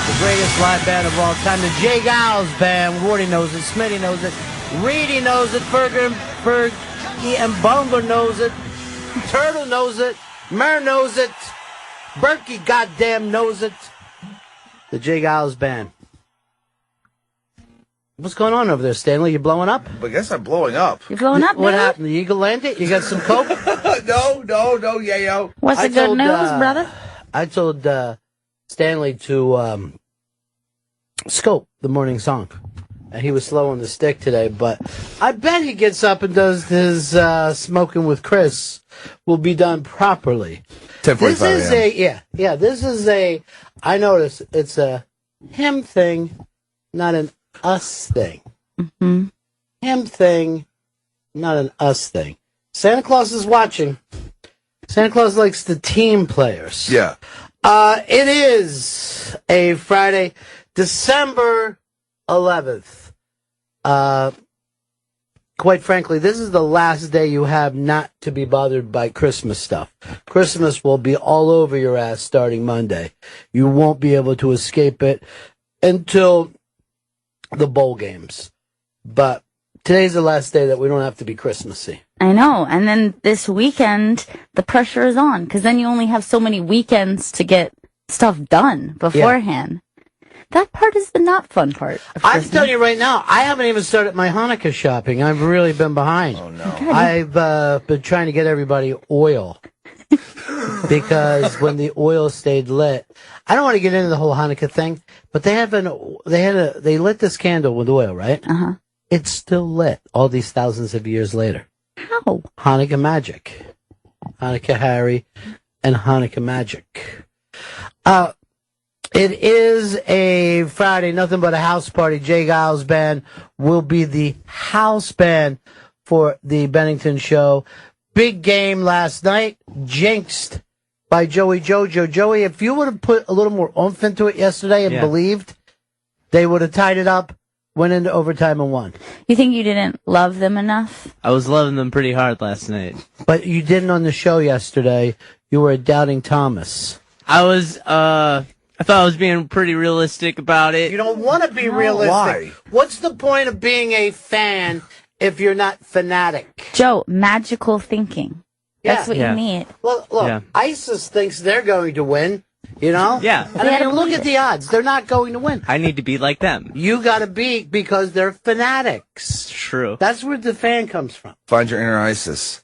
The greatest live band of all time, the J. Giles Band. Wardy knows it, Smitty knows it, Reedy knows it, Fergie and Bunga knows it, Turtle knows it, Mer knows it, Berkey goddamn knows it. The J. Giles Band. What's going on over there, Stanley? You blowing up? I guess I'm blowing up. You're blowing up, What man? happened? The Eagle landed? You got some coke? No, yayo. What's the good news, brother? I told Stanley to scope the morning song. And he was slow on the stick today, but I bet he gets up and does his Smoking with Chris will be done properly. 10:45 This is this is I notice it's a him thing, not an us thing. Mm-hmm. Him thing, not an us thing. Santa Claus is watching. Santa Claus likes the team players. Yeah. It is a Friday, December 11th. Quite frankly, this is the last day you have not to be bothered by Christmas stuff. Christmas will be all over your ass starting Monday. You won't be able to escape it until the bowl games. But today's the last day that we don't have to be Christmassy. I know. And then this weekend, the pressure is on, because then you only have so many weekends to get stuff done beforehand. That part is the not fun part of I'm Christmas. telling you right now, I haven't even started my Hanukkah shopping. I've really been behind. Oh, no. Okay. I've been trying to get everybody oil. Because when the oil stayed lit, I don't want to get into the whole Hanukkah thing, but they lit this candle with oil, right? Uh-huh. It's still lit all these thousands of years later. How? Hanukkah magic. Hanukkah Harry and Hanukkah magic. It is a Friday, nothing but a house party. J. Giles Band will be the house band for the Bennington show. Big game last night, jinxed by Joey Jojo. Joey, if you would have put a little more oomph into it yesterday and believed, they would have tied it up, went into overtime and won. You think you didn't love them enough? I was loving them pretty hard last night. But you didn't on the show yesterday. You were doubting Thomas. I thought I was being pretty realistic about it. You don't want to be realistic. Why? What's the point of being a fan if you're not fanatic? Joe, magical thinking. That's what Yeah. you need. Look, Yeah. ISIS thinks they're going to win, you know? Yeah. And I mean, look at the odds. They're not going to win. I need to be like them. You got to be because they're fanatics. True. That's where the fan comes from. Find your inner ISIS.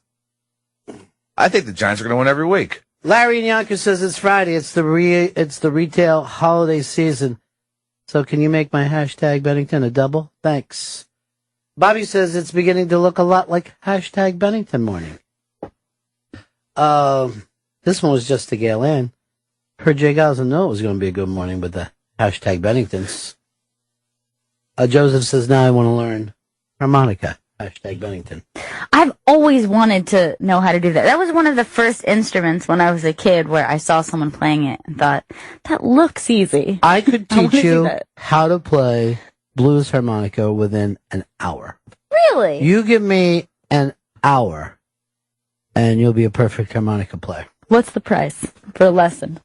I think the Giants are going to win every week. Larry in Yonkers says it's Friday. It's the retail holiday season. So can you make my hashtag Bennington a double? Thanks. Bobby says it's beginning to look a lot like hashtag Bennington morning. This one was just to Gail Ann. Heard Jay Giles know it was going to be a good morning with the hashtag Benningtons. Joseph says, now I want to learn harmonica. Hashtag Bennington. I've always wanted to know how to do that. That was one of the first instruments when I was a kid where I saw someone playing it and thought, that looks easy. I could I wanna teach do you that. how to play blues harmonica within an hour. Really? You give me an hour, and you'll be a perfect harmonica player. What's the price for a lesson?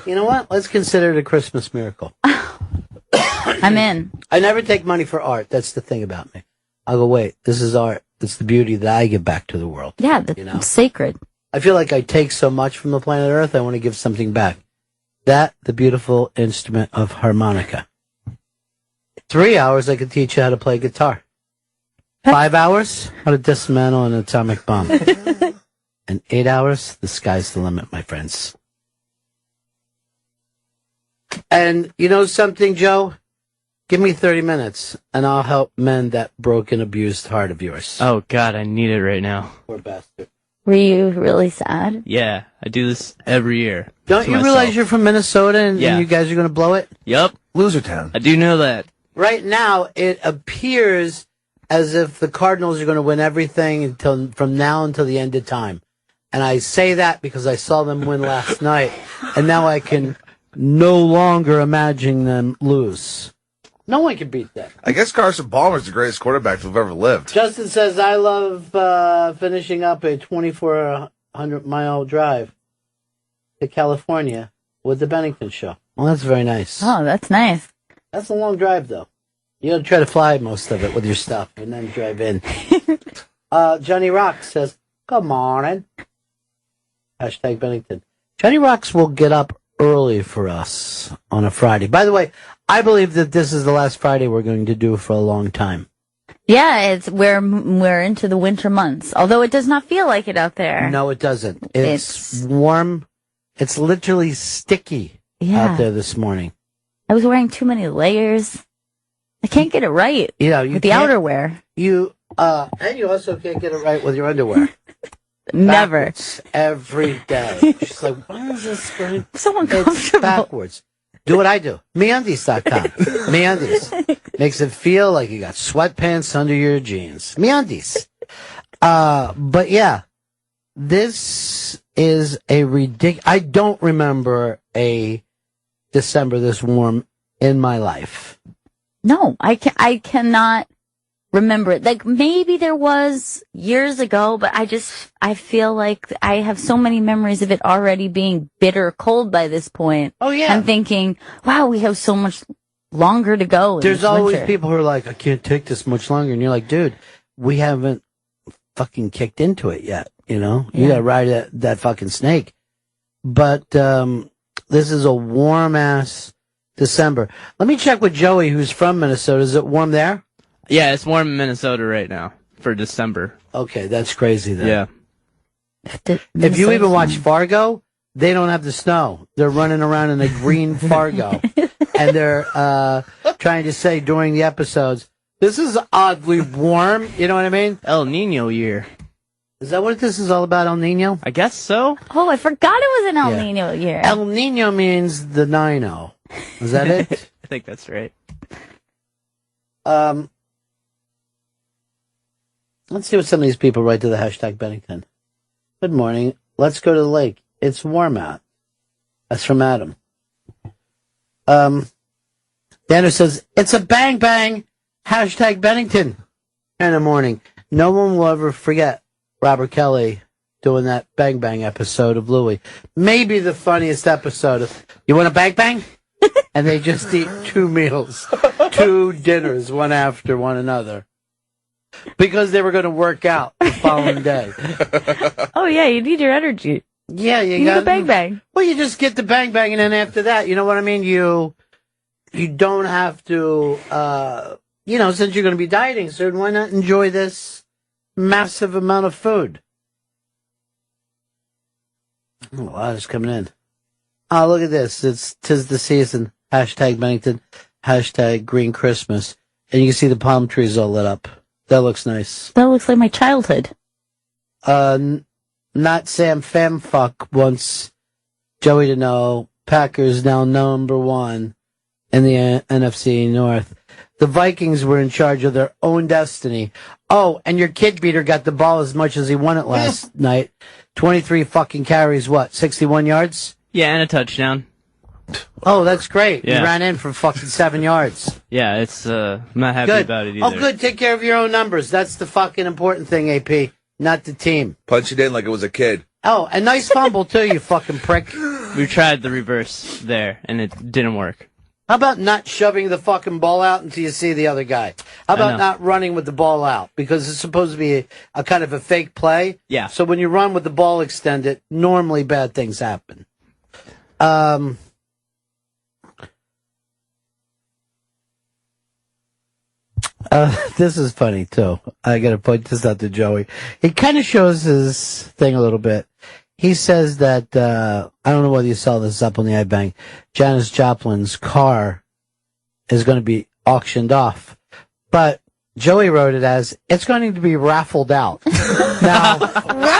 You know what? Let's consider it a Christmas miracle. I'm in. I never take money for art. That's the thing about me. I'll go, wait, this is art. It's the beauty that I give back to the world. Yeah, that's You know? sacred. I feel like I take so much from the planet Earth, I want to give something back. That, the beautiful instrument of harmonica. 3 hours, I could teach you how to play guitar. 5 hours, how to dismantle an atomic bomb. And 8 hours, the sky's the limit, my friends. And you know something, Joe? Give me 30 minutes, and I'll help mend that broken, abused heart of yours. Oh, God, I need it right now. Poor bastard. Were you really sad? Yeah, I do this every year. Don't to you myself. realize you're from Minnesota and Yeah. you guys are going to blow it? Yup, Loser town. I do know that. Right now, it appears as if the Cardinals are going to win everything from now until the end of time. And I say that because I saw them win last night, and now I can no longer imagine them lose. No one can beat that. I guess Carson Palmer's the greatest quarterback who've ever lived. Justin says, I love finishing up a 2,400-mile drive to California with the Bennington show. Well, that's very nice. Oh, that's nice. That's a long drive, though. You gotta try to fly most of it with your stuff and then drive in. Johnny Rocks says, "Good morning." Hashtag Bennington. Johnny Rocks will get up early for us on a Friday. By the way, I believe that this is the last Friday we're going to do for a long time. Yeah, we're into the winter months. Although it does not feel like it out there. No, it doesn't. It's warm. It's literally sticky out there this morning. I was wearing too many layers. I can't get it right. With the outerwear. And you also can't get it right with your underwear. Never. Backwards every day. She's like, why is this going? So uncomfortable. It's backwards. Do what I do. MeUndies.com. MeUndies. Makes it feel like you got sweatpants under your jeans. MeUndies. But yeah, this is a ridiculous. I don't remember a December this warm in my life. No, I cannot remember it. Like, maybe there was years ago, but I feel like I have so many memories of it already being bitter cold by this point. Oh, yeah. I'm thinking, wow, we have so much longer to go. There's always people who are like, I can't take this much longer. And you're like, dude, we haven't fucking kicked into it yet. You know, you gotta ride that fucking snake. But, this is a warm ass December. Let me check with Joey, who's from Minnesota. Is it warm there? Yeah, it's warm in Minnesota right now for December. Okay, that's crazy then. Yeah. If you even watch Fargo, they don't have the snow. They're running around in a green Fargo. And they're trying to say during the episodes, this is oddly warm. You know what I mean? El Nino year. Is that what this is all about, El Nino? I guess so. Oh, I forgot it was an El Nino year. El Nino means the 9-0. Is that it? I think that's right. Let's see what some of these people write to the hashtag Bennington. Good morning. Let's go to the lake. It's warm out. That's from Adam. Dana says, it's a bang bang. Hashtag Bennington. In the morning. No one will ever forget Robert Kelly doing that bang bang episode of Louie. Maybe the funniest episode of, you want a bang bang? And they just eat 2 meals, 2 dinners, one after one another. Because they were going to work out the following day. Oh, yeah, you need your energy. Yeah, you got the bang bang. Well, you just get the bang bang, and then after that, you know what I mean? You don't have to, since you're going to be dieting soon, why not enjoy this massive amount of food? Oh, a lot is coming in. Oh, look at this. Tis the season. Hashtag Bennington. Hashtag Green Christmas. And you can see the palm trees all lit up. That looks nice. That looks like my childhood. Not Sam Famfuck wants Joey to know Packers now number 1 in the NFC North. The Vikings were in charge of their own destiny. Oh, and your kid beater got the ball as much as he won it last night. 23 fucking carries, 61 yards? Yeah, and a touchdown. Oh, that's great. Yeah. He ran in for fucking 7 yards. Yeah, it's, I'm not happy about it either. Oh, good. Take care of your own numbers. That's the fucking important thing, AP, not the team. Punch it in like it was a kid. Oh, and nice fumble, too, you fucking prick. We tried the reverse there, and it didn't work. How about not shoving the fucking ball out until you see the other guy? How about not running with the ball out? Because it's supposed to be a kind of a fake play. Yeah. So when you run with the ball extended, normally bad things happen. This is funny, too. I got to point this out to Joey. He kind of shows his thing a little bit. He says that, I don't know whether you saw this up on the iBang, Janis Joplin's car is going to be auctioned off. But Joey wrote it as, it's going to be raffled out. Now,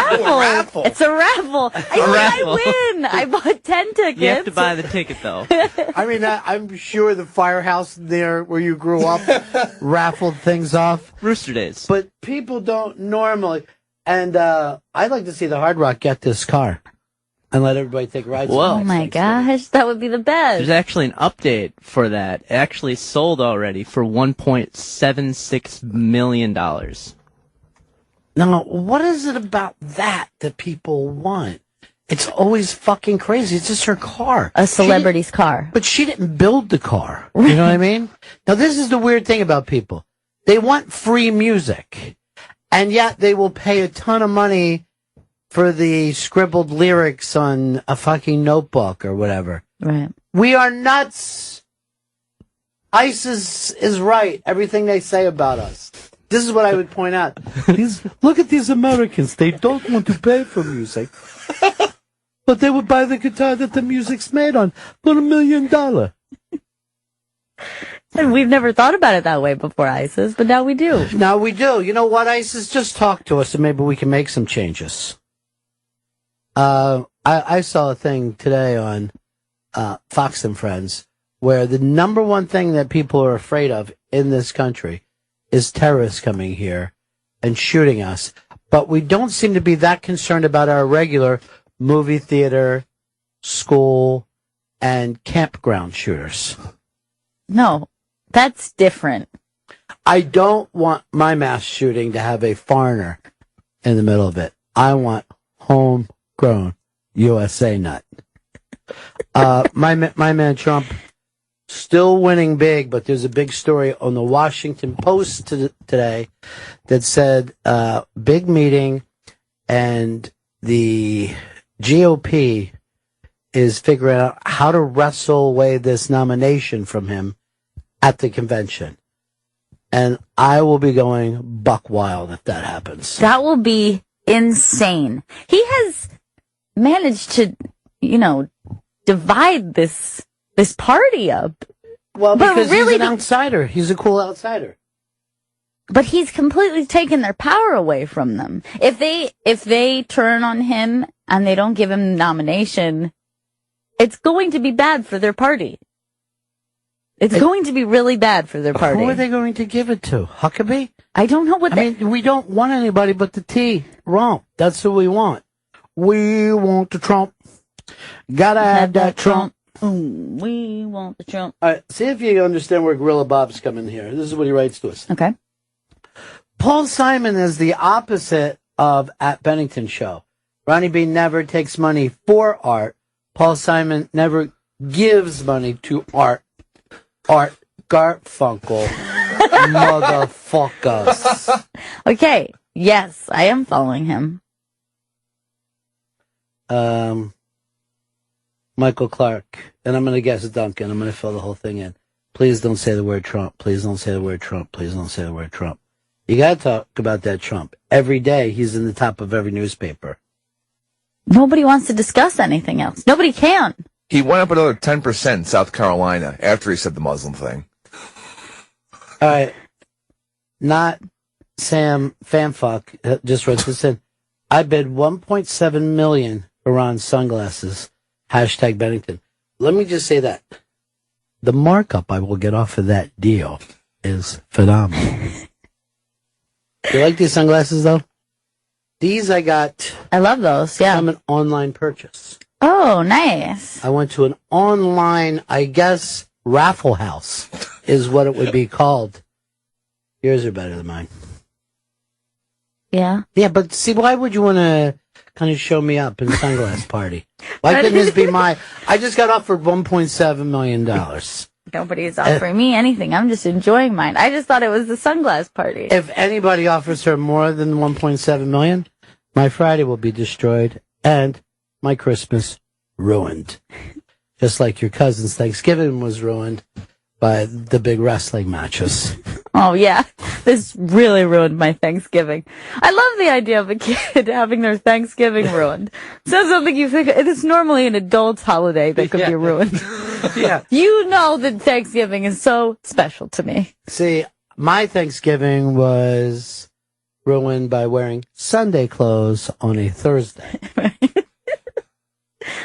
Raffle. It's a raffle. I win. I bought 10 tickets. You have to buy the ticket, though. I mean, I'm sure the firehouse there where you grew up raffled things off. Rooster Days. But people don't normally. And I'd like to see the Hard Rock get this car and let everybody take rides. Oh, my gosh. That would be the best. There's actually an update for that. It actually sold already for $1.76 million. Now, what is it about that people want? It's always fucking crazy. It's just her car. A celebrity's car. But she didn't build the car. You know what I mean? Now, this is the weird thing about people. They want free music, and yet they will pay a ton of money for the scribbled lyrics on a fucking notebook or whatever. Right. We are nuts. ISIS is right. Everything they say about us. This is what I would point out. Look at these Americans. They don't want to pay for music. But they would buy the guitar that the music's made on for $1 million. And we've never thought about it that way before, ISIS, but now we do. Now we do. You know what, ISIS? Just talk to us and maybe we can make some changes. I saw a thing today on Fox and Friends where the number one thing that people are afraid of in this country is terrorists coming here and shooting us. But we don't seem to be that concerned about our regular movie theater, school, and campground shooters. No, that's different. I don't want my mass shooting to have a foreigner in the middle of it. I want homegrown USA nut. My man Trump still winning big, but there's a big story on the Washington Post today that said big meeting, and the GOP is figuring out how to wrestle away this nomination from him at the convention. And I will be going buck wild if that happens. That will be insane. He has managed to, divide this party up. Well, because really, he's an outsider. He's a cool outsider. But he's completely taken their power away from them. If they turn on him and they don't give him the nomination, it's going to be bad for their party. It's going to be really bad for their party. Who are they going to give it to? Huckabee? I don't know what I mean, we don't want anybody but the T. Rump. That's who we want. We want the Trump. Gotta have that Trump. We want the Trump. All right, see if you understand where Gorilla Bob's coming here. This is what he writes to us. Okay. Paul Simon is the opposite of at Bennington show. Ronnie B never takes money for art. Paul Simon never gives money to art. Art Garfunkel. Motherfuckers. Okay. Yes, I am following him. Michael Clark. And I'm going to guess Duncan. I'm going to fill the whole thing in. Please don't say the word Trump. Please don't say the word Trump. Please don't say the word Trump. You got to talk about that Trump. Every day he's in the top of every newspaper. Nobody wants to discuss anything else. Nobody can. He went up another 10% in South Carolina after he said the Muslim thing. All right. Not Sam Fanfuck just wrote this in. I bid $1.7 million for Ron's sunglasses. Hashtag Bennington. Let me just say that. The markup I will get off of that deal is phenomenal. You like these sunglasses, though? These I got. I love those, yeah. From an online purchase. Oh, nice. I went to an online, I guess, raffle house is what it would be called. Yours are better than mine. Yeah? Yeah, but see, why would you want to kind of show me up in a sunglass party? Why couldn't this be I just got offered $1.7 million. Nobody's offering me anything. I'm just enjoying mine. I just thought it was the sunglass party. If anybody offers her more than $1.7 million, my Friday will be destroyed and my Christmas ruined. Just like your cousin's Thanksgiving was ruined by the big wrestling matches. Oh, yeah. This really ruined my Thanksgiving. I love the idea of a kid having their Thanksgiving ruined. It's not something you think. It's normally an adult's holiday that could be ruined. Yeah. You know that Thanksgiving is so special to me. See, my Thanksgiving was ruined by wearing Sunday clothes on a Thursday.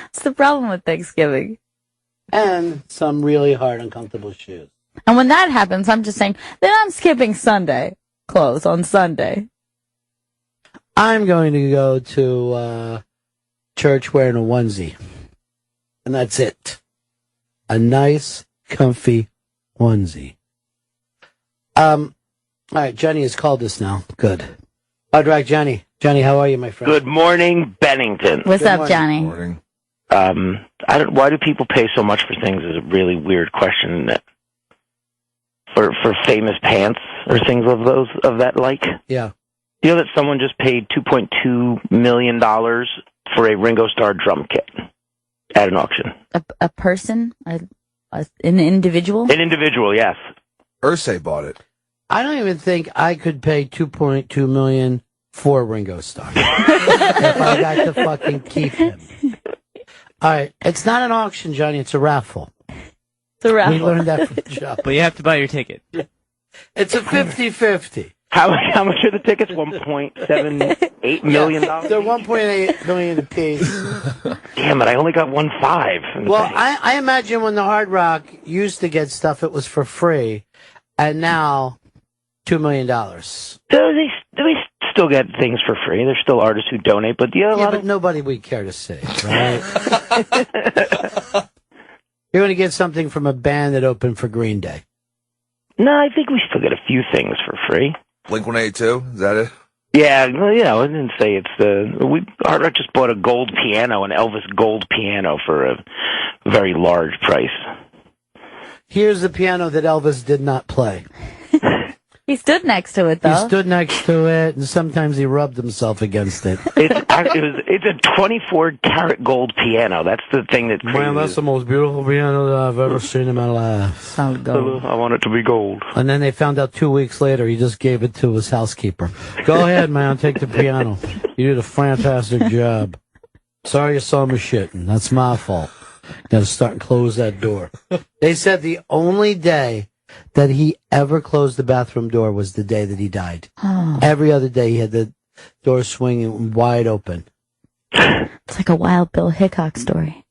It's the problem with Thanksgiving. And some really hard, uncomfortable shoes. And when that happens, I'm just saying, then I'm skipping Sunday clothes on Sunday. I'm going to go to church wearing a onesie. And that's it. A nice, comfy onesie. All right, Jenny has called us now. Good. Hard Rock Johnny. Johnny, how are you, my friend? Good morning, Bennington. What's Good up, morning. Johnny? Morning. Why do people pay so much for things is a really weird question. For famous pants or things of that like. Yeah. You know that someone just paid $2.2 million for a Ringo Starr drum kit at an auction. A person? An individual? An individual, yes. Ursay bought it. I don't even think I could pay $2.2 million for Ringo Starr. If I got to fucking keep him. All right. It's not an auction, Johnny. It's a raffle. It's a raffle. We learned that from the job. But you have to buy your ticket. It's a 50-50. How much are the tickets? $1.78 million? They're $1.8 million apiece. Damn it, I only got 1.5. Well, I imagine when the Hard Rock used to get stuff, it was for free, and now $2 million. Do we still get things for free? There's still artists who donate, but Nobody we care to see, right? You're going to get something from a band that opened for Green Day. No, I think we still get a few things for free. Blink-182, is that it? Yeah, well, I didn't say it's Hard Rock just bought a gold piano, an Elvis gold piano for a very large price. Here's the piano that Elvis did not play. He stood next to it, though. He stood next to it, and sometimes he rubbed himself against it. It's a 24-karat gold piano. That's the thing that's crazy. Man, that's the most beautiful piano that I've ever seen in my life. Oh, God. I want it to be gold. And then they found out 2 weeks later he just gave it to his housekeeper. Go ahead, man, take the piano. You did a fantastic job. Sorry you saw me shitting. That's my fault. Gotta start and close that door. They said the only day that he ever closed the bathroom door was the day that he died. Oh. Every other day he had the door swinging wide open. It's like a Wild Bill Hickok story.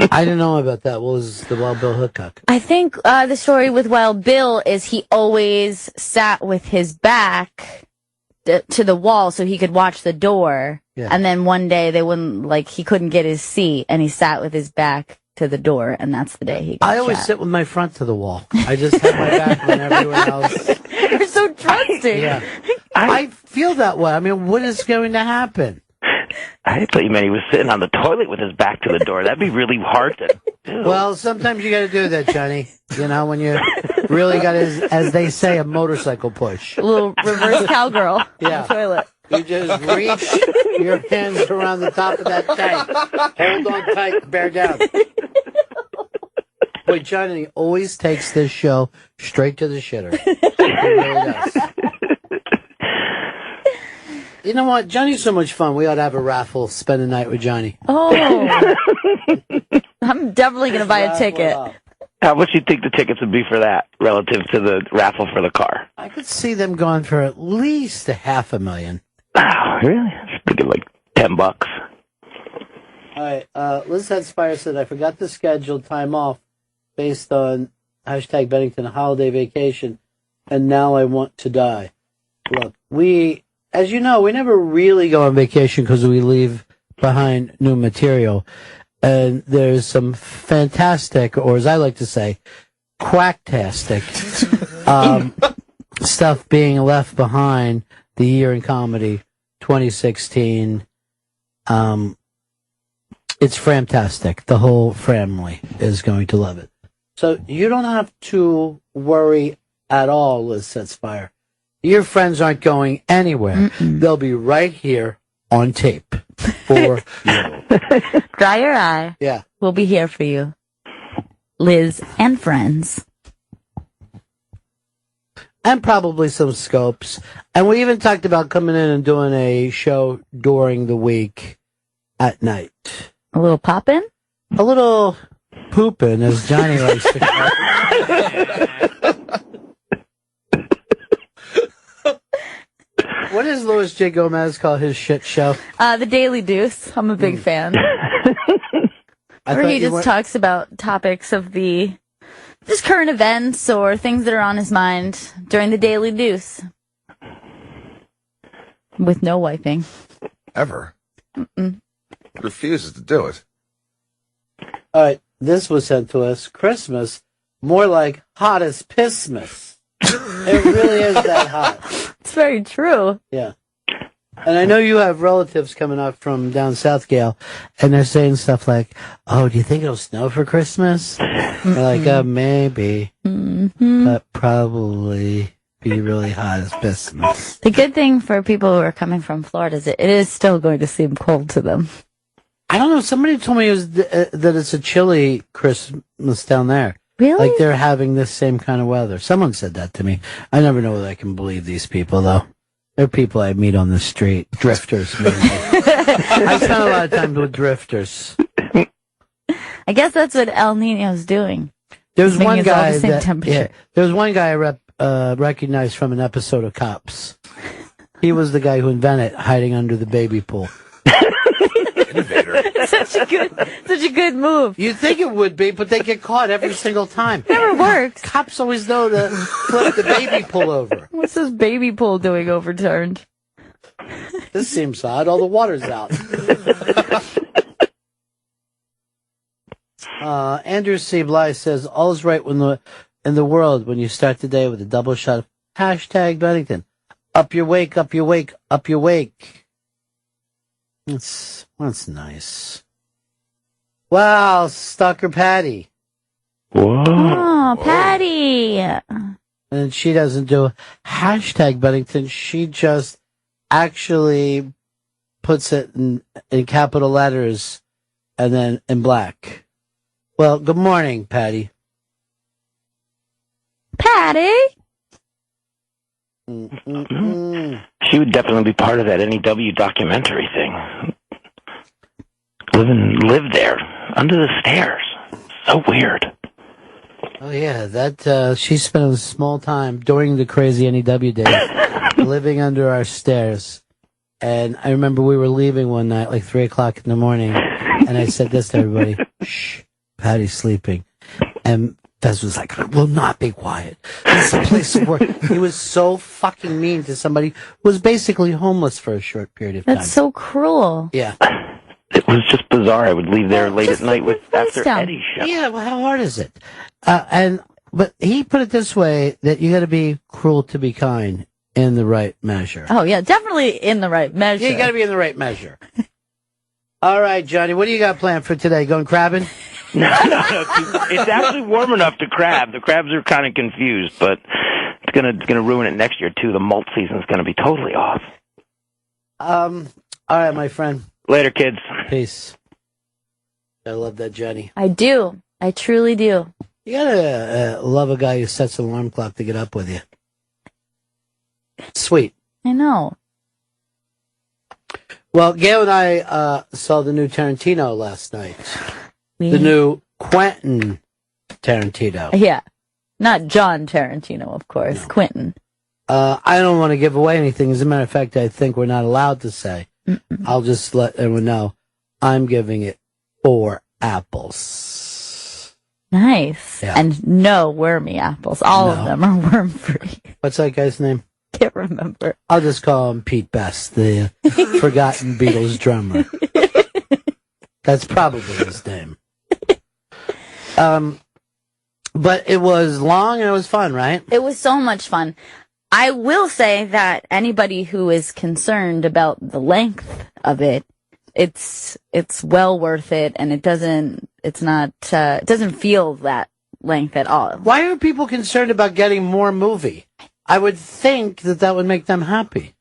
I didn't know about that. What was the Wild Bill Hickok? I think the story with Wild Bill is he always sat with his back to the wall so he could watch the door. Yeah. And then one day he couldn't get his seat and he sat with his back to the door, and that's the day he got I always shot. sit with my front to the wall. I just have my back when everyone else. You're so trusting. Yeah. I feel that way. I mean, what is going to happen? I thought you meant he was sitting on the toilet with his back to the door. That'd be really hard to do. Well, sometimes you got to do that, Johnny. You know, when you really got, as they say, a motorcycle push. A little reverse cowgirl Yeah. on the toilet. You just reach your hands around the top of that tank. Hold on tight, bear down. Boy, Johnny always takes this show straight to the shitter. He really does. You know what? Johnny's so much fun. We ought to have a raffle, spend the night with Johnny. Oh. I'm definitely going to buy a ticket. How much do you think the tickets would be for that relative to the raffle for the car? I could see them going for at least $500,000. Oh, really? I was thinking like $10. All right. Liz Spire said, I forgot to schedule time off based on hashtag Bennington holiday vacation, and now I want to die. Look, as you know, we never really go on vacation because we leave behind new material. And there's some fantastic, or as I like to say, quacktastic stuff being left behind the year in comedy 2016. It's fantastic. The whole family is going to love it. So you don't have to worry at all, Liz Setspire. Your friends aren't going anywhere. Mm-mm. They'll be right here on tape for you. Dry your eye. Yeah. We'll be here for you. Liz and friends. And probably some scopes. And we even talked about coming in and doing a show during the week at night. A little poppin'? A little pooping, as Johnny likes to call it. What does Louis J. Gomez call his shit show? The Daily Deuce. I'm a big fan. Where he just talks about topics of just current events or things that are on his mind during the Daily Deuce. With no wiping. Ever. Mm-mm. Refuses to do it. All right, this was sent to us. Christmas, more like hot as pissmas. It really is that hot. It's very true. Yeah. And I know you have relatives coming up from down south, Gail, and they're saying stuff like, "Oh, do you think it'll snow for Christmas?" They're like, maybe, but probably be really hot as Christmas. The good thing for people who are coming from Florida is it is still going to seem cold to them. I don't know. Somebody told me that it's a chilly Christmas down there. Really? Like they're having this same kind of weather. Someone said that to me. I never know whether I can believe these people, though. They're people I meet on the street. Drifters, maybe. I spend a lot of time with drifters. I guess that's what El Nino's doing. There's Making one us all guy the same temperature. there's one guy I recognized from an episode of Cops. He was the guy who invented hiding under the baby pool. Innovator. Such a good move. You'd think it would be, but they get caught every single time. Never works. Cops always know to flip the baby pool over. What's this baby pool doing overturned? This seems odd. All the water's out. Andrew C. Bly says, all is right in the world when you start the day with a double shot of hashtag Bennington. Up your wake, up your wake, up your wake. That's nice. Wow, Stalker Patty. Whoa. Oh, Patty. And she doesn't do hashtag Bennington. She just actually puts it in capital letters and then in black. Well, good morning, Patty. Patty? She would definitely be part of that NEW documentary thing. Live there, under the stairs. So weird. Oh yeah, that she spent a small time during the crazy NEW days living under our stairs. And I remember we were leaving one night, like 3:00 in the morning, and I said this to everybody: "Shh, Patty's sleeping." And Fez was like, "I will not be quiet. This is a place of work." He was so fucking mean to somebody who was basically homeless for a short period of time. That's so cruel. Yeah. It was just bizarre. I would leave there late at night after down. Eddie's show. Yeah, well, how hard is it? But he put it this way, that you got to be cruel to be kind in the right measure. Oh, yeah, definitely in the right measure. Yeah, you got to be in the right measure. All right, Johnny, what do you got planned for today? Going crabbing? No. It's actually warm enough to crab. The crabs are kind of confused, but it's gonna ruin it next year too. The molt season's gonna be totally off. All right, my friend. Later, kids. Peace. I love that, Johnny. I do. I truly do. You gotta love a guy who sets an alarm clock to get up with you. Sweet. I know. Well, Gail and I saw the new Tarantino last night. The new Quentin Tarantino. Yeah. Not John Tarantino, of course. No. Quentin. I don't want to give away anything. As a matter of fact, I think we're not allowed to say. I'll just let everyone know. I'm giving it 4 apples. Nice. Yeah. And no wormy apples. All of No. them are worm-free. What's that guy's name? Can't remember. I'll just call him Pete Best, the forgotten Beatles drummer. That's probably his name. But it was long and it was fun, right? It was so much fun. I will say that anybody who is concerned about the length of it, it's well worth it, and it doesn't feel that length at all. Why are people concerned about getting more movie? I would think that would make them happy.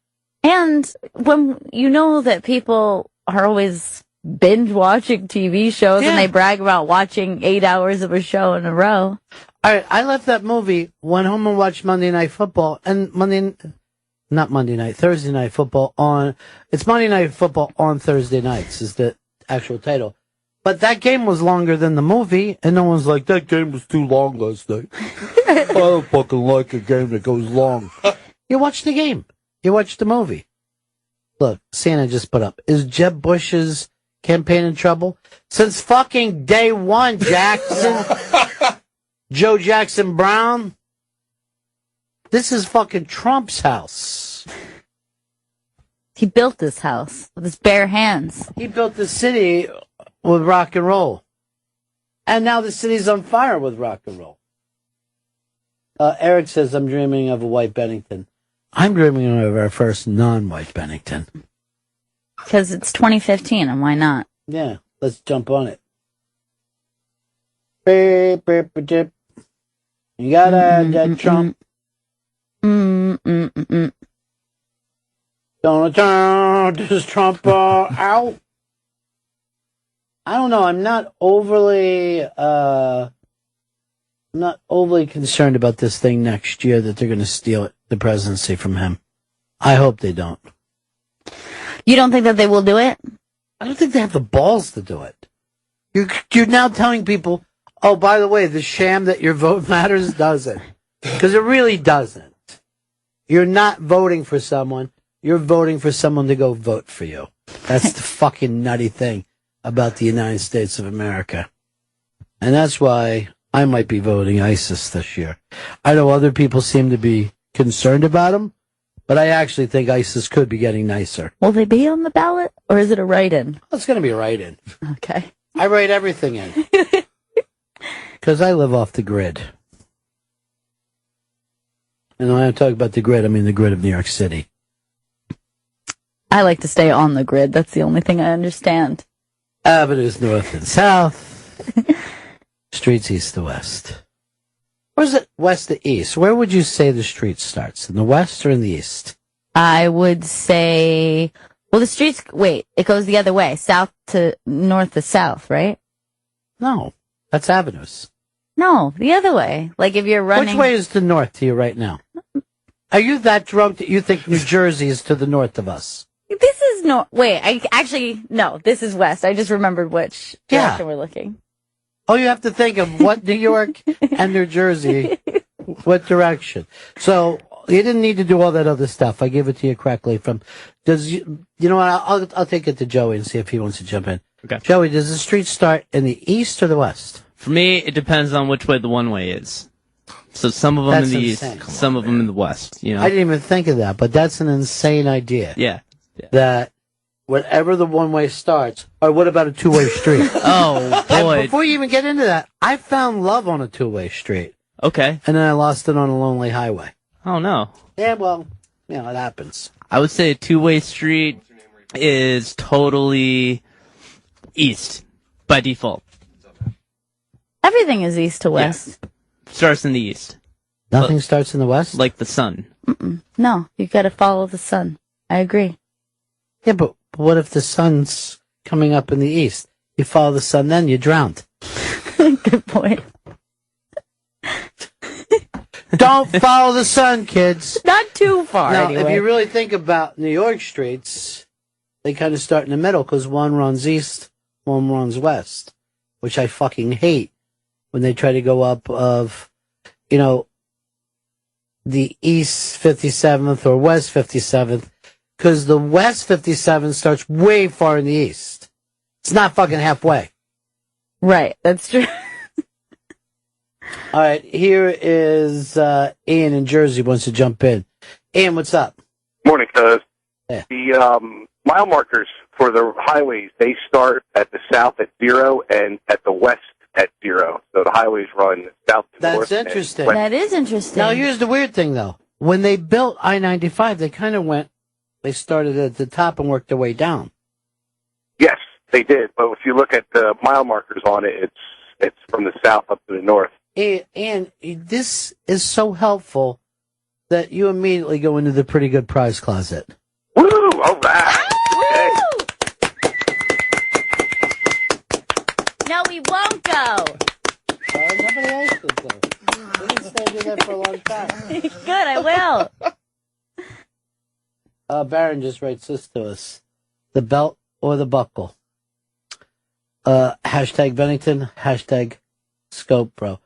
And when you know that people are always binge watching TV shows and they brag about watching 8 hours of a show in a row. All right, I left that movie, went home and watched Monday Night Football, and Thursday Night Football it's Monday Night Football on Thursday nights is the actual title. But that game was longer than the movie, and no one's like, that game was too long last night. I don't fucking like a game that goes long. You watch the game. You watch the movie. Look, Santa just put up, is Jeb Bush's campaign in trouble? Since fucking day one, Jackson. Joe Jackson Brown. This is fucking Trump's house. He built this house with his bare hands. He built the city with rock and roll. And now the city's on fire with rock and roll. Eric says, I'm dreaming of a white Bennington. I'm dreaming of our first non-white Bennington. Because it's 2015, and why not? Yeah, let's jump on it. Beep, beep, beep, beep. You gotta get Trump. Donald Trump, does Trump out? I don't know. I'm not overly concerned about this thing next year that they're going to steal the presidency from him. I hope they don't. You don't think that they will do it? I don't think they have the balls to do it. You're now telling people, oh, by the way, the sham that your vote matters doesn't. Because it really doesn't. You're not voting for someone. You're voting for someone to go vote for you. That's the fucking nutty thing about the United States of America. And that's why I might be voting ISIS this year. I know other people seem to be concerned about them, but I actually think ISIS could be getting nicer. Will they be on the ballot, or is it a write-in? Well, it's going to be a write-in. Okay. I write everything in. Because I live off the grid. And when I talk about the grid, I mean the grid of New York City. I like to stay on the grid. That's the only thing I understand. Avenues north and south. Streets east to west. Or is it west to east? Where would you say the street starts? In the west or in the east? I would say, well, the streets, it goes the other way. South to north to south, right? No, that's avenues. No, the other way. Like if you're running. Which way is the north to you right now? Are you that drunk that you think New Jersey is to the north of us? This is no, no, this is west. I just remembered which direction we're looking. Oh, you have to think of what New York and New Jersey, what direction. So you didn't need to do all that other stuff. I gave it to you correctly. You know what? I'll take it to Joey and see if he wants to jump in. Okay. Joey, does the street start in the east or the west? For me, it depends on which way the one-way is. So some of them in the east, some of them in the west. You know, I didn't even think of that, but that's an insane idea. Yeah. That whenever the one-way starts, or what about a two-way street? Oh, boy. And before you even get into that, I found love on a two-way street. Okay. And then I lost it on a lonely highway. Oh, no. Yeah, well, it happens. I would say a two-way street is totally east by default. Everything is east to west. Yeah. Starts in the east. Nothing starts in the west? Like the sun. No, you got to follow the sun. I agree. Yeah, but what if the sun's coming up in the east? You follow the sun, then you're drowned. Good point. Don't follow the sun, kids. Not too far, Now, anyway. if you really think about New York streets, they kind of start in the middle because one runs east, one runs west, which I fucking hate when they try to go up of, the East 57th or West 57th, because the West 57th starts way far in the east. It's not fucking halfway. Right, that's true. All right, here is Ian in Jersey wants to jump in. Ian, what's up? Morning, Fez. Yeah. The mile markers for the highways, they start at the south at 0 and at the west at 0. So the highways run south to north. That's interesting. That is interesting. Now, here's the weird thing, though. When they built I-95, they started at the top and worked their way down. Yes, they did. But if you look at the mile markers on it, it's from the south up to the north. And this is so helpful that you immediately go into the pretty good prize closet. Woo! All right. Okay. No, we won't go. Nobody else did, though. We didn't stay do that for a long time. Good, I will. Baron just writes this to us. The belt or the buckle? Hashtag Bennington, hashtag Scope, bro.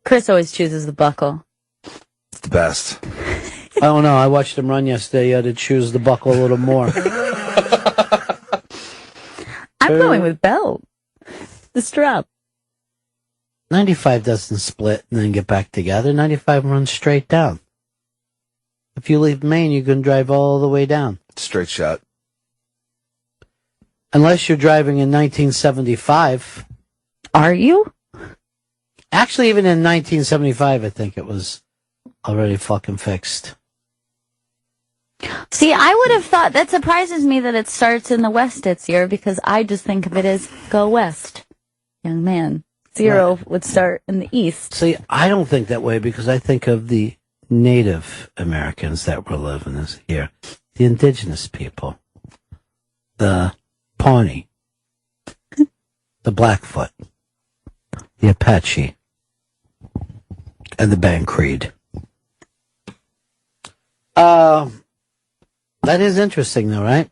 Chris always chooses the buckle. It's the best. I don't know. I watched him run yesterday. You had to choose the buckle a little more. I'm going with belt. The strap. 95 doesn't split and then get back together. 95 runs straight down. If you leave Maine, you can drive all the way down. Straight shot. Unless you're driving in 1975. Are you? Actually, even in 1975, I think it was already fucking fixed. See, I would have thought, that surprises me that it starts in the West this year, because I just think of it as go West, young man. Zero would start in the East. See, I don't think that way because I think of the Native Americans that were living here, the indigenous people, the Pawnee, the Blackfoot, the Apache, and the Band Creed. That is interesting, though, right?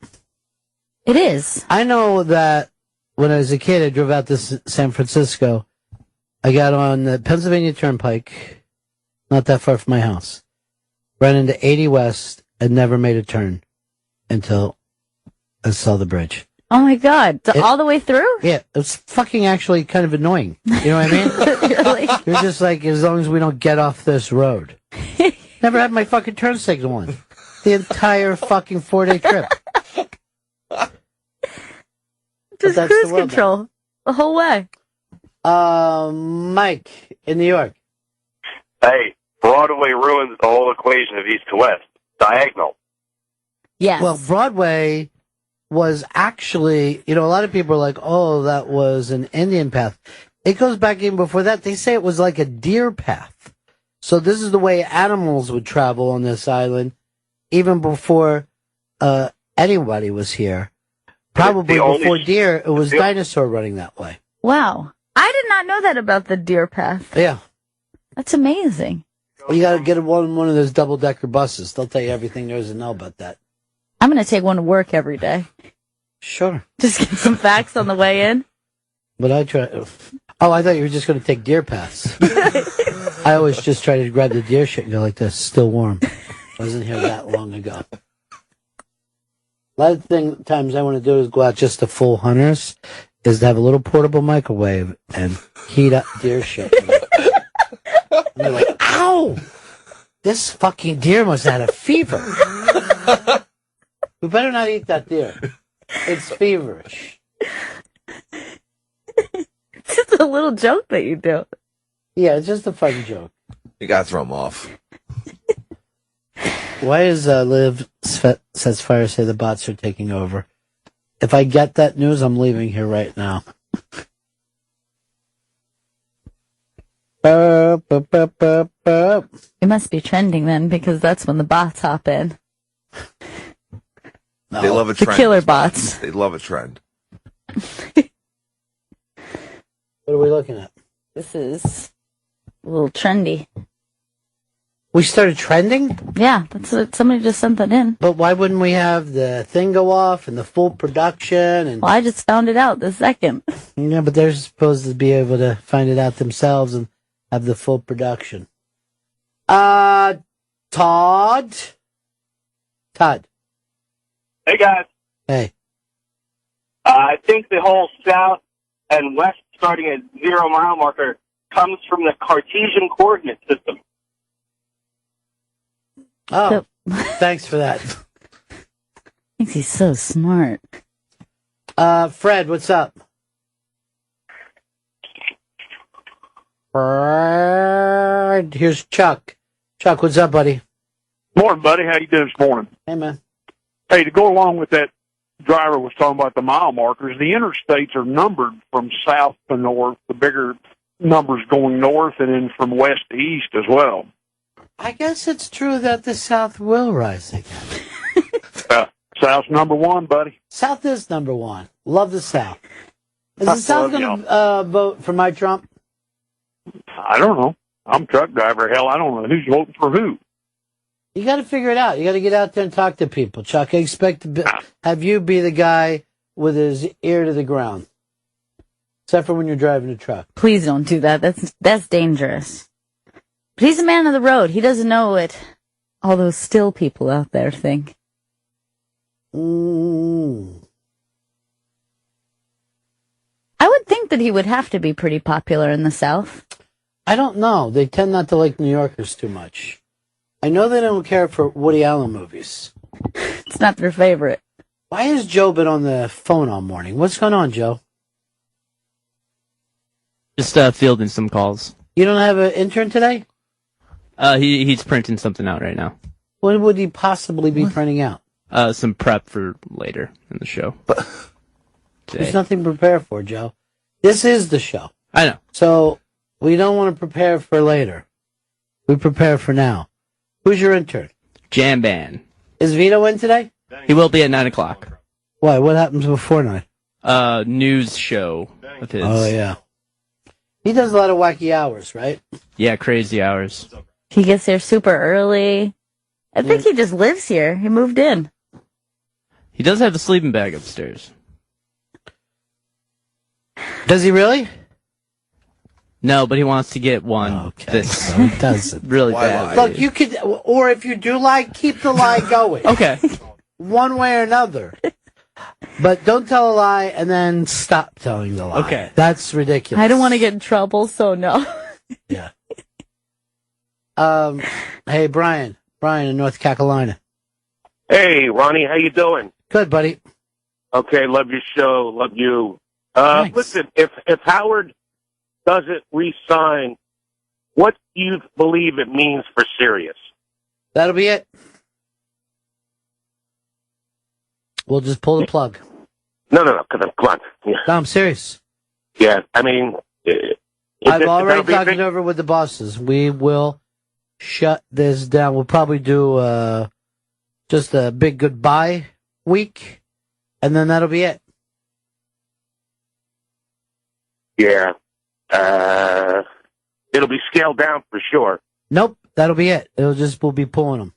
It is. I know that when I was a kid, I drove out to San Francisco. I got on the Pennsylvania Turnpike, not that far from my house, ran into 80 West, and never made a turn until I saw the bridge. Oh, my God. All the way through? Yeah, it's fucking actually kind of annoying. You know what I mean? Really? You're just like, as long as we don't get off this road. Never had my fucking turn signal on. The entire fucking 4-day trip. Just cruise control the whole way. Mike in New York. Hey, Broadway ruins the whole equation of east to west. Diagonal. Yes. Well, Broadway was actually, a lot of people are like, oh, that was an Indian path. It goes back even before that. They say it was like a deer path. So this is the way animals would travel on this island, even before anybody was here. Probably before deer, it was dinosaur running that way. Wow. I did not know that about the deer path. Yeah. That's amazing. You got to get one of those double-decker buses. They'll tell you everything there is to know about that. I'm going to take one to work every day. Sure. Just get some facts on the way in. But I try. Oh, I thought you were just going to take deer paths. I always just try to grab the deer shit and go like this, still warm. Wasn't here that long ago. A lot of times I want to do is go out just to full hunters, is to have a little portable microwave and heat up deer shit. And you're like, ow! This fucking deer must have had a fever. We better not eat that deer. It's feverish. It's just a little joke that you do. Yeah, it's just a funny joke. You gotta throw them off. Why is Liv Sets Fire say the bots are taking over? If I get that news, I'm leaving here right now. It must be trending then, because that's when the bots hop in. No. They love a trend. The killer bots. They love a trend. What are we looking at? This is a little trendy. We started trending? Yeah, that's what, somebody just sent that in. But why wouldn't we have the thing go off and the full production? And well, I just found it out this second. Yeah, but they're supposed to be able to find it out themselves and have the full production. Todd? Hey, guys. Hey. I think the whole south and west starting at 0 mile marker comes from the Cartesian coordinate system. Oh, thanks for that. Thinks he's so smart. Fred, what's up? Fred, here's Chuck. Chuck, what's up, buddy? Morning, buddy. How you doing this morning? Hey, man. Hey, to go along with that, driver was talking about the mile markers. The interstates are numbered from south to north, the bigger numbers going north, and then from west to east as well. I guess it's true that the South will rise again. South's number one, buddy. South is number one. Love the South. Is the South going to vote for my Trump? I don't know. I'm a truck driver. Hell, I don't know who's voting for who. You got to figure it out. You got to get out there and talk to people, Chuck. I expect to have you be the guy with his ear to the ground. Except for when you're driving a truck. Please don't do that. That's dangerous. But he's a man of the road. He doesn't know what all those still people out there think. I would think that he would have to be pretty popular in the South. I don't know. They tend not to like New Yorkers too much. I know they don't care for Woody Allen movies. It's not their favorite. Why has Joe been on the phone all morning? What's going on, Joe? Just fielding some calls. You don't have an intern today? He's printing something out right now. What would he possibly be printing out? Some prep for later in the show. There's nothing to prepare for, Joe. This is the show. I know. So we don't want to prepare for later. We prepare for now. Who's your intern? Jam band. Is Vito in today? He will be at 9:00. Why? What happens before 9? News show of his. Oh, yeah. He does a lot of wacky hours, right? Yeah, crazy hours. He gets there super early. I think he just lives here. He moved in. He does have a sleeping bag upstairs. Does he really? No, but he wants to get one. Okay, so he doesn't. Really Why bad. lie? Look, you could, or if you do lie, keep the lie going. Okay. One way or another. But don't tell a lie and then stop telling the lie. Okay. That's ridiculous. I don't want to get in trouble, so no. Yeah. Hey, Brian. Brian in North Carolina. Hey, Ronnie, how you doing? Good, buddy. Okay, love your show. Love you. Thanks. Listen, if Howard doesn't re-sign, what do you believe it means for Sirius? That'll be it. We'll just pull the plug. No, come on. Yeah, No, I'm serious. yeah. I mean, I've already talked it over with the bosses. We will shut this down. We'll probably do just a big goodbye week, and then that'll be it. Yeah. It'll be scaled down for sure. Nope, that'll be it. We'll be pulling them.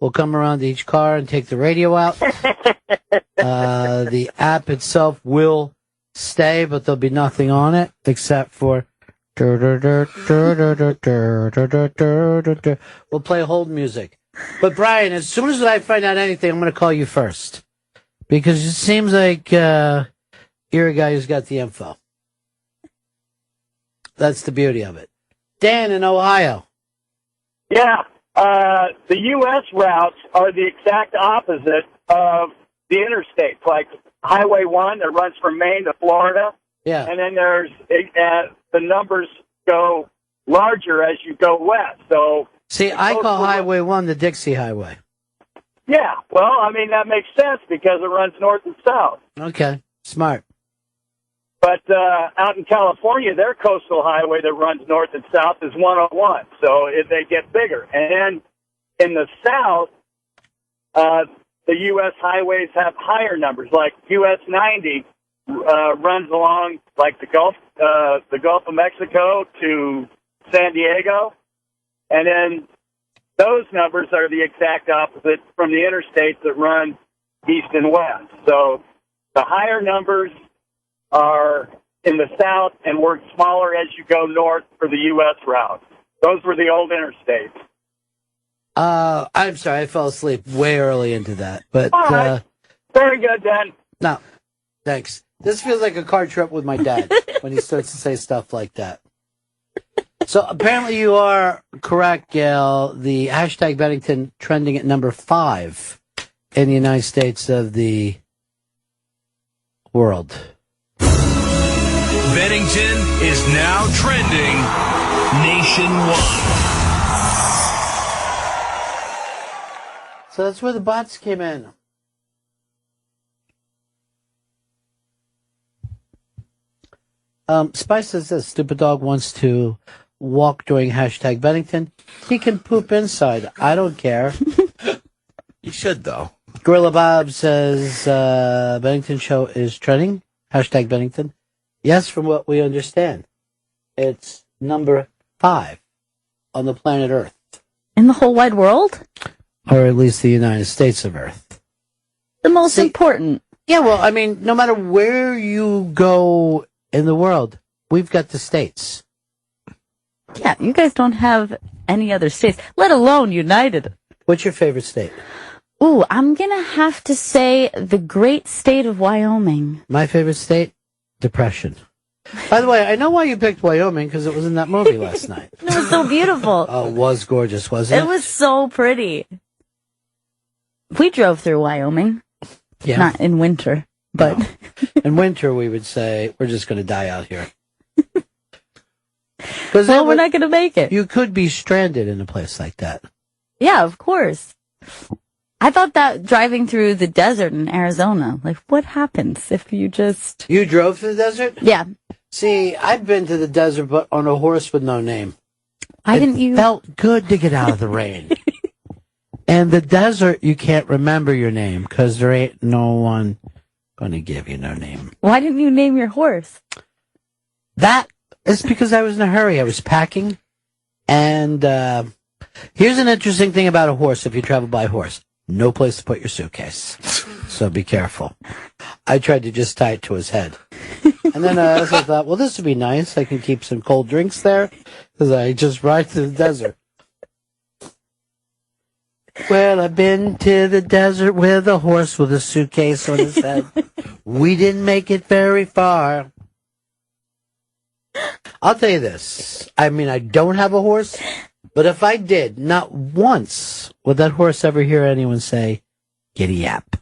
We'll come around to each car and take the radio out. The app itself will stay, but there'll be nothing on it except for. We'll play hold music. But Brian, as soon as I find out anything, I'm going to call you first. Because it seems like you're a guy who's got the info. That's the beauty of it. Dan in Ohio. Yeah, the U.S. routes are the exact opposite of the interstates, like Highway 1 that runs from Maine to Florida. Yeah. And then there's the numbers go larger as you go west. So See, I call Highway 1 the Dixie Highway. yeah, well, I mean, that makes sense because it runs north and south. Okay, smart. But out in California, their coastal highway that runs north and south is 101, so they get bigger. And then in the south, the U.S. highways have higher numbers, like U.S. 90 runs along like the Gulf of Mexico to San Diego, and then those numbers are the exact opposite from the interstates that run east and west. So the higher numbers are in the south and work smaller as you go north for the U.S. route. Those were the old interstates. I'm sorry, I fell asleep way early into that. But All right. Very good, Dan. no, thanks. This feels like a car trip with my dad when he starts to say stuff like that. So apparently you are correct, Gail. The hashtag Bennington trending at number 5 in the United States of the world. Bennington is now trending nationwide. So that's where the bots came in. Spice says this, stupid dog wants to walk during hashtag Bennington. He can poop inside. I don't care. You should, though. Gorilla Bob says Bennington show is trending. Hashtag Bennington. Yes, from what we understand. It's number 5 on the planet Earth. In the whole wide world? Or at least the United States of Earth. The most important. Yeah, well, I mean, no matter where you go in the world, we've got the states. Yeah, you guys don't have any other states, let alone United. What's your favorite state? Ooh, I'm going to have to say the great state of Wyoming. My favorite state? Depression. By the way, I know why you picked Wyoming, because it was in that movie last night. It was so beautiful. Oh, it was gorgeous, wasn't it? It was so pretty. We drove through Wyoming. Yeah. Not in winter, but... No. In winter, we would say, we're just going to die out here. Well, we're not going to make it. You could be stranded in a place like that. Yeah, of course. I thought that driving through the desert in Arizona, like, what happens if you just... You drove through the desert? Yeah. See, I've been to the desert, but on a horse with no name. Why didn't you... It felt good to get out of the rain. And the desert, you can't remember your name, because there ain't no one going to give you no name. Why didn't you name your horse? That is because I was in a hurry. I was packing. And here's an interesting thing about a horse if you travel by horse. No place to put your suitcase. So be careful. I tried to just tie it to his head. And then I also thought, well, this would be nice. I can keep some cold drinks there because I just ride to the desert. Well, I've been to the desert with a horse with a suitcase on his head. We didn't make it very far. I'll tell you this. I mean, I don't have a horse, but if I did, not once would that horse ever hear anyone say, giddy up.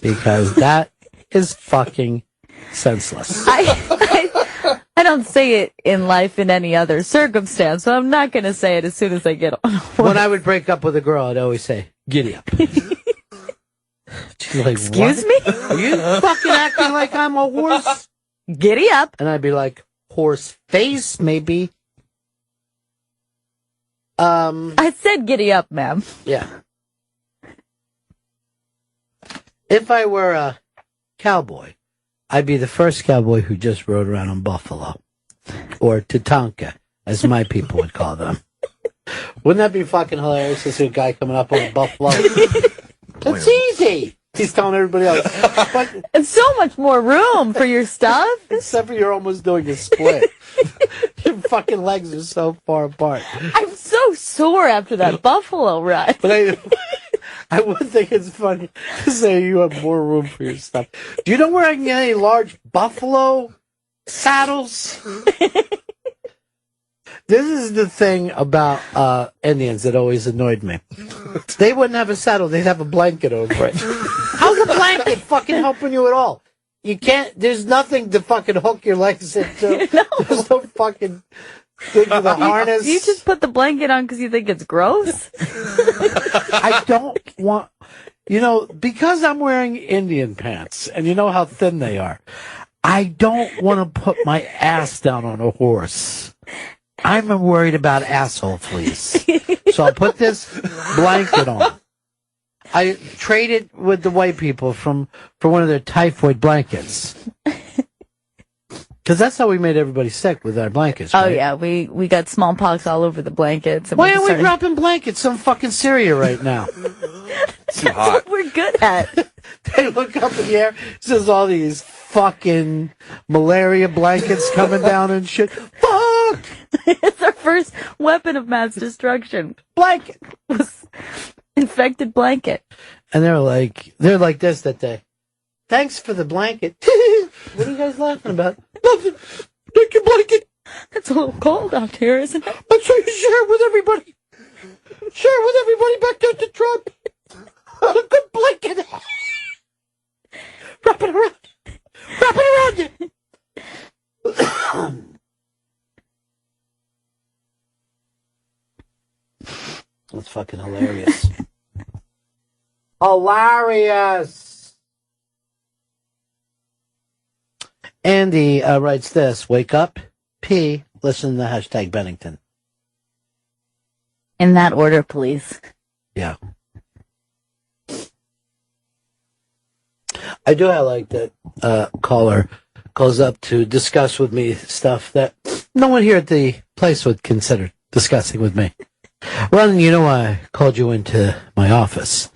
Because that is fucking senseless. I don't say it in life in any other circumstance, so I'm not going to say it as soon as I get on a horse. When I would break up with a girl, I'd always say, giddy up. She's like, excuse what? me? Are you fucking acting like I'm a horse? Giddy up. And I'd be like, horse face, maybe. I said giddy up, ma'am. Yeah. If I were a cowboy, I'd be the first cowboy who just rode around on buffalo. Or Tatanka, as my people would call them. Wouldn't that be fucking hilarious to see a guy coming up on a buffalo? It's easy! He's telling everybody else. But it's so much more room for your stuff. Except for you're almost doing a split. Your fucking legs are so far apart. I'm so sore after that buffalo ride. But I would think it's funny to say you have more room for your stuff. Do you know where I can get any large buffalo saddles? This is the thing about Indians that always annoyed me. They wouldn't have a saddle, they'd have a blanket over it. How's a blanket fucking helping you at all? You can't, there's nothing to fucking hook your legs into. No. There's no fucking thing for the harness. You just put the blanket on because you think it's gross? I don't want, because I'm wearing Indian pants, and you know how thin they are, I don't want to put my ass down on a horse. I'm worried about asshole fleas. So I'll put this blanket on. I traded with the white people for one of their typhoid blankets. Because that's how we made everybody sick with our blankets, right? Oh, yeah. We got smallpox all over the blankets. And Why are we dropping blankets on fucking Syria right now? Too hot. What we're good at. They look up in the air, says all these fucking malaria blankets coming down and shit. Fuck! It's our first weapon of mass destruction. Blanket was infected blanket. And they're like this that day. Thanks for the blanket. What are you guys laughing about? Nothing. Take your blanket. It's a little cold out here, isn't it? I'm sure you share it with everybody. Share it with everybody back there at the truck. A good blanket. Wrap it around. Wrap it around you. That's fucking hilarious. Hilarious. Andy writes this. Wake up. P. Listen to the hashtag Bennington. In that order, please. Yeah. I do like that caller calls up to discuss with me stuff that no one here at the place would consider discussing with me. Ron, I called you into my office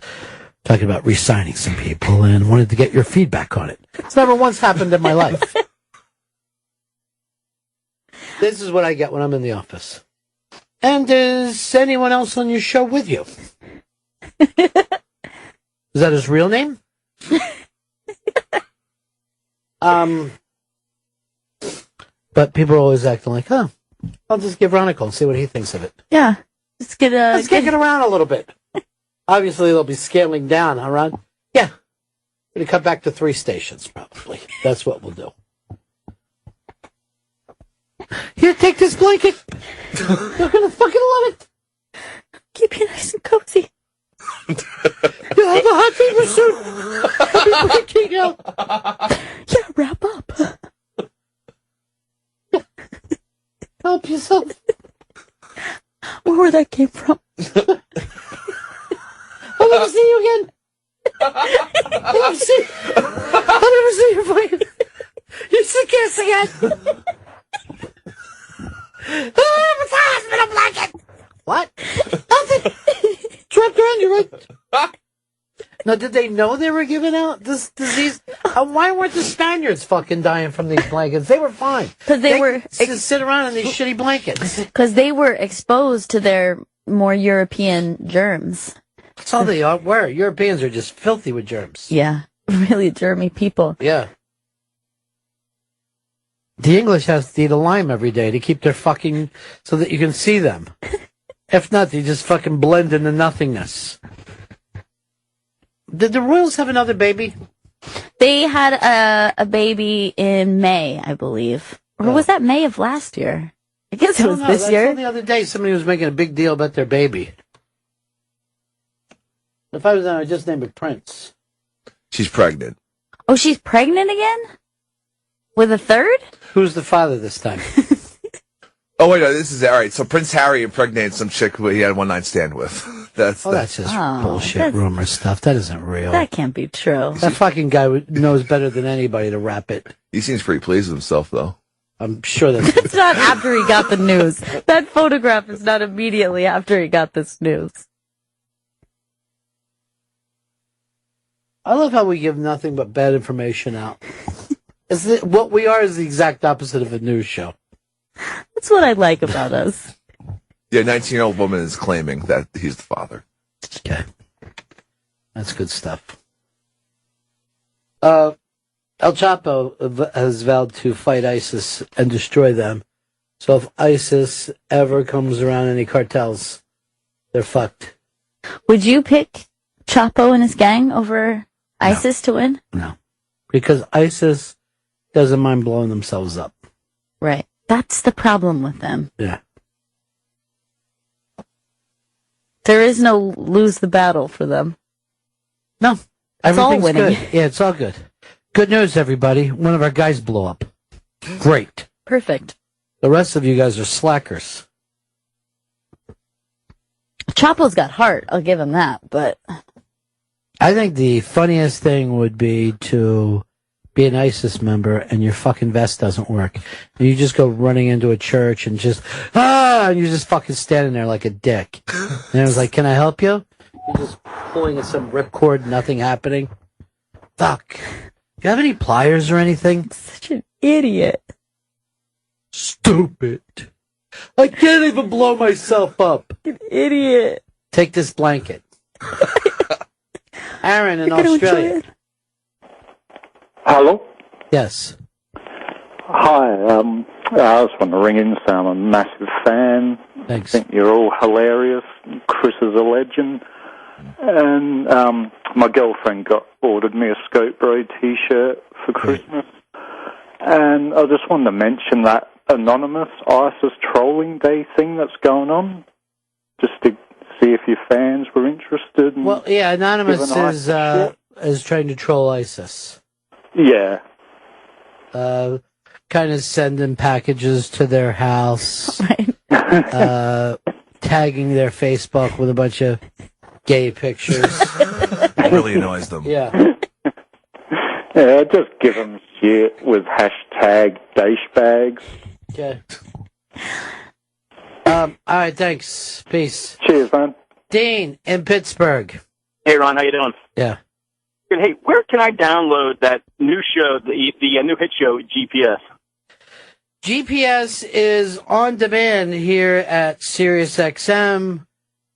talking about re-signing some people and wanted to get your feedback on it. It's never once happened in my life. This is what I get when I'm in the office. And is anyone else on your show with you? Is that his real name? But people are always acting like, I'll just give Ron a call and see what he thinks of it. Yeah. Let's get it around a little bit. Obviously, they'll be scaling down, huh, Ron? Yeah. We're going to cut back to 3 stations, probably. That's what we'll do. Here, take this blanket. You're going to fucking love it. Keep you nice and cozy. have a hot fever soon. I'll be breaking out. Yeah, wrap up. Help yourself. Where that came from? I'll never see you again. I'll never see you again. You sick ass again. It's a hospital blanket. What? Nothing. Trapped around you, right? Now, did they know they were giving out this disease? Why weren't the Spaniards fucking dying from these blankets? They were fine. Because they were just sit around in these shitty blankets. Because they were exposed to their more European germs. That's all they were. Europeans are just filthy with germs. Yeah, really germy people. Yeah. The English has to eat a lime every day to keep their fucking, so that you can see them. If not, they just fucking blend into nothingness. Did the Royals have another baby? They had a baby in May, I believe. Or was that May of last year? I guess it was this year. The other day, somebody was making a big deal about their baby. If I was them, I'd just name it Prince. She's pregnant. Oh, she's pregnant again? With a third? Who's the father this time? Oh, wait, no, this is, all right, so Prince Harry impregnated some chick who he had a one-night stand with. That's just bullshit rumor stuff. That isn't real. That can't be true. That fucking guy knows better than anybody to rap it. He seems pretty pleased with himself, though. I'm sure that's... That's not after he got the news. That photograph is not immediately after he got this news. I love how we give nothing but bad information out. What we are is the exact opposite of a news show. That's what I like about us. Yeah, 19-year-old woman is claiming that he's the father. Okay. That's good stuff. El Chapo has vowed to fight ISIS and destroy them. So if ISIS ever comes around any cartels, they're fucked. Would you pick Chapo and his gang over ISIS to win? No. Because ISIS doesn't mind blowing themselves up. Right. That's the problem with them. Yeah. There is no lose the battle for them. No. It's all winning. Good. Yeah, it's all good. Good news, everybody. One of our guys blew up. Great. Perfect. The rest of you guys are slackers. Chapo's got heart. I'll give him that, but... I think the funniest thing would be to be an ISIS member and your fucking vest doesn't work. And you just go running into a church and just, and you're just fucking standing there like a dick. And I was like, can I help you? You're just pulling at some ripcord, nothing happening. Fuck. Do you have any pliers or anything? Such an idiot. Stupid. I can't even blow myself up. An idiot. Take this blanket. Aaron in Australia. Hello? Yes. Hi, I just want to ring in and say I'm a massive fan. Thanks. I think you're all hilarious. Chris is a legend. And my girlfriend ordered me a Scope Bro t-shirt for Christmas. And I just wanted to mention that anonymous ISIS trolling day thing that's going on, just to see if your fans were interested. Well, yeah, Anonymous is trying to troll ISIS. Yeah. Kind of sending packages to their house, tagging their Facebook with a bunch of gay pictures. It really annoys them. Yeah. Yeah, just give them shit with hashtag douchebags. Okay. All right, thanks. Peace. Cheers, man. Dean in Pittsburgh. Hey, Ron, how you doing? Yeah. Hey, where can I download that new show, the new hit show, GPS? GPS is on demand here at SiriusXM.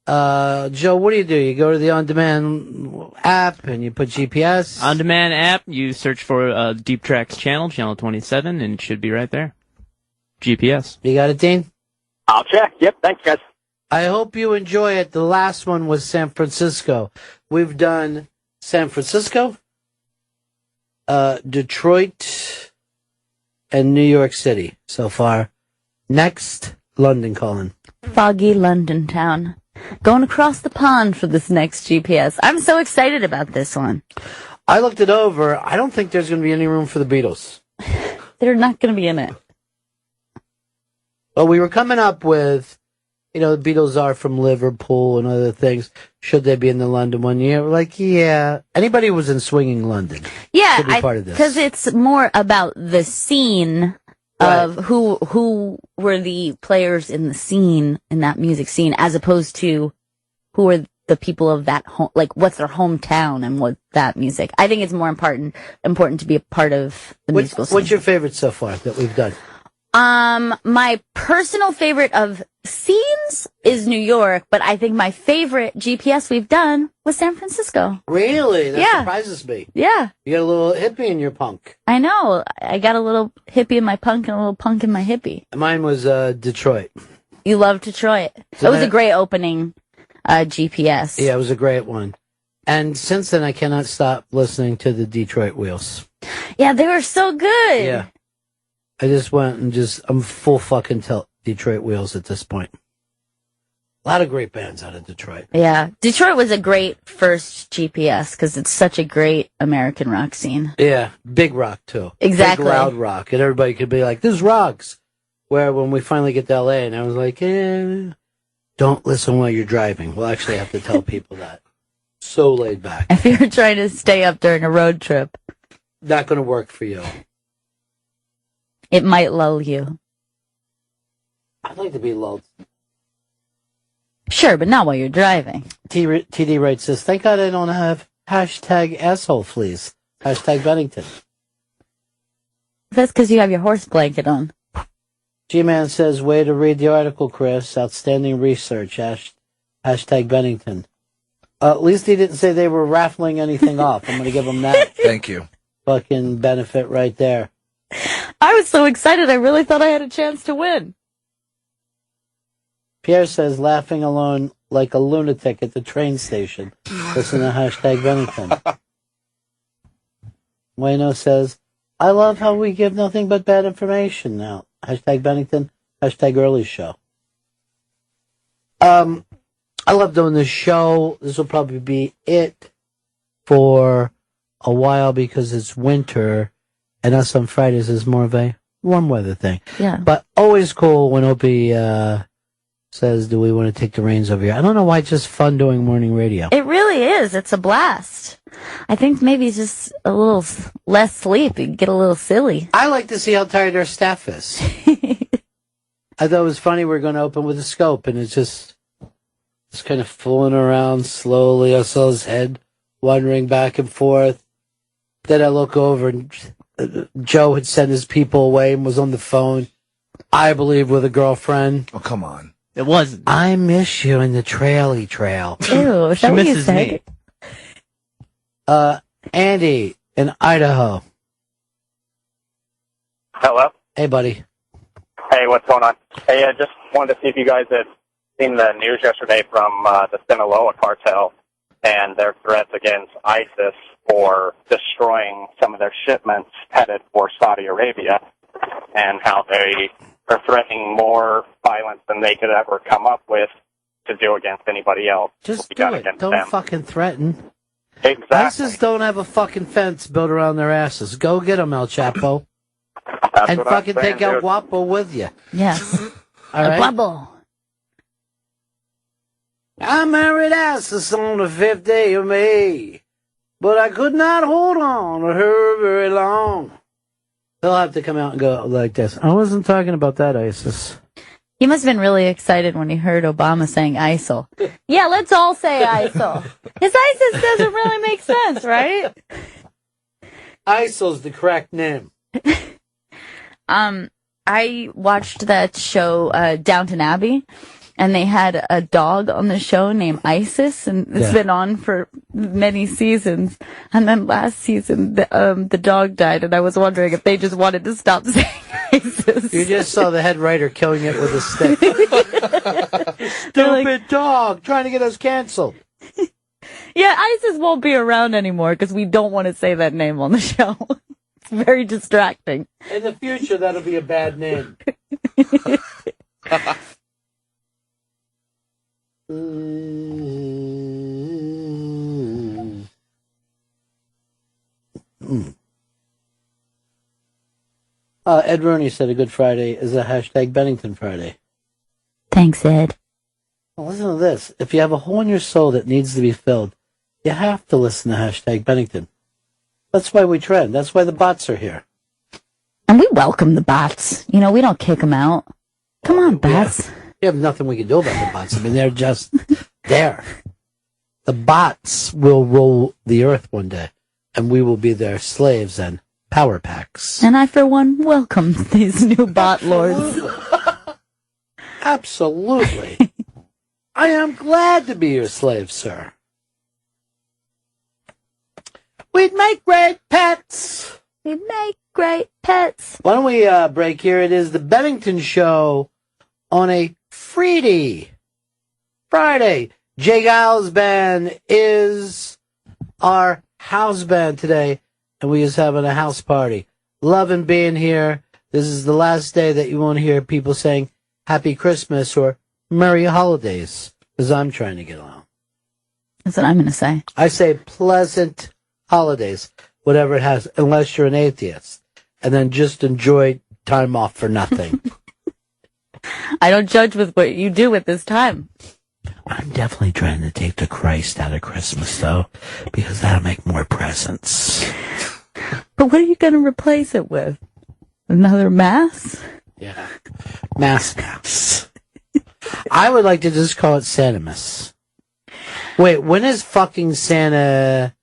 Joe, what do? You go to the on-demand app and you put GPS? On-demand app, you search for Deep Tracks channel 27, and it should be right there. GPS. You got it, Dean? I'll check. Yep, thanks, guys. I hope you enjoy it. The last one was San Francisco. We've done San Francisco, Detroit, and New York City so far. Next, London calling. Foggy London town. Going across the pond for this next GPS. I'm so excited about this one. I looked it over. I don't think there's going to be any room for the Beatles. They're not going to be in it. Well, we were coming up with, the Beatles are from Liverpool and other things. Should they be in the London one year? We're like, yeah. Anybody who was in swinging London should be part of this. Because it's more about the scene of who were the players in the scene, in that music scene, as opposed to who are the people of that home, like what's their hometown and what that music. I think it's more important to be a part of the musical scene. What's your favorite so far that we've done? My personal favorite of scenes is New York, but I think my favorite GPS we've done was San Francisco. Really? That surprises me. Yeah. You got a little hippie in your punk. I know. I got a little hippie in my punk and a little punk in my hippie. Mine was Detroit. You love Detroit. So it was a great opening GPS. Yeah, it was a great one. And since then, I cannot stop listening to the Detroit Wheels. Yeah, they were so good. Yeah. I just went and I'm full fucking Detroit Wheels at this point. A lot of great bands out of Detroit. Yeah. Detroit was a great first GPS because it's such a great American rock scene. Yeah. Big rock, too. Exactly. Big loud rock. And everybody could be like, this rocks. Where when we finally get to L.A., and I was like, don't listen while you're driving. We'll actually have to tell people that. So laid back. If you're trying to stay up during a road trip. Not going to work for you. It might lull you. I'd like to be lulled. Sure, but not while you're driving. TD writes this, thank God I don't have hashtag asshole fleas. Hashtag Bennington. That's because you have your horse blanket on. G-Man says, way to read the article, Chris. Outstanding research. Hashtag Bennington. At least he didn't say they were raffling anything off. I'm going to give him that. Thank you. Fucking benefit right there. I was so excited. I really thought I had a chance to win. Pierre says, laughing alone like a lunatic at the train station. Listen to hashtag Bennington. Wayno says, I love how we give nothing but bad information now. Hashtag Bennington. Hashtag early show. I love doing this show. This will probably be it for a while because it's winter. And us on Fridays is more of a warm weather thing. Yeah. But always cool when Opie says, do we want to take the reins over here? I don't know why it's just fun doing morning radio. It really is. It's a blast. I think maybe it's just a little less sleep. You get a little silly. I like to see how tired our staff is. I thought it was funny we're going to open with a scope, and it's just kind of fooling around slowly. I saw his head wandering back and forth. Then I look over, and Joe had sent his people away and was on the phone, I believe, with a girlfriend. Oh, come on. It wasn't. I miss you in the traily trail. Ew, is that what you said? Andy in Idaho. Hello? Hey, buddy. Hey, what's going on? Hey, I just wanted to see if you guys had seen the news yesterday from the Sinaloa cartel and their threats against ISIS for destroying some of their shipments headed for Saudi Arabia, and how they are threatening more violence than they could ever come up with to do against anybody else. Just do it. Don't fucking threaten. Exactly. ISIS don't have a fucking fence built around their asses. Go get them, El Chapo. That's and what fucking I'm saying, take El dude. Guapo with you. Yes. All right? Guapo. I married ISIS on the 5th day of May, but I could not hold on to her very long. They'll have to come out and go like this. I wasn't talking about that, ISIS. He must have been really excited when he heard Obama saying ISIL. Yeah, let's all say ISIL. Because ISIS doesn't really make sense, right? ISIL's the correct name. I watched that show, Downton Abbey, and they had a dog on the show named Isis, and it's been on for many seasons. And then last season, the dog died, and I was wondering if they just wanted to stop saying Isis. You just saw the head writer killing it with a stick. Stupid dog, trying to get us canceled. Yeah, ISIS won't be around anymore because we don't want to say that name on the show. It's very distracting. In the future, that'll be a bad name. Ed Rooney said a Good Friday is a hashtag Bennington Friday. Thanks, Ed. Well, listen to this. If you have a hole in your soul that needs to be filled, you have to listen to hashtag Bennington. That's why we trend. That's why the bots are here. And we welcome the bots. We don't kick them out. Come on, bots. We have nothing we can do about the bots. I mean, they're just there. The bots will rule the earth one day, and we will be their slaves and power packs. And I, for one, welcome these new bot lords. Absolutely. I am glad to be your slave, sir. We'd make great pets. We'd make great pets. Why don't we break here? It is the Bennington Show on a Friday. Jay Giles Band is our house band today, and we is having a house party. Loving being here. This is the last day that you won't hear people saying Happy Christmas or Merry Holidays, because I'm trying to get along. That's what I'm going to say. I say pleasant holidays, whatever it has, unless you're an atheist, and then just enjoy time off for nothing. I don't judge with what you do at this time. I'm definitely trying to take the Christ out of Christmas, though, because that'll make more presents. But what are you going to replace it with? Another mass? Yeah. Mass. I would like to just call it Sanimus. Wait, when is fucking Santa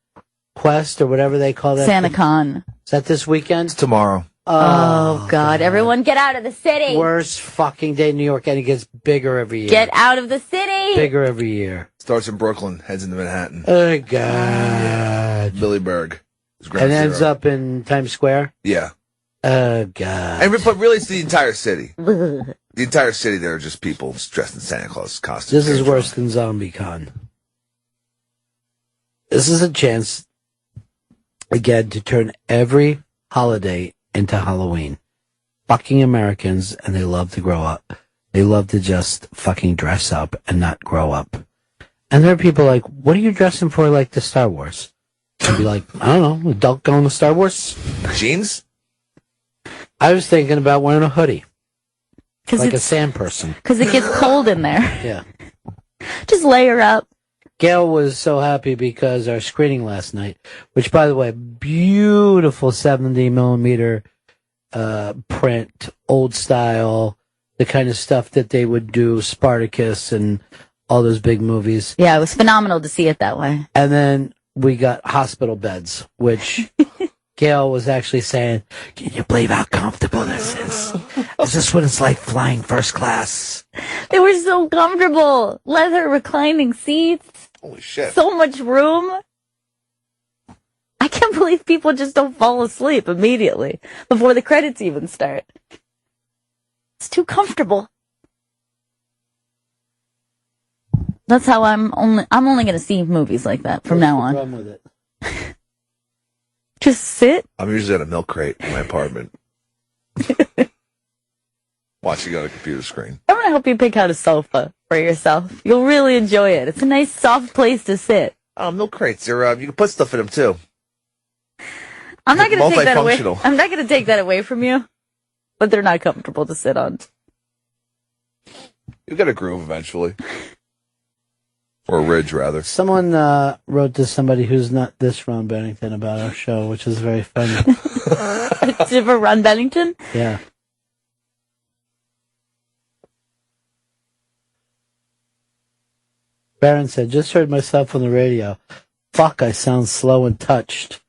Quest or whatever they call that? SantaCon. Is that this weekend? It's tomorrow. Oh, God. Everyone get out of the city. Worst fucking day in New York, and it gets bigger every year. Get out of the city. Bigger every year. Starts in Brooklyn, heads into Manhattan. Oh, God. Billy Berg. And ends up in Times Square? Yeah. Oh, God. But really, it's the entire city. The entire city, there are just people dressed in Santa Claus costumes. This is worse than ZombieCon. This is a chance, again, to turn every holiday into Halloween. Fucking Americans, and they love to grow up. They love to just fucking dress up and not grow up. And there are people like, what are you dressing for like the Star Wars? I'd be like, I don't know, adult going to Star Wars? Jeans? I was thinking about wearing a hoodie. Like a it's sand person. Because it gets cold in there. Yeah. Just layer up. Gail was so happy because our screening last night, which, by the way, beautiful 70 millimeter print, old style, the kind of stuff that they would do, Spartacus and all those big movies. Yeah, it was phenomenal to see it that way. And then we got hospital beds, which Gail was actually saying, can you believe how comfortable this is? Is this what it's like flying first class? They were so comfortable. Leather reclining seats. Holy shit. So much room. I can't believe people just don't fall asleep immediately before the credits even start. It's too comfortable. That's how I'm only going to see movies like that from now on. What's the problem with it? Just sit. I'm usually at a milk crate in my apartment. Watching on a computer screen. I'm going to help you pick out a sofa for yourself. You'll really enjoy it. It's a nice, soft place to sit. Oh, milk crates. They're, you can put stuff in them, too. I'm not going to take that away. Multifunctional. I'm not going to take that away from you, but they're not comfortable to sit on. You'll get a groove eventually. Or a ridge, rather. Someone wrote to somebody who's not this Ron Bennington about our show, which is very funny. Is it for Ron Bennington? Yeah. Baron said, just heard myself on the radio. Fuck, I sound slow and touched.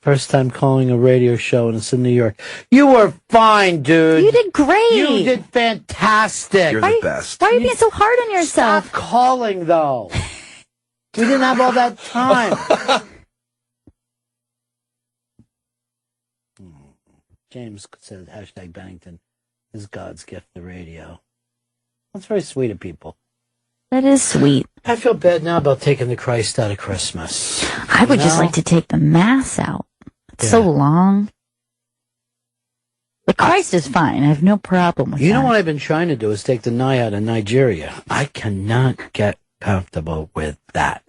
First time calling a radio show, and it's in New York. You were fine, dude. You did great. You did fantastic. You're the best. Why are you being so hard on yourself? Stop calling, though. We didn't have all that time. James said, hashtag Bennington is God's gift to radio. That's very sweet of people. That is sweet. I feel bad now about taking the Christ out of Christmas. I would just like to take the Mass out. It's so long. The Christ is fine. I have no problem with that. You know what I've been trying to do is take the Nye out of Nigeria. I cannot get comfortable with that.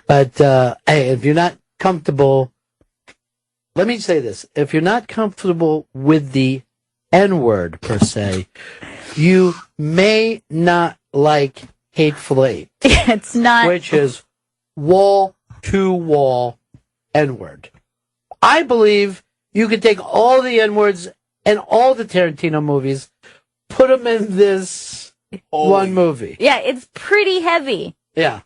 But, hey, if you're not comfortable let me say this. If you're not comfortable with the N-word, per se, you may not like Hateful Eight. It's not. Which is wall-to-wall N-word. I believe you could take all the N-words and all the Tarantino movies, put them in this one movie. Yeah, it's pretty heavy. Yeah.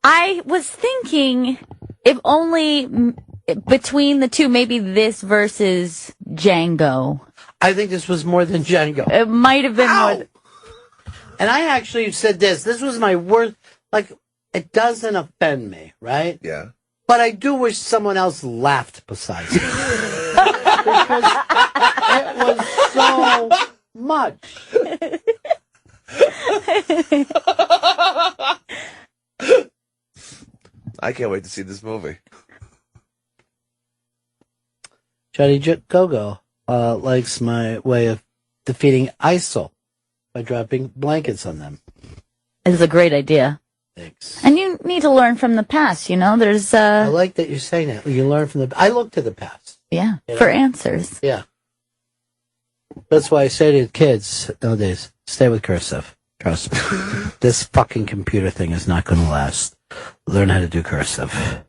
I was thinking, if only between the two, maybe this versus Django. I think this was more than Django. It might have been more. And I actually said this. This was my worst. Like, it doesn't offend me, right? Yeah. But I do wish someone else laughed besides me. Because it was so much. I can't wait to see this movie. Johnny Gogo likes my way of defeating ISIL by dropping blankets on them. It's a great idea. Thanks. And you need to learn from the past, you know? There's I like that you're saying that. You learn from I look to the past. Yeah, You know? for answers. Yeah. That's why I say to kids nowadays, stay with cursive. Trust me. This fucking computer thing is not going to last. Learn how to do cursive.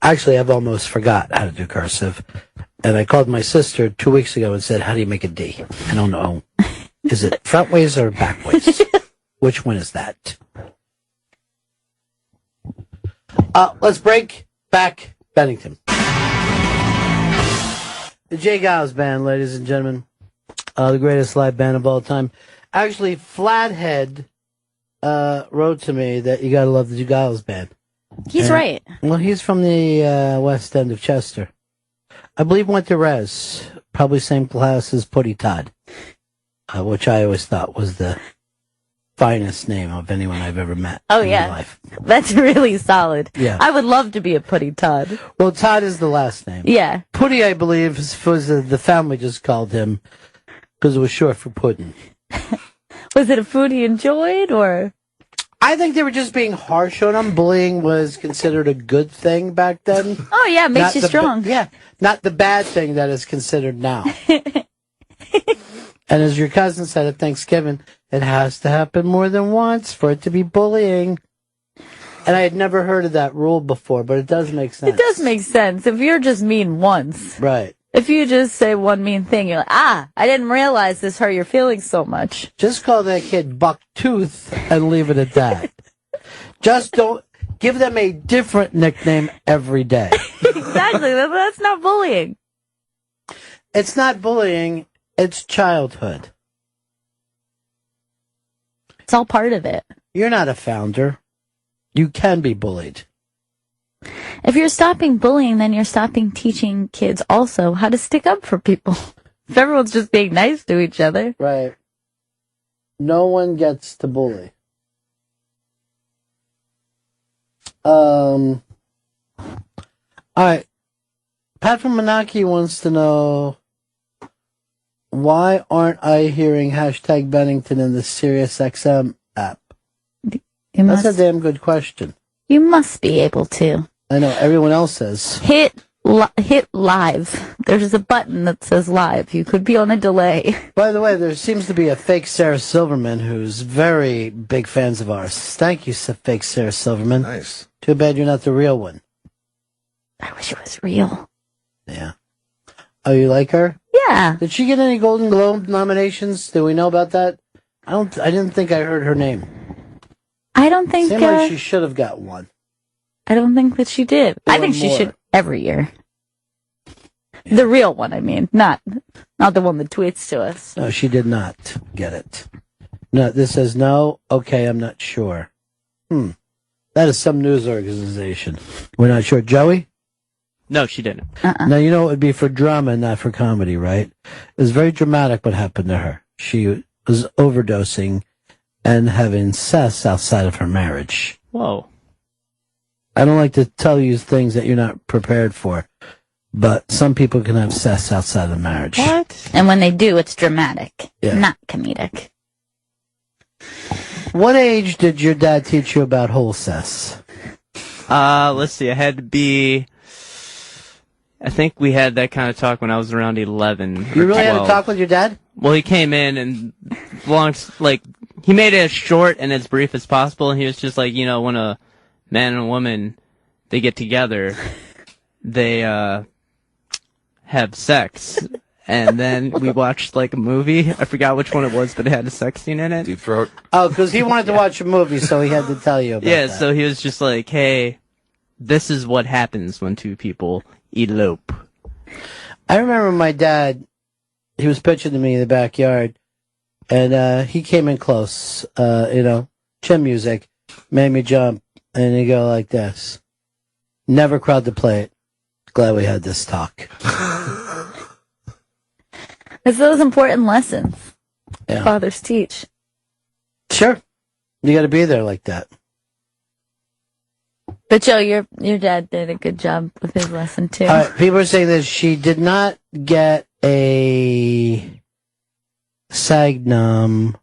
Actually, I've almost forgot how to do cursive. And I called my sister 2 weeks ago and said, how do you make a D? I don't know. Is it front ways or back ways? Which one is that? Let's break back Bennington. The J. Giles Band, ladies and gentlemen. The greatest live band of all time. Actually, Flathead wrote to me that you gotta love the J. Giles Band. He's right. Well, he's from the west end of Chester. I believe went to Res. Probably same class as Putty Todd. Which I always thought was the finest name of anyone I've ever met in my life. That's really solid. Yeah. I would love to be a Putty Todd. Well, Todd is the last name. Yeah. Putty, I believe, was the family just called him because it was short for pudding. Was it a food he enjoyed, or? I think they were just being harsh on him. Bullying was considered a good thing back then. Oh, yeah, it makes Not you the strong. Yeah, not the bad thing that is considered now. And as your cousin said at Thanksgiving, it has to happen more than once for it to be bullying. And I had never heard of that rule before, but it does make sense. It does make sense. If you're just mean once. Right. If you just say one mean thing, you're like, I didn't realize this hurt your feelings so much. Just call that kid Bucktooth and leave it at that. Just don't give them a different nickname every day. Exactly. That's not bullying. It's not bullying. It's childhood. It's all part of it. You're not a founder. You can be bullied. If you're stopping bullying, then you're stopping teaching kids also how to stick up for people. If everyone's just being nice to each other. Right. No one gets to bully. All right. Pat from Menaki wants to know, why aren't I hearing hashtag Bennington in the SiriusXM app? That's a damn good question. You must be able to. I know, everyone else says. Hit live. There's a button that says live. You could be on a delay. By the way, there seems to be a fake Sarah Silverman who's very big fans of ours. Thank you, fake Sarah Silverman. Nice. Too bad you're not the real one. I wish it was real. Yeah. Oh, you like her? Yeah. Did she get any Golden Globe nominations? Do we know about that? I didn't think I heard her name. I don't think. Seemed like she should have got one. I don't think that she did. I think she should every year. Yeah. The real one, I mean, not the one that tweets to us. No, she did not get it. No, this says no. Okay, I'm not sure. That is some news organization. We're not sure. Joey? No, she didn't. Now, you know it would be for drama and not for comedy, right? It was very dramatic what happened to her. She was overdosing and having sex outside of her marriage. Whoa. I don't like to tell you things that you're not prepared for, but some people can have sex outside of marriage. What? And when they do, it's dramatic, not comedic. What age did your dad teach you about whole sex? Let's see. I had to be I think we had that kind of talk when I was around 11. You really 12. had a talk with your dad? Well, he came in and he made it as short and as brief as possible, and he was just like, when a man and a woman, they get together, they have sex. And then we watched a movie. I forgot which one it was, but it had a sex scene in it. Deep Throat. Oh, because he wanted to watch a movie, so he had to tell you about that. So he was just like, hey, this is what happens when two people elope. I remember my dad, he was pitching to me in the backyard, and he came in close, chin music, made me jump, and he'd go like this. Never crowd to play it. Glad we had this talk. It's those important lessons Yeah. fathers teach. Sure. You got to be there like that. But Joe, your dad did a good job with his lesson too. People are saying that she did not get a SAG nom.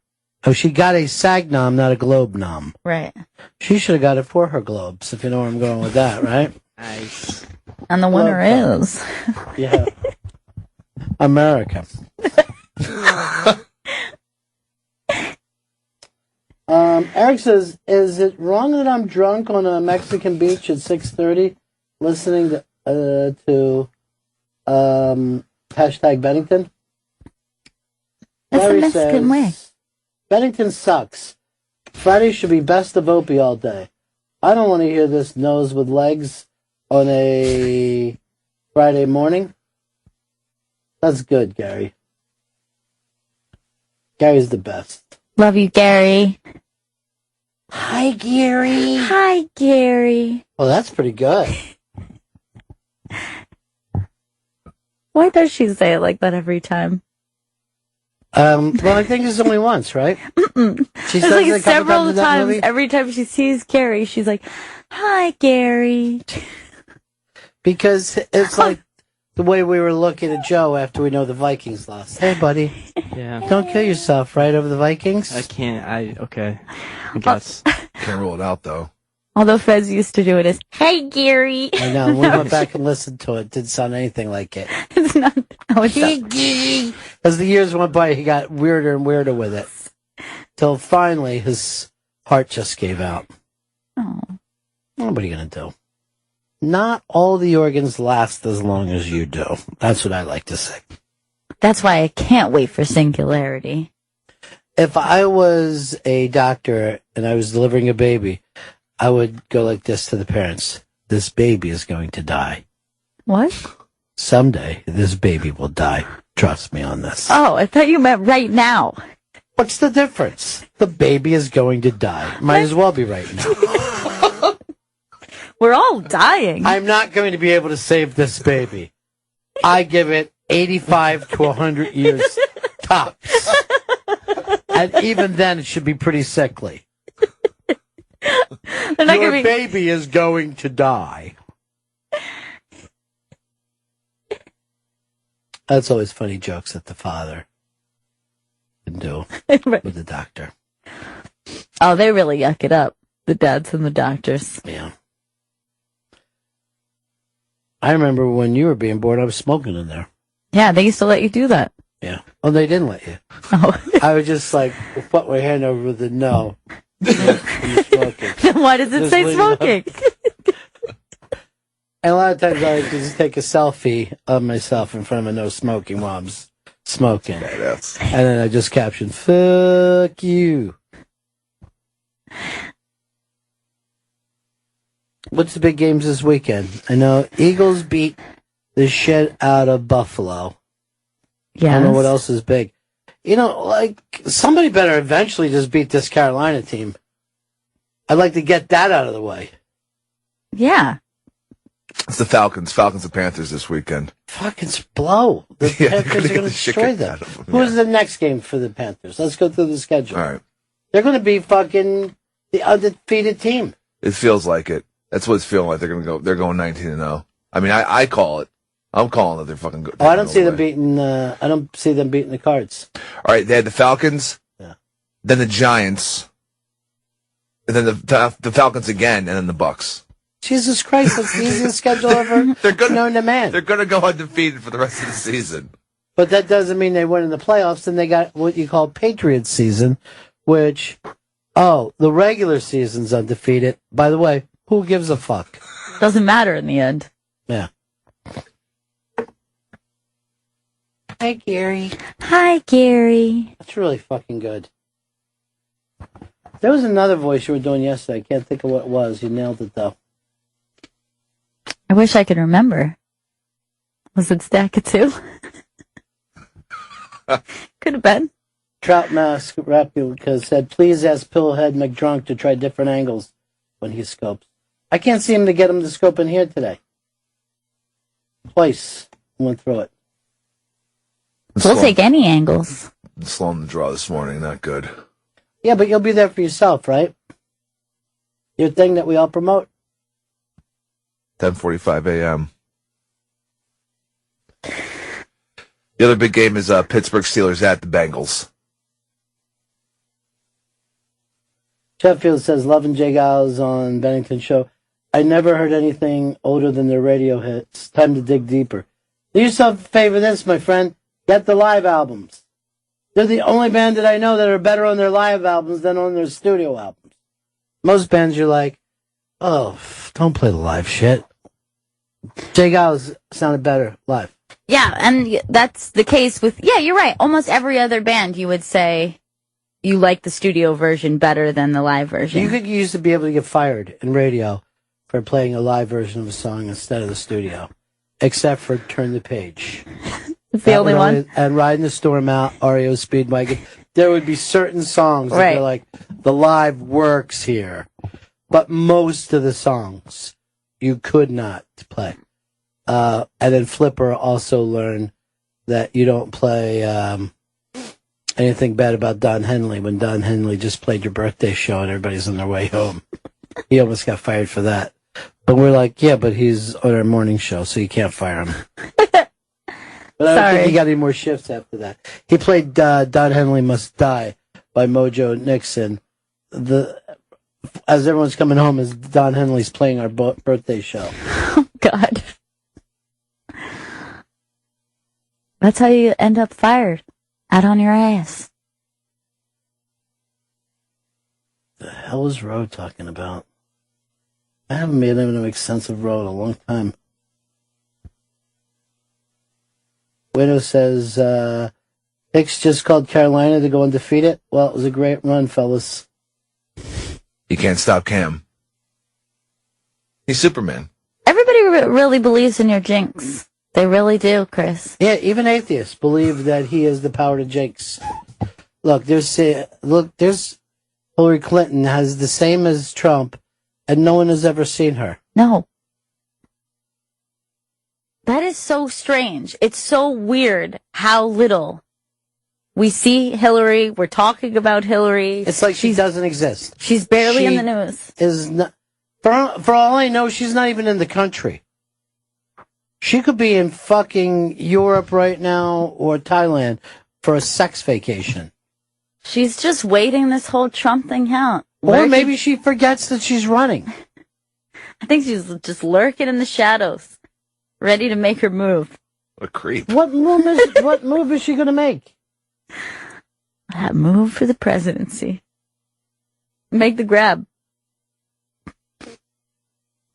Oh, she got a SAG nom, not a Globe nom. Right. She should have got it for her Globes, if you know where I'm going with that, right? Nice. And the winner is. Yeah. America. Eric says, is it wrong that I'm drunk on a Mexican beach at 6:30 listening to hashtag Bennington? That's Larry the Mexican way. Bennington sucks. Friday should be best of Opie all day. I don't want to hear this nose with legs on a Friday morning. That's good, Gary. Gary's the best. Love you, Gary. Hi, Gary. Hi, Gary. Oh, that's pretty good. Why does she say it like that every time? Well, I think it's only once, right? She It's says like it a couple several in that times. movie. Every time she sees Gary, she's like, "Hi, Gary." Because it's like the way we were looking at Joe after we know the Vikings lost. Hey, buddy. Yeah. Don't kill yourself, right, over the Vikings? I can't. Okay. I guess. Can't rule it out, though. Although Fez used to do it as, "Hey, Gary." I know. We went back and listened to it. It didn't sound anything like it. It's not. No, it's not. As the years went by, he got weirder and weirder with it. Till finally, his heart just gave out. Oh. What are you going to do? Not all the organs last as long as you do. That's what I like to say. That's why I can't wait for Singularity. If I was a doctor and I was delivering a baby, I would go like this to the parents. This baby is going to die. What? Someday, this baby will die. Trust me on this. Oh, I thought you meant right now. What's the difference? The baby is going to die. Might as well be right now. We're all dying. I'm not going to be able to save this baby. I give it 85 to 100 years tops. And even then, it should be pretty sickly. Your baby is going to die. That's always funny jokes that the father can do with the doctor. Oh, they really yuck it up. The dads and the doctors. Yeah. I remember when you were being born, I was smoking in there. Yeah, they used to let you do that. Yeah. Oh, they didn't let you. Oh. I was just like, put my hand over the no. You're smoking. Why does it Just say leave smoking? And a lot of times I would just take a selfie of myself in front of a no smoking while I'm smoking. Badass. And then I just captioned, fuck you. What's the big games this weekend? I know Eagles beat the shit out of Buffalo. Yeah. I don't know what else is big. You know, like, somebody better eventually just beat this Carolina team. I'd like to get that out of the way. Yeah. It's the Falcons. Falcons and Panthers this weekend. Fucking blow. The Panthers are going to destroy them. Who's the next game for the Panthers? Let's go through the schedule. All right. They're going to be fucking the undefeated team. It feels like it. That's what it's feeling like. They're going to go. They're going 19-0. I mean, I call it. I'm calling that they're fucking good. Oh, I don't see them beating. I don't see them beating the Cards. All right, they had the Falcons, then the Giants, and then the Falcons again, and then the Bucks. Jesus Christ, that's the easiest schedule ever known to man. They're going to go undefeated for the rest of the season. But that doesn't mean they win in the playoffs. Then they got what you call Patriots season, which, the regular season's undefeated. By the way, who gives a fuck? Doesn't matter in the end. Yeah. Hi, Gary. Hi, Gary. That's really fucking good. There was another voice you were doing yesterday. I can't think of what it was. You nailed it, though. I wish I could remember. Was it Stack of Two? Could have been. Trout Mask Replica said, please ask Pillhead McDrunk to try different angles when he scopes. I can't seem to get him to scope in here today. Twice. Went through it. We'll take any angles. Slow on the draw this morning. Not good. Yeah, but you'll be there for yourself, right? Your thing that we all promote. 10:45 a.m. The other big game is Pittsburgh Steelers at the Bengals. Sheffield says, loving Jay Giles on Bennington Show. I never heard anything older than their radio hits. Time to dig deeper. Do yourself a favor this, my friend. Get the live albums. They're the only band that I know that are better on their live albums than on their studio albums. Most bands you're like, oh, don't play the live shit. Jay Giles sounded better live. Yeah, and that's the case with, you're right. Almost every other band you would say you like the studio version better than the live version. You could used to be able to get fired in radio for playing a live version of a song instead of the studio. Except for Turn the Page. It's the only one. And Riding the Storm Out, REO Speedwagon. There would be certain songs that are like, the live works here. But most of the songs you could not play. And then Flipper also learned that you don't play anything bad about Don Henley when Don Henley just played your birthday show and everybody's on their way home. He almost got fired for that. But we're like, yeah, but he's on our morning show, so you can't fire him. But I don't think he got any more shifts after that. He played Don Henley Must Die by Mojo Nixon. As everyone's coming home, as Don Henley's playing our birthday show. Oh, God. That's how you end up fired. Out on your ass. The hell is Roe talking about? I haven't made him make sense of Roe in a long time. Widow says, Hicks just called Carolina to go undefeated. Well, it was a great run, fellas. You can't stop Cam. He's Superman. Everybody really believes in your jinx. They really do, Chris. Yeah, even atheists believe that he has the power to jinx. Look, there's Hillary Clinton has the same as Trump, and no one has ever seen her. No. That is so strange. It's so weird how little we see Hillary. We're talking about Hillary. It's like she doesn't exist. She's barely in the news. Is not, for all I know, she's not even in the country. She could be in fucking Europe right now or Thailand for a sex vacation. She's just waiting this whole Trump thing out. Or maybe she forgets that she's running. I think she's just lurking in the shadows, ready to make her move. What a creep. What move is she going to make? That move for the presidency. Make the grab.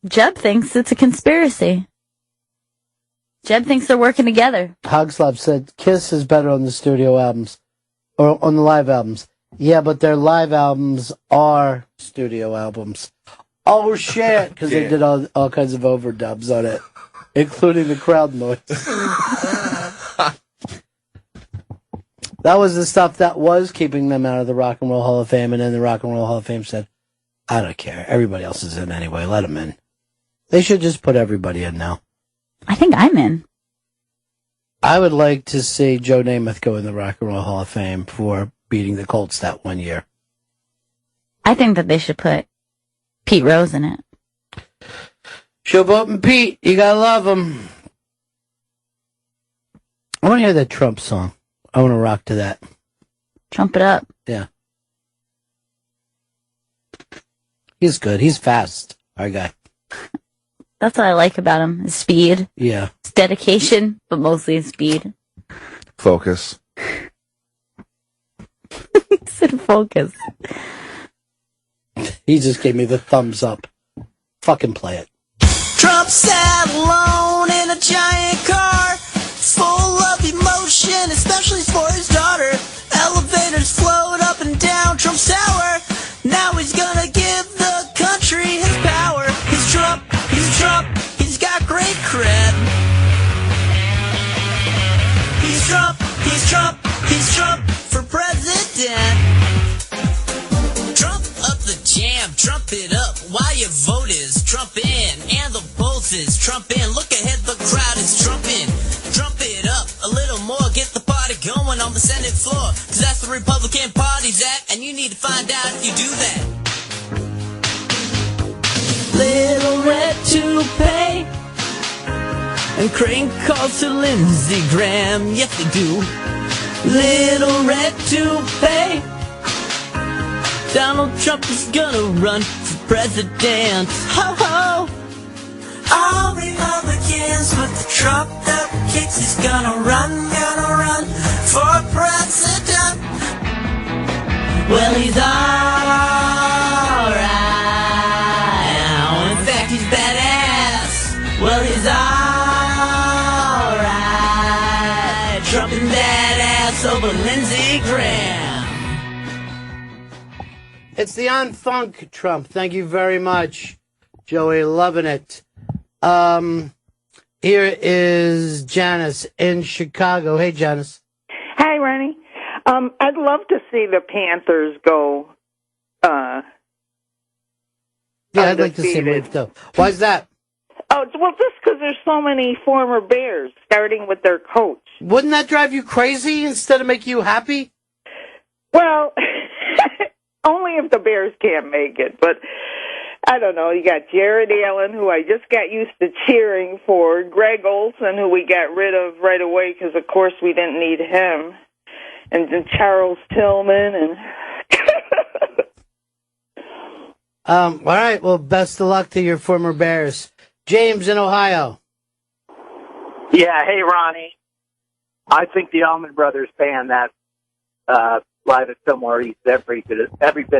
Jeb thinks it's a conspiracy. Jeb thinks they're working together. Hogslop said Kiss is better on the studio albums, or on the live albums. Yeah, but their live albums are studio albums. Oh, shit, because they did all kinds of overdubs on it, including the crowd noise. That was the stuff that was keeping them out of the Rock and Roll Hall of Fame, and then the Rock and Roll Hall of Fame said, I don't care. Everybody else is in anyway. Let them in. They should just put everybody in now. I think I'm in. I would like to see Joe Namath go in the Rock and Roll Hall of Fame for beating the Colts that one year. I think that they should put Pete Rose in it. Showboat and Pete, you gotta love them. I want to hear that Trump song. I want to rock to that. Trump it up. Yeah. He's good. He's fast. Our guy. That's what I like about him. His speed. Yeah. His dedication, but mostly his speed. Focus. He said focus. He just gave me the thumbs up. Fucking play it. Trump sat alone in a giant car, full of emotion, especially for his daughter. Elevators float up and down Trump's tower. Now he's gonna give the country his power. He's Trump, he's got great cred. He's Trump for president. Trump up the jam, Trump it up. While your vote is Trump in, and the polls is Trump in. Look ahead, the crowd is Trump in. Trump it up a little more, get the party going on the Senate floor. Cause that's the Republican Party's act, and you need to find out if you do that. Little red toupee, and Crane calls to Lindsey Graham, yes they do. Little red toupee, Donald Trump is gonna run for president. Ho ho! All Republicans with the Trump that kicks, he's gonna run for president. Well, he's alright. In fact, he's badass. Well, he's alright. Trump and badass over Lindsey Graham. It's the on-funk Trump. Thank you very much, Joey. Loving it. Here is Janice in Chicago. Hey, Janice. Hi, Ronnie. I'd love to see the Panthers go. Yeah, I'd like to see them leave, too. Why's that? Oh, well, just because there's so many former Bears, starting with their coach. Wouldn't that drive you crazy instead of make you happy? Well, only if the Bears can't make it, but I don't know. You got Jared Allen, who I just got used to cheering for, Greg Olson, who we got rid of right away because, of course, we didn't need him, and then Charles Tillman. And all right, well, best of luck to your former Bears. James in Ohio. Yeah, hey, Ronnie. I think the Allman Brothers band that Live at Fillmore East every bit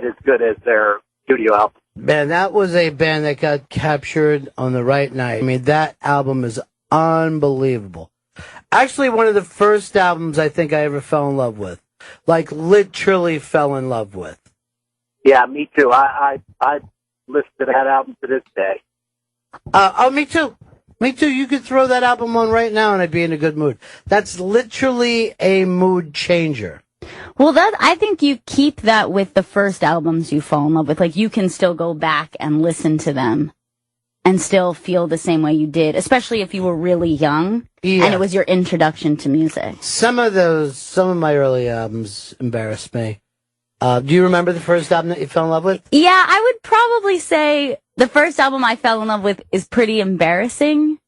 as good as their studio album. Man, that was a band that got captured on the right night. I mean, that album is unbelievable. Actually, one of the first albums I think I ever fell in love with. Like, literally fell in love with. Yeah, me too. I listen to that album to this day. Me too. Me too. You could throw that album on right now and I'd be in a good mood. That's literally a mood changer. Well, I think you keep that with the first albums you fall in love with. Like, you can still go back and listen to them and still feel the same way you did, especially if you were really young and it was your introduction to music. Some of my early albums embarrassed me. Do you remember the first album that you fell in love with? Yeah, I would probably say the first album I fell in love with is pretty embarrassing.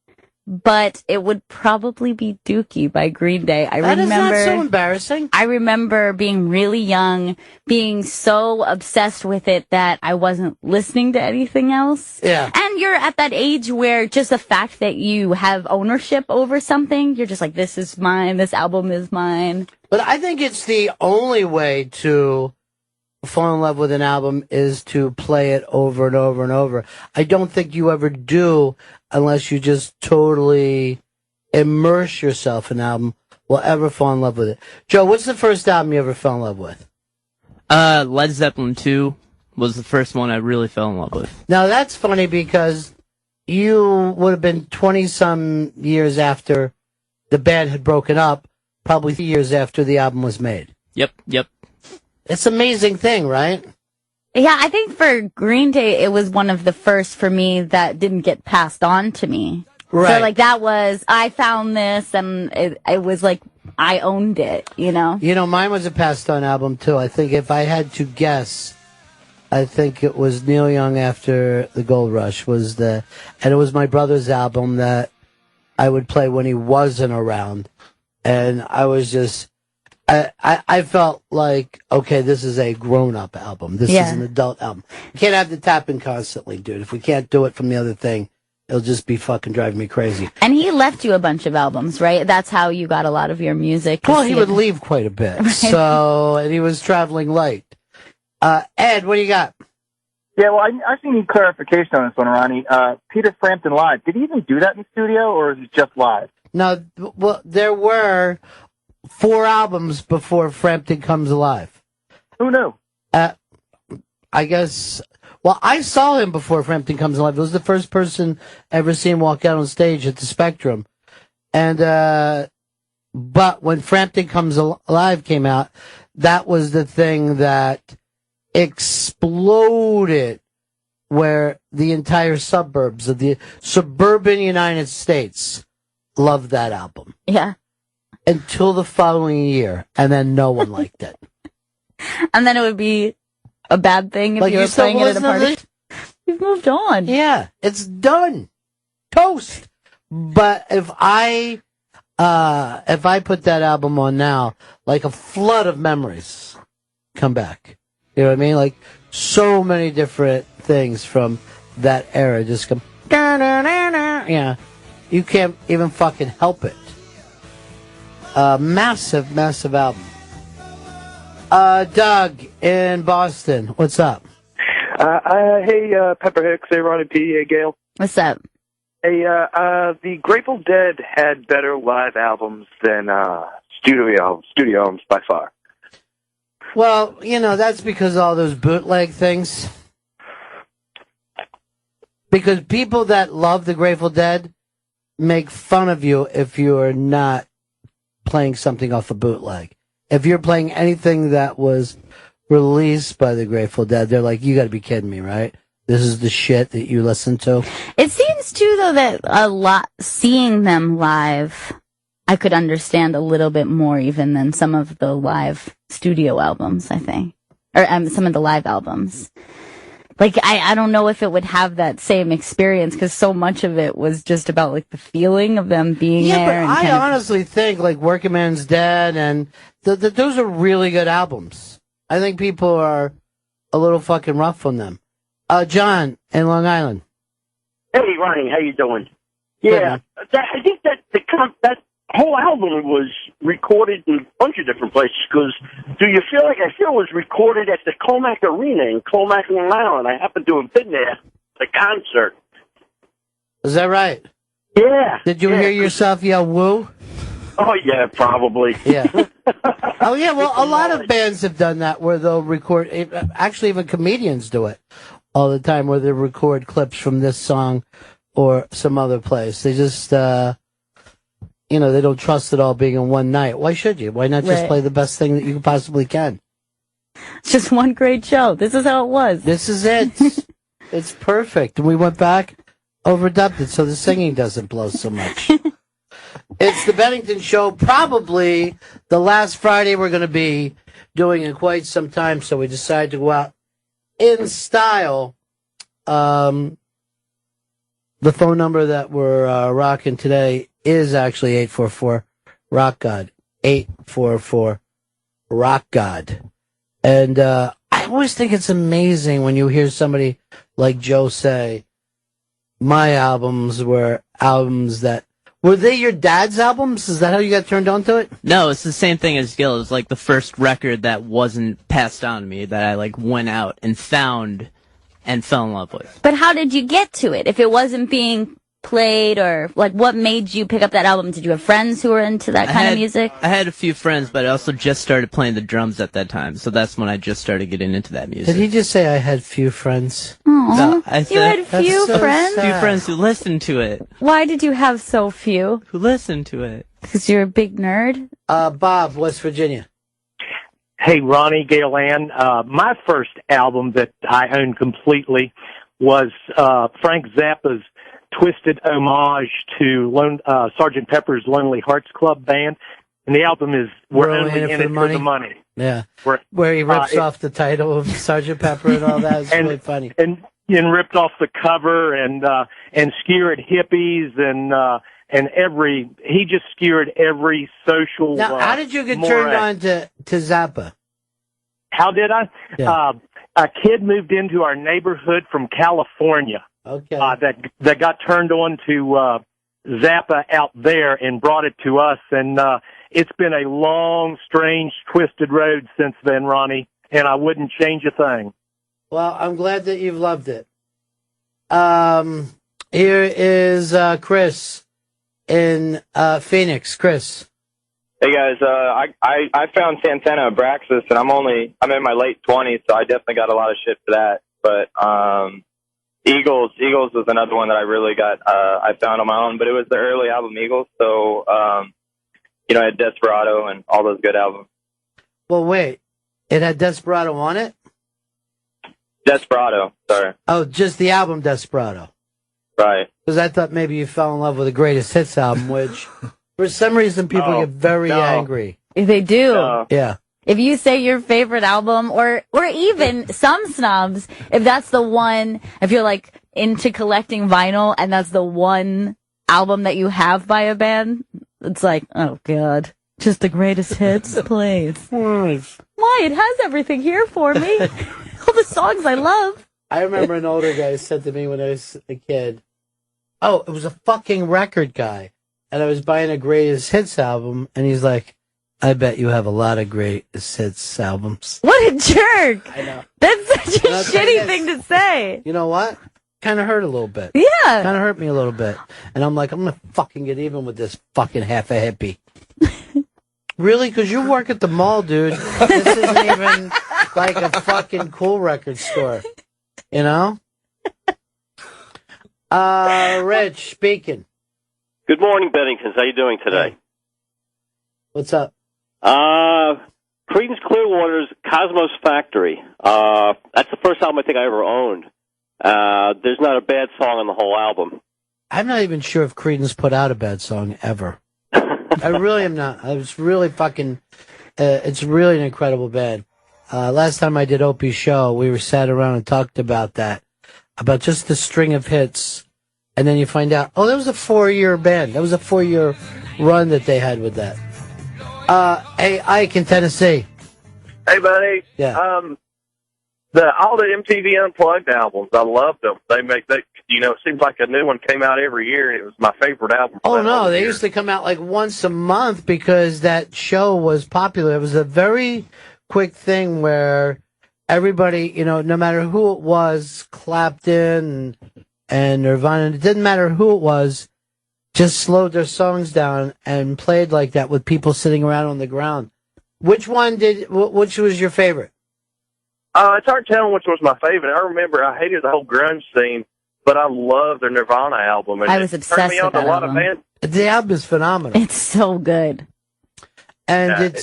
But it would probably be Dookie by Green Day. That is not so embarrassing. I remember being really young, being so obsessed with it that I wasn't listening to anything else. Yeah. And you're at that age where just the fact that you have ownership over something, you're just like, this is mine, this album is mine. But I think it's the only way to fall in love with an album is to play it over and over and over. I don't think you ever do unless you just totally immerse yourself in an album, will ever fall in love with it. Joe, what's the first album you ever fell in love with? Led Zeppelin 2 was the first one I really fell in love with. Now, that's funny because you would have been 20-some years after the band had broken up, probably 3 years after the album was made. Yep. It's an amazing thing, right? Yeah, I think for Green Day, it was one of the first for me that didn't get passed on to me. Right. So, like, that was, I found this, and it was like, I owned it, you know? You know, mine was a passed on album, too. I think if I had to guess, I think it was Neil Young After the Gold Rush and it was my brother's album that I would play when he wasn't around. And I was just, I felt like, okay, this is a grown-up album. This is an adult album. You can't have the tapping constantly, dude. If we can't do it from the other thing, It'll just be fucking driving me crazy. And he left you a bunch of albums, right? That's how you got a lot of your music. Well, he would leave quite a bit. Right. So, and he was traveling light. Ed, what do you got? Yeah, well, I just need clarification on this one, Ronnie. Peter Frampton live. Did he even do that in the studio, or is it just live? No, well, there were 4 albums before Frampton Comes Alive. Who knew? I guess. Well, I saw him before Frampton Comes Alive. It was the first person I ever seen walk out on stage at the Spectrum. And, but when Frampton Comes Alive came out, that was the thing that exploded where the entire suburbs of the suburban United States loved that album. Yeah. Until the following year. And then no one liked it. And then it would be a bad thing if Like you were still playing it at a listen to party. this? You've moved on. Yeah, it's done. Toast. But if I put that album on now, like a flood of memories come back. You know what I mean? Like so many different things from that era just come. Yeah, you can't even fucking help it. Massive, massive album. Doug in Boston, what's up? Hey, Pepper Hicks. Hey, Ron and P. Hey, Gail. What's up? Hey, the Grateful Dead had better live albums than studio albums by far. Well, you know, that's because all those bootleg things. Because people that love the Grateful Dead make fun of you if you are not playing something off a bootleg. If you're playing anything that was released by the Grateful Dead, they're like, you gotta be kidding me, right? This is the shit that you listen to. It seems too, though, that seeing them live, I could understand a little bit more even than some of the live studio albums, I think. Or some of the live albums. Like, I don't know if it would have that same experience, because so much of it was just about, like, the feeling of them being there. Yeah, but I honestly think, like, Working Man's Dead and those are really good albums. I think people are a little fucking rough on them. John in Long Island. Hey, Ronnie, how you doing? Yeah, I think that that whole album was recorded in a bunch of different places. Because do you feel like I feel it was recorded at the Comac Arena in Comac, Long Island? I happen to have been there, the concert. Is that right? Yeah. Did you hear yourself yell "woo"? Oh yeah, probably. Yeah. Oh yeah. Well, a lot of bands have done that where they'll record. Actually, even comedians do it all the time, where they record clips from this song or some other place. They just, they don't trust it all being in one night. Why should you? Why not just play the best thing that you possibly can? It's just one great show. This is how it was. This is it. It's perfect. And we went back, overdubbed it so the singing doesn't blow so much. It's the Bennington Show, probably the last Friday we're going to be doing in quite some time, so we decided to go out in style. The phone number that we're rocking today is actually 844-ROCK-GOD. 844-ROCK-GOD. And I always think it's amazing when you hear somebody like Joe say, my albums were albums that... Were they your dad's albums? Is that how you got turned on to it? No, it's the same thing as Gil. It was like the first record that wasn't passed on to me that I like went out and found and fell in love with. But how did you get to it? If it wasn't being played, or like what made you pick up that album? Did you have friends who were into that kind of music? I had a few friends, but I also just started playing the drums at that time. So that's when I just started getting into that music. Did he just say I had few friends? Aww. No, I You had few friends? Few friends who listened to it. Why did you have so few? Who listened to it? Because you're a big nerd? Bob, West Virginia. Hey, Ronnie, Gail Ann. My first album that I owned completely was Frank Zappa's twisted homage to Sgt. Pepper's Lonely Hearts Club Band. And the album is We're Only in It for the Money. Yeah. Where he rips off the title of Sgt. Pepper and all that. It's really funny. And ripped off the cover and skewered hippies and he just skewered every social. Now, how did you get turned on to Zappa? How did I? Yeah. A kid moved into our neighborhood from California, Okay. That got turned on to Zappa out there and brought it to us, and it's been a long, strange, twisted road since then, Ronnie, and I wouldn't change a thing. Well, I'm glad that you've loved it. Here is Chris in Phoenix. Chris. Hey guys, I found Santana Abraxas, and I'm in my late 20s, so I definitely got a lot of shit for that. But Eagles was another one that I really got. I found on my own, but it was the early album Eagles, so I had Desperado and all those good albums. Well, wait, it had Desperado on it? Desperado, sorry. Oh, just the album Desperado. Right. Because I thought maybe you fell in love with the Greatest Hits album, which for some reason people get very angry. They do. Yeah. If you say your favorite album, or even some snobs, if that's the one, if you're like into collecting vinyl and that's the one album that you have by a band, it's like, oh God, just the greatest hits, please. Why? It has everything here for me. All the songs I love. I remember an older guy said to me when I was a kid, oh, it was a fucking record guy. And I was buying a Greatest Hits album, and he's like, I bet you have a lot of Greatest Hits albums. What a jerk! I know. That's such a shitty thing to say. You know what? Kind of hurt a little bit. Yeah. Kind of hurt me a little bit. And I'm like, I'm going to fucking get even with this fucking half a hippie. Really? Because you work at the mall, dude. This isn't even like a fucking cool record store. You know? Rich, speaking. Good morning, Benningtons. How you doing today? What's up? Creedence Clearwater's Cosmos Factory. That's the first album I think I ever owned. There's not a bad song on the whole album. I'm not even sure if Creedence put out a bad song ever. I really am not. I was really fucking... it's really an incredible band. Last time I did Opie's show, we were sat around and talked about that. About just the string of hits. And then you find out, oh, that was a 4-year band. That was a 4-year run that they had with that. Hey, Ike in Tennessee. Hey, buddy. Yeah. All the MTV Unplugged albums, I loved them. It seems like a new one came out every year, and it was my favorite album. Oh, no, they used to come out like once a month because that show was popular. It was a very quick thing where everybody, no matter who it was, Clapton and Nirvana, it didn't matter who it was, just slowed their songs down and played like that with people sitting around on the ground. Which was your favorite? It's hard telling which was my favorite. I remember I hated the whole grunge scene, but I loved their Nirvana album. And I was obsessed with that album. The album is phenomenal. It's so good. And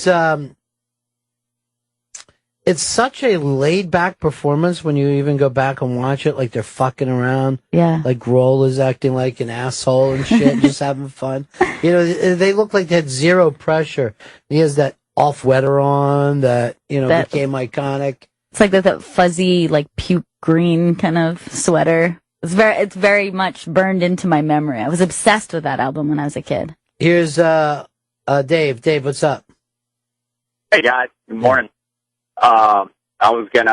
it's such a laid-back performance when you even go back and watch it, like they're fucking around. Yeah. Like Grohl is acting like an asshole and shit, just having fun. They look like they had zero pressure. He has that off-weather on that, became iconic. It's like that fuzzy, like puke green kind of sweater. It's very much burned into my memory. I was obsessed with that album when I was a kid. Here's Dave. Dave, what's up? Hey guys, good morning. I was in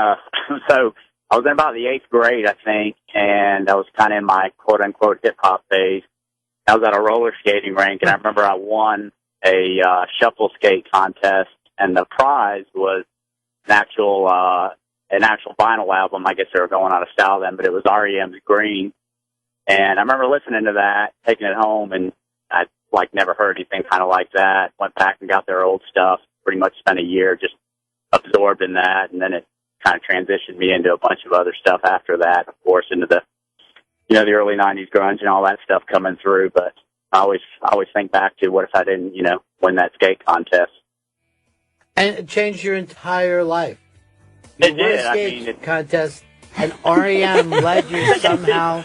about the 8th grade, I think, and I was kind of in my quote unquote hip hop phase. I was at a roller skating rink, and I remember I won a shuffle skate contest, and the prize was an actual vinyl album. I guess they were going out of style then, but it was REM's Green. And I remember listening to that, taking it home, and I never heard anything kind of like that. Went back and got their old stuff. Pretty much spent a year just absorbed in that, and then it kind of transitioned me into a bunch of other stuff after that. Of course, into the the early '90s grunge and all that stuff coming through. But I always think back to what if I didn't win that skate contest. And it changed your entire life. It did. Contest, and REM led you somehow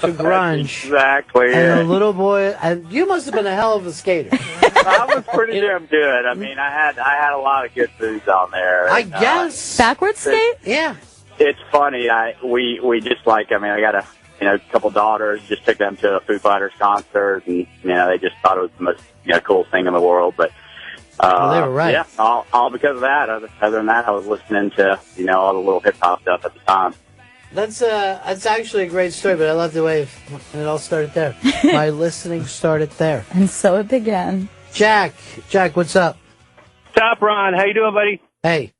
to grunge. Exactly. And a little boy, and you must have been a hell of a skater. I was pretty damn good. I mean, I had a lot of good moves on there. I guess backwards skate. Yeah. It's funny. We just I got a couple daughters. Just took them to a Foo Fighters concert, and they just thought it was the most coolest thing in the world. But well, they were right. Yeah, all because of that. Other than that, I was listening to all the little hip hop stuff at the time. That's actually a great story, but I love the way it all started there. My listening started there. And so it began. Jack, what's up? What's up, Ron? How you doing, buddy? Hey.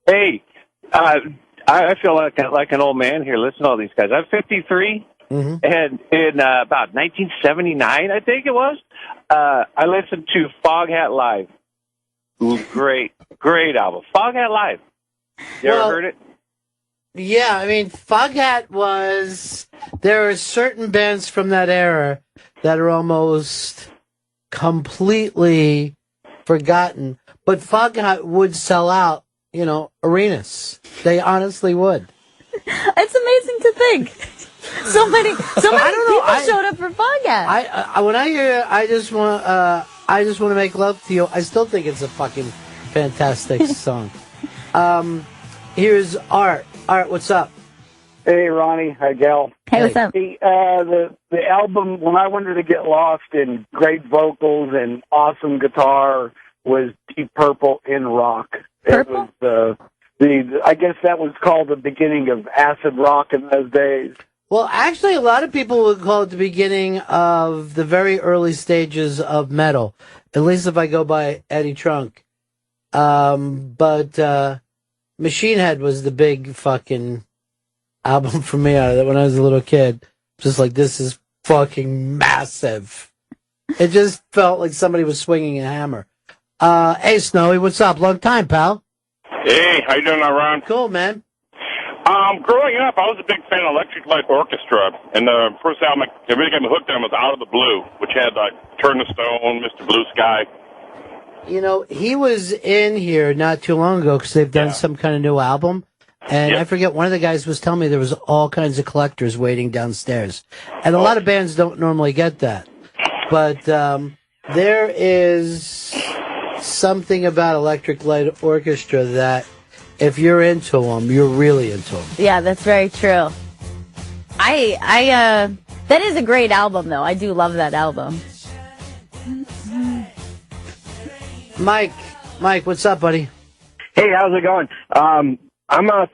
Hey. I feel like an old man here. Listen to all these guys. I'm 53, and in about 1979, I think it was, I listened to Foghat Live. Ooh, great album. Foghat Live. You ever heard it? Yeah, I mean, Foghat there are certain bands from that era that are almost completely forgotten, but Foghat would sell out, arenas. They honestly would. It's amazing to think. So many people showed up for Foghat. When I hear I just want to make love to you, I still think it's a fucking fantastic song. Here's Art. Art, what's up? Hey, Ronnie. Hi, Gail. Hey, what's up? The album, when I wanted to get lost in great vocals and awesome guitar, was Deep Purple in rock. Purple? It was I guess that was called the beginning of acid rock in those days. Well, actually, a lot of people would call it the beginning of the very early stages of metal. At least if I go by Eddie Trunk. But Machine Head was the big fucking album for me out of that when I was a little kid. Just like, this is fucking massive. It just felt like somebody was swinging a hammer. Hey, Snowy, what's up? Long time, pal. Hey, how you doing, Ron? Cool, man. Growing up, I was a big fan of Electric Light Orchestra, and the first album that really got me hooked on was Out of the Blue, which had Turn the Stone, Mr. Blue Sky. He was in here not too long ago because they've done some kind of new album. And I forget, one of the guys was telling me there was all kinds of collectors waiting downstairs. And a lot of bands don't normally get that. But there is something about Electric Light Orchestra that if you're into them, you're really into them. Yeah, that's very true. That is a great album, though. I do love that album. Mike, what's up, buddy? Hey, how's it going? I'm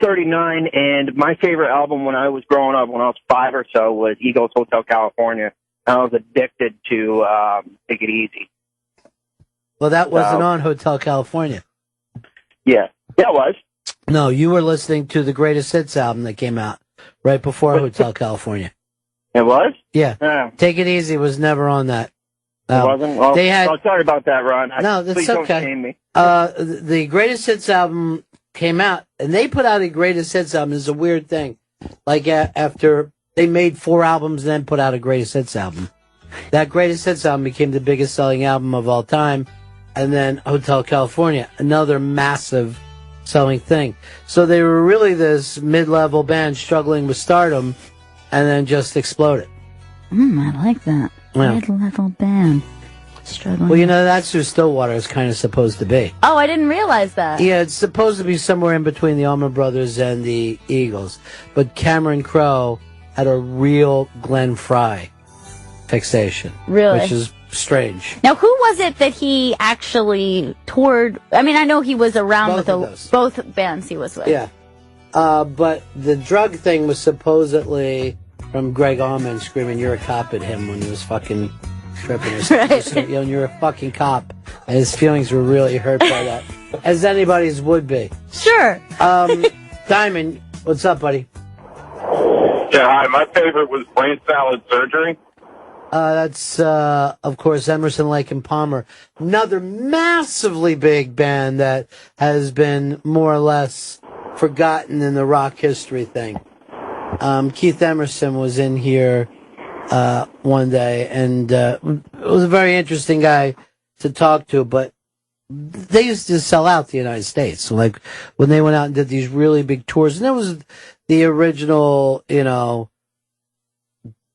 39, and my favorite album when I was growing up, when I was 5 or so, was Eagles' Hotel California. I was addicted to Take It Easy. Well, that wasn't on Hotel California. Yeah, it was. No, you were listening to the Greatest Hits album that came out right before Hotel California. It was? Yeah. Take It Easy was never on that. It wasn't? Well, sorry about that, Ron. No, that's Please okay. Don't shame me. The Greatest Hits album came out, and they put out a Greatest Hits album. It's a weird thing. Like, after they made 4 albums, then put out a Greatest Hits album. That Greatest Hits album became the biggest selling album of all time. And then Hotel California, another massive selling thing. So they were really this mid-level band struggling with stardom, and then just exploded. I like that. Yeah. Mid-level band. Struggling. Well, that's who Stillwater is kind of supposed to be. Oh, I didn't realize that. Yeah, it's supposed to be somewhere in between the Allman Brothers and the Eagles. But Cameron Crowe had a real Glenn Frey fixation. Really? Which is strange. Now, who was it that he actually toured? I mean, I know he was around with both bands he was with. Yeah. But the drug thing was supposedly from Greg Allman screaming, "You're a cop" at him when he was fucking tripping or something. Right. So, you're a fucking cop. And his feelings were really hurt by that. As anybody's would be. Sure. Diamond, what's up, buddy? Yeah, hi. My favorite was Brain Salad Surgery. That's, of course, Emerson, Lake and Palmer. Another massively big band that has been more or less forgotten in the rock history thing. Keith Emerson was in here one day, and was a very interesting guy to talk to, but they used to sell out the United States. So, like, when they went out and did these really big tours, and that was the original,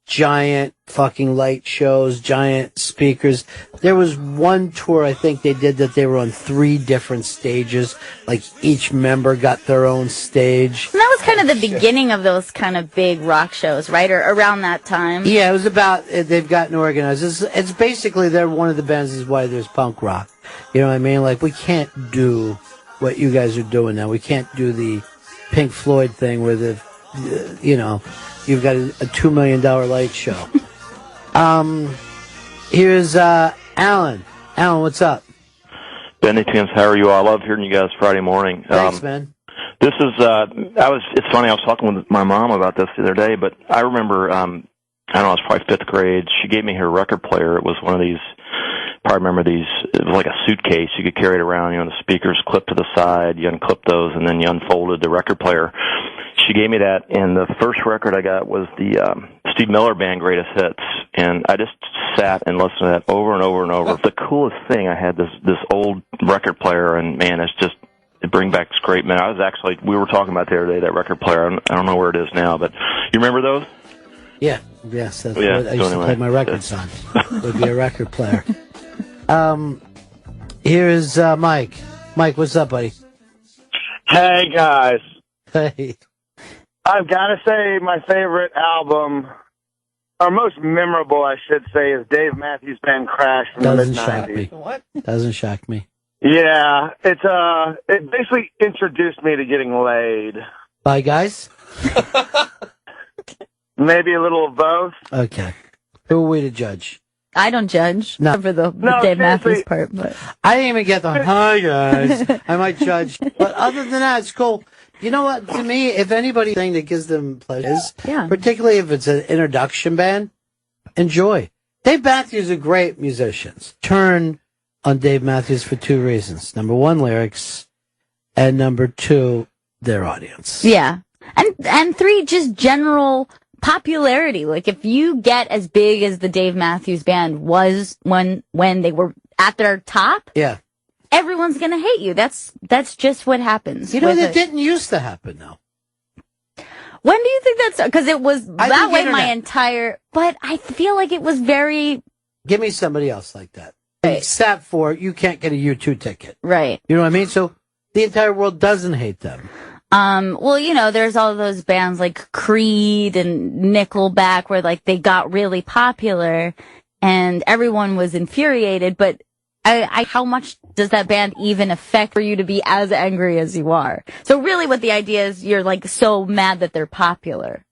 giant fucking light shows, giant speakers. There was one tour I think they did that they were on 3 different stages. Like, each member got their own stage. And that was kind of the beginning of those kind of big rock shows, right? Or around that time. Yeah, it was about, they've gotten organized. It's basically, they're one of the bands is why there's punk rock. You know what I mean? Like, we can't do what you guys are doing now. We can't do the Pink Floyd thing where the you've got a $2 million light show. Here's Alan. Alan, what's up? Benningtons, how are you? I love hearing you guys Friday morning. Thanks, man. This is, it's funny, I was talking with my mom about this the other day, but I remember, I don't know, I was probably 5th grade. She gave me her record player. It was one of these, probably remember these, it was like a suitcase. You could carry it around, the speakers clipped to the side, you unclipped those, and then you unfolded the record player. She gave me that, and the first record I got was the Steve Miller Band Greatest Hits, and I just sat and listened to that over and over and over. It's the coolest thing. I had this old record player, and man, it brings back this great memory. We were talking about the other day, that record player. I don't know where it is now, but you remember those? Yeah, yes, that's what I used to play my records on. Would be a record player. Here is Mike. Mike, what's up, buddy? Hey, guys. Hey. I've got to say my favorite album, or most memorable, I should say, is Dave Matthews Band Crash from the mid-90s. Shock me. What? Doesn't shock me. Yeah, it basically introduced me to getting laid. Bye, guys? Maybe a little of both. Okay. Who are we to judge? I don't judge for the No, Dave seriously. Matthews part, but I didn't even get the hi, guys. I might judge. But other than that, it's cool. You know what? To me, if anybody's thing that gives them pleasures, particularly if it's an introduction band, enjoy. Dave Matthews is a great musician. Turn on Dave Matthews for 2 reasons. Number 1, lyrics, and number 2, their audience. yeah, and 3, just general popularity. Like if you get as big as the Dave Matthews Band was when they were at their top, yeah, everyone's gonna hate you. That's just what happens. That didn't used to happen, though. When do you think that's? Because it was that way internet. my entire. But I feel like it was very. Give me somebody else like that. Except for you can't get a U2 ticket. Right. You know what I mean? So the entire world doesn't hate them. Well, there's all those bands like Creed and Nickelback where like they got really popular and everyone was infuriated, but how much does that band even affect for you to be as angry as you are? So really what the idea is, you're like so mad that they're popular.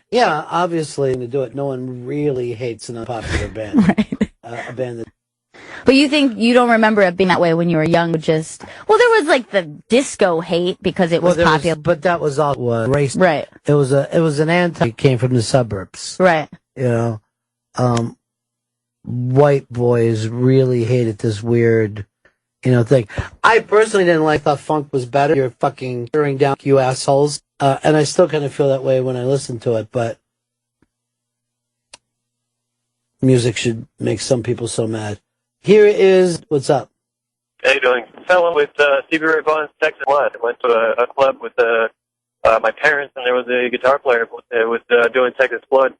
Yeah, obviously, to do it, no one really hates an unpopular band. Right. A band that. But you think you don't remember it being that way when you were young? There was like the disco hate because it was popular. But that was all race. Right. It was an anti. It came from the suburbs. Right. White boys really hated this weird, thing. I personally thought funk was better. You're fucking tearing down, you assholes. And I still kind of feel that way when I listen to it, but music should make some people so mad. Here is, what's up? How you doing? Fellow with Stevie Ray Vaughan's Texas Blood. I went to a club with my parents, and there was a guitar player was doing Texas Blood.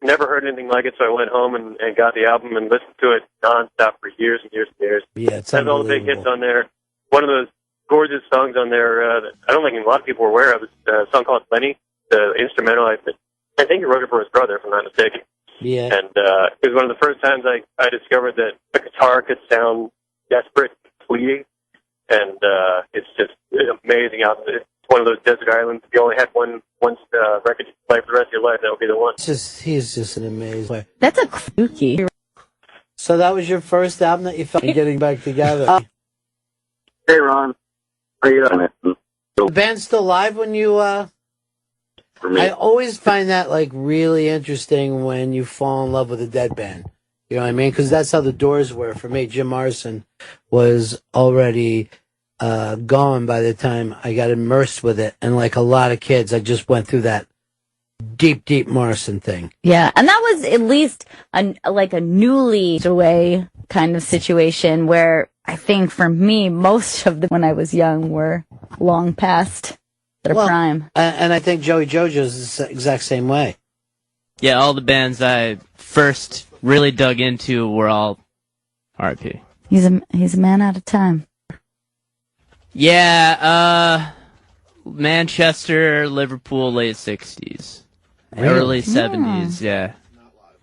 Never heard anything like it, so I went home and got the album and listened to it nonstop for years and years and years. Yeah, it's has all the big hits on there. One of those gorgeous songs on there that I don't think a lot of people are aware of is a song called Lenny, the instrumental. I think he wrote it for his brother, if I'm not mistaken. Yeah. And it was one of the first times I discovered that a guitar could sound desperate, pleading, and it's amazing how it's one of those desert islands. If you only had one record to play for the rest of your life, that would be the one. He's just an amazing player. That's a kooky. So that was your first album that you felt getting back together. Hey, Ron. How you doing? The band's still live when you, I always find that, really interesting when you fall in love with a dead band. You know what I mean? Because that's how the Doors were for me. Jim Morrison was already gone by the time I got immersed with it. And like a lot of kids, I just went through that deep Morrison thing. Yeah, and that was at least a newly away kind of situation where I think for me, most of them when I was young were long past their prime. And I think Joey Jojo's the exact same way. Yeah, all the bands I first really dug into were all R.I.P. He's a man out of time. Yeah, Manchester, Liverpool, late 60s. Early 70s, yeah.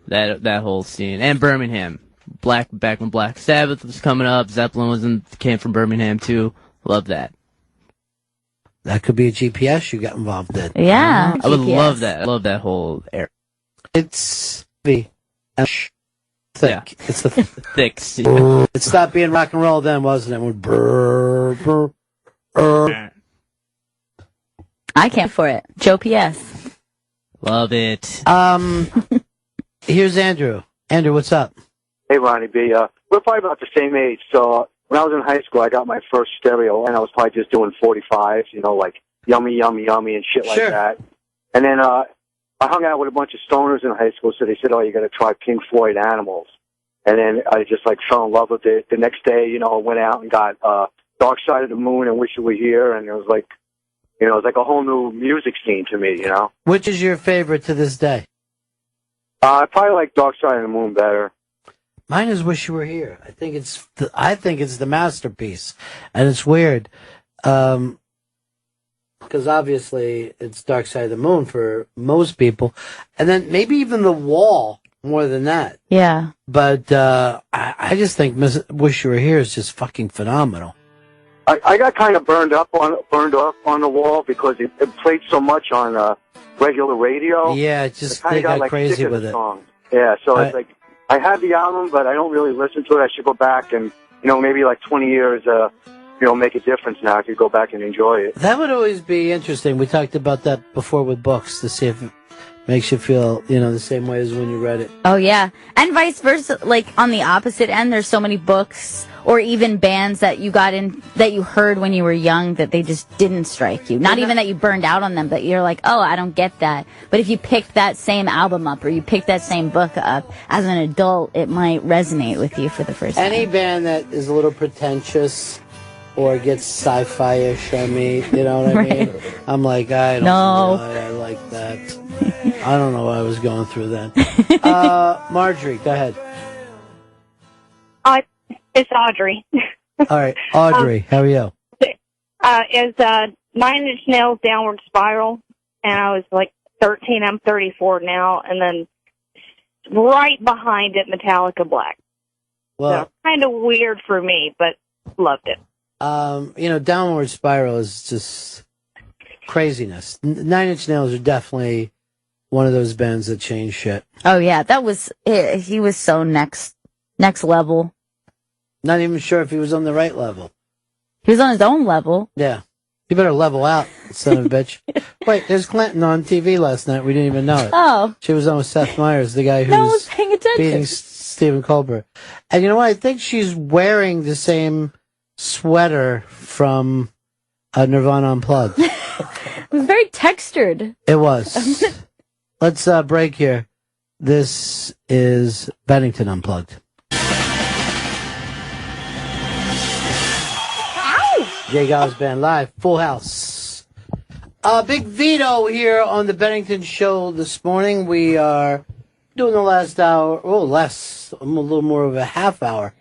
That whole scene. And Birmingham. Back when Black Sabbath was coming up, Zeppelin came from Birmingham too. Love that. That could be a GPS you got involved in. Yeah, I would GPS. love that. I love that whole area. It's thick. Yeah. It's the Thick. It stopped being rock and roll then, wasn't it? It went brr, brr, brr. I can't for it. Joe PS. Love it. Here's Andrew. Andrew, what's up? Hey, Ronnie B. We're probably about the same age. So when I was in high school, I got my first stereo, and I was probably just doing 45s, like Yummy, Yummy, Yummy and shit like that. And then I hung out with a bunch of stoners in high school, so they said, you got to try Pink Floyd Animals. And then I just, fell in love with it. The next day, I went out and got Dark Side of the Moon and Wish You Were Here, and it was like a whole new music scene to me, Which is your favorite to this day? I probably like Dark Side of the Moon better. Mine is Wish You Were Here. I think it's the masterpiece, and it's weird, because obviously it's Dark Side of the Moon for most people, and then maybe even The Wall more than that. Yeah. But I just think Wish You Were Here is just fucking phenomenal. I got kind of burned up on The Wall because it played so much on regular radio. Yeah, they got crazy sick of with the it. songs. Yeah, so it's like I have the album, but I don't really listen to it. I should go back and maybe 20 years, make a difference now. I could go back and enjoy it. That would always be interesting. We talked about that before with books to see if it makes you feel, the same way as when you read it. Oh, yeah. And vice versa, on the opposite end, there's so many books or even bands that you that you heard when you were young that they just didn't strike you. Not even that you burned out on them, but you're like, oh, I don't get that. But if you picked that same album up or you picked that same book up as an adult, it might resonate with you for the first time. Any band that is a little pretentious or gets sci-fi-ish on me, you know what I mean? I'm like, I don't know why I like that. I don't know what I was going through then. Marjorie, go ahead. It's Audrey. All right, Audrey, how are you? Is 9 Inch Nails Downward Spiral, and I was 13. I'm 34 now, and then right behind it, Metallica Black. Well, so, kind of weird for me, but loved it. Downward Spiral is just craziness. 9 Inch Nails are definitely one of those bands that changed shit. Oh, yeah, that was it. He was so next level. Not even sure if he was on the right level. He was on his own level. Yeah. You better level out, son of a bitch. Wait, there's Clinton on TV last night. We didn't even know it. Oh. She was on with Seth Meyers, the guy who's no one was paying attention. beating Stephen Colbert. And you know what? I think she's wearing the same sweater from Nirvana Unplugged. It was very textured. It was. Let's break here. This is Bennington Unplugged. Jay Giles Band live, full house. Big Vito here on the Bennington Show this morning. We are doing the last hour, a little more of a half hour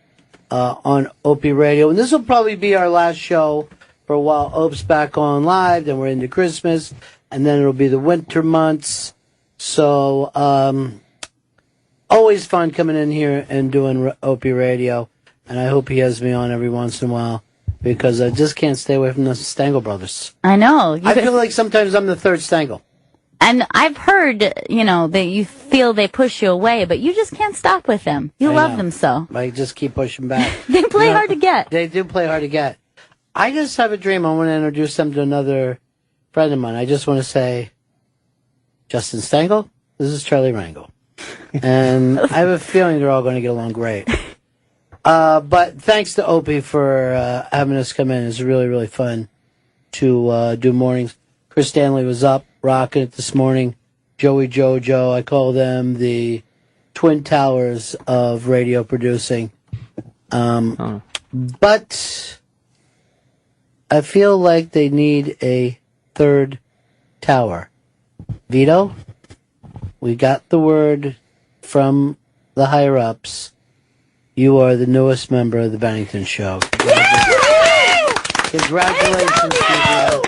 on Opie Radio. And this will probably be our last show for a while. Ope's back on live, then we're into Christmas, and then it'll be the winter months. So, always fun coming in here and doing Opie Radio. And I hope he has me on every once in a while, because I just can't stay away from the Stengel brothers. I know. I feel like sometimes I'm the third Stengel. And I've heard, that you feel they push you away, but you just can't stop with them. You love them so. I just keep pushing back. They play hard to get. They do play hard to get. I just have a dream. I want to introduce them to another friend of mine. I just want to say, Justin Stengel, this is Charlie Rangel. And I have a feeling they're all going to get along great. But thanks to Opie for having us come in. It's really, really fun to do mornings. Chris Stanley was up, rocking it this morning. Joey Jojo, I call them the Twin Towers of radio producing. But I feel like they need a third tower. Vito, we got the word from the higher-ups. You are the newest member of the Bennington Show. Congratulations, Vito.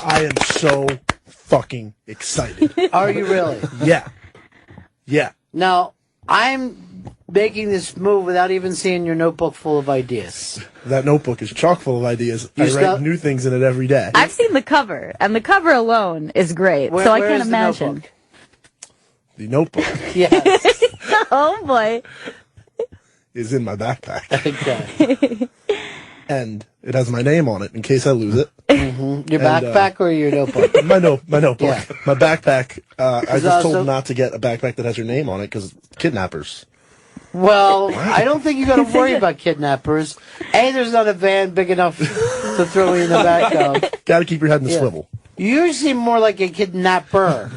I am so fucking excited. Are you really? Yeah. Now, I'm making this move without even seeing your notebook full of ideas. That notebook is chock full of ideas. You I still- write new things in it every day. I've seen the cover, and the cover alone is great. Where- so I where can't is the imagine. notebook? The notebook Yes. Oh boy. is in my backpack. Okay. And it has my name on it in case I lose it. Your backpack or your notebook? My notebook. Yeah. My backpack. I Is just also- told not to get a backpack that has your name on it because kidnappers. Well, I don't think you got to worry about kidnappers. A, there's not a van big enough to throw you in the back of. Got to keep your head in the Yeah. swivel. You seem more like a kidnapper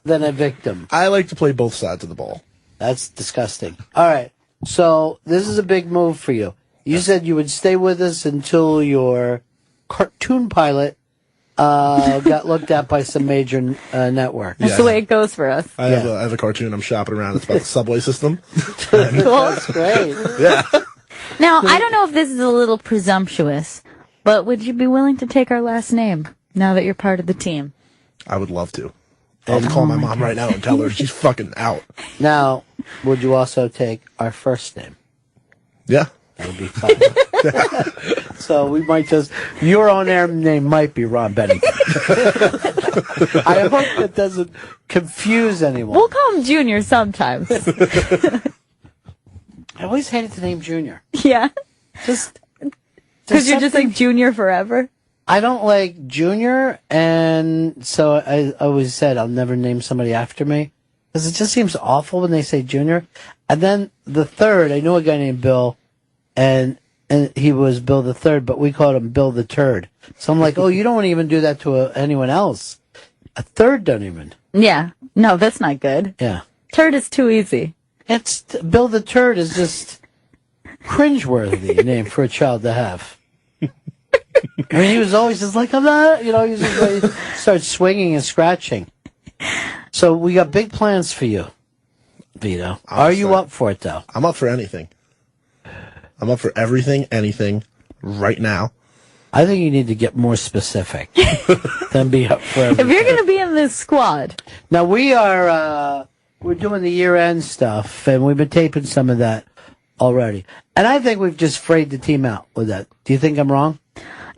than a victim. I like to play both sides of the ball. That's disgusting. All right. So this is a big move for you. You said you would stay with us until your cartoon pilot got looked at by some major network. That's the way it goes for us. I have a cartoon I'm shopping around. It's about the subway system. That's great. Yeah. Now, I don't know if this is a little presumptuous, but would you be willing to take our last name now that you're part of the team? I would love to. I'll call my mom right now and tell her she's fucking out. Now, would you also take our first name? Yeah. That would be fun. So we might just, your on-air name might be Ron Bennington. I hope that doesn't confuse anyone. We'll call him Junior sometimes. I always hated the name Junior. Yeah. Just because you're just like Junior forever. I don't like Junior, and so I always said I'll never name somebody after me because it just seems awful when they say Junior. And then the third, I knew a guy named Bill, and he was Bill the Third, but we called him Bill the Turd. So I'm like, oh, you don't even do that to anyone else. A third don't even. Yeah. No, that's not good. Yeah. Turd is too easy. It's Bill the Turd is just cringeworthy name for a child to have. I mean, he was always just like, I'm not, he just starts swinging and scratching. So we got big plans for you, Vito. Are you up for it, though? I'm up for anything. I'm up for everything, anything, right now. I think you need to get more specific than be up for everything. If you're going to be in this squad. Now, we're doing the year-end stuff, and we've been taping some of that already. And I think we've just frayed the team out with that. Do you think I'm wrong?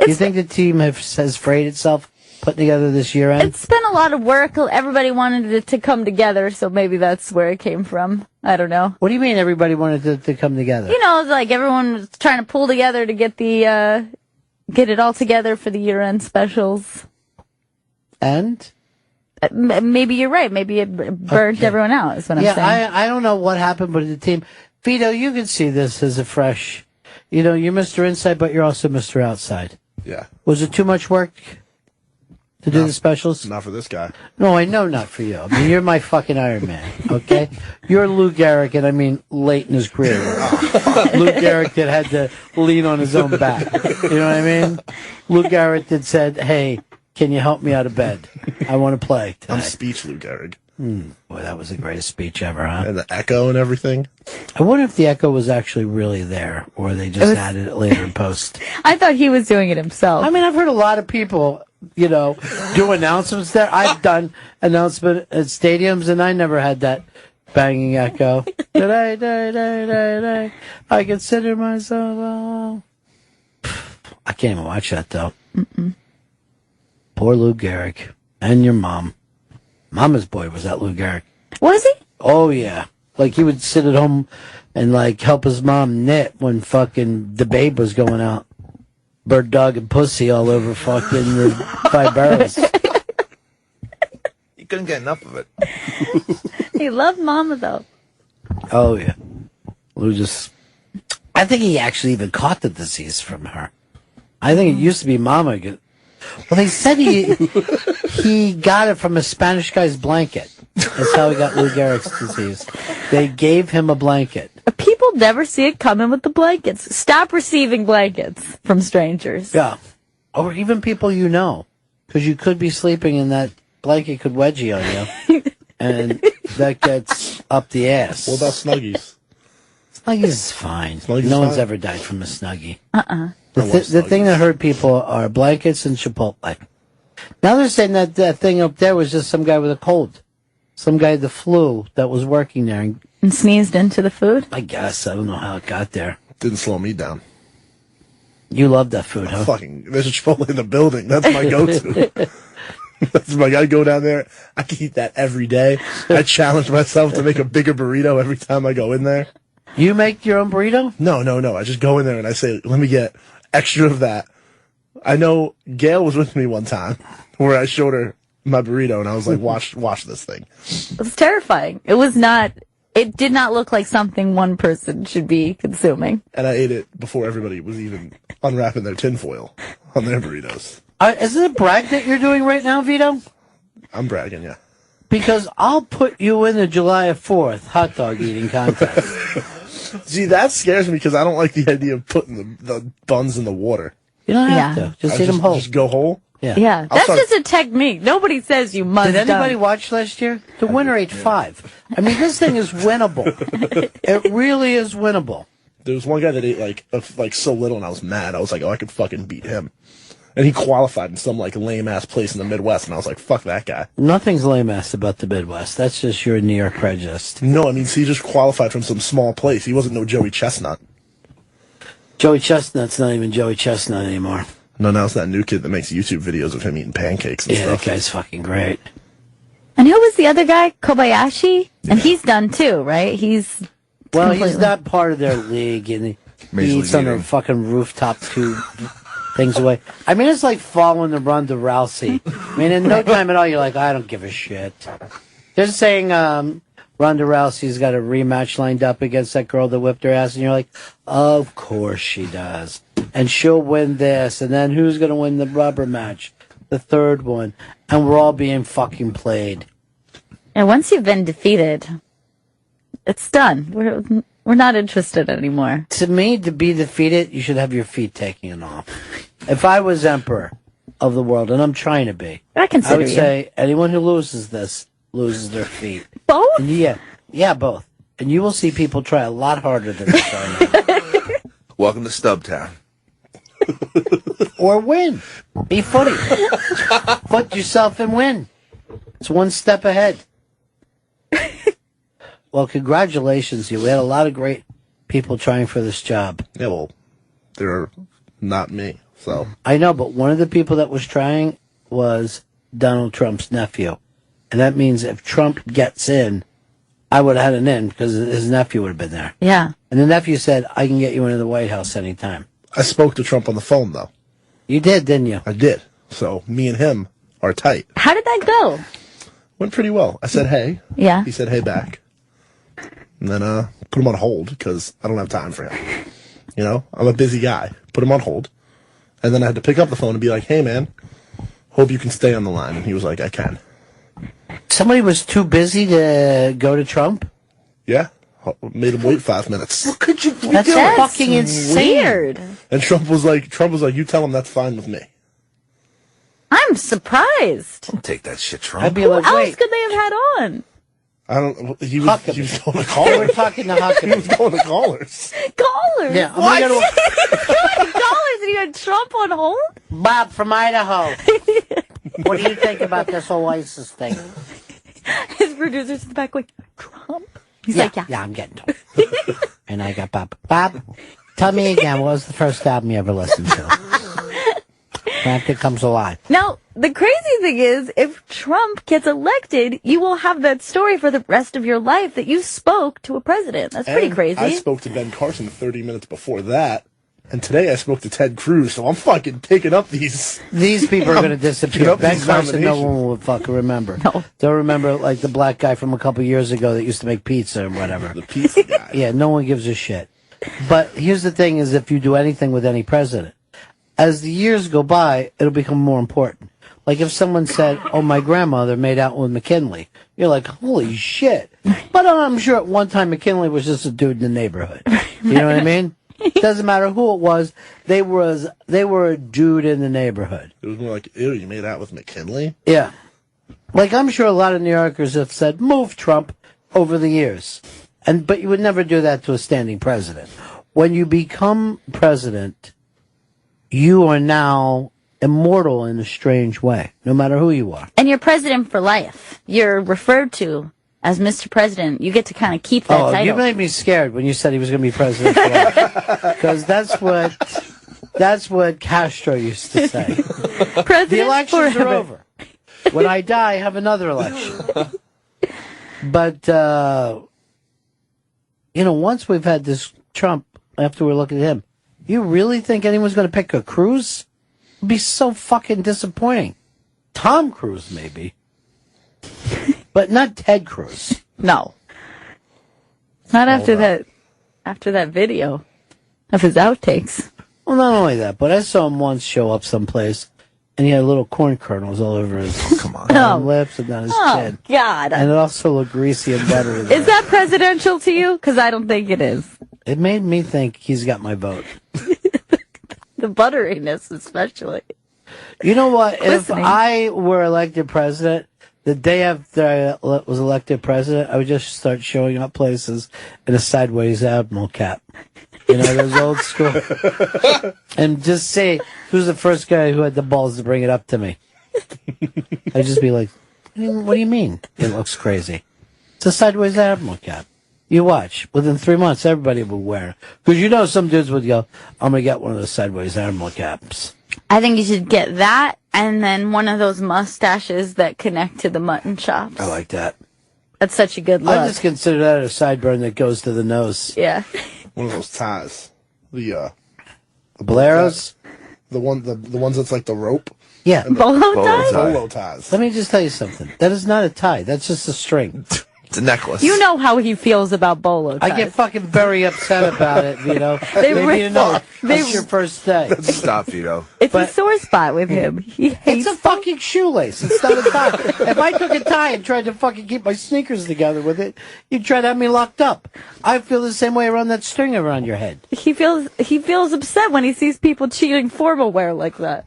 Do you think the team has frayed itself putting together this year-end? It's been a lot of work. Everybody wanted it to come together, so maybe that's where it came from. I don't know. What do you mean everybody wanted to come together? Like everyone was trying to pull together to get it all together for the year-end specials. And? Maybe you're right. Maybe it burnt everyone out, is what I'm saying. Yeah, I don't know what happened with the team. Vito, you can see this as a fresh, you're Mr. Inside, but you're also Mr. Outside. Yeah. Was it too much work to do the specials? Not for this guy. No, I know not for you. I mean, you're my fucking Iron Man, okay? You're Lou Gehrig, and I mean late in his career. Lou Gehrig that had to lean on his own back. You know what I mean? Lou Gehrig that said, hey, can you help me out of bed? I want to play tonight. I'm speech Lou Gehrig. Boy, that was the greatest speech ever, huh? And the echo and everything. I wonder if the echo was actually really there, or they just added it later in post. I thought he was doing it himself. I mean, I've heard a lot of people, do announcements there. I've done announcement at stadiums, and I never had that banging echo. I consider myself. I can't even watch that though. Mm-mm. Poor Lou Gehrig and your mom. Mama's boy was that Lou Gehrig. Was he? Oh yeah, like he would sit at home and help his mom knit when fucking the babe was going out. Bird, dog, and pussy all over fucking the 5 barrels. You couldn't get enough of it. He loved Mama though. Oh yeah, Lou just. I think he actually even caught the disease from her. I think it used to be Mama. Well, they said he got it from a Spanish guy's blanket. That's how he got Lou Gehrig's disease. They gave him a blanket. People never see it coming with the blankets. Stop receiving blankets from strangers. Yeah. Or even people you know. Because you could be sleeping and that blanket could wedgie on you. And that gets up the ass. What about Snuggies? Snuggies is fine. Snuggies no is one's fine? ever died from a Snuggie. The thing that hurt people are blankets and Chipotle. Now they're saying that thing up there was just some guy with a cold. Some guy with the flu that was working there and And sneezed into the food? I guess. I don't know how it got there. Didn't slow me down. You love that food, huh? Fucking, there's a Chipotle in the building. That's my go-to. That's my, I go down there. I can eat that every day. I challenge myself to make a bigger burrito every time I go in there. You make your own burrito? No. I just go in there and I say, let me get extra of that. I know Gail was with me one time where I showed her my burrito and I was like, watch this thing. It was terrifying. It did not look like something one person should be consuming. And I ate it before everybody was even unwrapping their tinfoil on their burritos. Isn't it brag that you're doing right now, Vito? I'm bragging, yeah. Because I'll put you in the July 4th hot dog eating contest. See, that scares me because I don't like the idea of putting the buns in the water. You don't have to. Just eat them whole. Just go whole? Yeah. That's just a technique. Nobody says you must. Did anybody watch last year? The winner ate 5. I mean, this thing is winnable. It really is winnable. There was one guy that ate like so little, and I was mad. I was like, oh, I could fucking beat him. And he qualified in some like lame ass place in the Midwest, and I was like, fuck that guy. Nothing's lame ass about the Midwest. That's just your New York prejudice. No, I mean, he just qualified from some small place. He wasn't no Joey Chestnut. Joey Chestnut's not even Joey Chestnut anymore. No, now it's that new kid that makes YouTube videos of him eating pancakes and stuff. That guy's fucking great. And who was the other guy? Kobayashi? And he's done too, right? He's not part of their league, and he eats on the fucking rooftop tube things away. I mean, it's like following the Ronda Rousey. I mean, in no time at all, you're like, I don't give a shit. They're saying Ronda Rousey's got a rematch lined up against that girl that whipped her ass, and you're like, of course she does. And she'll win this, and then who's going to win the rubber match? The third one. And we're all being fucking played. And once you've been defeated, it's done. We're not interested anymore. To me, to be defeated, you should have your feet taken off. If I was emperor of the world, and I'm trying to be, I would say anyone who loses this loses their feet. Both? And yeah, both. And you will see people try a lot harder than they're trying now. Welcome to Stubtown. Or win. Be footy. Foot yourself and win. It's one step ahead. Well, congratulations, you. We had a lot of great people trying for this job. Yeah, well, they're not me, so. I know, but one of the people that was trying was Donald Trump's nephew. And that means if Trump gets in, I would have had an in because his nephew would have been there. Yeah. And the nephew said, I can get you into the White House anytime. I spoke to Trump on the phone, though. You did, didn't you? I did. So me and him are tight. How did that go? Went pretty well. I said, hey. Yeah. He said, hey, back. And then put him on hold because I don't have time for him. You know, I'm a busy guy. Put him on hold. And then I had to pick up the phone and be like, hey, man, hope you can stay on the line. And he was like, I can. Somebody was too busy to go to Trump? Yeah. Made him wait 5 minutes. What could you do? That's fucking insane. Weird. And Trump was like, you tell him that's fine with me. I'm surprised. Don't take that shit, Trump. I'd be Who like, else wait. could they have had on? I don't. He was going to call. They were talking to Huckabee. He was going to callers. Callers? Yeah. What? You had callers and you had Trump on hold? Bob from Idaho. What do you think about this whole ISIS thing? His producer's in the back going, Trump? He's yeah, like, yeah. Yeah, I'm getting to it. And I got Bob. Bob, tell me again, what was the first album you ever listened to? After Comes Alive. Now, the crazy thing is, if Trump gets elected, you will have that story for the rest of your life that you spoke to a president. That's pretty And crazy. I spoke to Ben Carson 30 minutes before that. And today I spoke to Ted Cruz, so I'm fucking picking up these. These people are going to disappear. up Ben these Carson, no nominations. one will fucking remember. No. They'll remember, like, the black guy from a couple years ago that used to make pizza or whatever. The pizza guy. Yeah, no one gives a shit. But here's the thing is if you do anything with any president, as the years go by, it'll become more important. Like if someone said, oh, my grandmother made out with McKinley, you're like, holy shit. But I'm sure at one time McKinley was just a dude in the neighborhood. You know what I mean? Doesn't matter who it was. They were a dude in the neighborhood. It was more like, ew, you made out with McKinley? Yeah. Like I'm sure a lot of New Yorkers have said, move Trump over the years. But you would never do that to a standing president. When you become president, you are now immortal in a strange way, no matter who you are. And you're president for life. You're referred to as Mr. President. You get to kind of keep that title. You made me scared when you said he was going to be president. Because that's what Castro used to say. The elections are over. When I die, have another election. But, once we've had this Trump, after we look at him, you really think anyone's going to pick a Cruz? It'd be so fucking disappointing. Tom Cruise, maybe. But not Ted Cruz. No. Not after that video of his outtakes. Well, not only that, but I saw him once show up someplace, and he had little corn kernels all over his lips and down his chin. Oh, God. And it also looked greasy and buttery. Is that presidential to you? Because I don't think it is. It made me think he's got my vote. The butteriness, especially. You know what? Listening. If I were elected president, the day after I was elected president, I would just start showing up places in a sideways admiral cap. Those old school. And just say, who's the first guy who had the balls to bring it up to me? I'd just be like, what do you mean? It looks crazy. It's a sideways admiral cap. You watch. Within 3 months, everybody will wear it. Because some dudes would go, I'm going to get one of those sideways admiral caps. I think you should get that and then one of those mustaches that connect to the mutton chops. I like that. That's such a good look. I just consider that a sideburn that goes to the nose. Yeah. One of those ties. The boleros? The ones that's like the rope. Yeah. Bolo ties? Bolo ties. Let me just tell you something. That is not a tie. That's just a string. It's a necklace. You know how he feels about bolo ties. I get fucking very upset about it, Vito. They Maybe you know they- it's your first day. Stop, Vito. It's a sore spot with him. He hates It's a fucking shoelace. It's not a tie. If I took a tie and tried to fucking keep my sneakers together with it, you'd try to have me locked up. I feel the same way around that string around your head. He feels upset when he sees people cheating formal wear like that.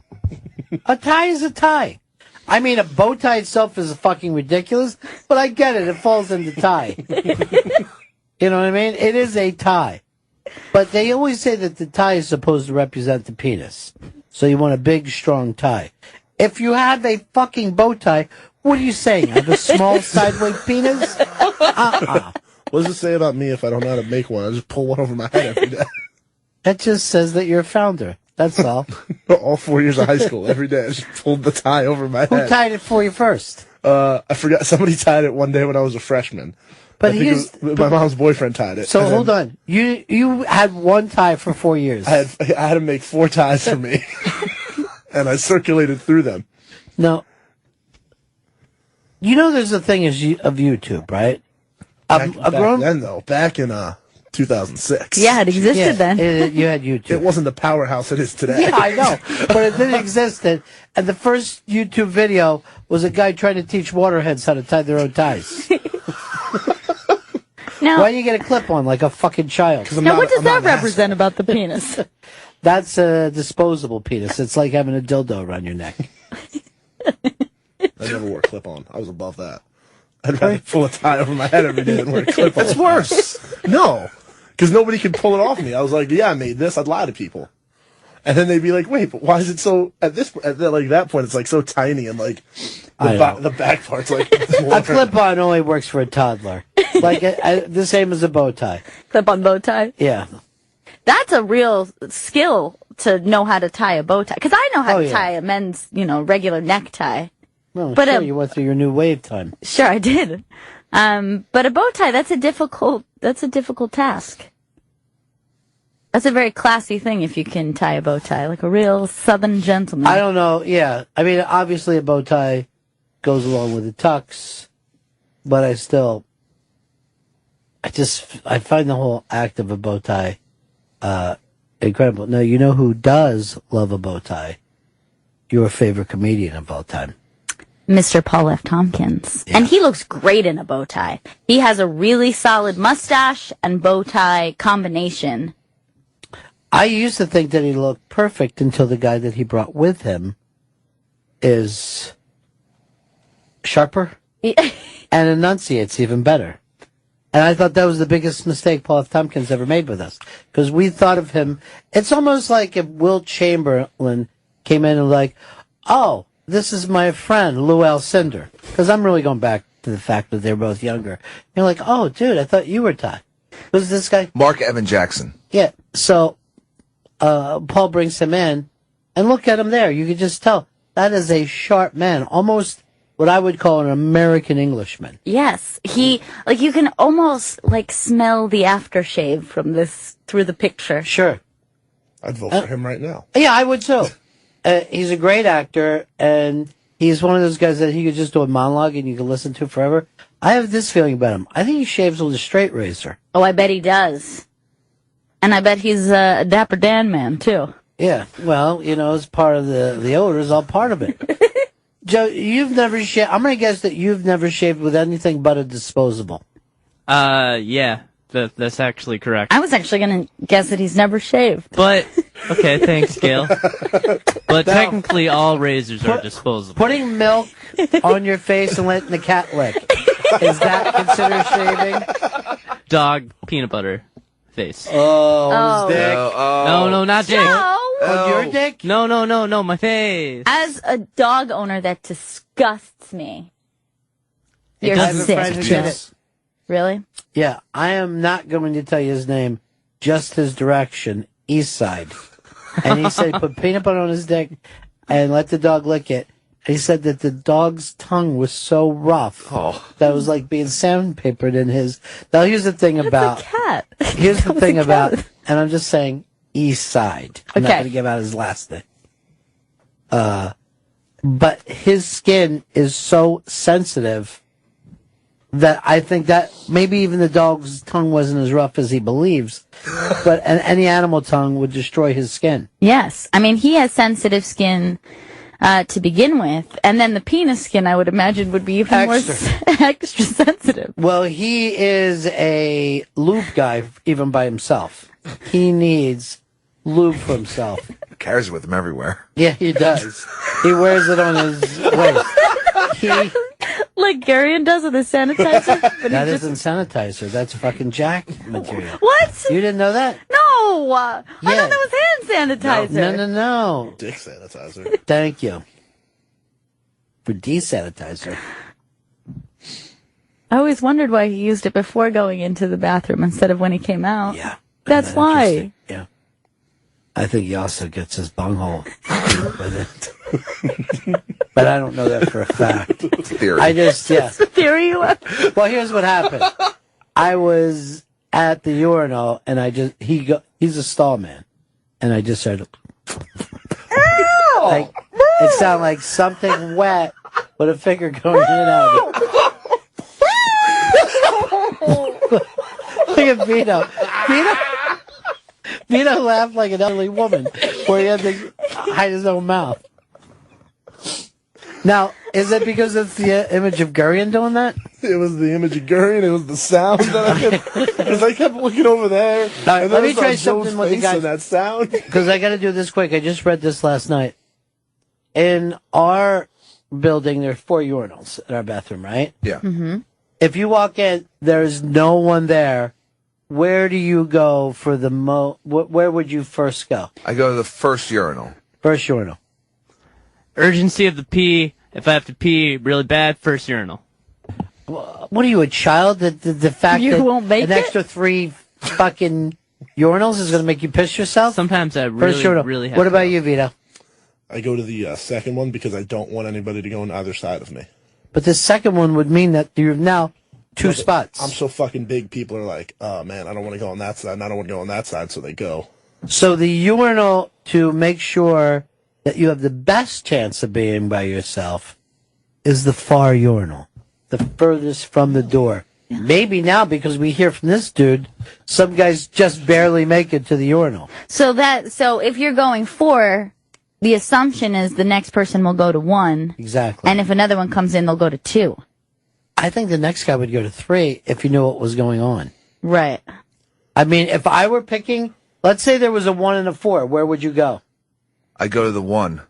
A tie is a tie. I mean, a bow tie itself is fucking ridiculous, but I get it. It falls into tie. You know what I mean? It is a tie. But they always say that the tie is supposed to represent the penis. So you want a big, strong tie. If you have a fucking bow tie, what are you saying? I have a small, sideways penis? What does it say about me if I don't know how to make one? I just pull one over my head every day. That just says that you're a founder. That's all. All 4 years of high school, every day I just pulled the tie over my Who head. tied it for you first? I forgot. Somebody tied it one day when I was a freshman. But I think my mom's boyfriend tied it. So And hold on. You had one tie for 4 years. I had to make 4 ties for me, and I circulated through them. No. There's a thing of YouTube, right? Back then, though, back in 2006. Yeah, it existed then. You had YouTube. It wasn't the powerhouse it is today. Yeah, I know. But it didn't exist then. And the first YouTube video was a guy trying to teach waterheads how to tie their own ties. Now, why do you get a clip on like a fucking child? Now, what does that represent about the penis? That's a disposable penis. It's like having a dildo around your neck. I never wore a clip on. I was above that. I'd rather pull a tie over my head every day than wear a clip on. It's worse. No. Because nobody could pull it off me. I was like, yeah, I made this. I'd lie to people. And then they'd be like, wait, but why is it so, at that point, it's like so tiny and like the back part's like. A clip-on only works for a toddler. Like the same as a bow tie. Clip-on bow tie? Yeah. That's a real skill to know how to tie a bow tie. Because I know how to tie a men's, regular necktie. Well, but sure, you went through your new wave time. Sure, I did. But a bow tie, that's a difficult task. That's a very classy thing if you can tie a bow tie, like a real Southern gentleman. I don't know, yeah. I mean, obviously a bow tie goes along with the tux, but I find the whole act of a bow tie incredible. Now, you know who does love a bow tie? Your favorite comedian of all time. Mr. Paul F. Tompkins. Yeah. And he looks great in a bow tie. He has a really solid mustache and bow tie combination. I used to think that he looked perfect until the guy that he brought with him is sharper and enunciates even better. And I thought that was the biggest mistake Paul F. Tompkins ever made with us. Because we thought of him, it's almost like if Will Chamberlain came in and like, oh, this is my friend, Lou Alcindor. Because I'm really going back to the fact that they're both younger. You're like, oh, dude, I thought you were Todd. Who's this guy? Mark Evan Jackson. Yeah. So Paul brings him in, and look at him there. You can just tell that is a sharp man, almost what I would call an American Englishman. Yes, you can almost smell the aftershave from this through the picture. Sure. I'd vote for him right now. Yeah, I would too. He's a great actor, and he's one of those guys that he could just do a monologue and you can listen to forever. I have this feeling about him. I think he shaves with a straight razor. Oh, I bet he does. And I bet he's a Dapper Dan man, too. Yeah, well, as part of the odor is all part of it. Joe, you've never shaved. I'm going to guess that you've never shaved with anything but a disposable. Yeah, that's actually correct. I was actually going to guess that he's never shaved. But, okay, thanks, Gail. But technically all razors are disposable. Putting milk on your face and letting the cat lick, is that considered shaving? Dog peanut butter face. Oh, his dick. No, not dick. No. On your dick? No, my face. As a dog owner, that disgusts me. You're sick. Really? Yeah, I am not going to tell you his name, just his direction, East Side. And he said put peanut butter on his dick and let the dog lick it. He said that the dog's tongue was so rough that it was like being sandpapered in his. Now, here's the thing about. It's a cat. Here's the thing about. And I'm just saying East Side. I'm not going to give out his last name. But his skin is so sensitive that I think that maybe even the dog's tongue wasn't as rough as he believes. But any animal tongue would destroy his skin. Yes. I mean, he has sensitive skin. To begin with, and then the penis skin, I would imagine, would be even more extra sensitive. Well, he is a lube guy, even by himself. He needs lube for himself. Carries it with him everywhere. Yeah, he does. He wears it on his waist. Like Garion does with his sanitizer. But that isn't sanitizer. That's fucking Jack material. What? You didn't know that? No. I thought that was hand sanitizer. No. Dick sanitizer. Thank you. For desanitizer. I always wondered why he used it before going into the bathroom instead of when he came out. Yeah. That's why. Yeah. I think he also gets his bunghole with it. But I don't know that for a fact. It's a theory. It's a theory you have. Well, here's what happened. I was at the urinal, and he's a stall man, and I just started. It sounded like something wet with a finger going in and out of it. Look at Vito. Vito laughed like an elderly woman where he had to hide his own mouth. Now, is it because it's the image of Gurion doing that? It was the image of Gurion. It was the sound that I kept, because I kept looking over there. Right, and let me try Joe's something with the face guy. and that sound. Because I got to do this quick. I just read this last night. In our building, there are 4 urinals in our bathroom, right? Yeah. Mm-hmm. If you walk in, there's no one there. Where do you go for the where would you first go? I go to the first urinal. First urinal. Urgency of the pee. If I have to pee really bad, first urinal. What are you, a child? The fact You that won't make an it? extra 3 fucking urinals is going to make you piss yourself? Sometimes I First urinal. really have What to about go. you, Vito? I go to the second one because I don't want anybody to go on either side of me. But the second one would mean that you've now 2 spots. I'm so fucking big, people are like, oh man, I don't want to go on that side, and I don't want to go on that side, so they go. So the urinal, to make sure that you have the best chance of being by yourself, is the far urinal, the furthest from the door. Maybe now, because we hear from this dude, some guys just barely make it to the urinal. So if you're going 4, the assumption is the next person will go to 1. Exactly. And if another one comes in, they'll go to 2. I think the next guy would go to 3 if you knew what was going on. Right. I mean, if I were picking, let's say there was a 1 and a 4, where would you go? I go to the 1.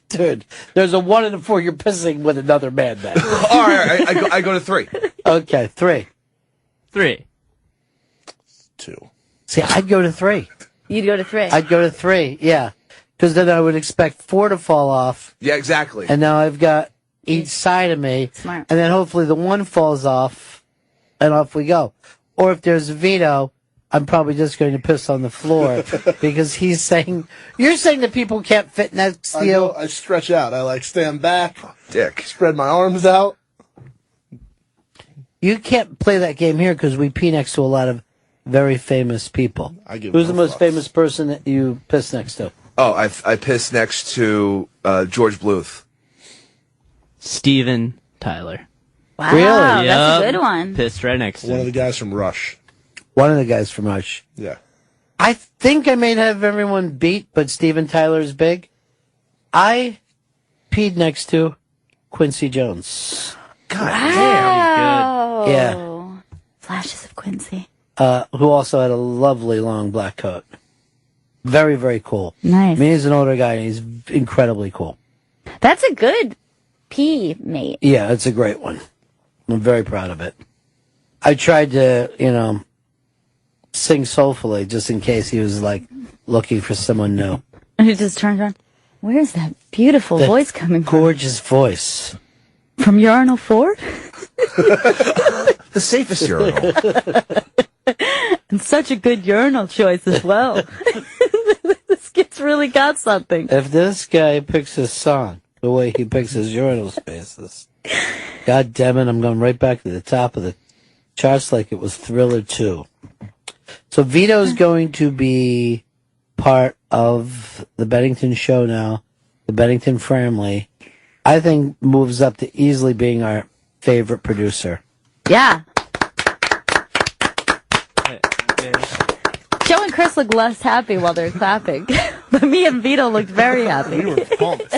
Dude, there's a 1 and a 4, you're pissing with another man then. All right, I go to 3. Okay, 3. 3. 2. See, I'd go to 3. You'd go to 3. I'd go to 3, yeah. Because then I would expect 4 to fall off. Yeah, exactly. And now I've got each side of me. Smart. And then hopefully the one falls off, and off we go. Or if there's a veto, I'm probably just going to piss on the floor because he's saying, you're saying that people can't fit next to you. I stretch out. I like stand back, dick, spread my arms out. You can't play that game here because we pee next to a lot of very famous people. Who's the most famous person that you piss next to? Oh, I pissed next to George Bluth. Steven Tyler. Wow, Really? that's a Yep. good one. Pissed right next to One him. of the guys from Rush. One of the guys from Rush. Yeah. I think I may have everyone beat, but Steven Tyler's big. I peed next to Quincy Jones. God Wow. Yeah. Flashes of Quincy. Who also had a lovely long black coat. Very, very cool. Nice. I mean, he's an older guy, and he's incredibly cool. That's a good pee, mate. Yeah, it's a great one. I'm very proud of it. I tried to, sing soulfully just in case he was, looking for someone new. And he just turned around. Where's that beautiful That voice coming from? Gorgeous voice. From Urinal 4? The safest urinal. And such a good urinal choice as well. This kid's really got something. If this guy picks his song the way he picks his urinal spaces, God damn it, I'm going right back to the top of the charts like it was Thriller 2. So Vito's going to be part of the Bennington show now, the Bennington family. I think moves up to easily being our favorite producer. Yeah. Joe and Chris look less happy while they're clapping. But me and Vito looked very happy. We were pumped.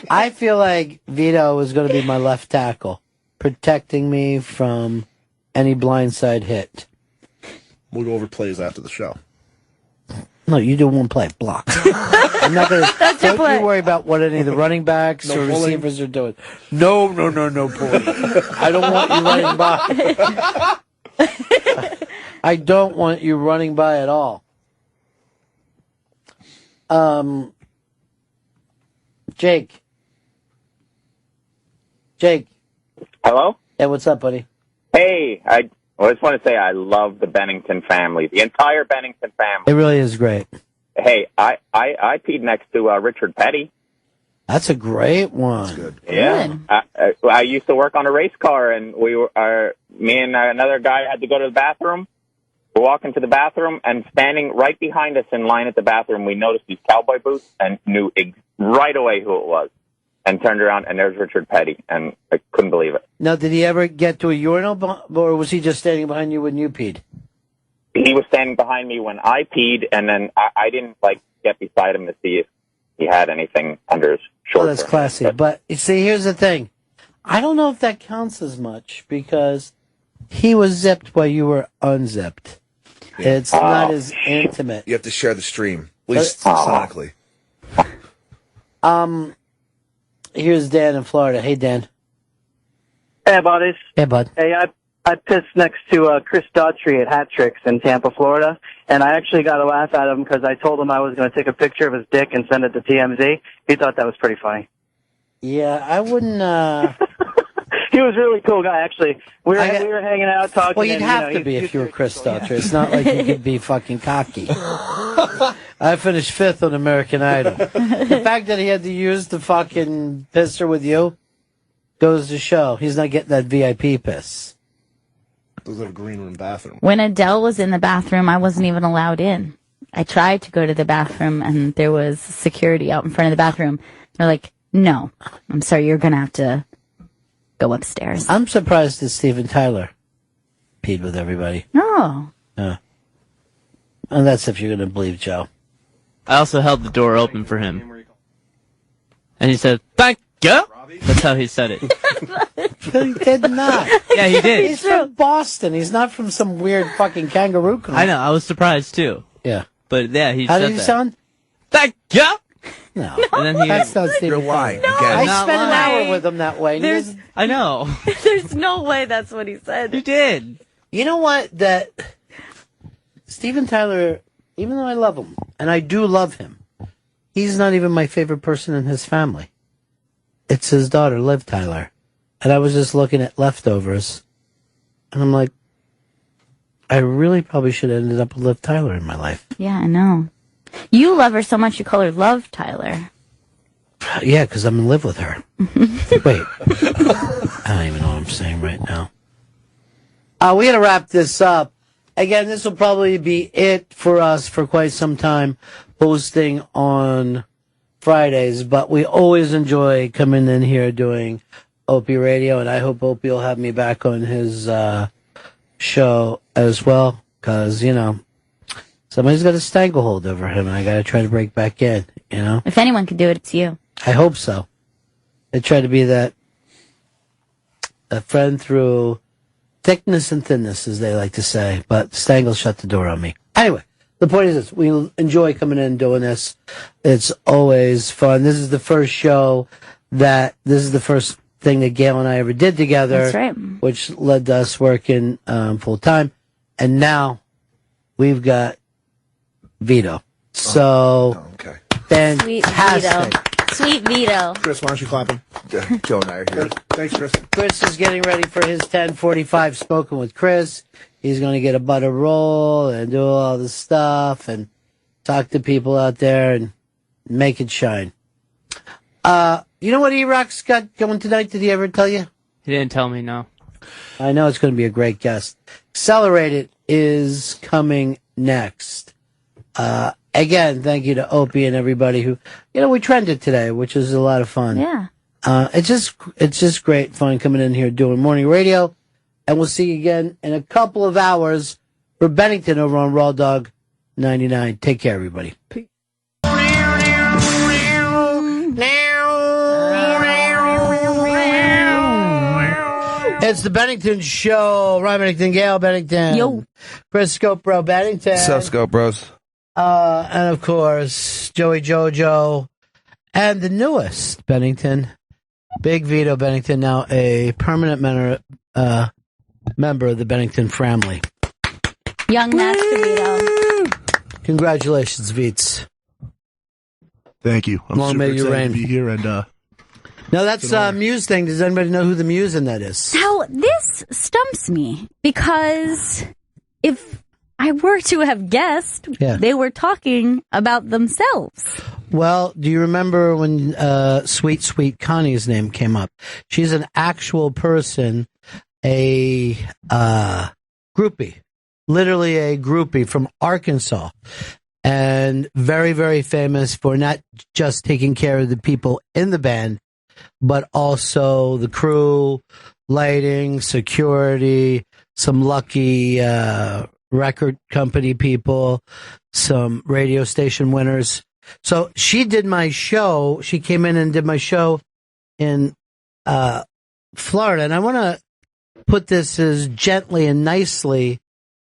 I feel like Vito is going to be my left tackle, protecting me from any blindside hit. We'll go over plays after the show. No, you do one play, block. I'm not going to. That's your Don't play. you worry about what any of the running backs No or pulling. receivers are doing. No pulling. I don't want you running by. I don't want you running by at all. Jake. Hello? Hey, what's up, buddy? Hey, I just want to say I love the Bennington family, the entire Bennington family. It really is great. Hey, I peed next to Richard Petty. That's a great one. That's good. Yeah, I used to work on a race car, and me and another guy had to go to the bathroom. We're walking to the bathroom, and standing right behind us in line at the bathroom, we noticed these cowboy boots and knew right away who it was, and turned around, and there's Richard Petty, and I couldn't believe it. Now, did he ever get to a urinal, or was he just standing behind you when you peed? He was standing behind me when I peed, and then I didn't get beside him to see if he had anything under his shorts. Oh, that's classy. But you see, here's the thing. I don't know if that counts as much because he was zipped while you were unzipped. It's not as intimate. You have to share the stream, at least sonically. Here's Dan in Florida. Hey, Dan. Hey, buddies. Hey, bud. Hey, I pissed next to Chris Daughtry at Hat Tricks in Tampa, Florida, and I actually got a laugh out of him because I told him I was going to take a picture of his dick and send it to TMZ. He thought that was pretty funny. Yeah, I wouldn't. He was a really cool guy, actually. We were hanging out talking. Well, you'd and, have to be if you were Chris Daughtry. It's not like you could be fucking cocky. I finished 5th on American Idol. The fact that he had to use the fucking pisser with you goes to show he's not getting that VIP piss. Those are a green room bathroom. When Adele was in the bathroom, I wasn't even allowed in. I tried to go to the bathroom, and there was security out in front of the bathroom. They're like, no, I'm sorry, you're going to have to go upstairs. I'm surprised that Steven Tyler peed with everybody. No. Yeah. And that's if you're going to believe Joe. I also held the door open for him. And he said, thank you. That's how he said it. He did not. Yeah, he did. He's from Boston. He's not from some weird fucking kangaroo country. I know. I was surprised, too. Yeah. But, yeah, he How said did he that. sound? Thank you. No. And then he, That's not Steven You're lying Tyler. again. I Not spent an lying. hour with him that way. and he There's- was- I know. There's no way that's what he said. You did. You know what? That Steven Tyler, even though I love him, and I do love him, he's not even my favorite person in his family. it's his daughter, Liv Tyler. And I was just looking at leftovers, and I'm like, I really probably should have ended up with Liv Tyler in my life. Yeah, I know. You love her so much you call her Love Tyler. Yeah, because I'm in live with her. Wait. I don't even know what I'm saying right now. We got to wrap this up. Again, this will probably be it for us for quite some time, hosting on Fridays. But we always enjoy coming in here doing Opie Radio, and I hope Opie will have me back on his show as well, because, you know, somebody's got a stranglehold over him, and I got to try to break back in, you know? If anyone could do it, it's you. I hope so. I try to be that a friend through thickness and thinness, as they like to say, but Stangle shut the door on me. Anyway, the point is this. We enjoy coming in and doing this. It's always fun. This is the first thing that Gail and I ever did together. That's right. Which led to us working full time. And now we've got Vito. So, okay. Fantastic. Sweet Vito. Chris, why don't you clap him? Joe and I are here. Thanks, Chris. Chris is getting ready for his 10:45 Spoken with Chris. He's going to get a butter roll and do all the stuff and talk to people out there and make it shine. You know what E-Rock's got going tonight? Did he ever tell you? He didn't tell me, no. I know it's going to be a great guest. Accelerated is coming next. Again, thank you to Opie and everybody who, you know, we trended today, which is a lot of fun. Yeah. It's just great fun coming in here doing morning radio. And we'll see you again in a couple of hours for Bennington over on Raw Dog 99. Take care, everybody. Peace. It's the Bennington Show. Ron Bennington, Gail Bennington. Yo. Chris Scopro Bennington. What's up, Scope Bros? And of course, Joey Jojo. And the newest Bennington, Big Vito Bennington, now a permanent member of the Bennington family. Young Master Vito. Congratulations, Veets. Thank you. I'm Long super may you excited reign. to be here, and Now that's Muse thing. Does anybody know who the Muse in that is? Now, this stumps me because if I were to have guessed, they were talking about themselves. Well, do you remember when Sweet Sweet Connie's name came up? She's an actual person, a groupie, literally a groupie from Arkansas, and very, very famous for not just taking care of the people in the band, but also the crew, lighting, security, some lucky record company people, some radio station winners. So she did my show. She came in and did my show in Florida. And I want to put this as gently and nicely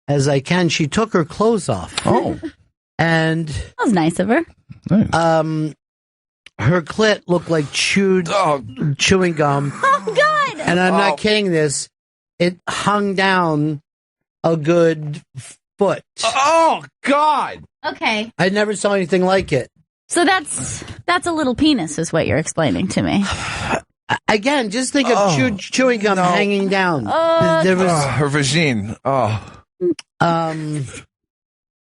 as I can. She took her clothes off. Oh. And that was nice of her. Her clit looked like chewing gum. Oh, God. And I'm not kidding this. It hung down a good foot. Oh, God. Okay. I never saw anything like it. So that's a little penis is what you're expling to me. Again, just think of chewing gum hanging down. There was her vagine.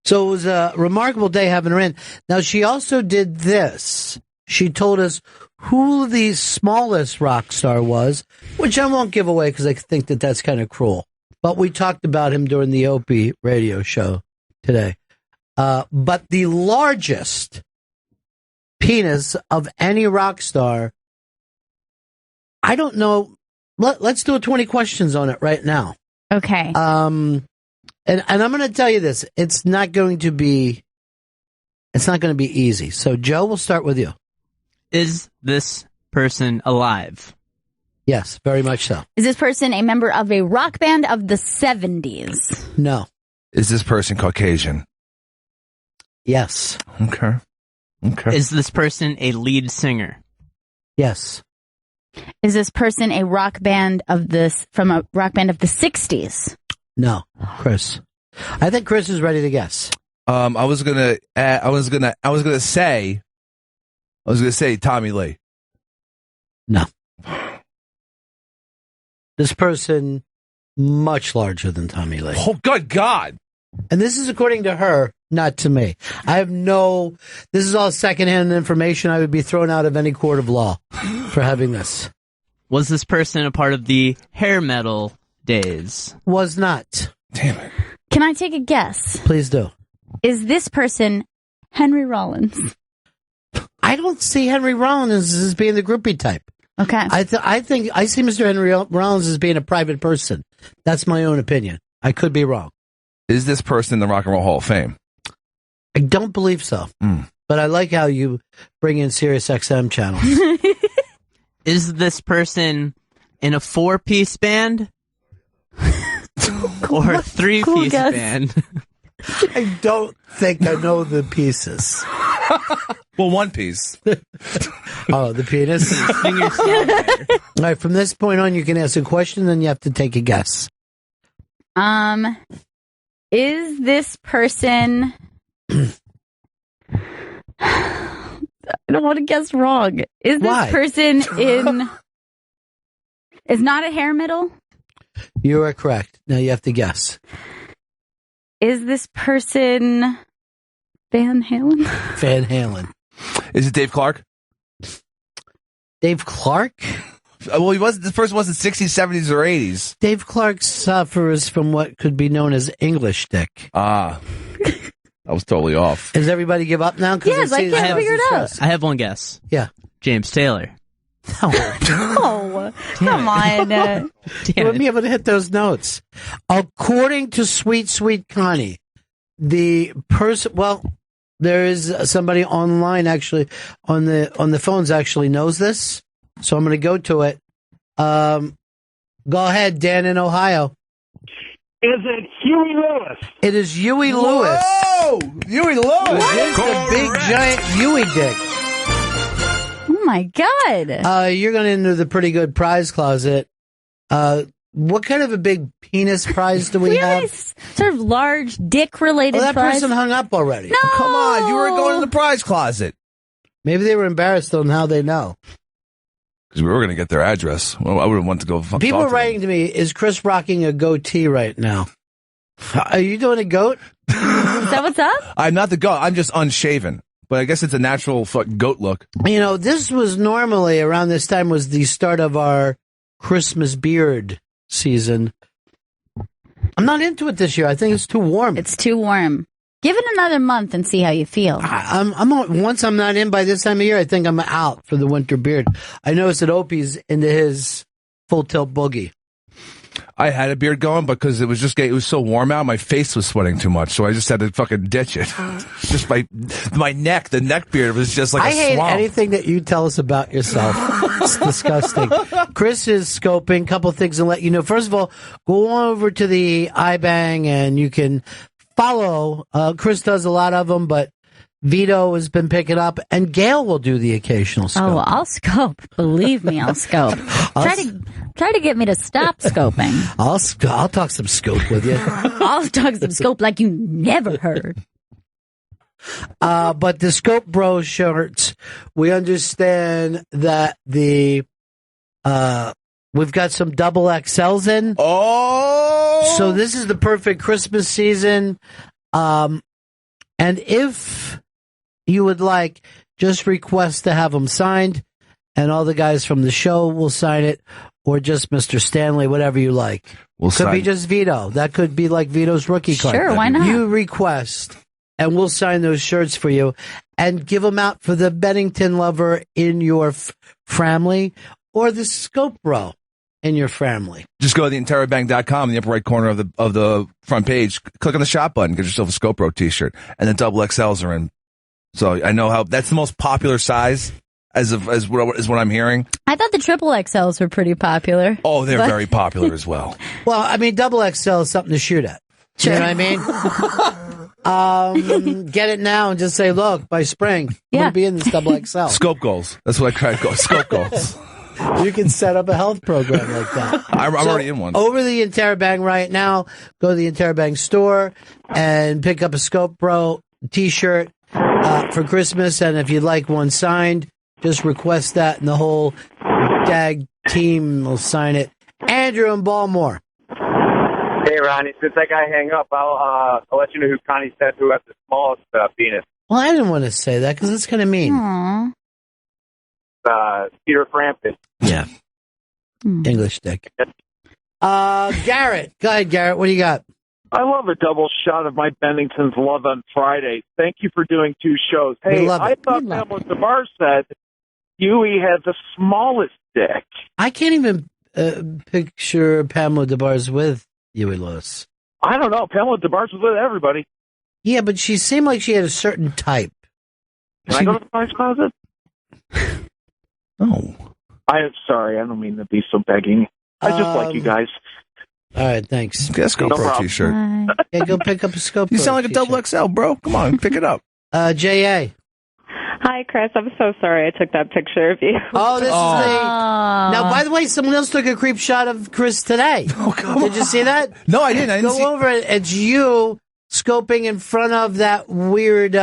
So it was a remarkable day having her in. Now, she also did this. She told us who the smallest rock star was, which I won't give away because I think that that's kind of cruel. But we talked about him during the Opie radio show today. But the largest penis of any rock star, I don't know. Let's do a 20 questions on it right now. Okay. And I'm going to tell you this. It's not going to be easy. So, Joe, we'll start with you. Is this person alive? Yes, very much so. Is this person a member of a rock band of the 70s? No. Is this person Caucasian? Yes. Okay. Is this person a lead singer? Yes. Is this person a rock band from a rock band of the 60s? No. Chris. I think Chris is ready to guess. I was gonna say Tommy Lee. No. This person, much larger than Tommy Lee. Oh, good God. And this is according to her, not to me. This is all secondhand information. I would be thrown out of any court of law for having this. Was this person a part of the hair metal days? Was not. Damn it. Can I take a guess? Please do. Is this person Henry Rollins? I don't see Henry Rollins as being the groupie type. Okay. I think I see Mr. Henry Rollins as being a private person. That's my own opinion. I could be wrong. Is this person in the Rock and Roll Hall of Fame? I don't believe so. But I like how you bring in Sirius XM channels. Is this person in a 4-piece band? Or a 3-piece band? I don't think I know the pieces. Well, one piece. Oh, the penis? All right, from this point on, you can ask a question, then you have to take a guess. Is this person... I don't want to guess wrong. Is this person in... Is not a hair metal? You are correct. Now you have to guess. Is this person Van Halen? Van Halen. Is it Dave Clark? Dave Clark? Well, this person wasn't 60s, 70s, or 80s. Dave Clark suffers from what could be known as English dick. Ah. I was totally off. Does everybody give up now? Yes, I can't figure it out. I have one guess. Yeah. James Taylor. Oh, come on. You wouldn't be able to hit those notes. According to Sweet Sweet Connie, the person, there is somebody online actually on the phones actually knows this. So I'm going to go to it. Go ahead, Dan in Ohio. Is it Huey Lewis? It is Huey Lewis. Oh, Huey Lewis. It is the big giant Huey dick. Oh my God. You're going into the pretty good prize closet. What kind of a big penis prize do we have? Sort of large dick related that prize. person hung up already. No! Come on, you were going to the prize closet. Maybe they were embarrassed on how they know. Because we were going to get their address. Well, I wouldn't want to go People are writing to me, is Chris rocking a goatee right now? Are you doing a goat? Is that what's up? I'm not the goat. I'm just unshaven. But I guess it's a natural goat look. You know, this was normally around this time was the start of our Christmas beard season. I'm not into it this year. I think it's too warm. It's too warm. Give it another month and see how you feel. Once I'm not in by this time of year, I think I'm out for the winter beard. I noticed that Opie's into his full tilt boogie. I had a beard going because it was so warm out. My face was sweating too much, so I just had to fucking ditch it. Just my neck, the neck beard was just like I a hate swamp. anything that you tell us about yourself. It's disgusting. Chris is scoping a couple of things and let you know. First of all, go on over to the iBang and you can follow. Chris does a lot of them, but Vito has been picking up, and Gail will do the occasional scope. Oh, I'll scope. Believe me, I'll scope. Try to get me to stop scoping. I'll talk some scope with you. I'll talk some scope like you never heard. But the Scope Bro shirts, we understand that we've got some double XLs in. Oh! So this is the perfect Christmas season. And if you would like, just request to have them signed, and all the guys from the show will sign it, or just Mr. Stanley, whatever you like. Could be just Vito. That could be like Vito's rookie card. Sure, why not? You request, and we'll sign those shirts for you, and give them out for the Bennington lover in your family, or the Scope Bro in your family. Just go to theinterrobang.com in the upper right corner of the front page. Click on the shop button, get yourself a Scope Bro t-shirt, and then double XLs are in. So I know how that's the most popular size as what I'm hearing. I thought the triple XLs were pretty popular. Oh, they're very popular as well. Well, I mean, double XL is something to shoot at. Sure. You know what I mean? Get it now and just say, look, by spring, I'm going to be in this double XL. Scope goals. That's what I try to go. Scope goals. You can set up a health program like that. I'm already in one. Over the Interrobang right now, go to the Interrobang store and pick up a Scope Bro t-shirt for Christmas. And if you'd like one signed, just request that, and the whole Dag team will sign it. Andrew in Baltimore. Hey, Ronnie, since that guy hang up, I'll let you know who Connie said who has the smallest penis. Well, I didn't want to say that because it's kind of mean. Aww. Peter Frampton. Yeah. English dick. Garrett. Go ahead, Garrett. What do you got? I love a double shot of my Bennington's Love on Friday. Thank you for doing 2 shows. Hey, I thought Pamela DeBar said Huey had the smallest dick. I can't even picture Pamela DeBar's with Huey Lewis. I don't know. Pamela DeBar's was with everybody. Yeah, but she seemed like she had a certain type. Can I go to the spice closet? Oh. I'm sorry. I don't mean to be so begging. I just like you guys. All right, thanks. Get a GoPro t-shirt. Yeah, go pick up a scope. You sound like a double XL, bro. Come on, pick it up. J.A. Hi, Chris. I'm so sorry I took that picture of you. Oh, this is the... Now, by the way, someone else took a creep shot of Chris today. Oh, come Did you see that? No, I didn't. Go over it. It's you scoping in front of that weird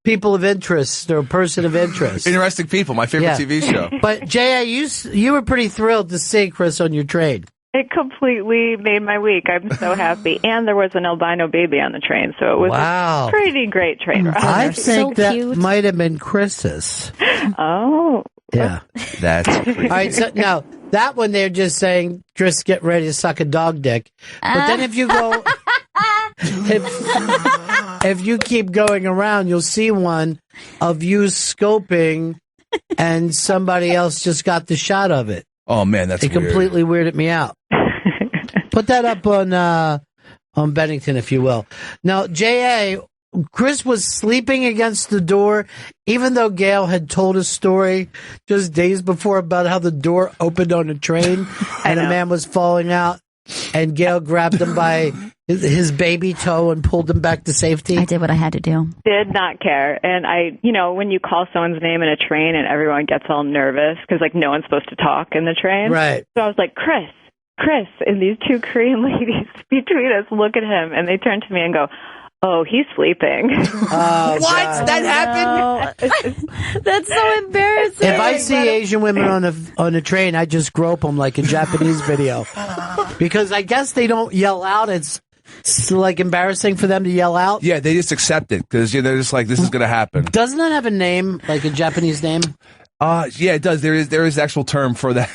people of interest or person of interest. Interesting People, my favorite TV show. But, J.A., you were pretty thrilled to see Chris on your train. It completely made my week. I'm so happy. And there was an albino baby on the train, so it was a pretty great train ride. I think that might have been Chris's. Oh. Yeah. That's creepy. All right, so now, that one they're just saying, Chris, get ready to suck a dog dick. But then if you go... if you keep going around, you'll see one of you scoping and somebody else just got the shot of it. Oh, man, that's It weird. completely weirded me out. Put that up on Bennington, if you will. Now, J.A., Chris was sleeping against the door, even though Gail had told a story just days before about how the door opened on a train and a man was falling out, and Gail grabbed him by his baby toe and pulled him back to safety. I did what I had to do. Did not care. And when you call someone's name in a train and everyone gets all nervous because, no one's supposed to talk in the train. Right. So I was like, Chris. And these 2 Korean ladies between us look at him and they turn to me and go, oh, he's sleeping. What? God. That happened? That's so embarrassing. If I see Asian women on a train, I just grope them like a Japanese video. Because I guess they don't yell out. It's embarrassing for them to yell out. Yeah, they just accept it because they're just like, this is going to happen. Doesn't that have a name, like a Japanese name? Yeah, it does. There is an actual term for that.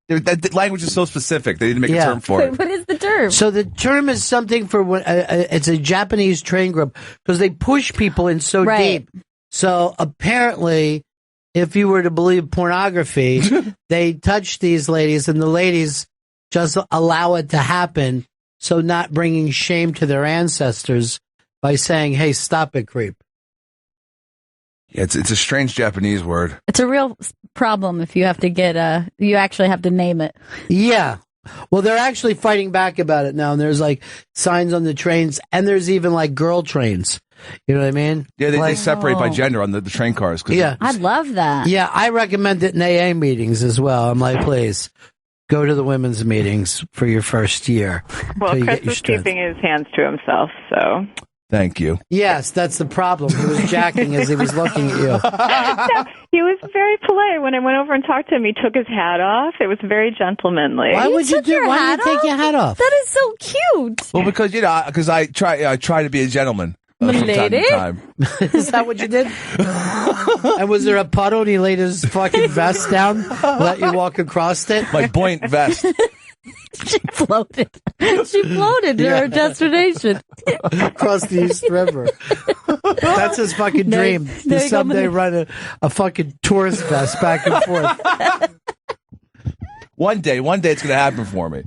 That language is so specific. They didn't make a term for it. What is the term? So the term is something for when it's a Japanese train group because they push people in so deep. So apparently, if you were to believe pornography, they touch these ladies and the ladies just allow it to happen. So not bringing shame to their ancestors by saying, hey, stop it, creep. Yeah, it's a strange Japanese word. It's a real problem if you have to you actually have to name it. Yeah. Well, they're actually fighting back about it now, and there's signs on the trains, and there's even girl trains. You know what I mean? Yeah, they separate by gender on the train cars. Yeah. I'd love that. Yeah, I recommend it in AA meetings as well. I'm like, please, go to the women's meetings for your first year. Well, till you Chris get your was strength. keeping his hands to himself, so... Thank you. Yes, that's the problem. He was jacking as he was looking at you. No, he was very polite. When I went over and talked to him, he took his hat off. It was very gentlemanly. Why would you do? Why did you take your hat off? That is so cute. Well, because I try to be a gentleman from time to time. Is that what you did? And was there a puddle and he laid his fucking vest down, let you walk across it? My buoyant vest. She floated. To her destination. Across the East River. That's his fucking dream. To someday run a fucking tourist vest back and forth. One day it's going to happen for me.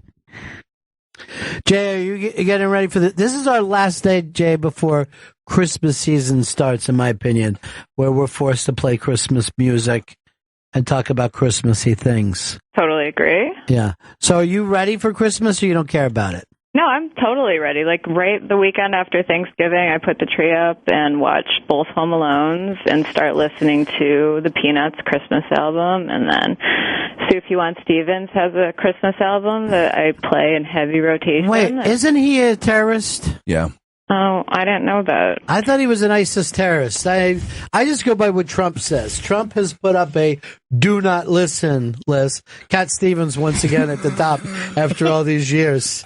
Jay, are you getting ready for this? This is our last day, Jay, before Christmas season starts, in my opinion, where we're forced to play Christmas music and talk about Christmassy things. Totally agree. Yeah. So are you ready for Christmas or you don't care about it? No, I'm totally ready. Right the weekend after Thanksgiving, I put the tree up and watched both Home Alones and start listening to the Peanuts Christmas album. And then Sufjan Juan Stevens has a Christmas album that I play in heavy rotation. Wait, isn't he a terrorist? Yeah. Oh, I didn't know that. I thought he was an ISIS terrorist. I just go by what Trump says. Trump has put up a do not listen list. Cat Stevens once again at the top after all these years.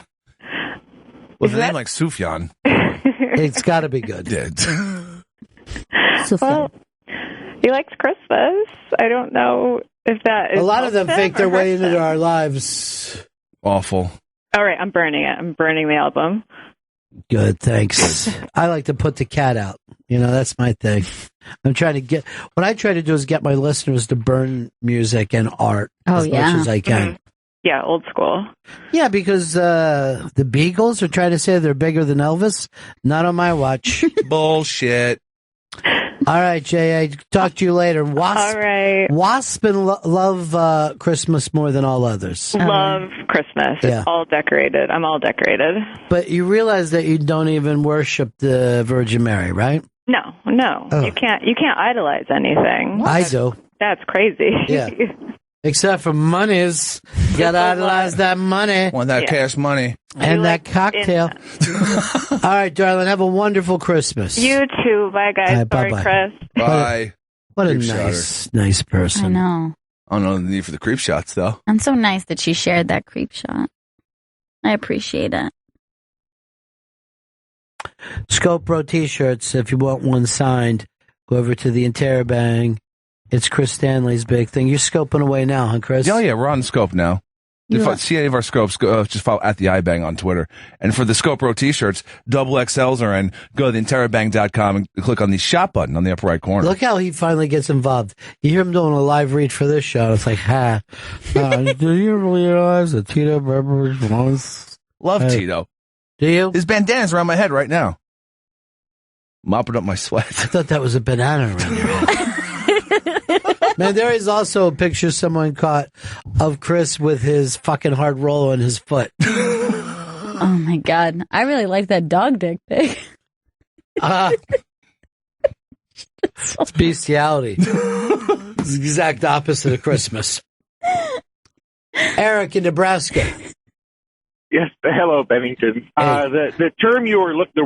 With a name like Sufjan. It's got to be good. Well, he likes Christmas. I don't know if that is. A lot of them think their way into our our lives. Awful. All right, I'm burning it. I'm burning the album. Good, thanks. I like to put the cat out. You know, that's my thing. What I try to do is get my listeners to burn music and art as much as I can. Mhm. Yeah, old school. Yeah, because the Beagles are trying to say they're bigger than Elvis. Not on my watch. Bullshit. All right, Jay. Talk to you later. All right. Wasp and love Christmas more than all others. Love Christmas. Yeah. It's all decorated. I'm all decorated. But you realize that you don't even worship the Virgin Mary, right? No. Oh. You can't idolize anything. I do. That's crazy. Yeah. Except for monies. You gotta idolize that money. Want that cash money. And that cocktail. All right, darling. Have a wonderful Christmas. You too. Bye, guys. All right, Sorry, bye-bye. Chris. Bye. What a Creep nice person. I know. I don't know the need for the creep shots, though. And so nice that she shared that creep shot. I appreciate it. Scope Pro T-shirts. If you want one signed, go over to the Interrobang. It's Chris Stanley's big thing. You're scoping away now, huh, Chris? Oh, yeah, we're on Scope now. If you see any of our scopes, just follow at the iBang on Twitter. And for the Scope Pro t-shirts, XXLs are in. Go to theinterrobang.com and click on the shop button on the upper right corner. Look how he finally gets involved. You hear him doing a live read for this show. It's like, do you realize that Tito Beveridge wants... Love Tito. Do you? His bandana's around my head right now. Mopping up my sweat. I thought that was a banana around your head. Man, there is also a picture someone caught of Chris with his fucking hard roll on his foot. Oh my God. I really like that dog dick pic. It's bestiality. It's the exact opposite of Christmas. Eric in Nebraska. Yes, hello, Bennington. The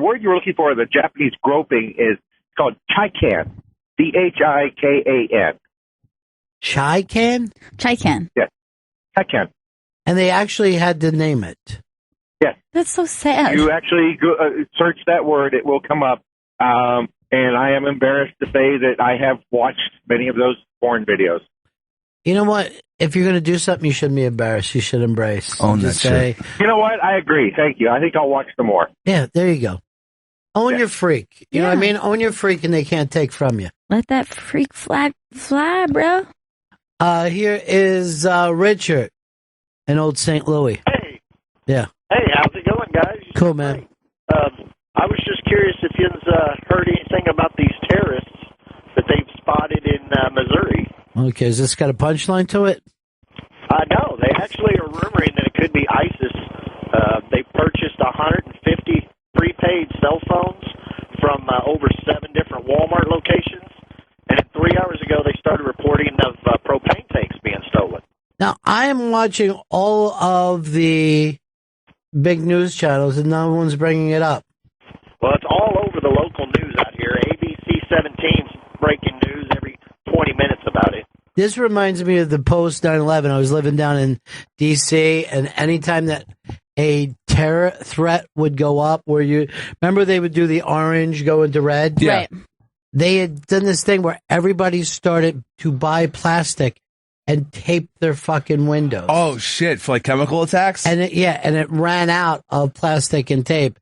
word you were looking for, the Japanese groping, is called chaikan. CHIKAN. Chaikan? Chaikan. Yes, chaikan. And they actually had to name it. Yes. That's so sad. You actually go, search that word; it will come up. And I am embarrassed to say that I have watched many of those porn videos. You know what? If you're going to do something, you shouldn't be embarrassed. You should embrace. Own Just that say, shit. You know what? I agree. Thank you. I think I'll watch some more. Yeah, there you go. Own your freak. You know what I mean? Own your freak and they can't take from you. Let that freak flag fly, bro. Here is Richard in Old St. Louis. Hey. Yeah. Hey, how's it going, guys? Cool, man. I was just curious if you've heard anything about these terrorists that they've spotted in Missouri. Okay, has this got a punchline to it? No, they actually are rumoring that it could be ISIS. They purchased 150 prepaid cell phones from over 7 different Walmart locations. And 3 hours ago, they started reporting of propane tanks being stolen. Now, I am watching all of the big news channels and no one's bringing it up. Well, it's all over the local news out here. ABC 17's breaking news every 20 minutes about it. This reminds me of the post 9/11. I was living down in D.C., and anytime that a terror threat would go up, where you remember they would do the orange go into red? Yeah. Right. They had done this thing where everybody started to buy plastic and tape their fucking windows. Oh, shit. For like chemical attacks? And it ran out of plastic and tape.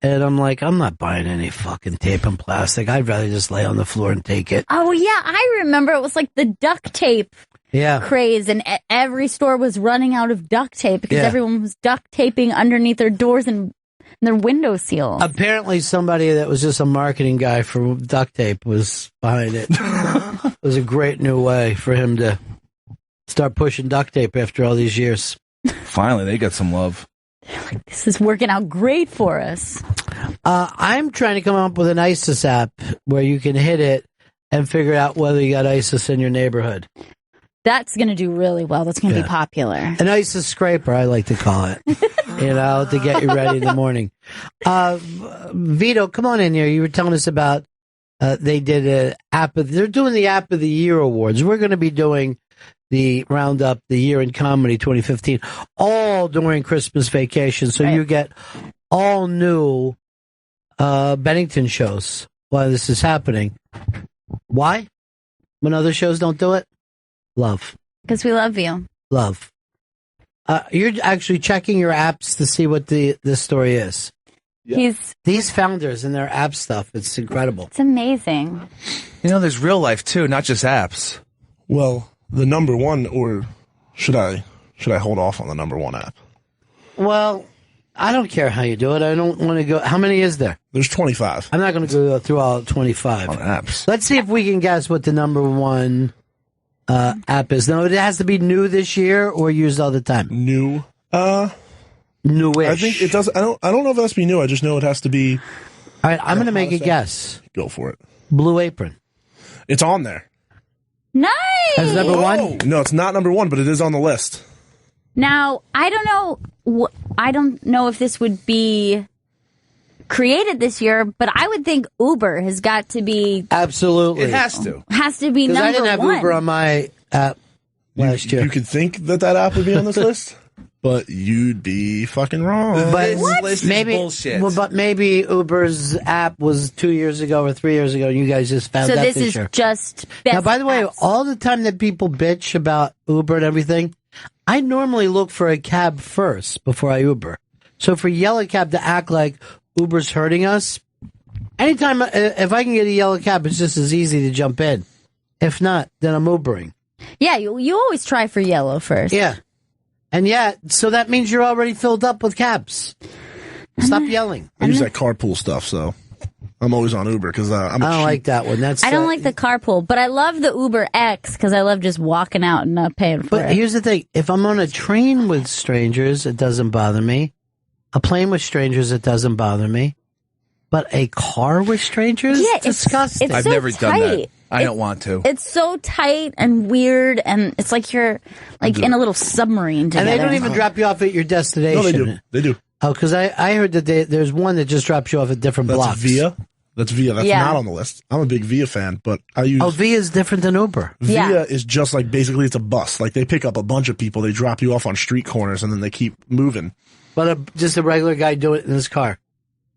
And I'm like, I'm not buying any fucking tape and plastic. I'd rather just lay on the floor and take it. Oh, yeah. I remember it was like the duct tape craze, and every store was running out of duct tape because everyone was duct taping underneath their doors and their window seals. Apparently, somebody that was just a marketing guy for duct tape was behind it. It was a great new way for him to start pushing duct tape after all these years. Finally, they got some love. This is working out great for us. I'm trying to come up with an ISIS app where you can hit it and figure out whether you got ISIS in your neighborhood. That's going to do really well. That's going to be popular. An ISIS scraper, I like to call it. to get you ready in the morning. Vito, come on in here. You were telling us about they did they're doing the App of the Year awards. We're going to be doing the Roundup, the Year in Comedy 2015, all during Christmas vacation. So you get all new Bennington shows while this is happening. Why? When other shows don't do it? Love. Because we love you. Love. You're actually checking your apps to see what this story is. These founders and their app stuff, it's incredible. It's amazing. There's real life too, not just apps. Well, the number one, or should I hold off on the number one app? Well, I don't care how you do it. I don't want to go. How many is there? There's 25. I'm not going to go through all 25 on apps. Let's see if we can guess what the number one app is. No, it has to be new this year or used all the time. New. Newish. I think it does. I don't know if it has to be new. I just know it has to be. All right, I'm going to make a guess. Go for it. Blue Apron. It's on there. Nice. As number one? No, it's not number one, but it is on the list. Now, I don't know. I don't know if this would be created this year, but I would think Uber has got to be. Absolutely, it has to. Has to be number one. I didn't have Uber on my app last year. You could think that app would be on this list, but you'd be fucking wrong. But this list is bullshit. Well, but maybe Uber's app was 2 years ago or 3 years ago, and you guys just found so out this this is year. just best Now, by the way, apps. all the time that people bitch about Uber and everything, I normally look for a cab first before I Uber. So for Yellow Cab to act like Uber's hurting us, anytime if I can get a yellow cab, it's just as easy to jump in. If not, then I'm Ubering. Yeah, you always try for yellow first. Yeah. And so that means you're already filled up with cabs. Stop yelling. I use that carpool stuff, so I'm always on Uber because I don't like that one. I don't like the carpool, but I love the Uber X because I love just walking out and not paying for it. But here's the thing. If I'm on a train with strangers, it doesn't bother me. A plane with strangers, it doesn't bother me. But a car with strangers? Yeah, disgusting. it's I've so never done that. tight. I don't want to. It's so tight and weird, and it's like you're in a little submarine together. And they don't even drop you off at your destination. No, they do. They do. Oh, because I heard that there's one that just drops you off at different blocks. Via. That's Via. That's Yeah. not on the list. I'm a big Via fan, but I use. Oh, Via is different than Uber. Via is just like basically it's a bus. Like they pick up a bunch of people, they drop you off on street corners, and then they keep moving. But just a regular guy doing it in his car.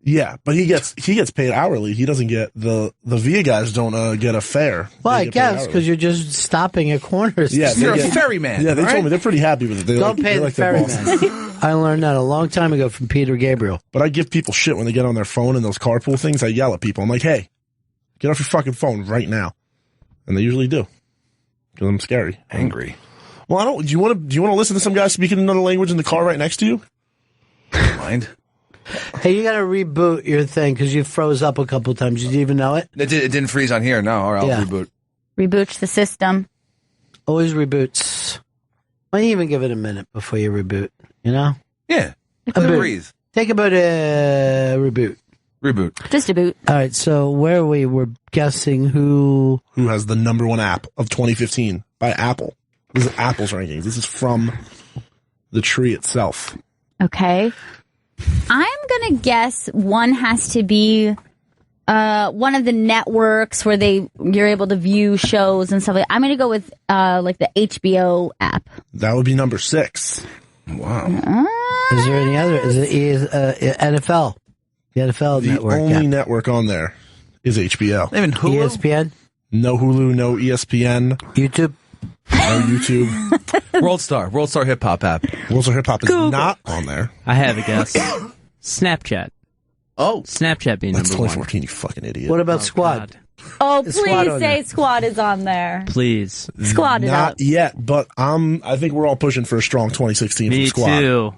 Yeah, but he gets paid hourly. He doesn't get the Via guys don't get a fare. Well, They I get paid guess hourly. because you're just stopping at corners. Yeah, You're they a get- ferryman. Yeah, they all told right? me they're pretty happy with it. They Don't pay they the like their bosses. ferryman. I learned that a long time ago from Peter Gabriel. But I give people shit when they get on their phone and those carpool things. I yell at people. I'm like, hey, get off your fucking phone right now, and they usually do because I'm scary, angry. Well, I don't. Do you want to listen to some guy speaking another language in the car right next to you? Mind? Hey, you got to reboot your thing because you froze up a couple times. Did you even know it? It didn't freeze on here. No, or I'll Yeah. reboot. Reboots the system. Always reboots. Why don't you even give it a minute before you reboot? You know? Yeah. A Let it boot. breathe. Take about a reboot. Reboot. Just a boot. All right, so where we were guessing who has the number one app of 2015 by Apple. This is Apple's rankings. This is from the tree itself. Okay. I'm going to guess one has to be one of the networks where you're able to view shows and stuff like that. I'm going to go with like the HBO app. That would be number 6. Wow. Is there any other? Is it NFL? The NFL The network. only network on there is HBO. Even Hulu? ESPN? No Hulu, no ESPN. YouTube? No YouTube. World Star Hip Hop app. World Star Hip Hop is not on there. I have a guess. Snapchat. Oh. Snapchat being That's number 2014, you fucking idiot. What about Squad? Oh, Is please Squad on say there? Squad is on there. Please. Squad it up. Not yet, but I think we're all pushing for a strong 2016 Me from Squad. too.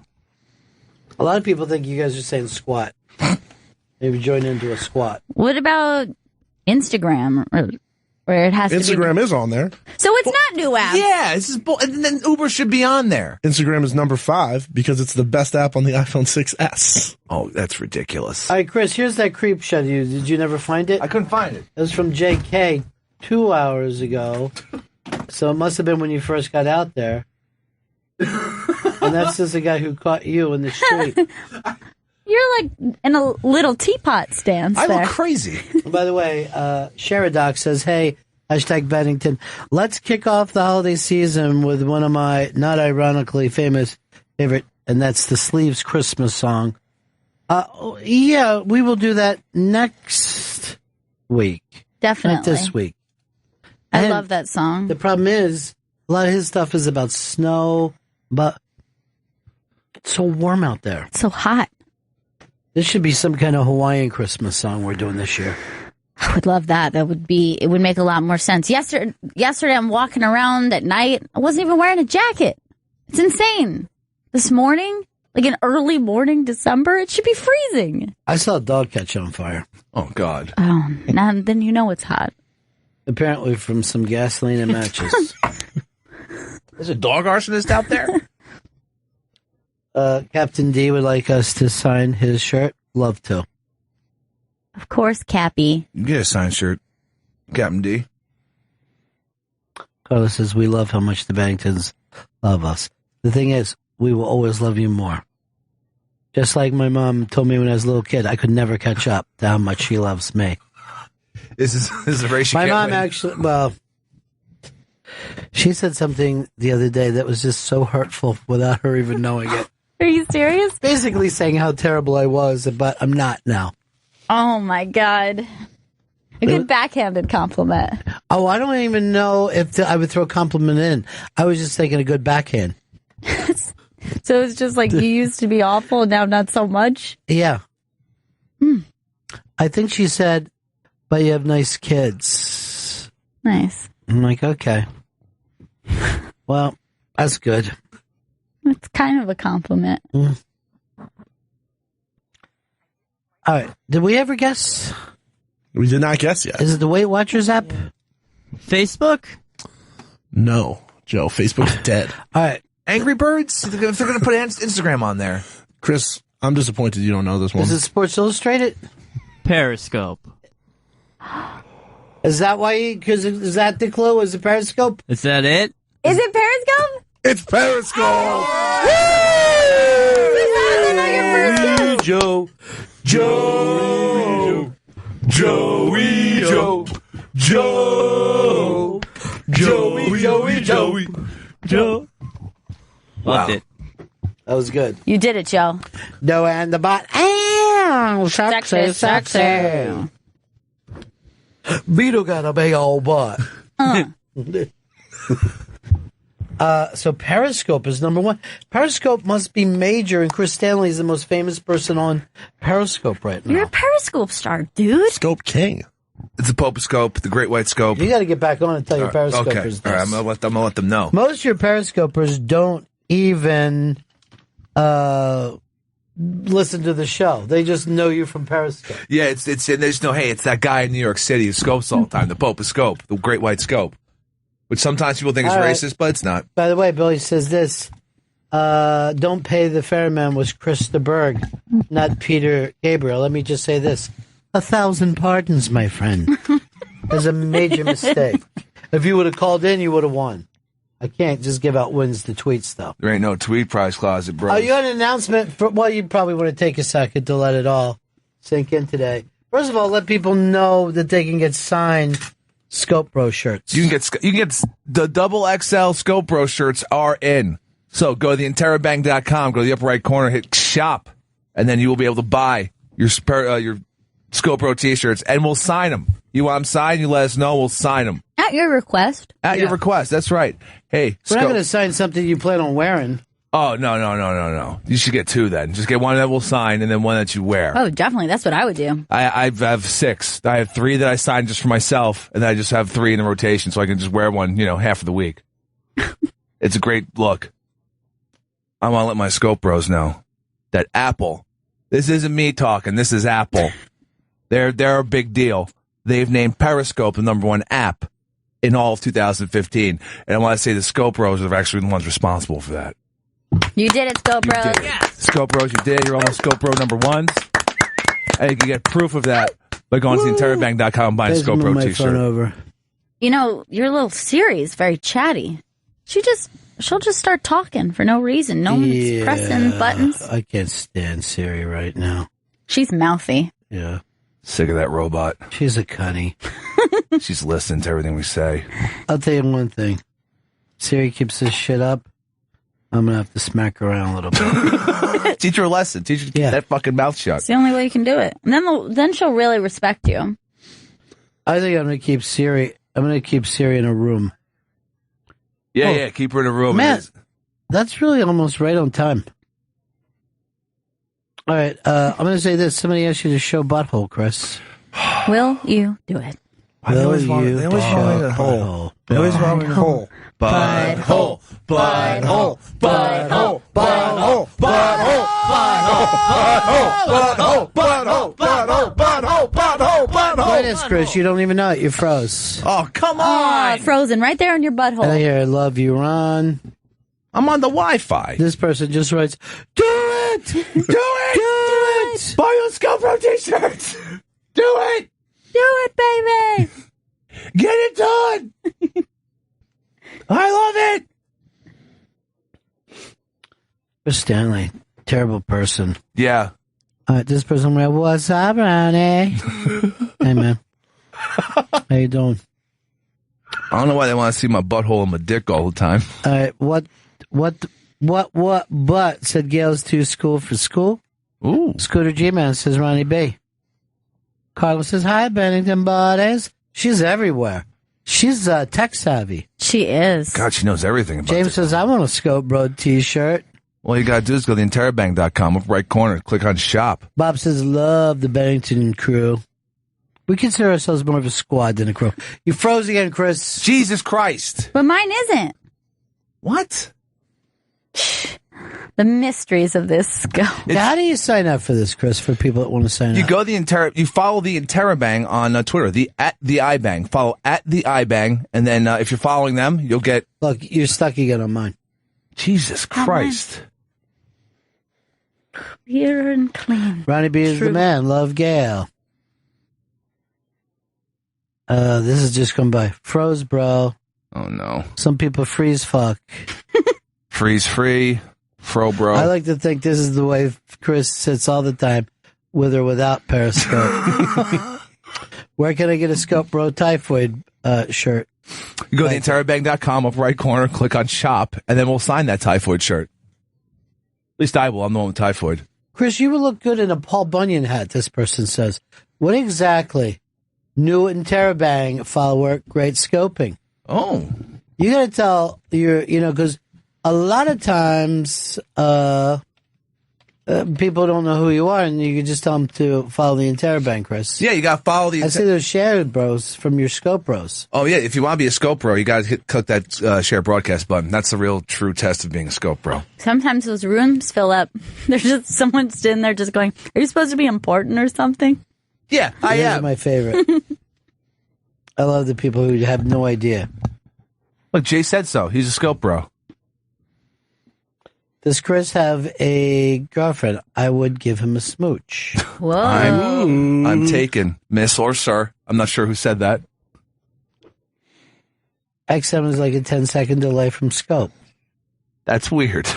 A lot of people think you guys are saying squat. Maybe join into a squat. What about Instagram? Where it has to be. Instagram is on there. So it's not new apps. Yeah, this is and then Uber should be on there. Instagram is number 5 because it's the best app on the iPhone 6S. Oh, that's ridiculous. All right, Chris, here's that creep show. Did you never find it? I couldn't find it. It was from JK 2 hours ago. So it must have been when you first got out there. And that's just a guy who caught you in the street. You're like in a little teapot stance. I there. look crazy. By the way, Sheridoc says, hey, hashtag Bennington, let's kick off the holiday season with one of my, not ironically, famous favorite, and that's the Sleeves Christmas song. Yeah, we will do that next week. Definitely. Not this week. I And love that song. the problem is, a lot of his stuff is about snow, but it's so warm out there. It's so hot. This should be some kind of Hawaiian Christmas song we're doing this year. I would love that. It would make a lot more sense. Yesterday I'm walking around at night. I wasn't even wearing a jacket. It's insane. This morning, like an early morning December, it should be freezing. I saw a dog catch on fire. Oh, God. Oh, now then you know it's hot. Apparently from some gasoline and matches. There's a dog arsonist out there? Captain D would like us to sign his shirt. Love to. Of course, Cappy. Get a signed shirt. Captain D. Carlos says, we love how much the Benningtons love us. The thing is, we will always love you more. Just like my mom told me when I was a little kid, I could never catch up to how much she loves me. This is a race you My can't mom win. actually, well, she said something the other day that was just so hurtful without her even knowing it. Are you serious? Basically saying how terrible I was, but I'm not now. Oh, my God. A good backhanded compliment. Oh, I don't even know if I would throw a compliment in. I was just taking a good backhand. So it's just like you used to be awful and now not so much? Yeah. I think she said, but you have nice kids. Nice. I'm like, okay. Well, that's good. It's kind of a compliment. All right. Did we ever guess? We did not guess yet. Is it the Weight Watchers app? Facebook? No, Joe. Facebook's dead. All right. Angry Birds? If they're going to put Instagram on there. Chris, I'm disappointed you don't know this one. Is it Sports Illustrated? Periscope. Is that why? Because is that the clue? Is it Periscope? Is that it? Is it Periscope? It's Periscope! Joe. Joey Joe. Joe. Loved it. That was good. You did it, Joe. No, and the bot. Sexy. Vito got a big old butt. So Periscope is number one. Periscope must be major, and Chris Stanley is the most famous person on Periscope right now. You're a Periscope star, dude. Scope King. It's a Popescope, the Great White Scope. You got to get back on and tell your Periscopers Okay. this. All right, I'm gonna let them know. Most of your Periscopers don't even listen to the show. They just know you from Periscope. Yeah, it's and there's no, hey, it's that guy in New York City who scopes all the time, the Popescope, the Great White Scope, which sometimes people think is All right. racist, but it's not. By the way, Billy says this. Don't Pay the Ferryman was Chris de Berg, not Peter Gabriel. Let me just say this. 1,000 pardons, my friend. There's a major mistake. If you would have called in, you would have won. I can't just give out wins to tweets, though. There ain't no tweet prize closet, bro. Oh, you had an announcement for, well, you probably want to take a second to let it all sink in today. First of all, let people know that they can get signed Scope Bro shirts. You can get the double XL Scope Bro shirts are in. So go to theinterrobang.com, go to the upper right corner, hit shop, and then you will be able to buy your Scope Bro t-shirts, and we'll sign them. You want them signed, you let us know, we'll sign them. At your request. At your request, that's right. Hey, We're not going to sign something you plan on wearing. Oh, no. You should get two then. Just get one that we'll sign and then one that you wear. Oh, definitely. That's what I would do. I have 6. I have 3 that I signed just for myself, and then I just have 3 in the rotation so I can just wear one, half of the week. It's a great look. I want to let my Scope Bros know that Apple, this isn't me talking, this is Apple. They're a big deal. They've named Periscope the number 1 app in all of 2015. And I want to say the Scope Bros are actually the ones responsible for that. You did it, Scope Bros. Scope Bros, you did. You're almost Scope Bro number 1s. And you can get proof of that by going to theinterrobang.com and buying a Scope Bro my t-shirt. phone over. Your little Siri is very chatty. She just she'll just start talking for no reason. No one's pressing buttons. I can't stand Siri right now. She's mouthy. Yeah. Sick of that robot. She's a cunny. She's listening to everything we say. I'll tell you one thing. Siri keeps this shit up. I'm going to have to smack her around a little bit. Teach her a lesson. Teach her to keep that fucking mouth shut. It's the only way you can do it. And then she'll really respect you. I think I'm going to keep Siri in a room. Yeah, keep her in a room. Man, that's really almost right on time. All right, I'm going to say this. Somebody asked you to show butthole, Chris. Will you do it? They always want me to hole. They always want me to hole. Butthole, butthole, butthole, butthole, butthole, butthole, butthole, butthole, butthole, butthole, butthole. Wait, it's Chris. You don't even know it. You froze. Oh, come on. Frozen right there in your butthole. I hear, I love you, Ron. I'm on the Wi-Fi. This person just writes, do it! Do it! Do it! Buy your ScoPro t-shirts! Do it! Do it, baby! Get it done! I love it! Chris Stanley, terrible person. Yeah. This person went, what's up, Ronnie? Hey, man. How you doing? I don't know why they want to see my butthole and my dick all the time. All right, but, said Gail's too school for school. Ooh. Scooter G-Man says Ronnie B. Carla says, hi, Bennington buddies. She's everywhere. She's tech savvy. She is. God, she knows everything about James says, I want a Scope Bro t-shirt. All you gotta do is go to theinterrobang.com, up right corner, click on shop. Bob says, love the Bennington crew. We consider ourselves more of a squad than a crew. You froze again, Chris. Jesus Christ. But mine isn't. What? The mysteries of this scope. How do you sign up for this, Chris, for people that want to sign You up? go you follow the Interrobang on Twitter, at the iBang. Follow at the iBang, and then if you're following them, you'll get... Look, you're stuck again on mine. Jesus Christ. Pure and clean. Ronnie B is the man. Love Gail. This has just come by. Froze, bro. Oh, no. Some people freeze fuck. Freeze free. Fro, bro. I like to think this is the way Chris sits all the time, with or without Periscope. Where can I get a Scope Bro Typhoid shirt? You go to theinterrobang.com, up right corner, click on shop, and then we'll sign that typhoid shirt. At least I will. I'm the one with typhoid. Chris, you would look good in a Paul Bunyan hat, this person says. What exactly? New Interrobang follower, great scoping. Oh. You got to tell because a lot of times people don't know who you are, and you can just tell them to follow the Interrobang, Chris. Yeah, you got to follow the... I see those shared bros from your Scope Bros. Oh, yeah. If you want to be a Scope Bro, you got to click that share broadcast button. That's the real true test of being a Scope Bro. Sometimes those rooms fill up. There's just someone sitting there just going, are you supposed to be important or something? Yeah, I am. My favorite. I love the people who have no idea. Look, Jay said so. He's a Scope Bro. Does Chris have a girlfriend? I would give him a smooch. Whoa. I'm taken, miss or sir. I'm not sure who said that. XM is like a 10-second delay from Scope. That's weird.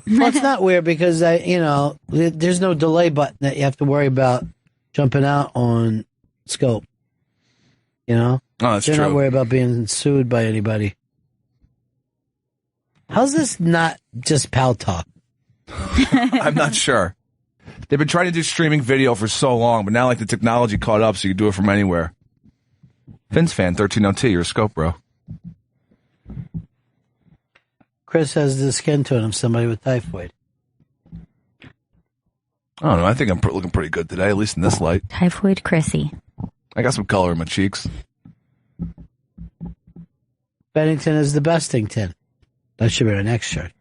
Well, it's not weird because there's no delay button that you have to worry about jumping out on Scope. Oh, that's They're true. not worried about being sued by anybody. How's this not just pal talk? I'm not sure. They've been trying to do streaming video for so long, but now the technology caught up, so you can do it from anywhere. Finn's fan 1302, you're a Scope Bro. Chris has the skin tone of somebody with typhoid. I don't know. I think I'm looking pretty good today, at least in this light. Typhoid Chrissy. I got some color in my cheeks. Bennington is the Bestington. That should be our next shirt.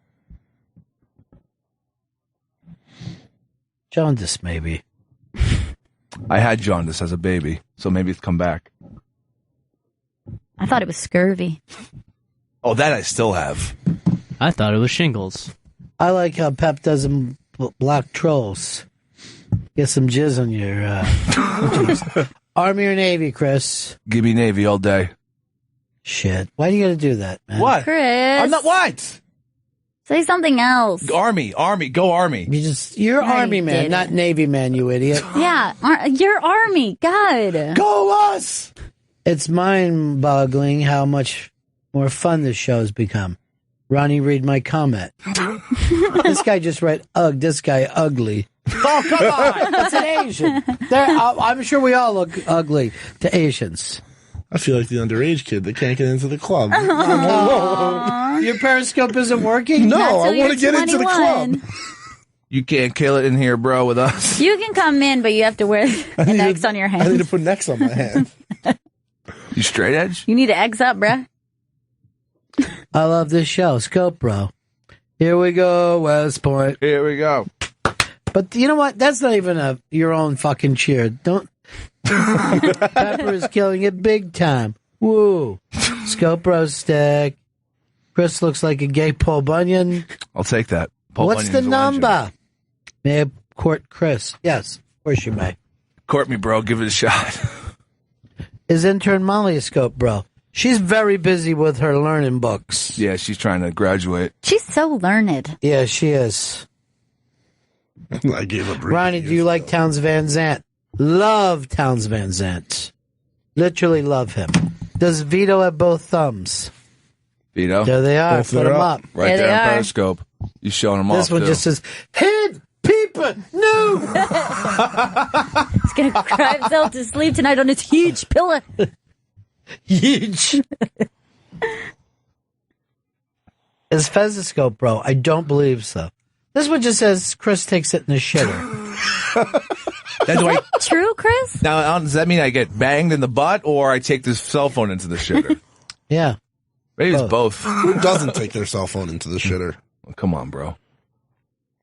Jaundice, maybe. I had jaundice as a baby, so maybe it's come back. I thought it was scurvy. Oh, that I still have. I thought it was shingles. I like how Pep does them black trolls. Get some jizz on your... Army or Navy, Chris? Give me Navy all day. Shit. Why do you gotta do that, man? What? Chris. I'm not what? Say something else. Army, go Army. You're I Army man, did not Navy man, you idiot. Yeah, you're Army. God. Go us! It's mind-boggling how much more fun this show has become. Ronnie, read my comment. This guy just read, ugh, this guy ugly. Oh, come on. It's an Asian. I'm sure we all look ugly to Asians. I feel like the underage kid that can't get into the club. Your Periscope isn't working? No, I want to get into the club. You can't kill it in here, bro, with us. You can come in, but you have to wear an X on your hand. I need to put an X on my hand. You straight edge? You need to X up, bruh. I love this show, Scope Bro. Here we go, West Point. Here we go. But you know what? That's not even your own fucking cheer. Don't. Pepper is killing it big time. Woo. Scope Bro stick. Chris looks like a gay Paul Bunyan. I'll take that. Paul What's Bunyan's the number? May I court Chris? Yes, of course you may. Court me, bro. Give it a shot. Is intern Molly a Scope Bro? She's very busy with her learning books. Yeah, she's trying to graduate. She's so learned. Yeah, she is. I gave up. Ronnie, do you like Towns Van Zandt? Love Towns Van Zandt. Literally love him. Does Vito have both thumbs? Vito? There they are. Both Put them up. Right there on Periscope. You showing them off. This one too. just says, hid people, no. He's going to cry himself to sleep tonight on his huge pillow. Huge. Is Fez a Scope Bro? I don't believe so. This one just says Chris takes it in the shitter. True, Chris? Now, does that mean I get banged in the butt or I take this cell phone into the shitter? Yeah. Maybe it's both. Who doesn't take their cell phone into the shitter? Well, come on, bro.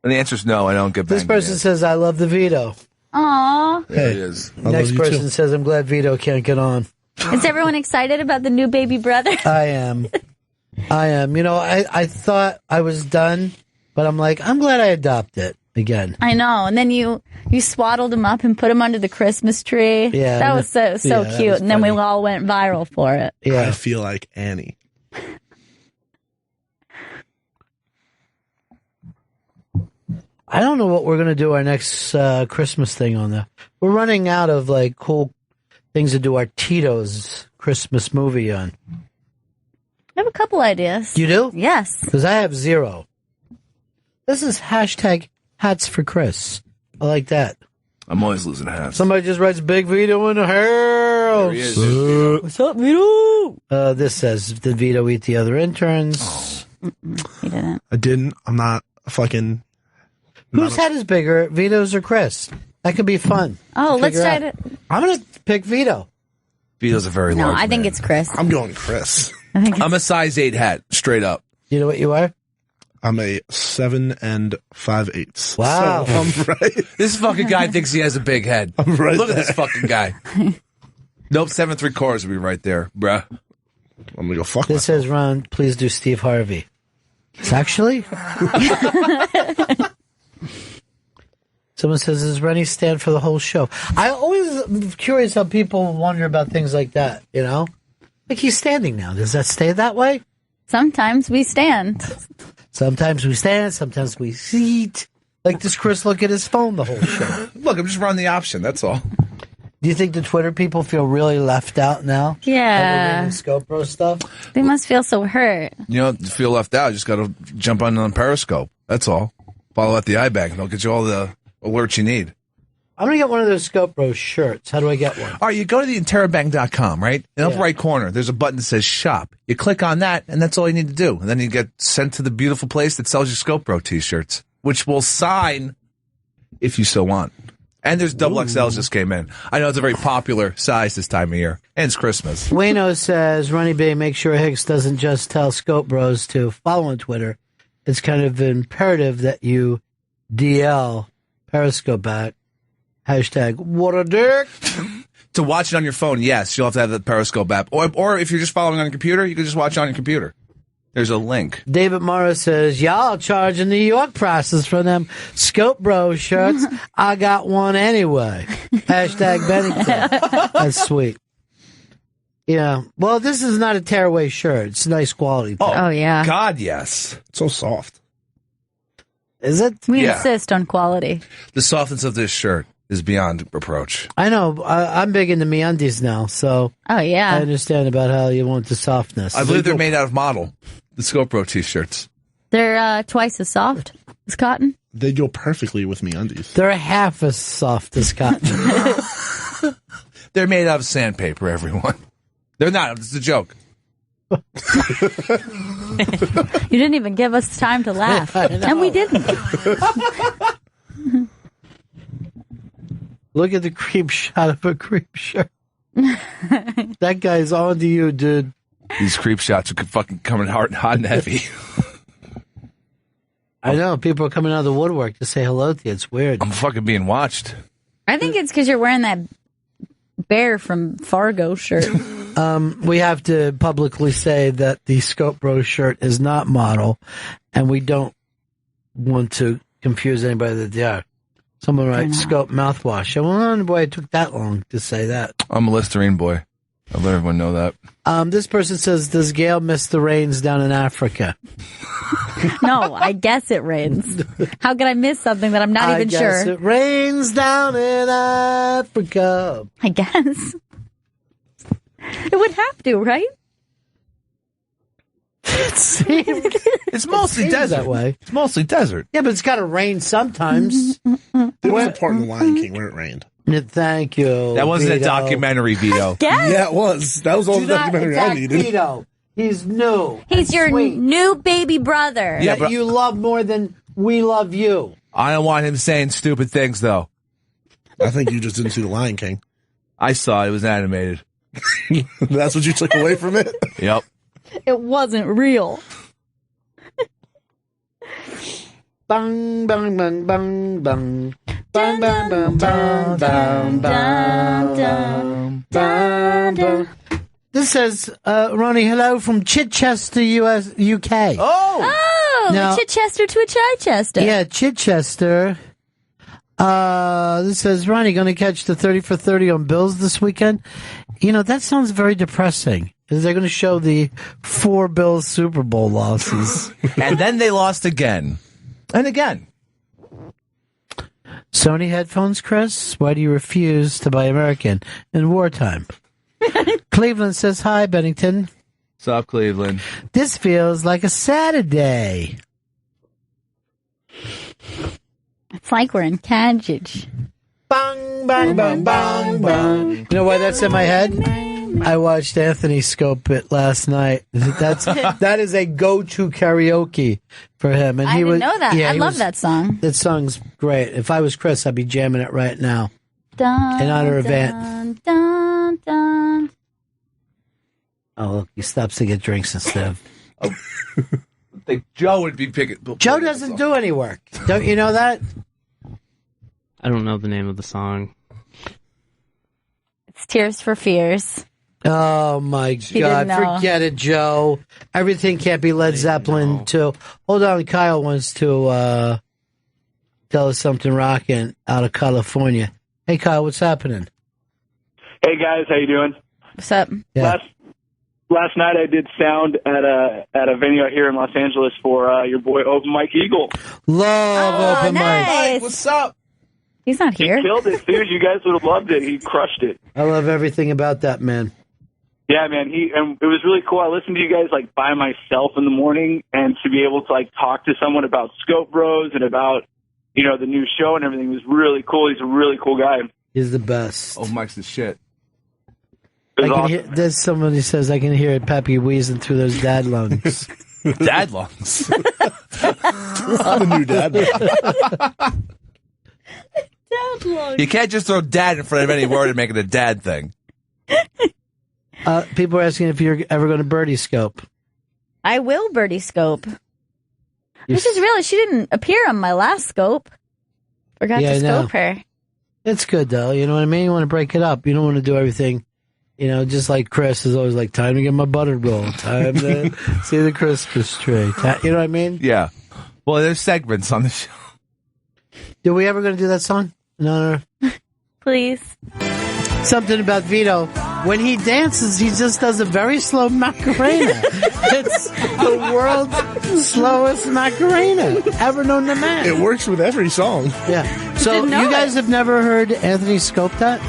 And the answer is no, I don't get banged. This person says, I love the Vito. Aww. There it is. Next person says, I'm glad Vito can't get on. Is everyone excited about the new baby brother? I am. You know, I thought I was done, but I'm like, I'm glad I adopted again. I know. And then you swaddled him up and put him under the Christmas tree. Yeah. That was so that cute. was And then we all went viral for it. I feel like Annie. I don't know what we're going to do our next Christmas thing on there. We're running out of like cool things to do our Tito's Christmas movie on. I have a couple ideas. You do? Yes. Because I have zero. This is hashtag hats for Chris. I like that. I'm always losing hats. Somebody just writes Big Vito in the house. There he is. What's up, Vito? This says, did Vito eat the other interns? He didn't. I didn't. I'm not fucking. Whose hat is bigger, Vito's or Chris? That could be fun. Oh, let's try to. to. I'm going to pick Vito. Vito's a very No, large I think man. it's Chris. I'm going Chris. I'm a size 8 hat, straight up. You know what you are? I'm a 7 5/8. Wow. So I'm right. This fucking guy thinks he has a big head. I'm right Look at there. this fucking guy. Nope, 7 3/4 would be right there, bruh. I'm gonna go fuck This says, Ron, please do Steve Harvey. It's actually? Someone says, does Rennie stand for the whole show? I always am curious how people wonder about things like that, you know? Like he's standing now. Does that stay that way? Sometimes we stand. Sometimes we stand, sometimes we seat. Like, does Chris look at his phone the whole show? Look, I'm just running the option, that's all. Do you think the Twitter people feel really left out now? Yeah. Scope Bro stuff? They must feel so hurt. You know, to feel left out, you just got to jump on Periscope. That's all. Follow at the iBag, and they'll get you all the alerts you need. I'm going to get one of those Scope Bro shirts. How do I get one? All right, you go to the interrobang.com, right? In the upper right corner, there's a button that says shop. You click on that, and that's all you need to do. And then you get sent to the beautiful place that sells your Scope Bro t-shirts, which will sign if you so want. And there's double XLs just came in. I know it's a very popular size this time of year. And it's Christmas. Wayno says, Ronnie B, make sure Hicks doesn't just tell Scope Bros to follow on Twitter. It's kind of imperative that you DL Periscope back. Hashtag what a dick. To watch it on your phone, yes, you'll have to have the Periscope app. Or if you're just following on your computer, you can just watch it on your computer. There's a link. David Morrow says, y'all charging New York prices for them Scope Bro shirts. I got one anyway. Hashtag Bennington. That's sweet. Yeah. Well, this is not a tearaway shirt. It's nice quality. Oh, yeah. God, yes. So soft. Is it? We Yeah. insist on quality. The softness of this shirt is beyond reproach. I know. I'm big into MeUndies now, so Oh, yeah. I understand about how you want the softness. I believe they're made out of model. The ScopeBro t-shirts. They're twice as soft as cotton. They go perfectly with MeUndies. They're half as soft as cotton. They're made out of sandpaper, everyone. They're not. It's a joke. You didn't even give us time to laugh. And we didn't. Look at the creep shot of a creep shirt. That guy's on to you, dude. These creep shots are fucking coming hot and heavy. I know. People are coming out of the woodwork to say hello to you. It's weird. I'm fucking being watched. I think it's because you're wearing that bear from Fargo shirt. We have to publicly say that the Scope Bro shirt is not model, and we don't want to confuse anybody that they are. Someone writes Scope mouthwash. I wonder why it took that long to say that. I'm a Listerine boy. I'll let everyone know that. This person says, does Gail miss the rains down in Africa? No, I guess it rains. How could I miss something that I'm not even sure? I guess it rains down in Africa. I guess. It would have to, right? It's mostly desert. That way. It's mostly desert. Yeah, but it's got to rain sometimes. There was a part in The Lion King where it rained. Yeah, thank you. That wasn't Vito. a documentary, Vito. Yeah, it was. That was all the documentary I needed. Vito. He's new. He's your new baby brother. Yeah, that but you love more than we love you. I don't want him saying stupid things, though. I think you just didn't see The Lion King. I saw it. It was animated. That's what you took away from it? Yep. It wasn't real. Bang, bang, bang, bang, bang. Bang, bang, bang, bang, bang, bang, bang, bang. This says, Ronnie, hello from Chichester, UK. Oh, Now- a Chichester to a Chichester. Yeah, Chichester. This says, Ronnie, going to catch the 30 for 30 on Bills this weekend? You know, that sounds very depressing. Because they're going to show the 4 Bills Super Bowl losses. And then they lost again. And again. Sony headphones, Chris? Why do you refuse to buy American in wartime? Cleveland says, hi, Bennington. What's up, Cleveland? This feels like a Saturday. It's like we're in Kansas. Bang, bang, bang, bang, bang. You know why that's in my head? I watched Anthony Scope it last night. That is a go-to karaoke for him. And I he didn't know that. Yeah, I love that song. That song's great. If I was Chris, I'd be jamming it right now. Dun, In honor of Ant. dun, dun. Oh, look, he stops to get drinks instead. I think Joe would be picking. Joe doesn't do any work. Don't you know that? I don't know the name of the song. It's Tears for Fears. Oh, my God. didn't know. Forget it, Joe. Everything can't be Led Zeppelin, too. Hold on. Kyle wants to tell us something rocking out of California. Hey, Kyle, what's happening? Hey guys, how you doing? What's up? Yeah. Last night I did sound at a venue out here in Los Angeles for your boy Open Mike Eagle. Love Open nice. Mic. What's up? He's not He here. killed it, dude. You guys would have loved it. He crushed it. I love everything about that, man. Yeah, man. And it was really cool. I listened to you guys like by myself in the morning, and to be able to like talk to someone about Scope Bros and about the new show and everything was really cool. He's a really cool guy. He's the best. Oh, Mike's the shit. It was I can awesome. hear, there's someone who says I can hear Pappy wheezing through those dad lungs. Dad lungs. I'm a new dad. Dad lungs. You can't just throw dad in front of any word and make it a dad thing. People are asking if you're ever going to birdie scope. I will birdie scope. I just realized she didn't appear on my last scope. Forgot Yeah, to I know. scope her. It's good, though. You know what I mean? You want to break it up. You don't want to do everything. Just like Chris is always like, time to get my butter roll. Time to see the Christmas tree. You know what I mean? Yeah. Well, there's segments on the show. Are we ever going to do that song? No. Please. Something about Vito. when he dances, he just does a very slow Macarena. It's the world's slowest Macarena ever known to man. It works with every song. Yeah. So you guys have never heard Anthony Scope that?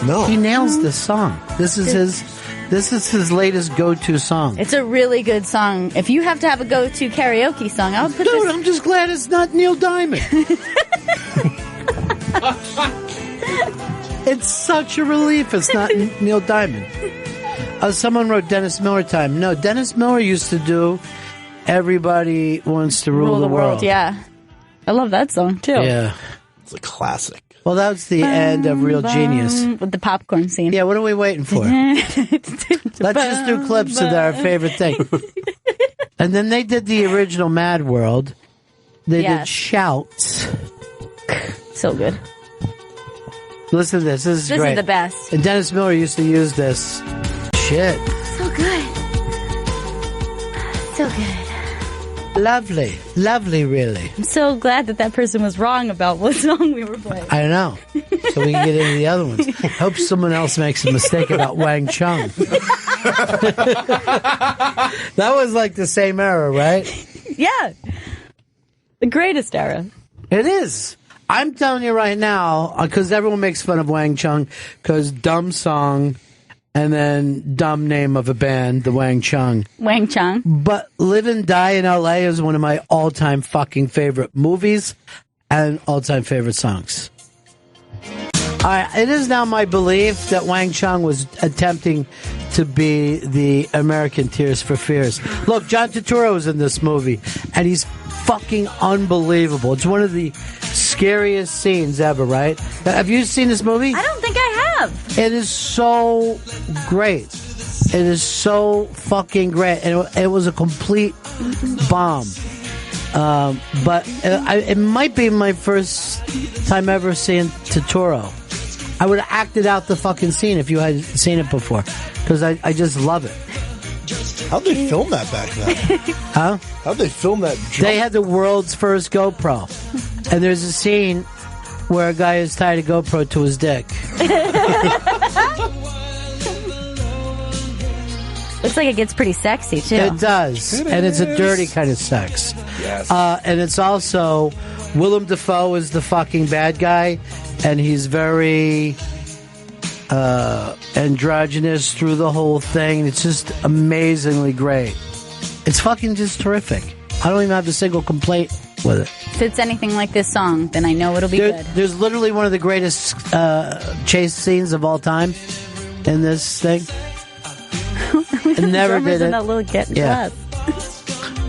No. He nails this song. This is his latest go-to song. It's a really good song. If you have to have a go-to karaoke song, I would put Dude, I'm just glad it's not Neil Diamond. It's such a relief it's not Neil Diamond. Someone wrote Dennis Miller time. No, Dennis Miller used to do Everybody Wants to Rule the World. Yeah. I love that song, too. Yeah. It's a classic. Well, that was the end of Real Genius. With the popcorn scene. Yeah, what are we waiting for? Let's just do clips of our favorite thing. And then they did the original Mad World. They did Shouts. So good. Listen to this. This is great. This is the best. And Dennis Miller used to use this. Shit. So good. So good. Lovely. Lovely, really. I'm so glad that person was wrong about what song we were playing. I know. So we can get into the other ones. Hope someone else makes a mistake about Wang Chung. That was like the same era, right? Yeah. The greatest era. It is. I'm telling you right now, because everyone makes fun of Wang Chung, because dumb song and then dumb name of a band, the Wang Chung. Wang Chung. But Live and Die in L.A. is one of my all-time fucking favorite movies and all-time favorite songs. It is now my belief that Wang Chung was attempting to be the American Tears for Fears. Look, John Turturro is in this movie, and he's fucking unbelievable. It's one of the scariest scenes ever, right? Have you seen this movie? I don't think I have. It is so great. It is so fucking great. And it was a complete bomb. But it might be my first time ever seeing Turturro. I would have acted out the fucking scene if you had seen it before. Because I just love it. How'd they film that back then? Huh? How'd they film that? They had the world's first GoPro. And there's a scene where a guy has tied a GoPro to his dick. Looks like it gets pretty sexy, too. It does. And it's a dirty kind of sex. Yes. And it's also, Willem Dafoe is the fucking bad guy, and he's very androgynous through the whole thing. It's just amazingly great. It's fucking just terrific. I don't even have a single complaint with it. If it's anything like this song, then I know it'll be good. There's literally one of the greatest chase scenes of all time in this thing. And never did it. That little kitten Yeah.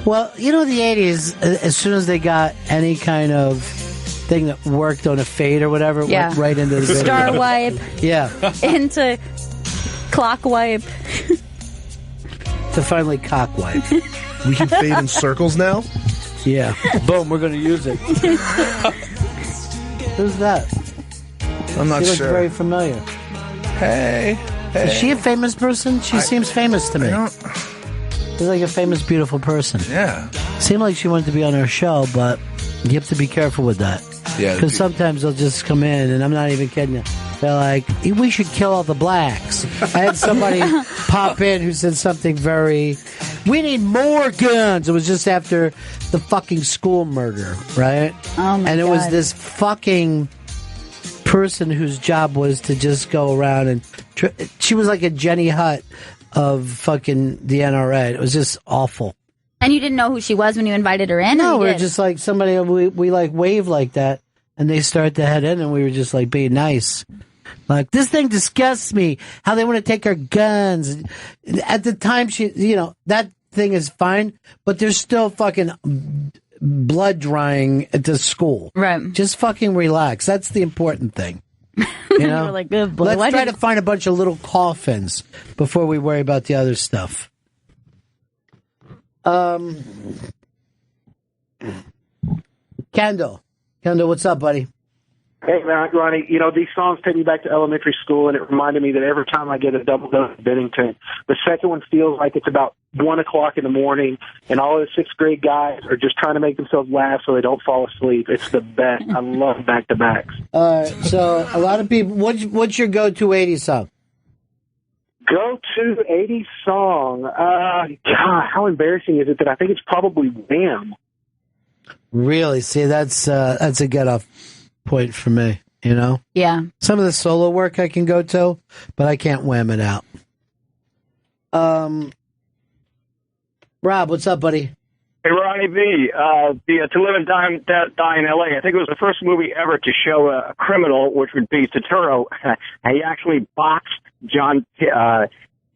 Well, you know, the 80s, as soon as they got any kind of thing that worked on a fade or whatever, it went right into the video. Star wipe. Yeah. Into clock wipe. To finally cock wipe. We can fade in circles now? Yeah. Boom, we're going to use it. Who's that? I'm not she looks sure. very familiar. Hey. Is she a famous person? She seems famous to me. She's like a famous, beautiful person. Yeah. Seemed like she wanted to be on our show, but you have to be careful with that. Yeah. Because sometimes they'll just come in, and I'm not even kidding you. They're like, we should kill all the blacks. I had somebody pop in who said something very, we need more guns. It was just after the fucking school murder, right? Oh my And it God. was this fucking person whose job was to just go around and she was like a Jenny Hutt of fucking the NRA. It was just awful. And you didn't know who she was when you invited her in? No, or we you were did? just like somebody we like wave like that, and they start to head in, and we were just like being nice. Like, this thing disgusts me. How they want to take our guns. At the time, that thing is fine, but there's still fucking blood drying at the school. Right. Just fucking relax. That's the important thing. You know? You're like, good boy. Let's Why try did- to find a bunch of little coffins before we worry about the other stuff. Kendall, what's up, buddy? Hey, man, Ronnie, these songs take me back to elementary school, and it reminded me that every time I get a double dose of Bennington, the second one feels like it's about 1 o'clock in the morning, and all the sixth grade guys are just trying to make themselves laugh so they don't fall asleep. It's the best. I love back-to-backs. So a lot of people, what's your go-to 80s song? Go-to 80s song. God, how embarrassing is it that I think it's probably Wham. Really? See, that's a get-off point for me, you know? Yeah. Some of the solo work I can go to, but I can't wham it out. Rob, what's up, buddy? Hey, Ronnie B. To Live and Die in L.A. I think it was the first movie ever to show a criminal, which would be Turturro. He actually boxed John,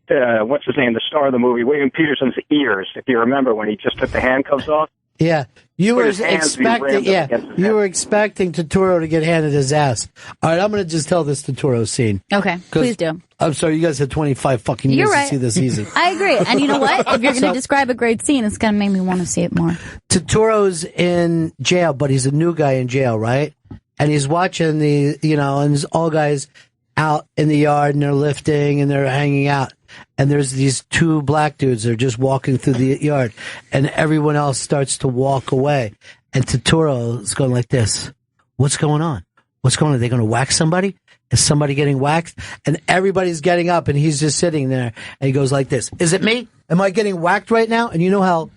what's his name, the star of the movie, William Peterson's ears, if you remember, when he just took the handcuffs off. Yeah, you Put were his hands and he expecting. rammed them Yeah, against his you head. were expecting Turturro to get handed his ass. All right, I'm going to just tell this Turturro scene. Okay, please do. I'm sorry, you guys had 25 fucking years You're right. to see this easy. I agree. And you know what? If you're going to So- describe a great scene, it's going to make me want to see it more. Turturro's in jail, but he's a new guy in jail, right? And he's watching and there's all guys out in the yard and they're lifting and they're hanging out. And there's these two black dudes that are just walking through the yard and everyone else starts to walk away. And Turturro is going like this. What's going on? What's going on? Are they going to whack somebody? Is somebody getting whacked? And everybody's getting up and he's just sitting there and he goes like this. Is it me? Am I getting whacked right now? And you know how,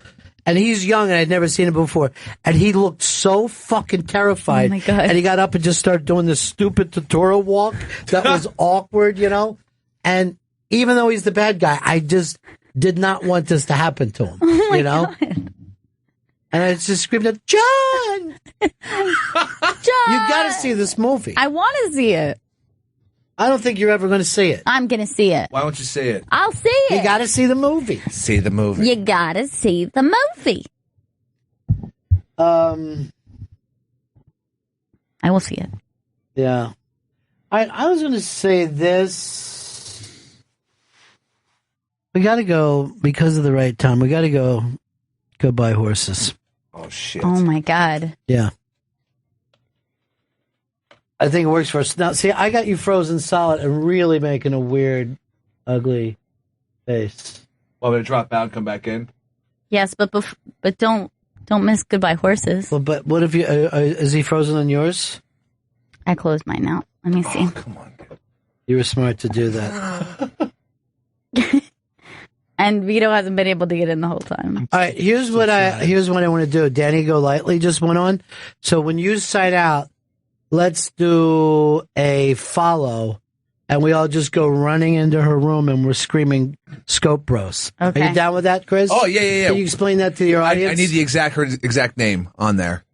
and he's young and I'd never seen him before. And he looked so fucking terrified. Oh my God. And he got up and just started doing this stupid Turturro walk that was awkward, you know? And even though he's the bad guy, I just did not want this to happen to him, you know? And I just screamed out, John! John! You gotta see this movie. I want to see it. I don't think you're ever going to see it. I'm going to see it. Why don't you say it? I'll see it. You gotta see the movie. See the movie. You got to see the movie. I will see it. Yeah. I was going to say this. We got to go, because of the right time, we got to go buy horses. Oh, shit. Oh, my God. Yeah. I think it works for us. Now, see, I got you frozen solid and really making a weird, ugly face. Want me to drop out and come back in? Yes, but don't miss Goodbye Horses. Well, but what if you, is he frozen on yours? I closed mine out. Let me see. Come on. You were smart to do that. And Vito hasn't been able to get in the whole time. All right, here's what I want to do. Danny Go Lightly just went on. So when you sign out, let's do a follow, and we all just go running into her room and we're screaming Scope Bros. Okay. Are you down with that, Chris? Oh, yeah. Can you explain that to your audience? I need her exact name on there.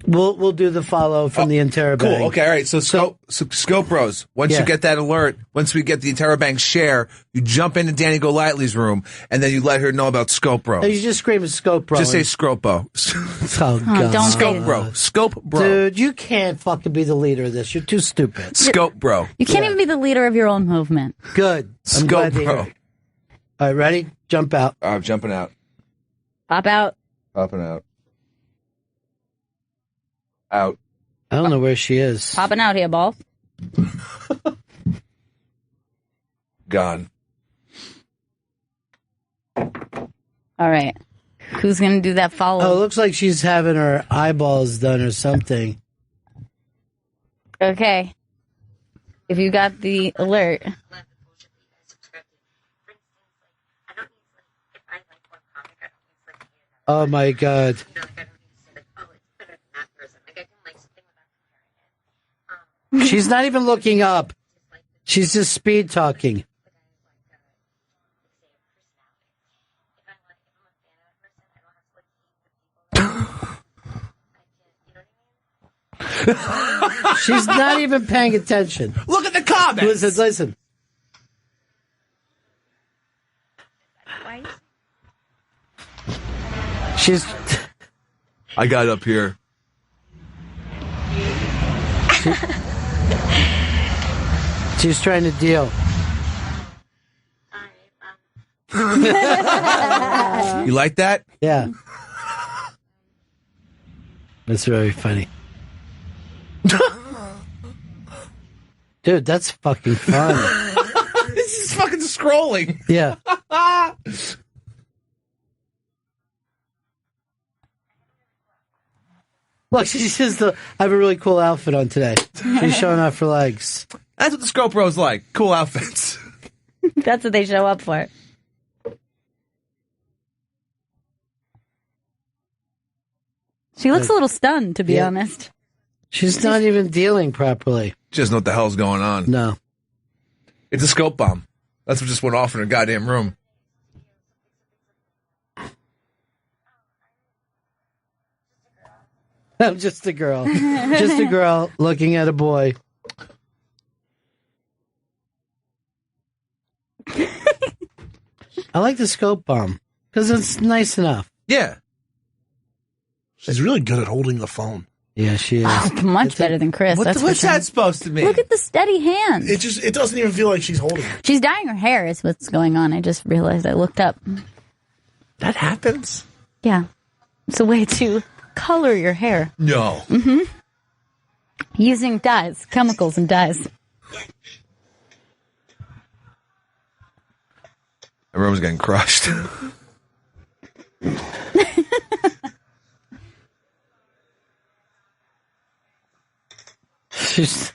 We'll do the follow from the Interrobang. Cool. Okay. All right. So Scope Bros. Once you get that alert, once we get the Interrobang share, you jump into Danny Go Lightly's room and then you let her know about Scope Bros. You just scream Scope Bro. Just say Scopo. Oh, God. don't Scope Bro. Scope Bro. Dude, you can't fucking be the leader of this. You're too stupid. Scope Bro. You can't even be the leader of your own movement. Good. I'm glad to hear Bro. it. All right, ready? Jump out. I'm jumping out. Pop out. Popping out. Out. I don't know where she is. Popping out here, balls. Gone. All right. Who's going to do that follow? Oh, it looks like she's having her eyeballs done or something. Okay. If you got the alert. Oh, my God. She's not even looking up. She's just speed talking. She's not even paying attention. Look at the comments. Listen. She's. I got up here. She's trying to deal. You like that? Yeah. That's very funny. Dude, that's fucking fun. This is fucking scrolling. Yeah. Look, she's just I have a really cool outfit on today. She's showing off her legs. That's what the Scope Bros like. Cool outfits. That's what they show up for. She looks a little stunned, to be honest. She's not even dealing properly. She doesn't know what the hell's going on. No. It's a scope bomb. That's what just went off in her goddamn room. I'm just a girl. Just a girl looking at a boy. I like the scope bomb because it's nice enough. Yeah. She's really good at holding the phone. Yeah, she is. Much better than Chris. That's What's for sure. that supposed to mean? Look at the steady hand. It doesn't even feel like she's holding it. She's dyeing her hair is what's going on. I just realized I looked up. That happens? Yeah. It's a way to color your hair. No. Mm-hmm. Using dyes, chemicals and dyes. The room's getting crushed. She's...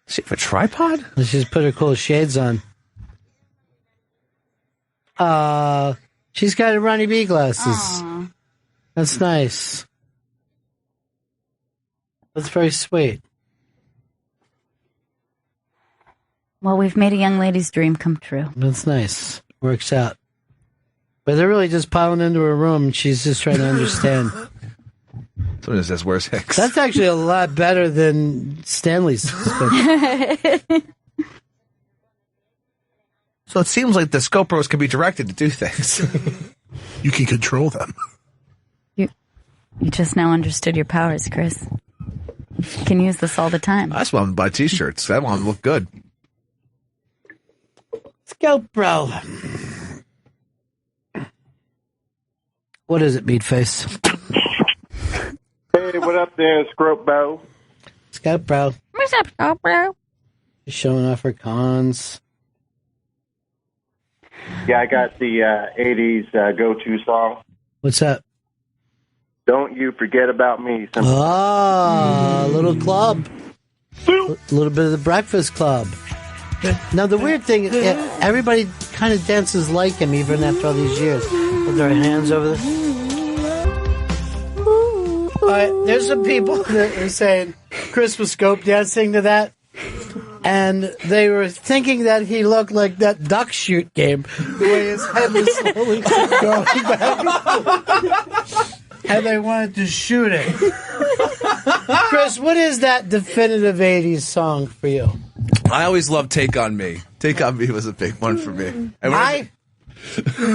Does she have a tripod? She's put her cool shades on. She's got her Ronnie B glasses. Aww. That's nice. That's very sweet. Well, we've made a young lady's dream come true. That's nice. Works out. But they're really just piling into her room, and she's just trying to understand. Someone says, "Where's Hicks?" That's actually a lot better than Stanley's. So it seems like the Scope Bros can be directed to do things. You can control them. You just now understood your powers, Chris. You can use this all the time. I just want them to buy T-shirts. I want them to look good. Scope Bro. What is it, Meatface? Hey, what up there, Scope Bro? Scope Bro. What's up, Scope Bro? She's showing off her cons. Yeah, I got the 80s go-to song. What's that? Don't You Forget About Me. Ah, little club. A little bit of the Breakfast Club. Now, the weird thing, everybody kind of dances like him even after all these years. With their hands over the... All right, there's some people that are saying Chris was scope dancing to that. And they were thinking that he looked like that duck shoot game, the way his head was slowly going back. And they wanted to shoot it. Chris, what is that definitive 80s song for you? I always loved Take On Me. Take On Me was a big one for me. And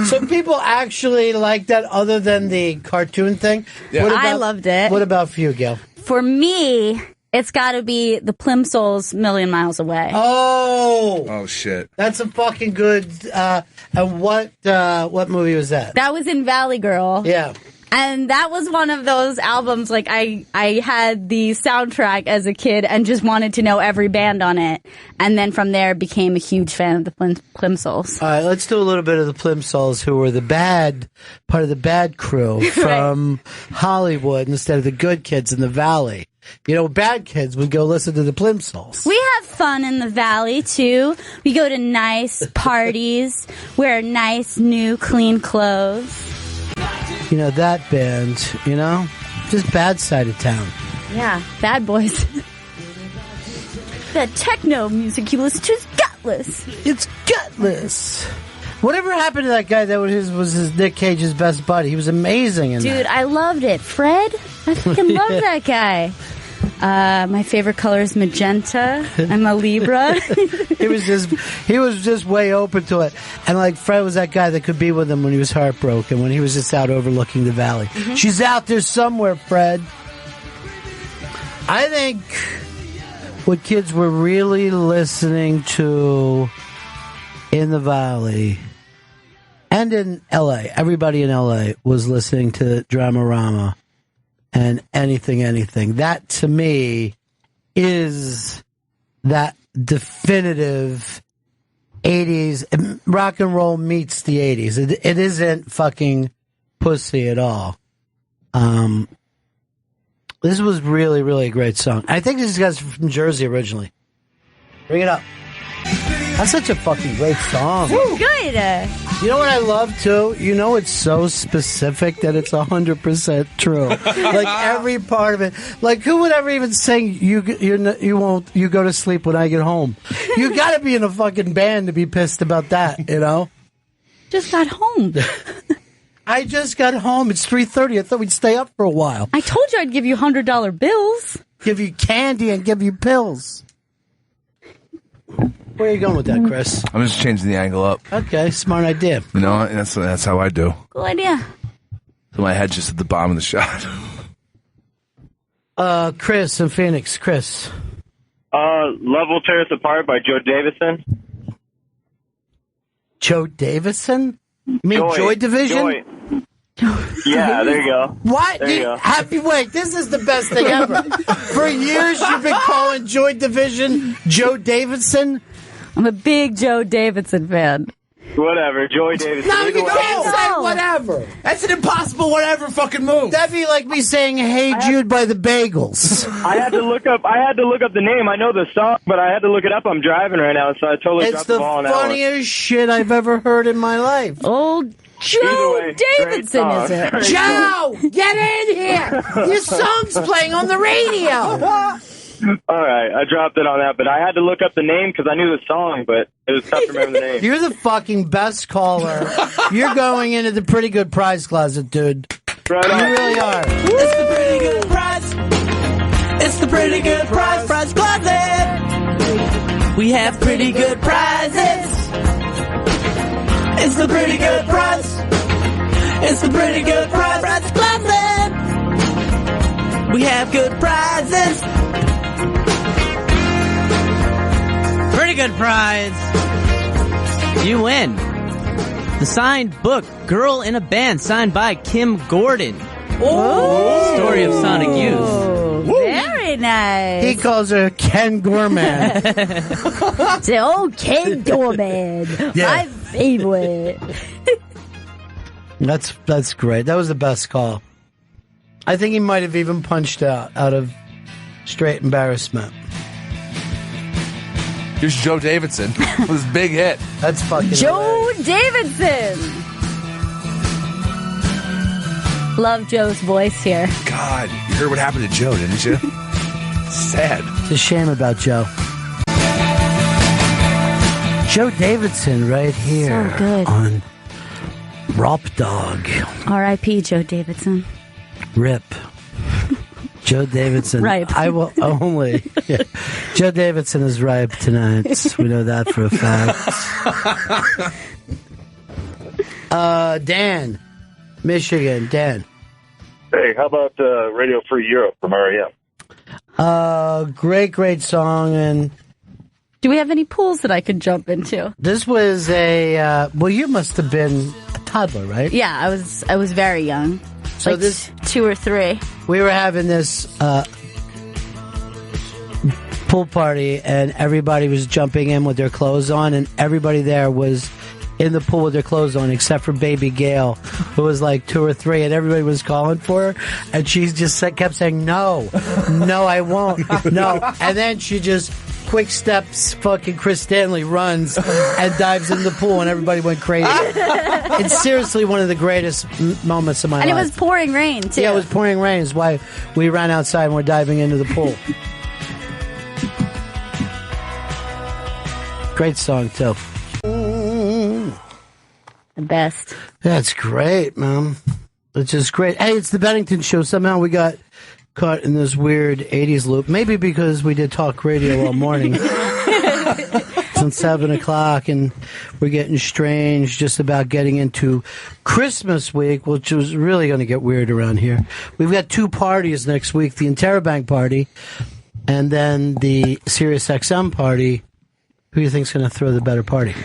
so people actually like that other than the cartoon thing? Yeah. I loved it. What about for you, Gail? For me, it's got to be the Plimsolls' Million Miles Away. Oh, shit. That's a fucking good. And what movie was that? That was in Valley Girl. Yeah. And that was one of those albums, like, I had the soundtrack as a kid and just wanted to know every band on it. And then from there, became a huge fan of the Plimsolls. All right, let's do a little bit of the Plimsolls, who were the part of the bad crew from Hollywood instead of the good kids in the Valley. You know, bad kids would go listen to the Plimsolls. We have fun in the Valley, too. We go to nice parties, wear nice, new, clean clothes. You know, that band, just bad side of town. Yeah, bad boys. That techno music you listen to is gutless. It's gutless. Whatever happened to that guy that was his Nick Cage's best buddy? He was amazing in that. Dude, I loved it. Fred? I fucking love that guy. My favorite color is magenta. I'm a Libra. he was just way open to it. And like Fred was that guy that could be with him when he was heartbroken, when he was just out overlooking the valley. Mm-hmm. She's out there somewhere, Fred. I think what kids were really listening to in the Valley and in LA, everybody in LA was listening to Dramarama. And anything. That, to me, is that definitive 80s. Rock and roll meets the 80s. It isn't fucking pussy at all. This was really, really a great song. I think these guys are from Jersey originally. Bring it up. That's such a fucking great song. Good. You know what I love too? You know it's so specific that it's 100% true. Like every part of it. Like who would ever even sing you go to sleep when I get home? You got to be in a fucking band to be pissed about that, you know? Just got home. I just got home. It's 3:30. I thought we'd stay up for a while. I told you I'd give you $100 bills. Give you candy and give you pills. Where are you going with that, Chris? I'm just changing the angle up. Okay, smart idea. You know, that's how I do. Cool idea. So my head's just at the bottom of the shot. Chris in Phoenix. Chris. Love Will Tear Us Apart by Joe Davison. Joe Davison? You mean Joy Division? Yeah, there you go. What? There you go. Wait, this is the best thing ever. For years, you've been calling Joy Division Joe Davidson? I'm a big Joe Davidson fan. Whatever, Joy Davidson. No, you can't say whatever. That's an impossible whatever fucking move. That'd be like me saying Hey Jude by the Bagels. I had to look up the name. I know the song, but I had to look it up. I'm driving right now, so I totally dropped the ball on that one. It's the funniest shit I've ever heard in my life. Old Joe Davidson is it? Joe, get in here. Your song's playing on the radio. All right, I dropped it on that, but I had to look up the name because I knew the song, but it was tough to remember the name. You're the fucking best caller. You're going into the pretty good prize closet, dude. Right on. You really are. It's the pretty good prize. It's the pretty good prize closet. We have pretty good prizes. It's the pretty good prize. It's the pretty good prize closet. We have good prizes. Pretty good prize. You win the signed book, Girl in a Band, signed by Kim Gordon. Ooh. Story of Sonic Youth. Very nice. He calls her Ken Gorman. Say, oh, Ken Gorman. Yeah. My favorite. That's great. That was the best call. I think he might have even punched out of straight embarrassment. Here's Joe Davidson with his big hit. That's fucking Joe Davidson. Love Joe's voice here. God, you heard what happened to Joe, didn't you? Sad. It's a shame about Joe. Joe Davidson right here So good. on Rop Dog. R.I.P. Joe Davidson. Rip. Joe Davidson. Ripe. I will only. Yeah. Joe Davidson is ripe tonight. We know that for a fact. Dan, Michigan. Dan. Hey, how about Radio Free Europe from REM? Great song. And Do we have any pools that I could jump into? this was a. Well, you must have been a toddler, right? Yeah, I was very young. So like this 2 or 3. We were having this pool party, and everybody was jumping in with their clothes on, and everybody there was in the pool with their clothes on, except for baby Gail, who was like 2 or 3, and everybody was calling for her, and she just kept saying, no, I won't, no. And then she just quick steps, fucking Chris Stanley runs and dives in the pool, and everybody went crazy. It's seriously one of the greatest moments of my life. And it was pouring rain, too. Yeah, it was pouring rain. Is why we ran outside and we're diving into the pool. Great song, too. The best. That's great, man. It's just great. Hey, it's the Bennington Show. Somehow we got caught in this weird 80s loop. Maybe because we did talk radio all morning. Since 7 o'clock, and we're getting strange just about getting into Christmas week, which was really going to get weird around here. We've got 2 parties next week, the Interbank party and then the Sirius XM party. Who do you think's going to throw the better party?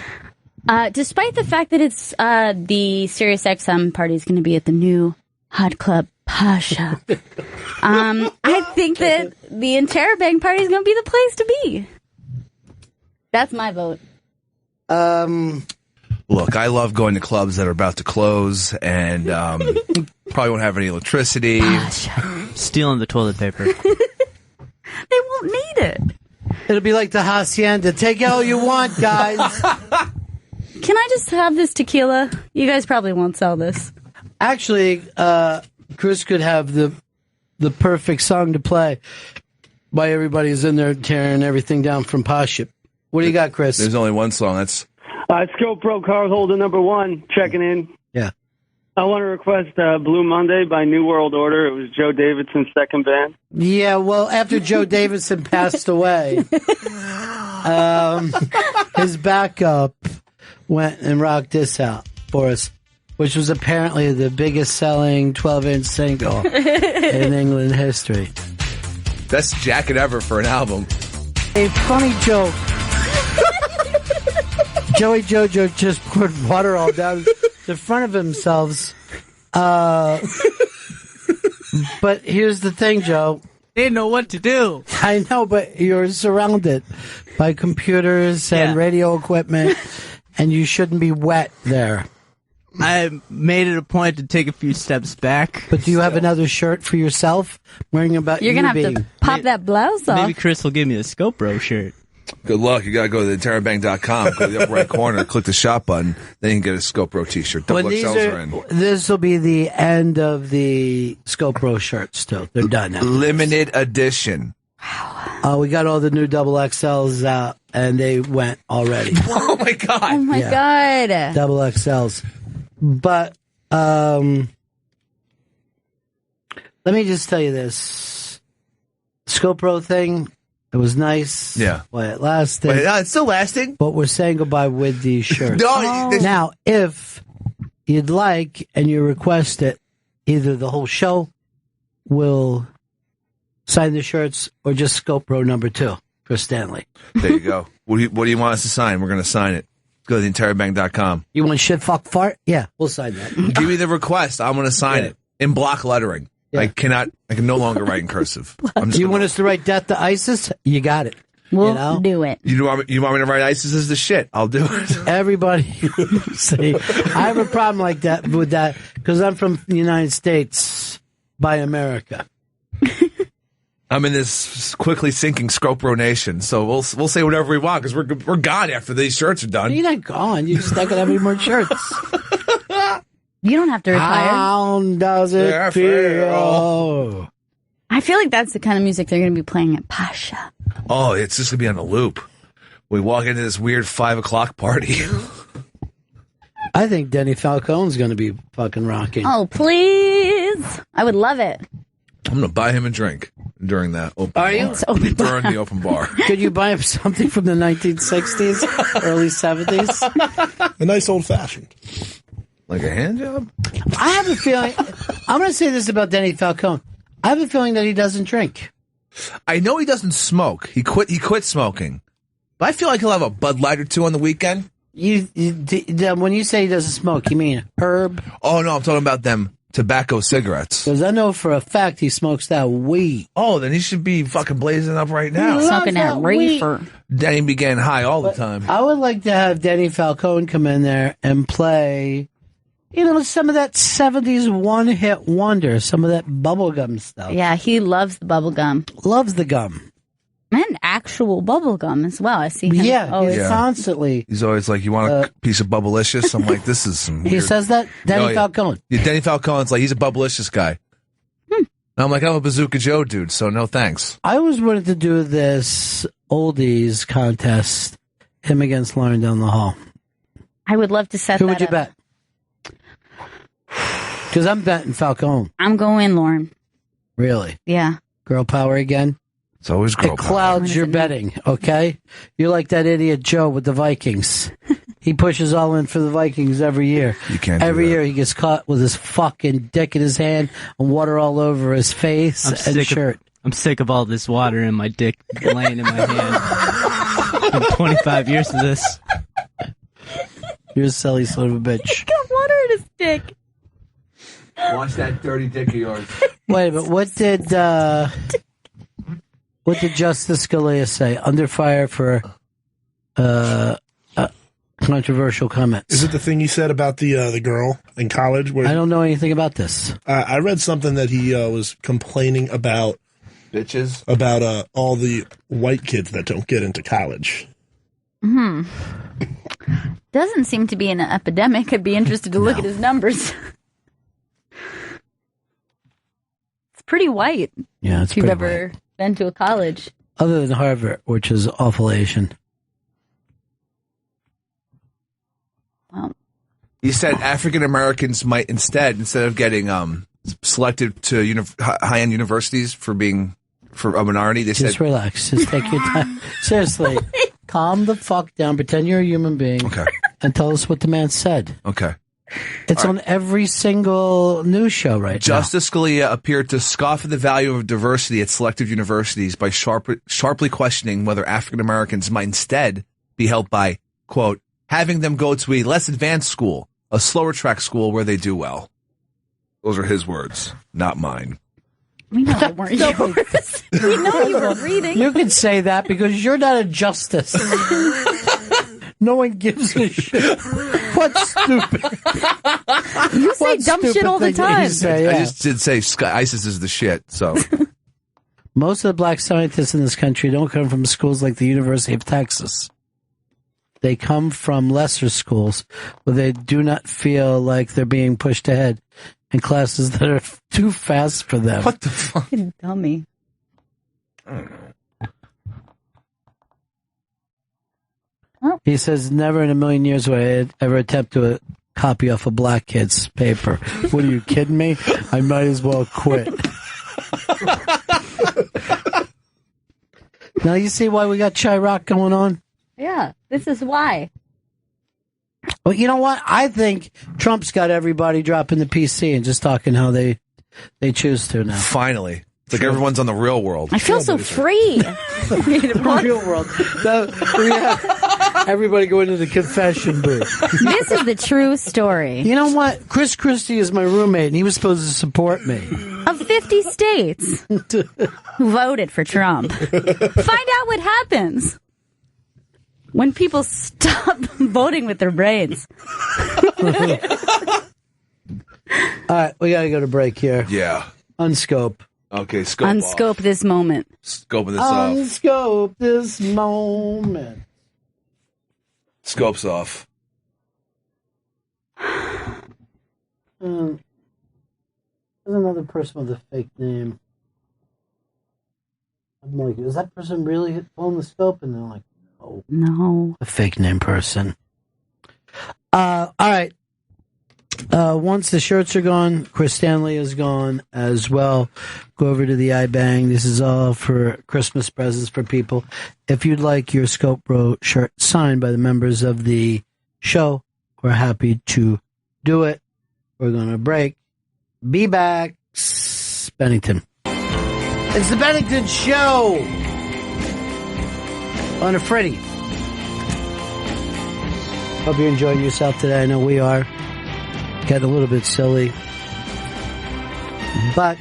Despite the fact that it's the Sirius XM party is going to be at the new Hot Club Pasha, I think that the Interbank party is going to be the place to be. That's my vote. Look, I love going to clubs that are about to close, and Probably won't have any electricity. Stealing the toilet paper. They won't need it. It'll be like the hacienda. Take all you want, guys. Can I just have this tequila? You guys probably won't sell this. Actually, Chris could have the perfect song to play while everybody's in there tearing everything down from Poship. What do you got, Chris? There's only one song. That's Scopro Card Holder #1, checking in. Yeah. I want to request Blue Monday by New World Order. It was Joe Davidson's second band. Yeah, well, after Joe Davidson passed away, his backup went and rocked this out for us, which was apparently the biggest selling 12-inch single in England history. best jacket ever for an album. A funny joke. Joey Jojo just poured water all down the front of themselves. But here's the thing, Joe. They didn't know what to do. I know, but you're surrounded by computers and radio equipment, and you shouldn't be wet there. I made it a point to take a few steps back. But do you have another shirt for yourself? Worrying about You're going to have to pop that blouse off. Maybe Chris will give me a ScopeBro shirt. Good luck. You got to go to theinterrobang.com, go to the upper right corner, click the shop button, then you can get a ScopeBro t-shirt. Double XLs are in. This will be the end of the ScopeBro shirts, too. They're done now. Limited edition. We got all the new double XLs out, and they went already. Oh, my God. Oh, my God. Double XLs. But let me just tell you this. ScopeBro thing, it was nice. Yeah. Well, it lasted. Wait, it's still lasting? But we're saying goodbye with these shirts. No, Now, if you'd like and you request it, either the whole show will sign the shirts or just ScopeBro #2, Chris Stanley. There you go. What do you want us to sign? We're going to sign it. Go to theinterrobang.com. You want shit, fuck, fart? Yeah, we'll sign that. Give me the request. I'm going to sign it in block lettering. Yeah. I can no longer write in cursive. You want us to write death to ISIS? You got it. We'll do it. You want me to write ISIS as the shit? I'll do it. Everybody say, I have a problem like that with that because I'm from the United States by America. I'm in this quickly sinking ScopeBro nation, so we'll say whatever we want because we're gone after these shirts are done. You're not gone. You're just not going to have any more shirts. You don't have to retire. How does it feel? I feel like that's the kind of music they're going to be playing at Pasha. Oh, it's just going to be on a loop. We walk into this weird 5 o'clock party. I think Denny Falcone's going to be fucking rocking. Oh, please. I would love it. I'm going to buy him a drink during that open bar. Are you? It's open during the open bar. Could you buy him something from the 1960s, early 70s? A nice old fashioned. Like a hand job? I have a feeling, I'm going to say this about Denny Falcone. I have a feeling that he doesn't drink. I know he doesn't smoke. He quit smoking. But I feel like he'll have a Bud Light or two on the weekend. When you say he doesn't smoke, you mean herb? Oh, no, I'm talking about them tobacco cigarettes. Because I know for a fact he smokes that weed. Oh, then he should be fucking blazing up right now. Smoking that reefer. Denny be getting high all the time. I would like to have Denny Falcone come in there and play, some of that 70s one-hit wonder, some of that bubblegum stuff. Yeah, he loves the bubblegum. Loves the gum. And actual bubblegum as well. I see him. He's constantly. He's always like, you want a piece of Bubblicious? I'm like, this is some weird. He says that? Denny Falcone. Yeah, Denny Falcone's like, he's a Bubblicious guy. And I'm like, I'm a Bazooka Joe dude, so no thanks. I always wanted to do this oldies contest, him against Lauren down the hall. I would love to set Who that would you up. bet? Because I'm betting Falcone. I'm going Lauren. Really? Yeah. Girl power again? It's always girl It power. clouds your betting, okay? You're like that idiot Joe with the Vikings. He pushes all in for the Vikings every year. You can't Every do that. year he gets caught with his fucking dick in his hand and water all over his face and shirt. I'm sick of all this water in my dick laying in my hand. It's been 25 years of this. You're a silly son of a bitch. He's got water in his dick. Watch that dirty dick of yours. Wait a minute, what did Justice Scalia say? Under fire for, controversial comments. Is it the thing you said about the girl in college? Where I don't know anything about this. I read something that he was complaining about bitches, about all the white kids that don't get into college. Doesn't seem to be an epidemic. I'd be interested to look at his numbers. It's pretty white. Yeah, it's if you've pretty ever been to a college. Other than Harvard, which is awful Asian. Well, He said African Americans might instead of getting selected to high-end universities for being a minority, they Just said relax. Just take your time. Seriously, calm the fuck down. Pretend you're a human being. Okay. And tell us what the man said. Okay. It's on every single news show right Justice Scalia appeared to scoff at the value of diversity at selective universities by sharply questioning whether African Americans might instead be helped by, quote, having them go to a less advanced school, a slower track school where they do well. Those are his words, not mine. we know they weren't yours. We know you were reading. You can say that because you're not a justice. No one gives a shit. What's stupid? You say dumb shit all the time. I just did say ISIS is the shit, so. Most of the black scientists in this country don't come from schools like the University of Texas. They come from lesser schools where they do not feel like they're being pushed ahead in classes that are too fast for them. What the fuck? Dummy. He says, never in a million years would I ever attempt to copy off a black kid's paper. What are you kidding me? I might as well quit. Now you see why we got Chirac going on? Yeah, this is why. Well, you know what? I think Trump's got everybody dropping the PC and just talking how they choose to now. Finally. It's like everyone's on the real world. I feel so free. The real world. We have everybody going to the confession booth. This is the true story. You know what? Chris Christie is my roommate, and he was supposed to support me. Of 50 states who voted for Trump. Find out what happens when people stop voting with their brains. All right, we got to go to break here. Yeah. Unscope. Okay, scope Unscope this moment. Scoping this off. Unscope this moment. Scopes off. There's another person with a fake name. I'm like, is that person really on the scope? And they're like, no. A fake name person. All right. Once the shirts are gone, Chris Stanley is gone as well. Go over to the iBang. This is all for Christmas presents for people. If you'd like your Scope Bro shirt signed by the members of the show, we're happy to do it. We're going to break. Be back. Bennington. It's the Bennington Show on a Freddy. Hope you're enjoying yourself today. I know we are. Getting a little bit silly. But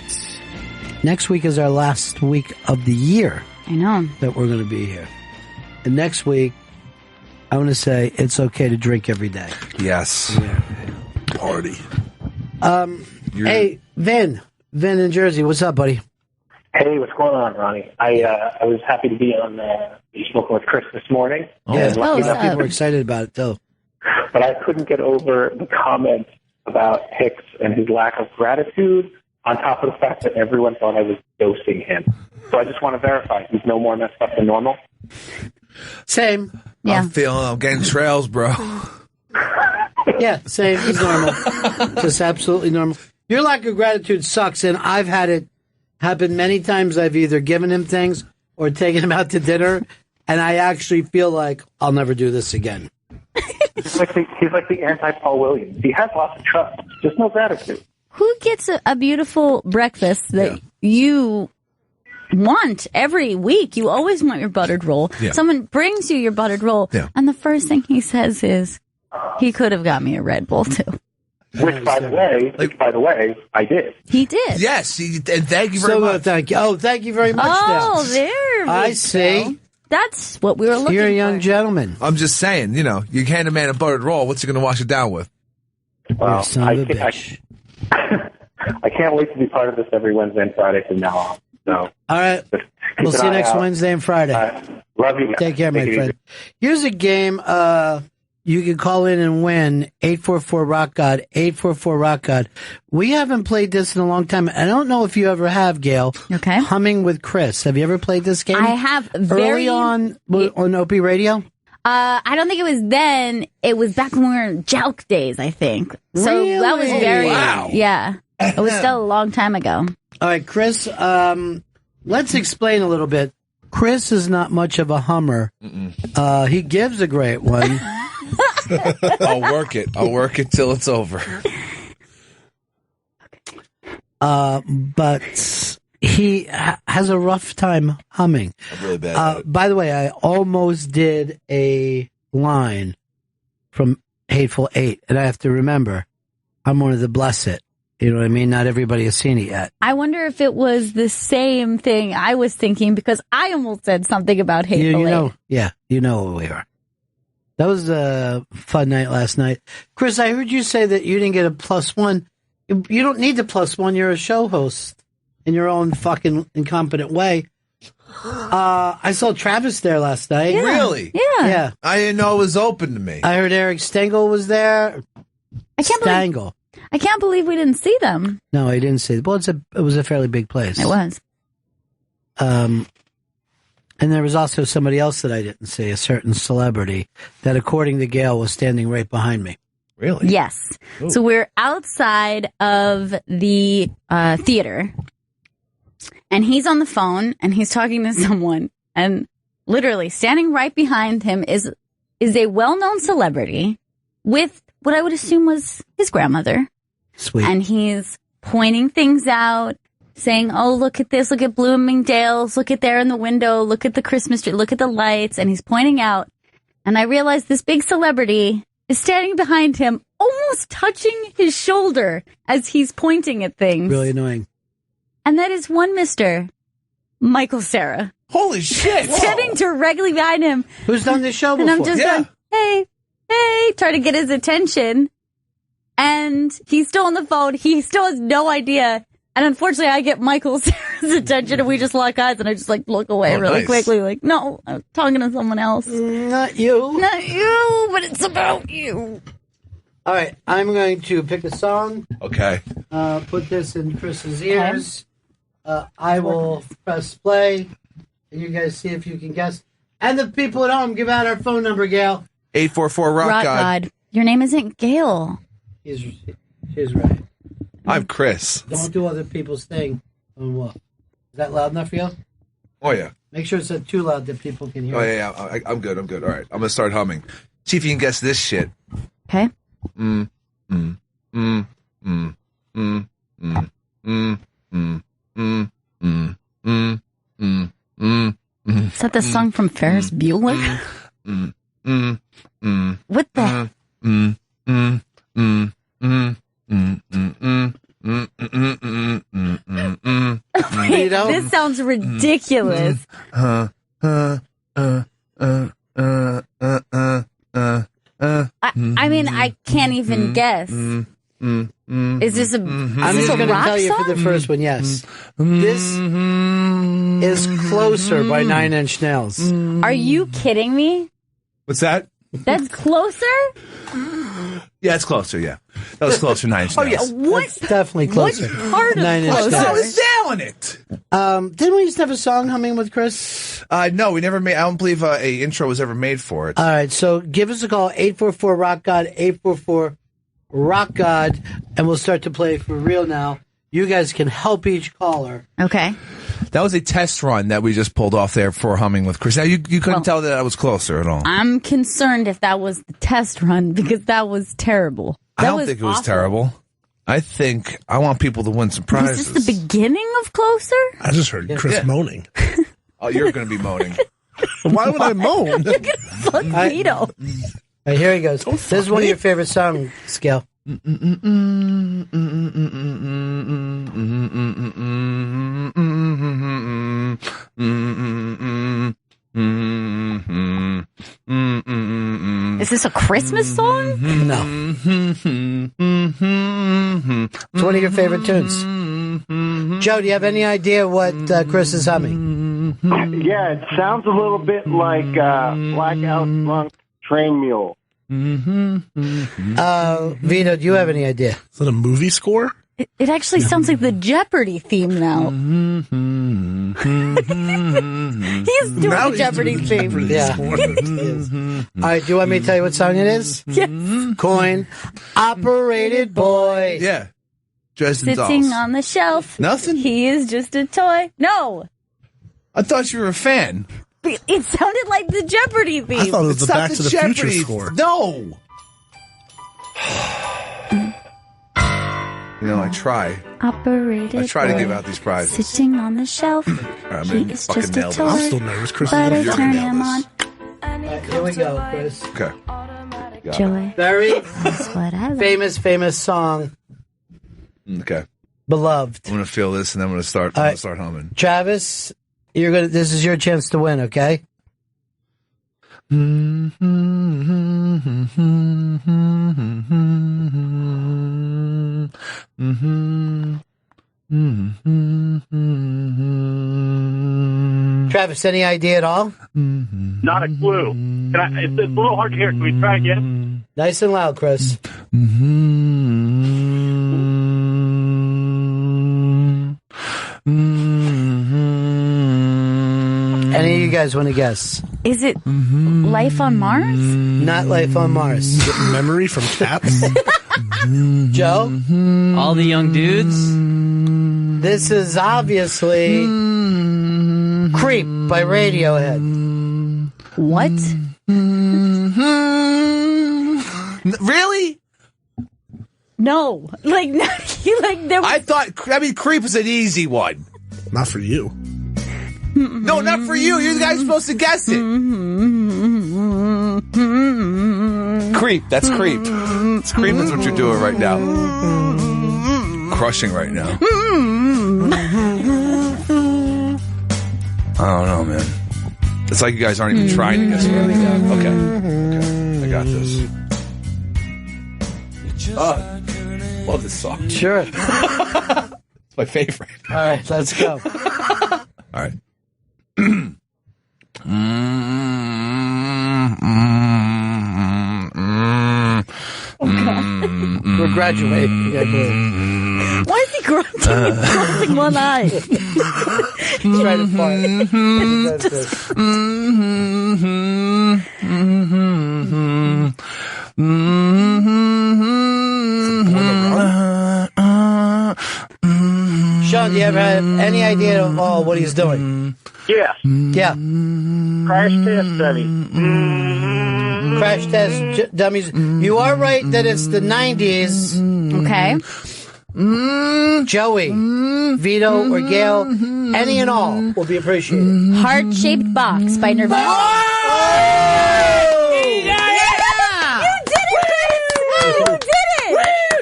next week is our last week of the year. I know. That we're going to be here. And next week, I want to say it's okay to drink every day. Yes. Yeah. Party. Hey, Vin in Jersey. What's up, buddy? Hey, what's going on, Ronnie? I was happy to be on the Spoken with Chris this morning. Yeah, a lot of people were excited about it, though. But I couldn't get over the comment about Hicks and his lack of gratitude, on top of the fact that everyone thought I was dosing him. So I just want to verify he's no more messed up than normal. Same. Yeah. I'm getting trails, bro. Yeah, same. He's normal. Just absolutely normal. Your lack of gratitude sucks, and I've had it happen many times. I've either given him things or taken him out to dinner, and I actually feel like I'll never do this again. He's like the anti-Paul Williams. He has lots of trust, just no gratitude. Who gets a beautiful breakfast that you want every week? You always want your buttered roll. Yeah. Someone brings you your buttered roll, and the first thing he says is, he could have got me a Red Bull, too. Which, by the way, I did. He did. Yes, and thank you very much. Thank you. Oh, thank you very much. Oh, now. there we I see. go. That's what we were looking for. You're a young gentleman. I'm just saying, you know, you hand a man a buttered roll, what's he going to wash it down with? Well, son of a bitch. I can't wait to be part of this every Wednesday and Friday from now on. So, all right. We'll see you next Wednesday and Friday. Love you. Take care, my friend. Here's a game you can call in and win. 844-ROCK-GOD, 844-ROCK-GOD. We haven't played this in a long time. I don't know if you ever have, Gail. Okay. Humming with Chris. Have you ever played this game? I have Early on Opie Radio? I don't think it was then. It was back when we were in Jouk days, I think. So that was very, yeah. It was still a long time ago. All right, Chris, let's explain a little bit. Chris is not much of a hummer. He gives a great one. I'll work it till it's over. But he has a rough time humming. I'm really bad at it. By the way, I almost did a line from Hateful Eight, and I have to remember, I'm one of the blessed. You know what I mean? Not everybody has seen it yet. I wonder if it was the same thing I was thinking, because I almost said something about Hateful You Eight. know, yeah, you know what we are. That was a fun night last night. Chris, I heard you say that you didn't get a +1. You don't need the +1. You're a show host in your own fucking incompetent way. I saw Travis there last night. Yeah. Really? Yeah. I didn't know it was open to me. I heard Eric Stengel was there. I can't believe we didn't see them. No, I didn't see it. Well, it was a fairly big place. It was. And there was also somebody else that I didn't see, a certain celebrity that, according to Gail, was standing right behind me. Really? Yes. Ooh. So we're outside of the theater, and he's on the phone, and he's talking to someone, and literally standing right behind him is a well-known celebrity with what I would assume was his grandmother. Sweet. And he's pointing things out, saying, oh, look at this, look at Bloomingdale's, look at there in the window, look at the Christmas tree, look at the lights, and he's pointing out. And I realized this big celebrity is standing behind him, almost touching his shoulder as he's pointing at things. Really annoying. And that is one Mr. Michael Cera. Holy shit! Standing directly behind him. Who's done this show And before? I'm just going, hey, trying to get his attention. And he's still on the phone. He still has no idea. And unfortunately, I get Michael Cera's attention, and we just lock eyes, and I just look away really quickly, no, I'm talking to someone else. Not you. Not you, but it's about you. All right, I'm going to pick a song. Okay. Put this in Chris's ears. I will press play, and you guys see if you can guess. And the people at home, give out our phone number, Gail. 844-ROCK-GOD. Your name isn't Gail. She's right. I'm Chris. Don't do other people's thing. Is that loud enough for you? Oh, yeah. Make sure it's not too loud that people can hear. Oh, yeah. I'm good. All right. I'm going to start humming. See if you can guess this shit. Okay. Is that the song from Ferris Bueller? What the? Wait, this sounds ridiculous. I mean, I can't even guess. Is this a I'm just going to tell you for the first one, yes. This is Closer by 9 Inch Nails. Are you kidding me? What's that? That's Closer? Yeah, it's Closer, yeah. That was Closer, 9 Inch Nails. Oh, yeah. That's definitely Closer. What part of 9 Inch Closer? Nails. I was down it. Didn't we used to have a song humming with Chris? No, we never made. I don't believe a intro was ever made for it. All right, so give us a call, 844-ROCK-GOD, 844-ROCK-GOD, and we'll start to play for real now. You guys can help each caller. Okay. That was a test run that we just pulled off there for humming with Chris. Now, you couldn't tell that I was Closer at all. I'm concerned if that was the test run, because that was terrible. I don't think it was terrible. I think I want people to win some prizes. Is this the beginning of Closer? I just heard Chris moaning. Oh, you're going to be moaning. Why would I moan? You're going to fuck Vito. All right, here he goes. This is one of your favorite songs, Gail. Is this a Christmas song? No. It's one of your favorite tunes. Joe, do you have any idea what Chris is humming? Yeah, it sounds a little bit like Blackout Drunk Train Mule. Vito, do you have any idea? Is that a movie score? It actually sounds like the Jeopardy theme now. He's doing the Jeopardy theme. Yeah. All right, do you want me to tell you what song it is? Yes. Coin Operated Boy. Yeah. Dresden Sitting Dolls. on the shelf. Nothing? He is just a toy. No. I thought you were a fan. It sounded like the Jeopardy theme. I thought it was It's the not Back the to the Jeopardy. Future score. No. You know, I try. Operated I try to boy, give out these prizes. Sitting on the shelf. All right, I'm He gonna is fucking just a nail toy. this. I'm still nervous, Chris. But I You're turn gonna nail him this. on. Here we go, Chris. Okay. Got it. Joy. Very That's what I like. famous song. Okay. Beloved. I'm gonna feel this, and then I'm gonna start. All I'm right. gonna start humming. Travis, this is your chance to win, okay? Travis, any idea at all? Not a clue. It's a little hard to hear. Can we try again? Nice and loud, Chris. Any of you guys want to guess? Is it Life on Mars? Not Life on Mars. Memory from Caps? Joe? All the young dudes. This is obviously Creep by Radiohead. What? Really? No. Like there was... I thought. I mean, Creep is an easy one. Not for you. No, not for you. You're the guy who's supposed to guess it. Creep. That's Creep. It's Creep. That's what you're doing right now. Crushing right now. I don't know, man. It's like you guys aren't even trying to guess it. Okay. I got this. Love this song. Sure. It's my favorite. All right, let's go. All right. We're graduating. Yeah, good. Why is he grunting and closing one eye? He's trying to fart. That's good. Sean, do you ever have any idea at all what he's doing? Yes. Yeah. Crash test dummy. Crash test dummies. You are right that it's the 90s. Okay. Joey, Vito, or Gail, any and all will be appreciated. Heart-shaped box by Nirvana.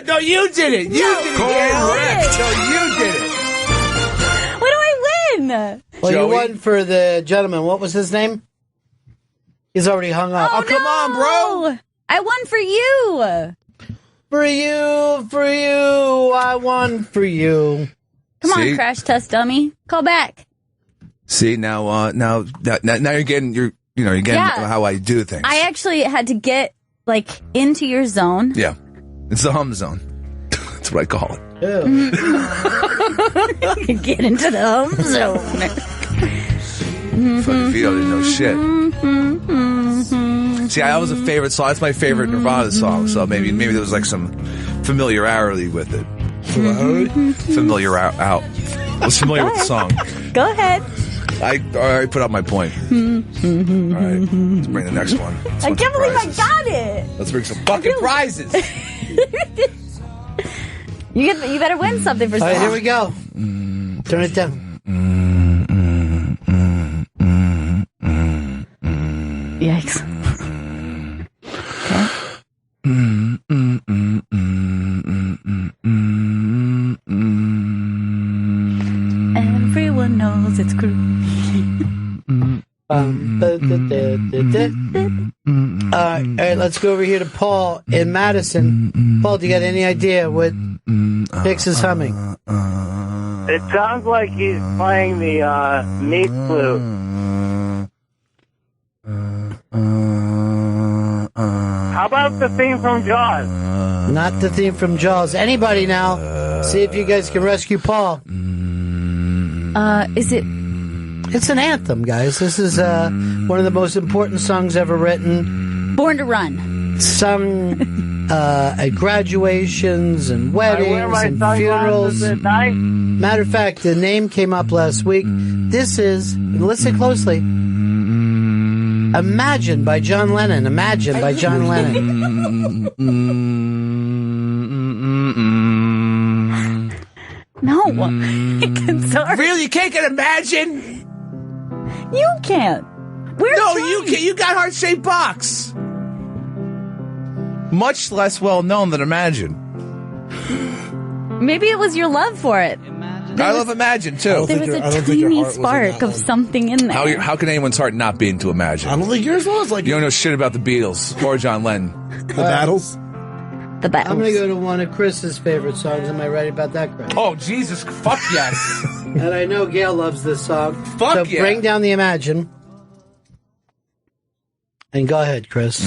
No, you did it. You did it, Gail. No, you did it. What do I win? Well, Joey? you won for the gentleman. What was his name? He's already hung up. Oh, come on, bro. I won for you. For you, I won for you. Come See? on, crash test dummy. Call back. See, now you're getting getting Yeah. how I do things. I actually had to get into your zone. Yeah. It's the hum zone. That's what I call it. Get into the home zone. Fucking Vito didn't know shit. See, that was a favorite song. That's my favorite Nirvana song. So maybe there was some familiarity with it. I was familiar with the song. Go ahead. I already put up my point. All right, let's bring the next one. I can't believe I got it. Let's bring some fucking prizes. You better win something for All right, someone. here we go. Turn it down. Yikes. Everyone knows it's creepy. All right, let's go over here to Paul in Madison. Paul, do you got any idea what Hicks is humming? It sounds like he's playing the meat flute. How about the theme from Jaws? Not the theme from Jaws. Anybody now? See if you guys can rescue Paul. Is it? It's an anthem, guys. This is one of the most important songs ever written. Born to Run. Sung at graduations and weddings and funerals. Matter of fact, the name came up last week. This is, listen closely, Imagine by John Lennon. Imagine by John Lennon. No. Sorry. Really? You can't get Imagine? You can't. You can't. You got Heart-Shaped Box. Much less well known than Imagine. Maybe it was your love for it. I love Imagine, too. There was a tiny spark of something in there. How can anyone's heart not be into Imagine? I don't think yours was. You don't know shit about the Beatles or John Lennon. The Battles? The Battles. I'm going to go to one of Chris's favorite songs. Am I right about that, Chris? Oh, Jesus. Fuck yes. And I know Gail loves this song. Fuck so bring down the Imagine. And go ahead, Chris.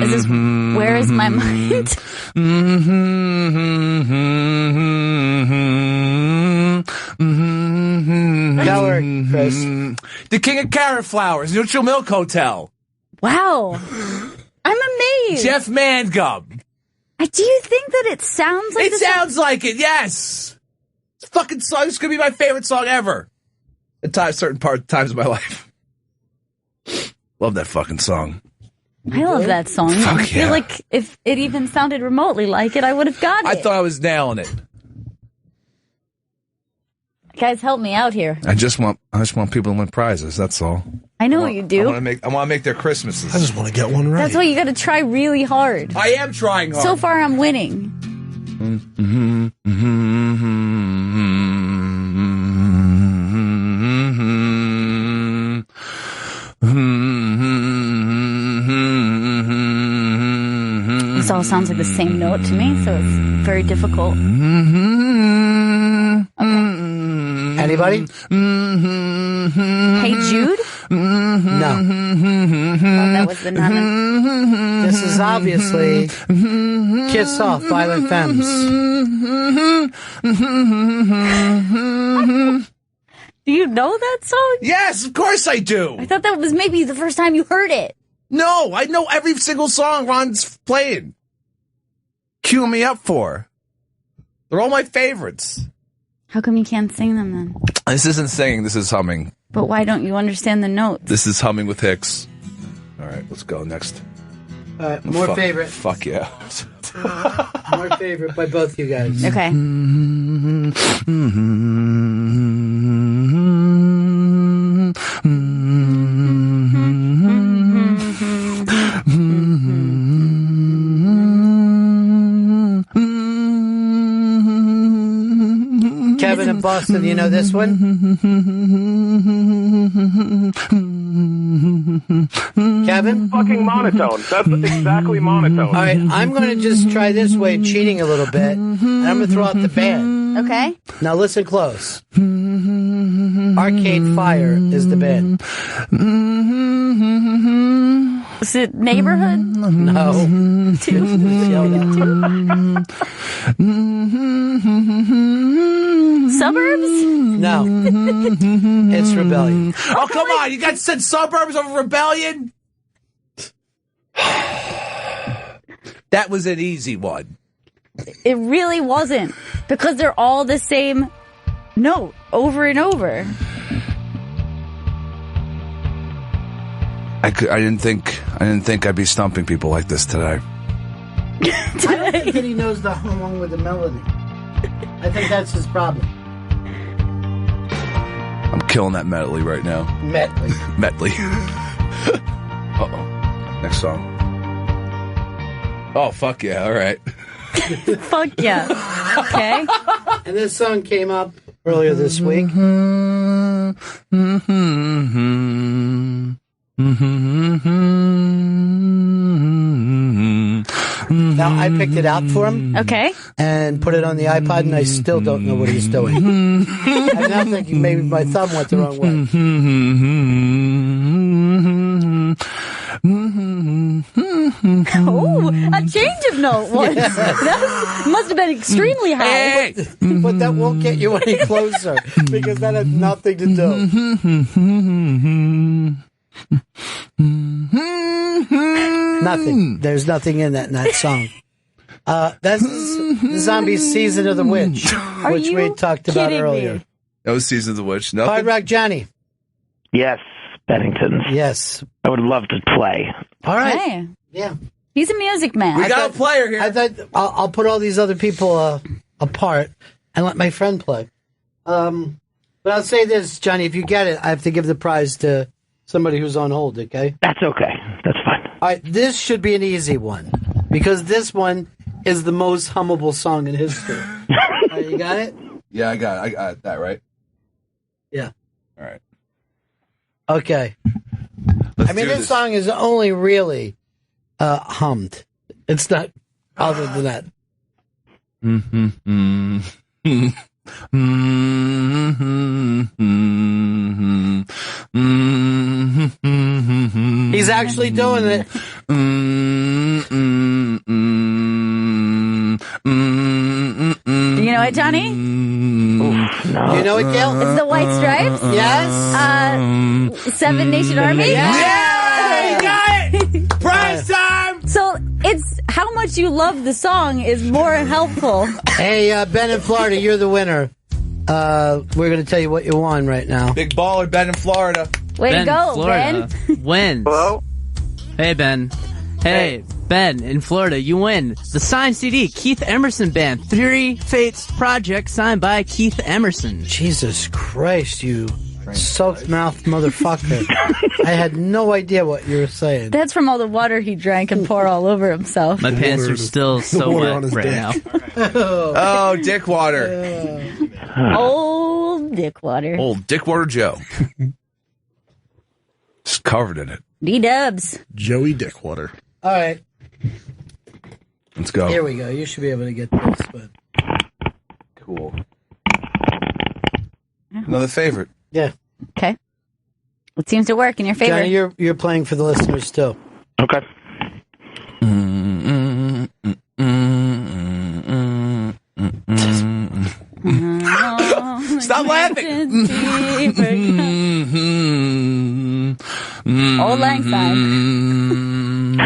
Is this Where Is My Mind? Coward, Chris. The King of Carrot Flowers, Neutral Milk Hotel. Wow. I'm amazed. Jeff Mangum. Do you think that it sounds like it? Sounds like it, yes. It's fucking song. It's going to be my favorite song ever. At times of my life. Love that fucking song. I love that song. Fuck I feel like if it even sounded remotely like it, I would have got it. I thought I was nailing it. Guys, help me out here. I just want people to win prizes. That's all. I know you do. I want to make their Christmases. I just want to get one right. That's why you got to try really hard. I am trying hard. So far, I'm winning. This all sounds like the same note to me, so it's very difficult. Okay. Anybody? Hey Jude? No. Thought that was the nana. This is obviously Kiss Off, Violent Femmes. Do you know that song? Yes, of course I do. I thought that was maybe the first time you heard it. No, I know every single song Ron's playing. Queuing me up for. They're all my favorites. How come you can't sing them then? This isn't singing, this is humming. But why don't you understand the notes? This is humming with Hicks. All right, let's go next. All right, more favorite. Fuck yeah. More favorite by both you guys. Okay. Kevin in Boston, you know this one? Kevin? Fucking monotone. That's exactly monotone. All right, I'm going to just try this way, cheating a little bit, and I'm going to throw out the band. Okay. Now listen close. Arcade Fire is the band. Is it Neighborhood? No. Suburbs? No. It's Rebellion. Oh, come on. You got said Suburbs over Rebellion? That was an easy one. It really wasn't. Because they're all the same note over and over. I didn't think I'd be stumping people like this today. I don't think that he knows the along with the melody. I think that's his problem. I'm killing that medley right now. Medley. Medley. Uh-oh. Next song. Oh, fuck yeah. All right. Fuck yeah. Okay. And this song came up earlier this week. Now, I picked it out for him. Okay. And put it on the iPod, and I still don't know what he's doing. I'm now thinking maybe my thumb went the wrong way. Oh, a change of note once. That must have been extremely high. But that won't get you any closer, because that has nothing to do. Nothing. There's nothing in that song. That's the zombie Season of the Witch, which we talked about earlier. That was Season of the Witch. Nothing? Hard Rock Johnny. Yes, Bennington's. Yes. I would love to play. All right. Hey. Yeah. He's a music man. We got a player here. I thought I'll put all these other people apart and let my friend play. But I'll say this, Johnny, if you get it, I have to give the prize to somebody who's on hold, okay? That's okay. That's fine. All right, this should be an easy one, because this one is the most hummable song in history. You got it? Yeah, I got it. I got that, right? Yeah. All right. Okay. Let's I mean, do this song is only really hummed. It's not other than that. He's actually doing it. You know it, Johnny? You know it, Gail? It's the White Stripes? Yes. Seven Nation Army? Yeah! You got it! Prize time! So it's how much you love the song is more helpful. Hey, Ben in Florida, you're the winner. We're going to tell you what you won right now. Big baller, Ben in Florida. Way Ben, to go, Florida Ben. Wins. Hello? Hey, Ben. Hey, Ben, in Florida, you win the signed CD, Keith Emerson Band, 3 Fates Project, signed by Keith Emerson. Jesus Christ, you soaked-mouthed motherfucker. I had no idea what you were saying. That's from all the water he drank and poured all over himself. My pants are still so wet right now. Oh, dick water. Old Dickwater. Old Dickwater Joe. Just covered in it. D-dubs. Joey Dickwater. All right. Let's go. Here we go. You should be able to get this. But Cool. Another favorite. yeah. Okay. It seems to work in your favor. Johnny, you're playing for the listeners, too. Okay. Stop laughing. Old Lang Syne.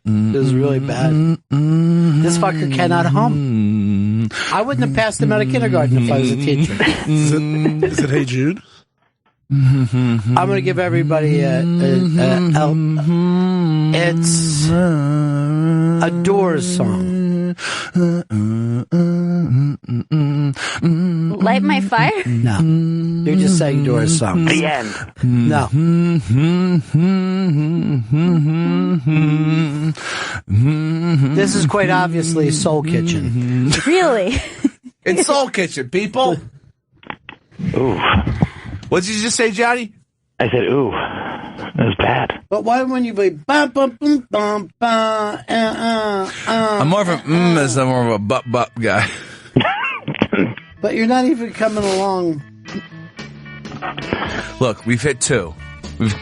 This is really bad. This fucker cannot hum. I wouldn't have passed him out of kindergarten if I was a teacher. Is it Hey Jude? I'm going to give everybody it's a Doors song. Light My Fire? No. You're just saying Doors song. The end. No. This is quite obviously Soul Kitchen. Really? It's Soul Kitchen, people. Ooh. What did you just say, Johnny? I said, ooh. That was bad. But why wouldn't you be bum, bum, bum, bum, bum, I'm more of a as I'm more of a butt guy. But you're not even coming along. Look, we've hit 2.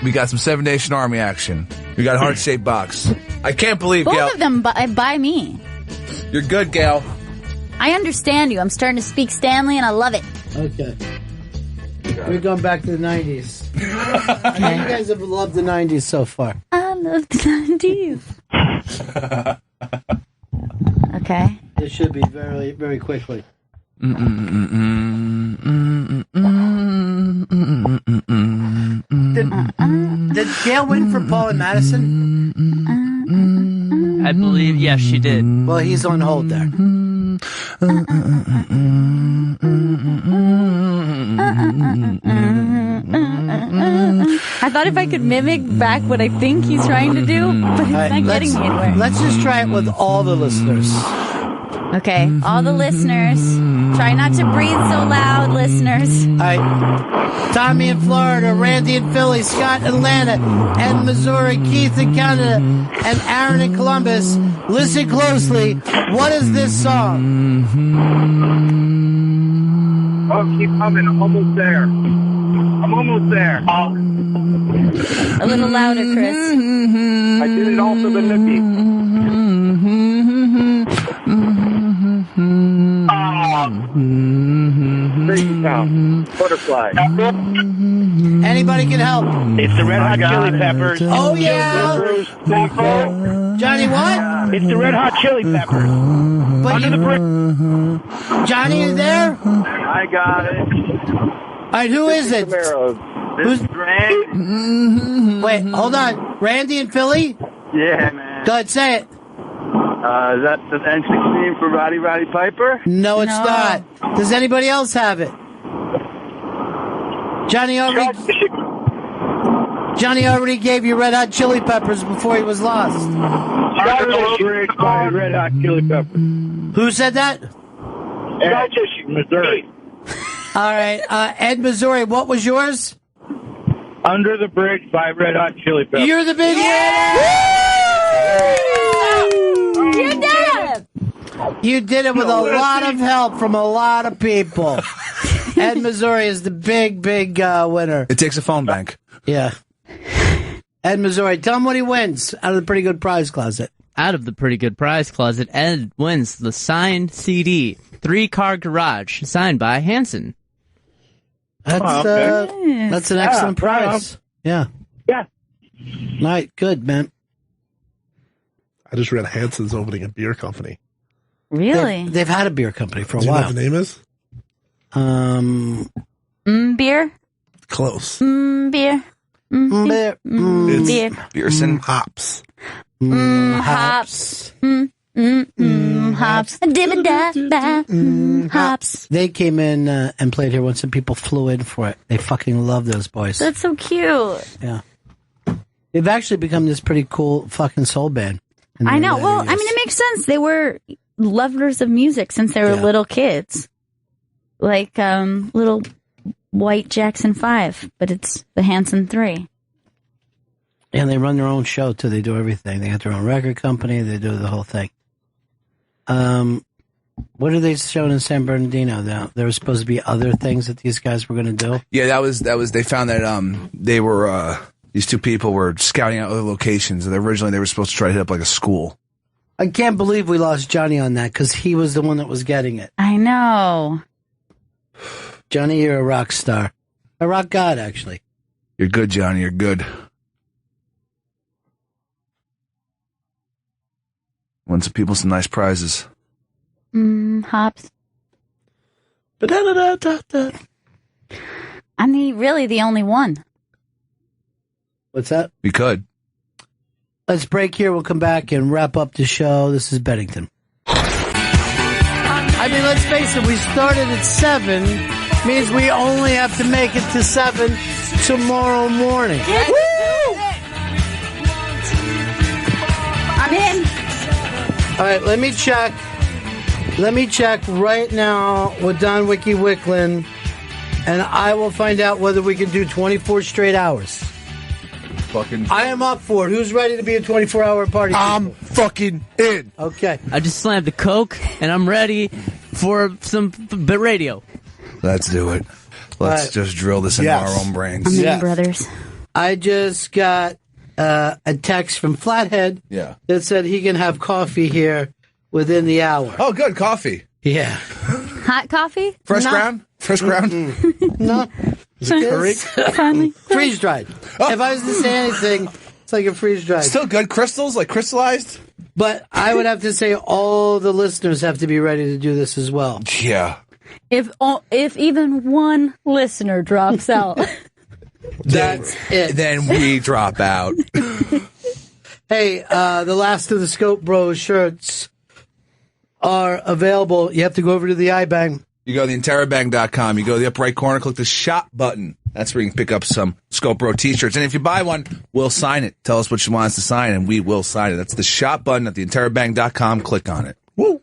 We got some 7 Nation Army action. We got heart-shaped box. I can't believe, Gail. Both of them by me. You're good, Gail. I understand you. I'm starting to speak Stanley, and I love it. Okay. We're going back to the 90s. I know you guys have loved the 90s so far. I love the 90s. Okay. It should be very, very quickly. Did Gail win for Paul and Madison? I believe, yes, she did. Well, he's on hold there. I thought if I could mimic back what I think he's trying to do, but it's not getting me anywhere. Let's just try it with all the listeners. Okay, all the listeners. Try not to breathe so loud, listeners. All right. Tommy in Florida, Randy in Philly, Scott in Atlanta, and Missouri, Keith in Canada, and Aaron in Columbus. Listen closely. What is this song? Oh, keep coming. I'm almost there. I'm almost there. A little louder, Chris. I did it all for the nookie. Butterfly. Anybody can help. It's the Red Hot Chili Peppers. Oh, yeah. Johnny, what? It's the Red Hot Chili Peppers. Under the bridge. Johnny, is there? I got it. All right, who is it? Who's Randy? Wait, hold on. Randy in Philly? Yeah, man. Go ahead, say it. Is that the N16 for Roddy Piper? No, it's not. Does anybody else have it? Johnny already gave you Red Hot Chili Peppers before he was lost. Red Hot Chili Peppers. Who said that? Missouri. All right. Ed, Missouri, what was yours? Under the Bridge by Red Hot Chili Peppers. You're the big winner! You did it! You did it with a lot of help from a lot of people. Ed, Missouri is the big winner. It takes a phone bank. Yeah. Ed, Missouri, tell him what he wins out of the Pretty Good Prize Closet. Out of the Pretty Good Prize Closet, Ed wins the signed CD, 3-Car Garage, signed by Hanson. That's an excellent prize. Yeah. Yeah. All right, good, man. I just read Hanson's opening a beer company. Really? They've had a beer company for a Do you while. know what the name is? Beer? Close. Beer. Beer. It's Beer. Beerson. Hops. Hops. Hops. Hops. They came in and played here once, and people flew in for it. They fucking love those boys. That's so cute. Yeah. They've actually become this pretty cool fucking soul band. I know. Well, I mean, it makes sense. They were lovers of music since they were little kids. Like little white Jackson 5, but it's the Hanson 3. And they run their own show, too. They do everything. They got their own record company. They do the whole thing. What are they showing in San Bernardino now? There were supposed to be other things that these guys were going to do. Yeah, that was. They found that they were these two people were scouting out other locations, and originally they were supposed to try to hit up like a school. I can't believe we lost Johnny on that because he was the one that was getting it. I know. Johnny, you're a rock star, a rock god, actually. You're good, Johnny. You're good. Won some people some nice prizes. Hops. I'm really the only one. What's that? We could. Let's break here. We'll come back and wrap up the show. This is Bennington. I mean, let's face it. We started at 7. Means we only have to make it to 7 tomorrow morning. I'm in. All right, let me check. Let me check right now with Don Wiki Wicklin, and I will find out whether we can do 24 straight hours. Fucking. I am up for it. Who's ready to be a 24-hour party? I'm fucking in. Okay. I just slammed a Coke, and I'm ready for some radio. Let's do it. Let's just drill this into our own brains. I'm in, brothers. I just got a text from Flathead that said he can have coffee here within the hour. Oh, good. Coffee. Yeah. Hot coffee? Fresh ground? Fresh ground? No. Is it Keurig? Finally. Freeze dried. Oh. If I was to say anything, it's like a freeze dried. Still good. Crystals? Like crystallized? But I would have to say all the listeners have to be ready to do this as well. Yeah. If even one listener drops out. That's it. Then we drop out. Hey, the last of the Scope Bros shirts are available. You have to go over to the iBang. You go to the interrobang.com. You go to the upper right corner, click the shop button. That's where you can pick up some ScopeBro t-shirts. And if you buy one, we'll sign it. Tell us what you want us to sign, and we will sign it. That's the shop button at the interrobang.com. Click on it. Woo!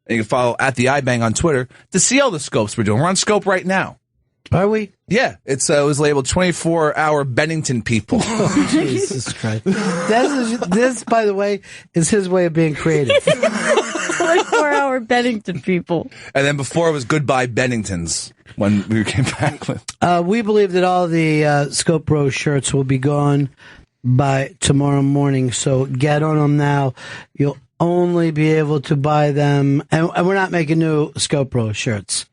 And you can follow at the iBang on Twitter to see all the scopes we're doing. We're on Scope right now. Are we? Yeah. It was labeled 24-hour Bennington people. Oh, Jesus Christ. This, by the way, is his way of being creative. 24-hour Bennington people. And then before it was Goodbye Benningtons when we came back with. We believe that all the Scope Bro shirts will be gone by tomorrow morning, so get on them now. You'll only be able to buy them, and we're not making new Scope Bro shirts.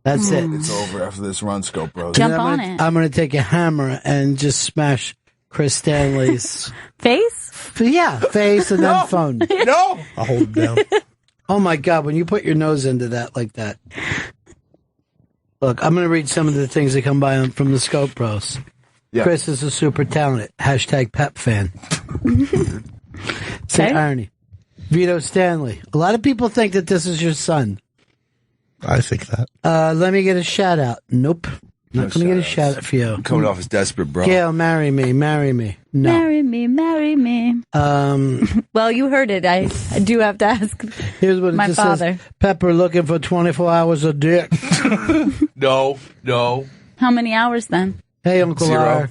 That's it. It's over after this run, Scope Bros. Jump on it. I'm going to take a hammer and just smash Chris Stanley's face? Yeah, face and then phone. No! I'll hold it down. Oh, my God, when you put your nose into that like that. Look, I'm going to read some of the things that come by from the Scope Bros. Yeah. Chris is a super talent. # Pep fan. Say irony. Vito Stanley. A lot of people think that this is your son. I think that. Let me get a shout out. Nope. Not going to get a shout out for you. Coming off his desperate, bro. Gail, marry me. Marry me. No. Marry me, marry me. Well, you heard it. I do have to ask Here's what it my just father. says. Pepper looking for 24 hours of dick. No. How many hours then? Hey, Uncle 0. R.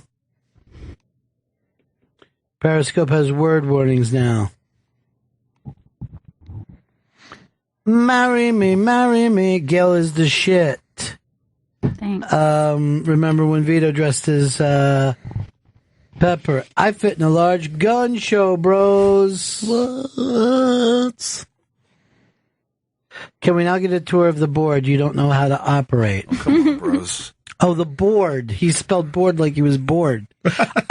Periscope has word warnings now. Marry me. Gail is the shit. Thanks. Remember when Vito dressed as Pepper? I fit in a large gun show, bros. What? Can we now get a tour of the board? You don't know how to operate. Oh, come on, bros. Oh, the board. He spelled board like he was bored. There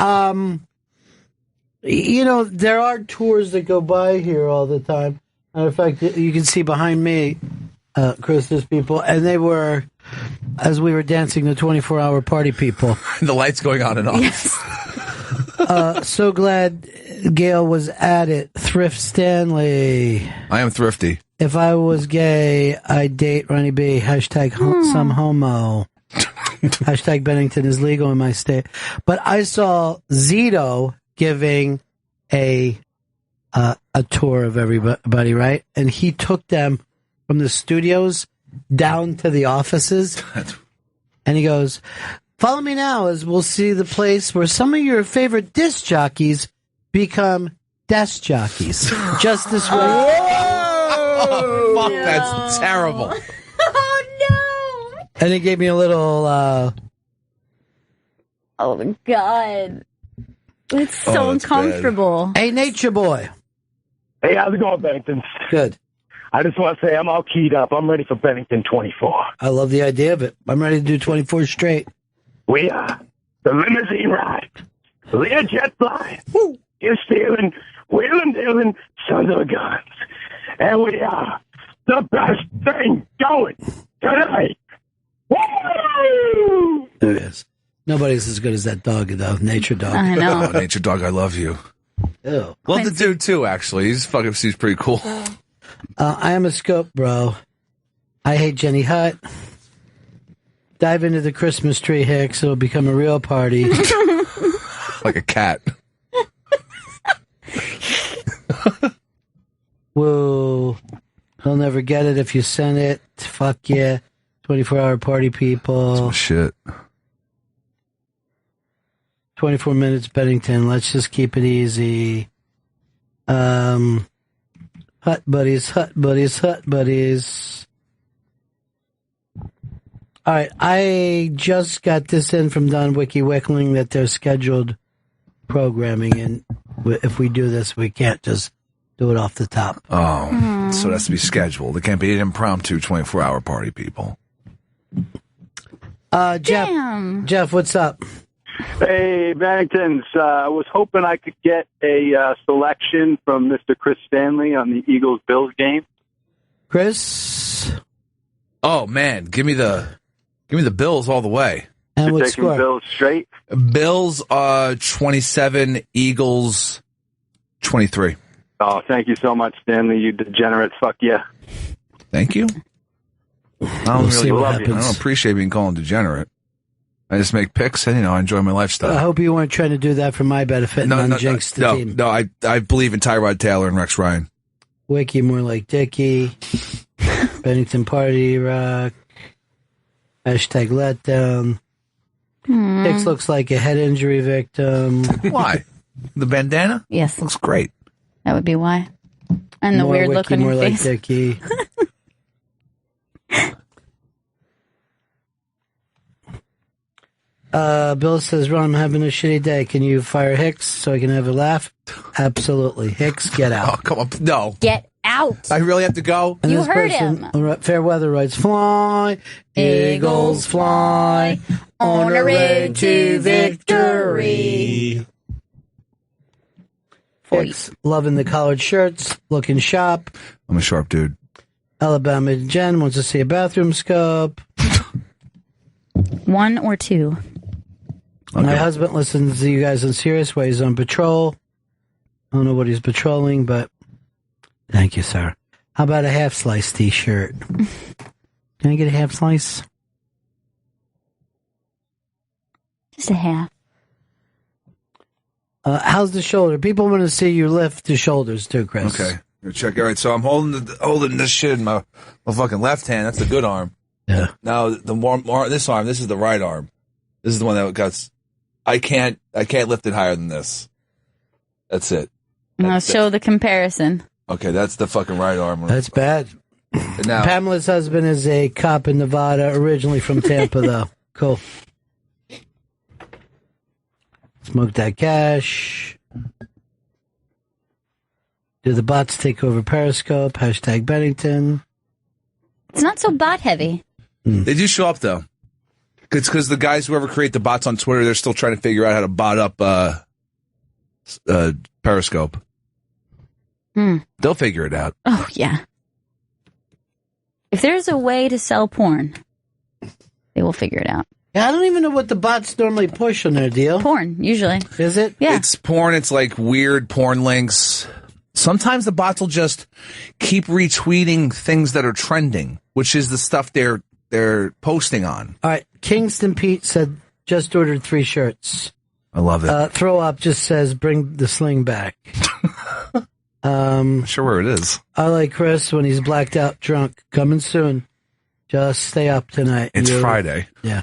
are tours that go by here all the time. In fact, you can see behind me, Chris, there's people, and they were, as we were dancing, the 24-hour party people. The lights going on and off. Yes. So glad Gail was at it. Thrift Stanley. I am thrifty. If I was gay, I'd date Ronnie B. # some homo. # Bennington is legal in my state. But I saw Zito giving a tour of everybody, right? And he took them from the studios down to the offices. And he goes, follow me now as we'll see the place where some of your favorite disc jockeys become desk jockeys. Just this way. Oh, fuck, that's terrible. Oh, no. And he gave me a little, Oh, my God. It's so uncomfortable. Hey, Nature Boy. Hey, how's it going, Bennington? Good. I just want to say I'm all keyed up. I'm ready for Bennington 24. I love the idea of it. I'm ready to do 24 straight. We are the limousine ride, Learjet flying, you're stealing, wheeling, dealing, sons of guns. And we are the best thing going today. Woo! There it is. Nobody's as good as that dog, though. Nature Dog. I know. Oh, Nature Dog, I love you. Ew. Love the dude, too, actually. He's pretty cool. I am a Scope Bro. I hate Jenny Hutt. Dive into the Christmas tree, Hicks. It'll become a real party. Like a cat. Whoa. He'll never get it if you send it. Fuck yeah. 24-hour party people. Some shit. 24 minutes, Bennington. Let's just keep it easy. Hut buddies. All right, I just got this in from Don Wiki Wickling that there's scheduled programming, and if we do this, we can't just do it off the top. Oh, so it has to be scheduled. It can't be an impromptu 24-hour party, people. Jeff, what's up? Hey, Benningtons. I was hoping I could get a selection from Mr. Chris Stanley on the Eagles-Bills game. Chris? Oh, man. Give me the Bills all the way. And You're what taking score? Bills straight? Bills 27, Eagles 23. Oh, thank you so much, Stanley. You degenerate. Fuck yeah. Thank you. I don't really love you. I don't appreciate being called degenerate. I just make picks and, I enjoy my lifestyle. I hope you weren't trying to do that for my benefit and jinx the team. No, I believe in Tyrod Taylor and Rex Ryan. Wiki more like Dickie. Bennington Party Rock. Hashtag letdown. Hicks looks like a head injury victim. Why? The bandana? Yes. Looks great. That would be why. And the More weird Wiki, look on your more face. like Dickie. Bill says, Ron, I'm having a shitty day. Can you fire Hicks so I can have a laugh? Absolutely. Hicks, get out. Oh, come on. No. Get out. I really have to go? And You this heard person, Fair Weather writes, fly, eagles fly, on a road to victory. Hicks, loving the collared shirts, looking sharp. I'm a sharp dude. Alabama Jen wants to see a bathroom scope. 1 or 2. My husband listens to you guys on Sirius while he's on patrol. I don't know what he's patrolling, but thank you, sir. How about a half slice t-shirt? Can I get a half slice? Just a half. How's the shoulder? People want to see you lift the shoulders too, Chris. Okay. Check. All right. So I'm holding this shit in my fucking left hand. That's the good arm. Yeah. Now this arm. This is the right arm. This is the one that got. I can't lift it higher than this. That's it. I'll show the comparison. Okay, that's the fucking right arm. That's bad. Now, Pamela's husband is a cop in Nevada, originally from Tampa, though. Cool. Smoke that cash. Do the bots take over Periscope? Hashtag Bennington. It's not so bot heavy. They do show up though. It's because the guys who ever create the bots on Twitter, they're still trying to figure out how to bot up Periscope. They'll figure it out. Oh, yeah. If there's a way to sell porn, they will figure it out. Yeah, I don't even know what the bots normally push on their deal. Porn, usually. Is it? Yeah. It's porn. It's like weird porn links. Sometimes the bots will just keep retweeting things that are trending, which is the stuff they're posting on. All right. Kingston Pete said, just ordered 3 shirts. I love it. Throw Up just says, bring the sling back. Sure where it is. I like Chris when he's blacked out drunk. Coming soon. Just stay up tonight. It's Friday. Yeah.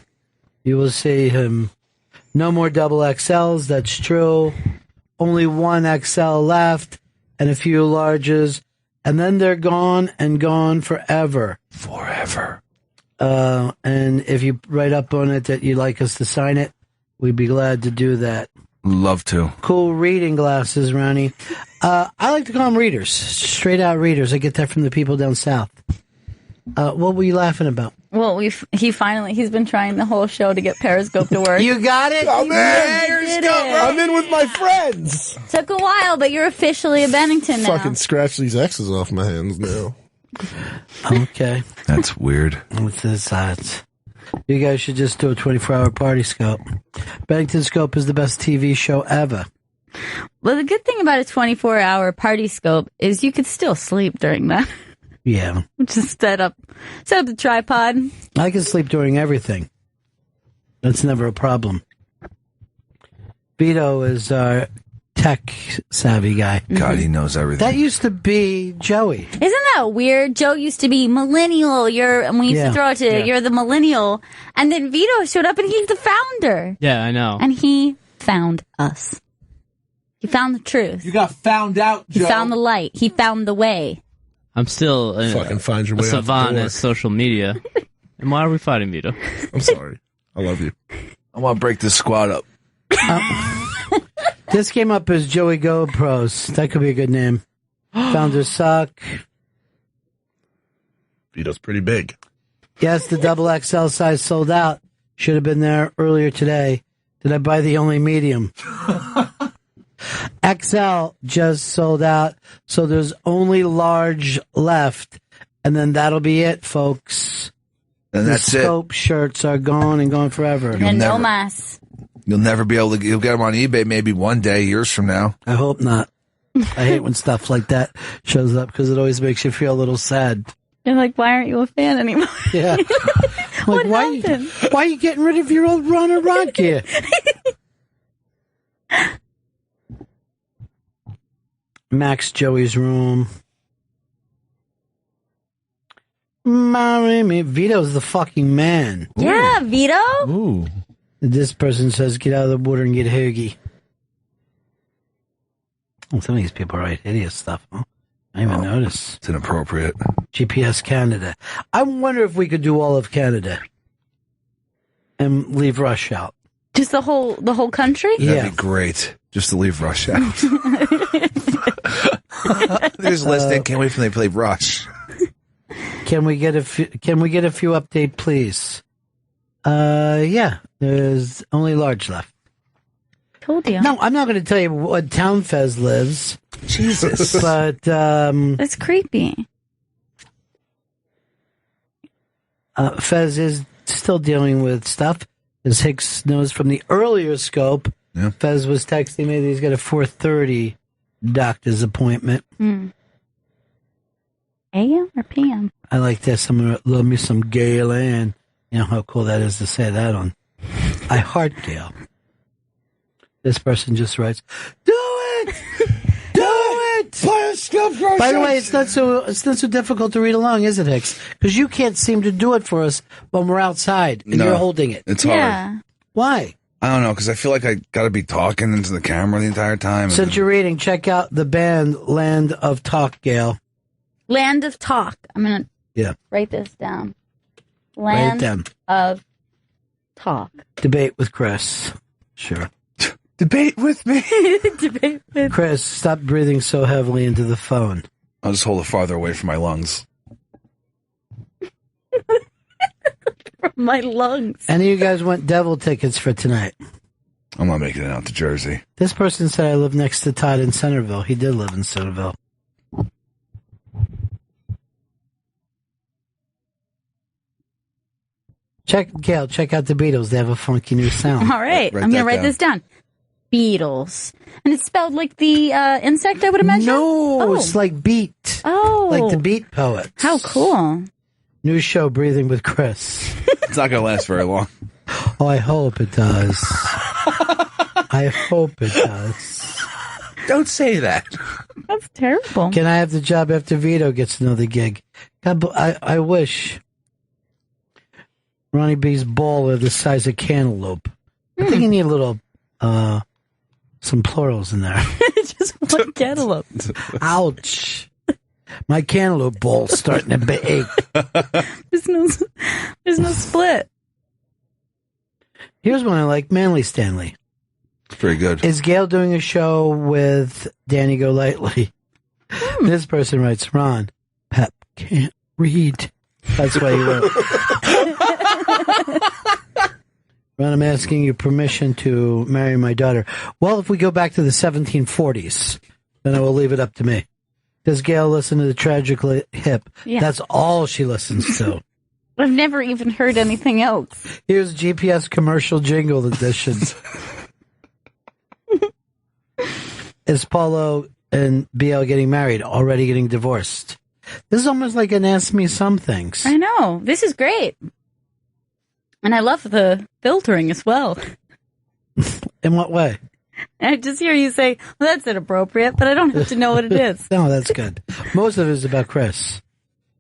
You will see him. No more double XLs. That's true. Only 1 XL left and a few larges. And then they're gone and gone forever. Forever. And if you write up on it that you'd like us to sign it, we'd be glad to do that. Love to. Cool reading glasses, Ronnie. I like to call them readers. Straight out readers. I get that from the people down south. What were you laughing about? Well, he's been trying the whole show to get Periscope to work. You got it? I'm in. I'm in with my friends. Took a while, but you're officially a Bennington now. Fucking scratch these X's off my hands now. Okay. That's weird. What's this? You guys should just do a 24-hour party scope. Bennington Scope is the best TV show ever. Well, the good thing about a 24-hour party scope is you could still sleep during that. Yeah. Just set up the tripod. I can sleep during everything. That's never a problem. Vito is our tech savvy guy. God, he knows everything. That used to be Joey. Isn't that weird? Joe used to be millennial. And we used to throw it to you're the millennial. And then Vito showed up and he's the founder. Yeah, I know. And he found us. He found the truth. You got found out, Joe. He found the light. He found the way. I'm still fucking find your a way out the savant door. at social media. And why are we fighting, Vito? I'm sorry. I love you. I want to break this squad up. This came up as Joey GoPros. That could be a good name. Founders suck. Vito's pretty big. Yes, the double XL size sold out. Should have been there earlier today. Did I buy the only medium? XL just sold out, so there's only large left, and then that'll be it, folks. And that's the scope shirts are gone and gone forever. And no mas. You'll never be able to. You'll get them on eBay maybe one day, years from now. I hope not. I hate when stuff like that shows up because it always makes you feel a little sad. You're like, why aren't you a fan anymore? Yeah. What Like, happened? why are you getting rid of your old Ron and Ron gear? Max Joey's room. Marry me. Vito's the fucking man. Yeah, Vito. Ooh. This person says, get out of the water and get Hoogie. Oh, some of these people write hideous stuff. Huh? I didn't even notice. It's inappropriate. GPS Canada. I wonder if we could do all of Canada and leave Rush out. Just the whole country? That'd be great. Just to leave Rush out. There's listening. Can't wait for them to play Rush. Can we get a few update, please? Yeah. There's only large left. Told you. No, I'm not going to tell you what town Fez lives. Jesus. But, That's creepy. Fez is still dealing with stuff. As Hicks knows from the earlier scope, Fez was texting me that he's got a 4:30 doctor's appointment. AM or PM? I like this. I'm going to love me some Gail Ann. You know how cool that is to say that on. I heart Gail. This person just writes, do it! Do it! By the way, it's not so difficult to read along, is it, Hicks? Because you can't seem to do it for us when we're outside and you're holding it. It's hard. Why? I don't know, because I feel like I got to be talking into the camera the entire time. Since you're reading, check out the band Land of Talk, Gail. Land of Talk. I'm going to write this down. Write it down. Land of Talk. Debate with Chris. Sure. Debate with me. Debate with Chris, stop breathing so heavily into the phone. I'll just hold it farther away from my lungs. From my lungs. Any of you guys want devil tickets for tonight? I'm not making it out to Jersey. This person said I live next to Todd in Centerville. He did live in Centerville. Gail, check out the Beatles. They have a funky new sound. All right. I'm going to write this down. Beatles. And it's spelled like the insect, I would imagine? No, it's like beat. Oh. Like the Beat Poets. How cool. New show, Breathing with Chris. It's not going to last very long. Oh, I hope it does. I hope it does. Don't say that. That's terrible. Can I have the job after Vito gets another gig? God, I wish. Ronnie B's ball are the size of cantaloupe. I think you need a little, some plurals in there. Just one cantaloupe. Ouch. My cantaloupe ball's starting to bake. There's no split. Here's one I like, Manly Stanley. It's pretty good. Is Gail doing a show with Danny Golightly? This person writes, Ron, Pep can't read. That's why he wrote. Ron, I'm asking you permission to marry my daughter. Well, if we go back to the 1740s, then I will leave it up to me. Does Gail listen to the Tragically Hip? Yeah. That's all she listens to. I've never even heard anything else. Here's GPS commercial jingle edition. Is Paulo and BL getting married, already getting divorced? This is almost like an Ask Me Some Things. I know. This is great. And I love the filtering as well. In what way? I just hear you say, well, that's inappropriate, but I don't have to know what it is. No, that's good. Most of it is about Chris.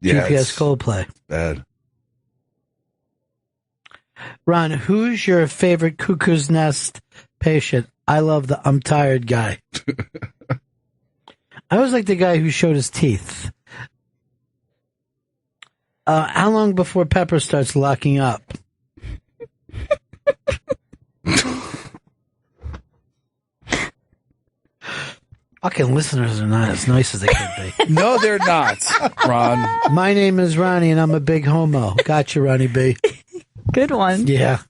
Yeah, GPS Coldplay. Bad. Ron, who's your favorite Cuckoo's Nest patient? I love the I'm tired guy. I always like the guy who showed his teeth. How long before Pepper starts locking up? Fucking listeners are not as nice as they could be. No, they're not, Ron. My name is Ronnie, and I'm a big homo. Gotcha, Ronnie B. Good one. Yeah.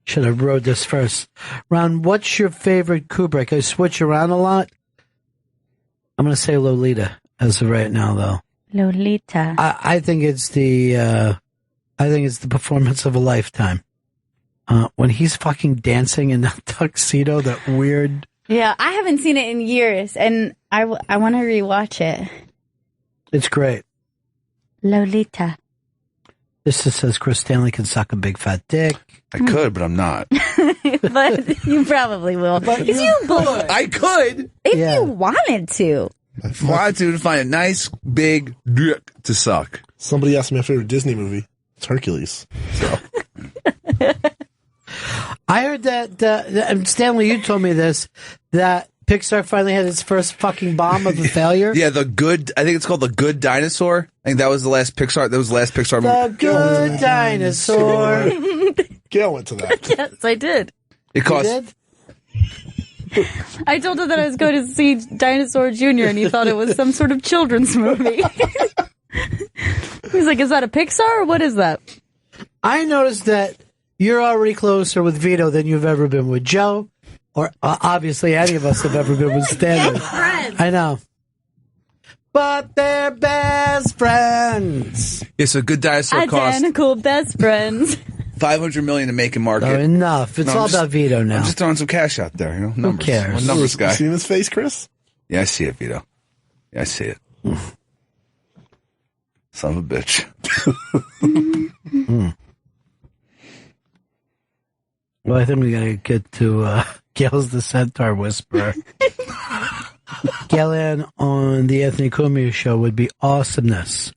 Should have wrote this first. Ron, what's your favorite Kubrick? I switch around a lot. I'm going to say Lolita as of right now, though. Lolita. I think it's the performance of a lifetime. When he's fucking dancing in that tuxedo, that weird Yeah, I haven't seen it in years, and I want to rewatch it. It's great. Lolita. This just says Chris Stanley can suck a big fat dick. I could, but I'm not. But you probably will. If you I could. If you wanted to. If I wanted to find a nice big dick to suck. Somebody asked me my favorite Disney movie. It's Hercules. So. I heard that, Stanley, you told me this, that Pixar finally had its first fucking bomb of a failure. Yeah, I think it's called The Good Dinosaur. I think that was the last Pixar movie. The Good Dinosaur. Gail went to that. Yes, I did. It cost... I told her that I was going to see Dinosaur Jr. and he thought it was some sort of children's movie. He's like, is that a Pixar or what is that? I noticed that you're already closer with Vito than you've ever been with Joe, or obviously any of us have ever been with Stanley. I know. But they're best friends. Yeah, so Good Dinosaur cost Identical best friends. $500 million to make and market. Oh, enough. It's all about Vito now. I'm just throwing some cash out there. Numbers. Who cares? I'm a numbers guy. You seen his face, Chris? Yeah, I see it, Vito. Yeah, I see it. Son of a bitch. Well, I think we gotta get to Gail's the Centaur Whisperer. Gail on the Anthony Cumia show would be awesomeness.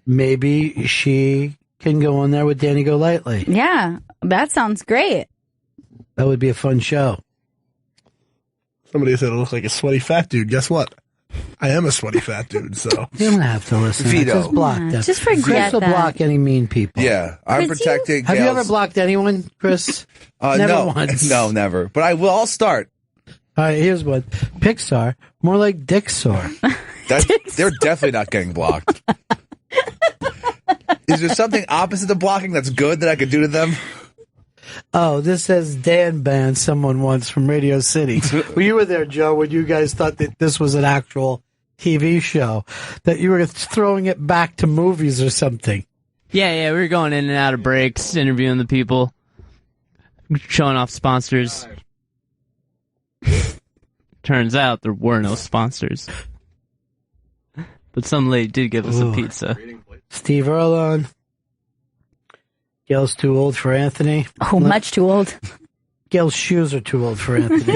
Maybe she can go on there with Danny Golightly. Yeah, that sounds great. That would be a fun show. Somebody said I look like a sweaty fat dude. Guess what? I am a sweaty fat dude, so. You don't have to listen. Vito. Just block them. Just forget Chris will that. block any mean people. Yeah, I'm protecting Have you Gail's- ever blocked anyone, Chris? Never no, once. No, never. But I will. I'll start. All right, here's one. Pixar, more like Dicksor. They're definitely not getting blocked. Is there something opposite to blocking that's good that I could do to them? Oh, this says Dan banned someone once from Radio City. Well, you were there, Joe, when you guys thought that this was an actual TV show, that you were throwing it back to movies or something. Yeah, we were going in and out of breaks, interviewing the people, showing off sponsors. Turns out there were no sponsors. But some lady did give us a pizza. Steve Erlon. Gail's too old for Anthony. Oh, much too old. Gail's shoes are too old for Anthony.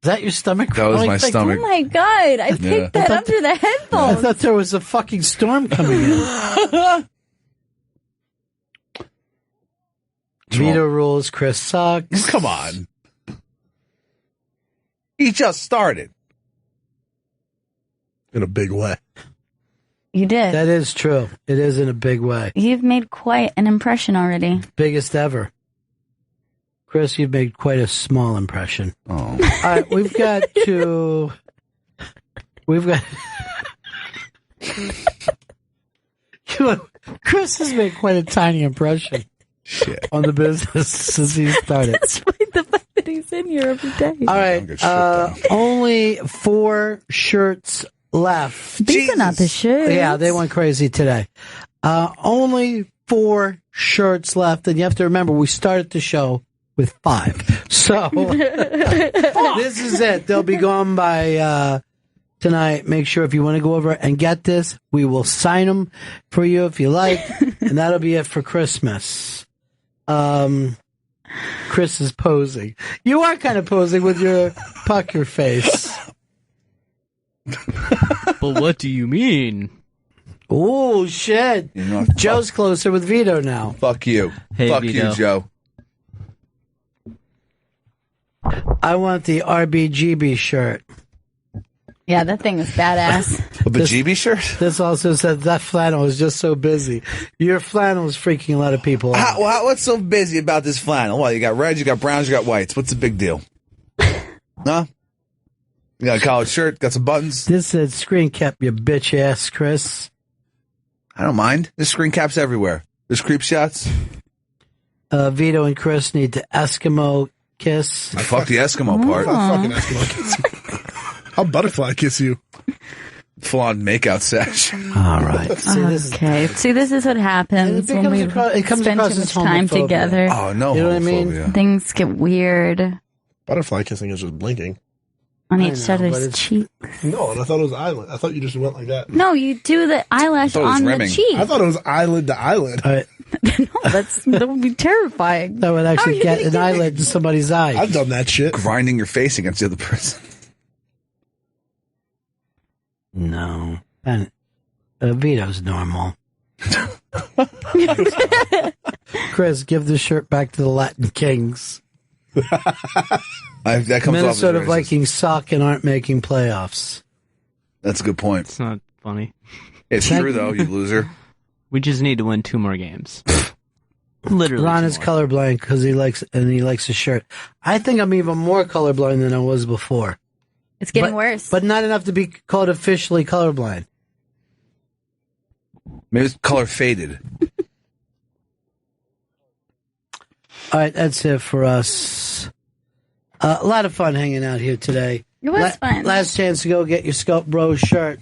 Is that your stomach? That was growling? my Like, stomach. Oh my god, I picked that up through the I headphones. thought there was a fucking storm coming in. Vito rules, Chris sucks. Come on. He just started. In a big way. You did. That is true. It is in a big way. You've made quite an impression already. Biggest ever. Chris, you've made quite a small impression. Oh. All right, we've got Chris has made quite a tiny impression on the business since he started. Despite the fact that he's in here every day. All right, only 4 shirts left. These are not the shirts. Yeah, they went crazy today. Only 4 shirts left, and you have to remember, we started the show with 5. So, this is it. They'll be gone by tonight. Make sure if you want to go over and get this, we will sign them for you if you like, and that'll be it for Christmas. Chris is posing. You are kind of posing with your pucker face. But what do you mean? Oh, shit. Joe's closer with Vito now. Fuck you. Hey, Fuck Vito. you, Joe. I want the RBGB shirt. Yeah, that thing is badass. A BGB shirt? This also said that flannel is just so busy. Your flannel is freaking a lot of people out. What's so busy about this flannel? Well, you got reds, you got browns, you got whites. What's the big deal? Huh? You got a collared shirt, got some buttons. This said screen cap, you bitch ass, Chris. I don't mind. There's screen caps everywhere. There's creep shots. Vito and Chris need to Eskimo kiss. I fuck the Eskimo part. I'll fucking Eskimo kiss you. I'll butterfly kiss you. full-on makeout sesh. All right. See, this is what happens when we it comes spend across too as much time homophobia. together. Oh, no You know what I mean? homophobia. Things get weird Butterfly kissing is just blinking. on I each know, other's but it's- cheek. No, and I thought it was eyelid. I thought you just went like that. No, you do the eyelash thought it was on the rimming. cheek. I thought it was eyelid to eyelid. That would be terrifying. That would actually get an eyelid to somebody's eye. I've done that shit. Grinding your face against the other person. No. And Vito's normal. Chris, give the shirt back to the Latin Kings. That comes Minnesota off as racist. Vikings suck and aren't making playoffs. That's a good point. It's not funny. It's true, though, you loser. We just need to win 2 more games. Literally. Ron 2 is more. colorblind because he likes his shirt. I think I'm even more colorblind than I was before. It's getting worse. But not enough to be called officially colorblind. Maybe it's color faded. All right, that's it for us. A lot of fun hanging out here today. It was fun. Last chance to go get your Scope Bros shirt.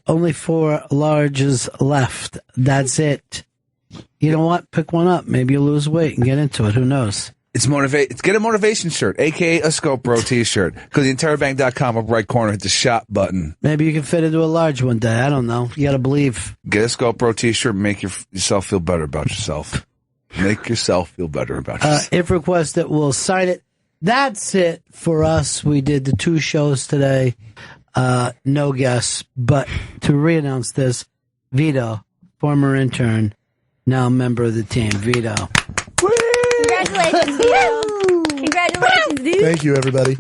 Only 4 larges left. That's it. You know what? Pick one up. Maybe you'll lose weight and get into it. Who knows? It's get a motivation shirt, aka a Scope Bro t-shirt. Go to theintirebank.com, up right corner, hit the shop button. Maybe you can fit into a large one day. I don't know. You got to believe. Get a Scope Bro t-shirt and make yourself feel better about yourself. Make yourself feel better about yourself. If requested, we'll sign it. That's it for us. We did the 2 shows today. No guests. But to re-announce this, Vito, former intern, now member of the team. Vito. Congratulations, Vito. Congratulations, dude. Thank you, everybody.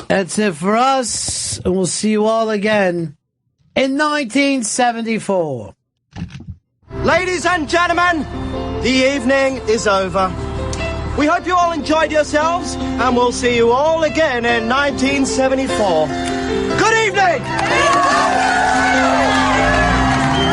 That's it for us. And we'll see you all again in 1974. Ladies and gentlemen, the evening is over. We hope you all enjoyed yourselves, and we'll see you all again in 1974. Good evening!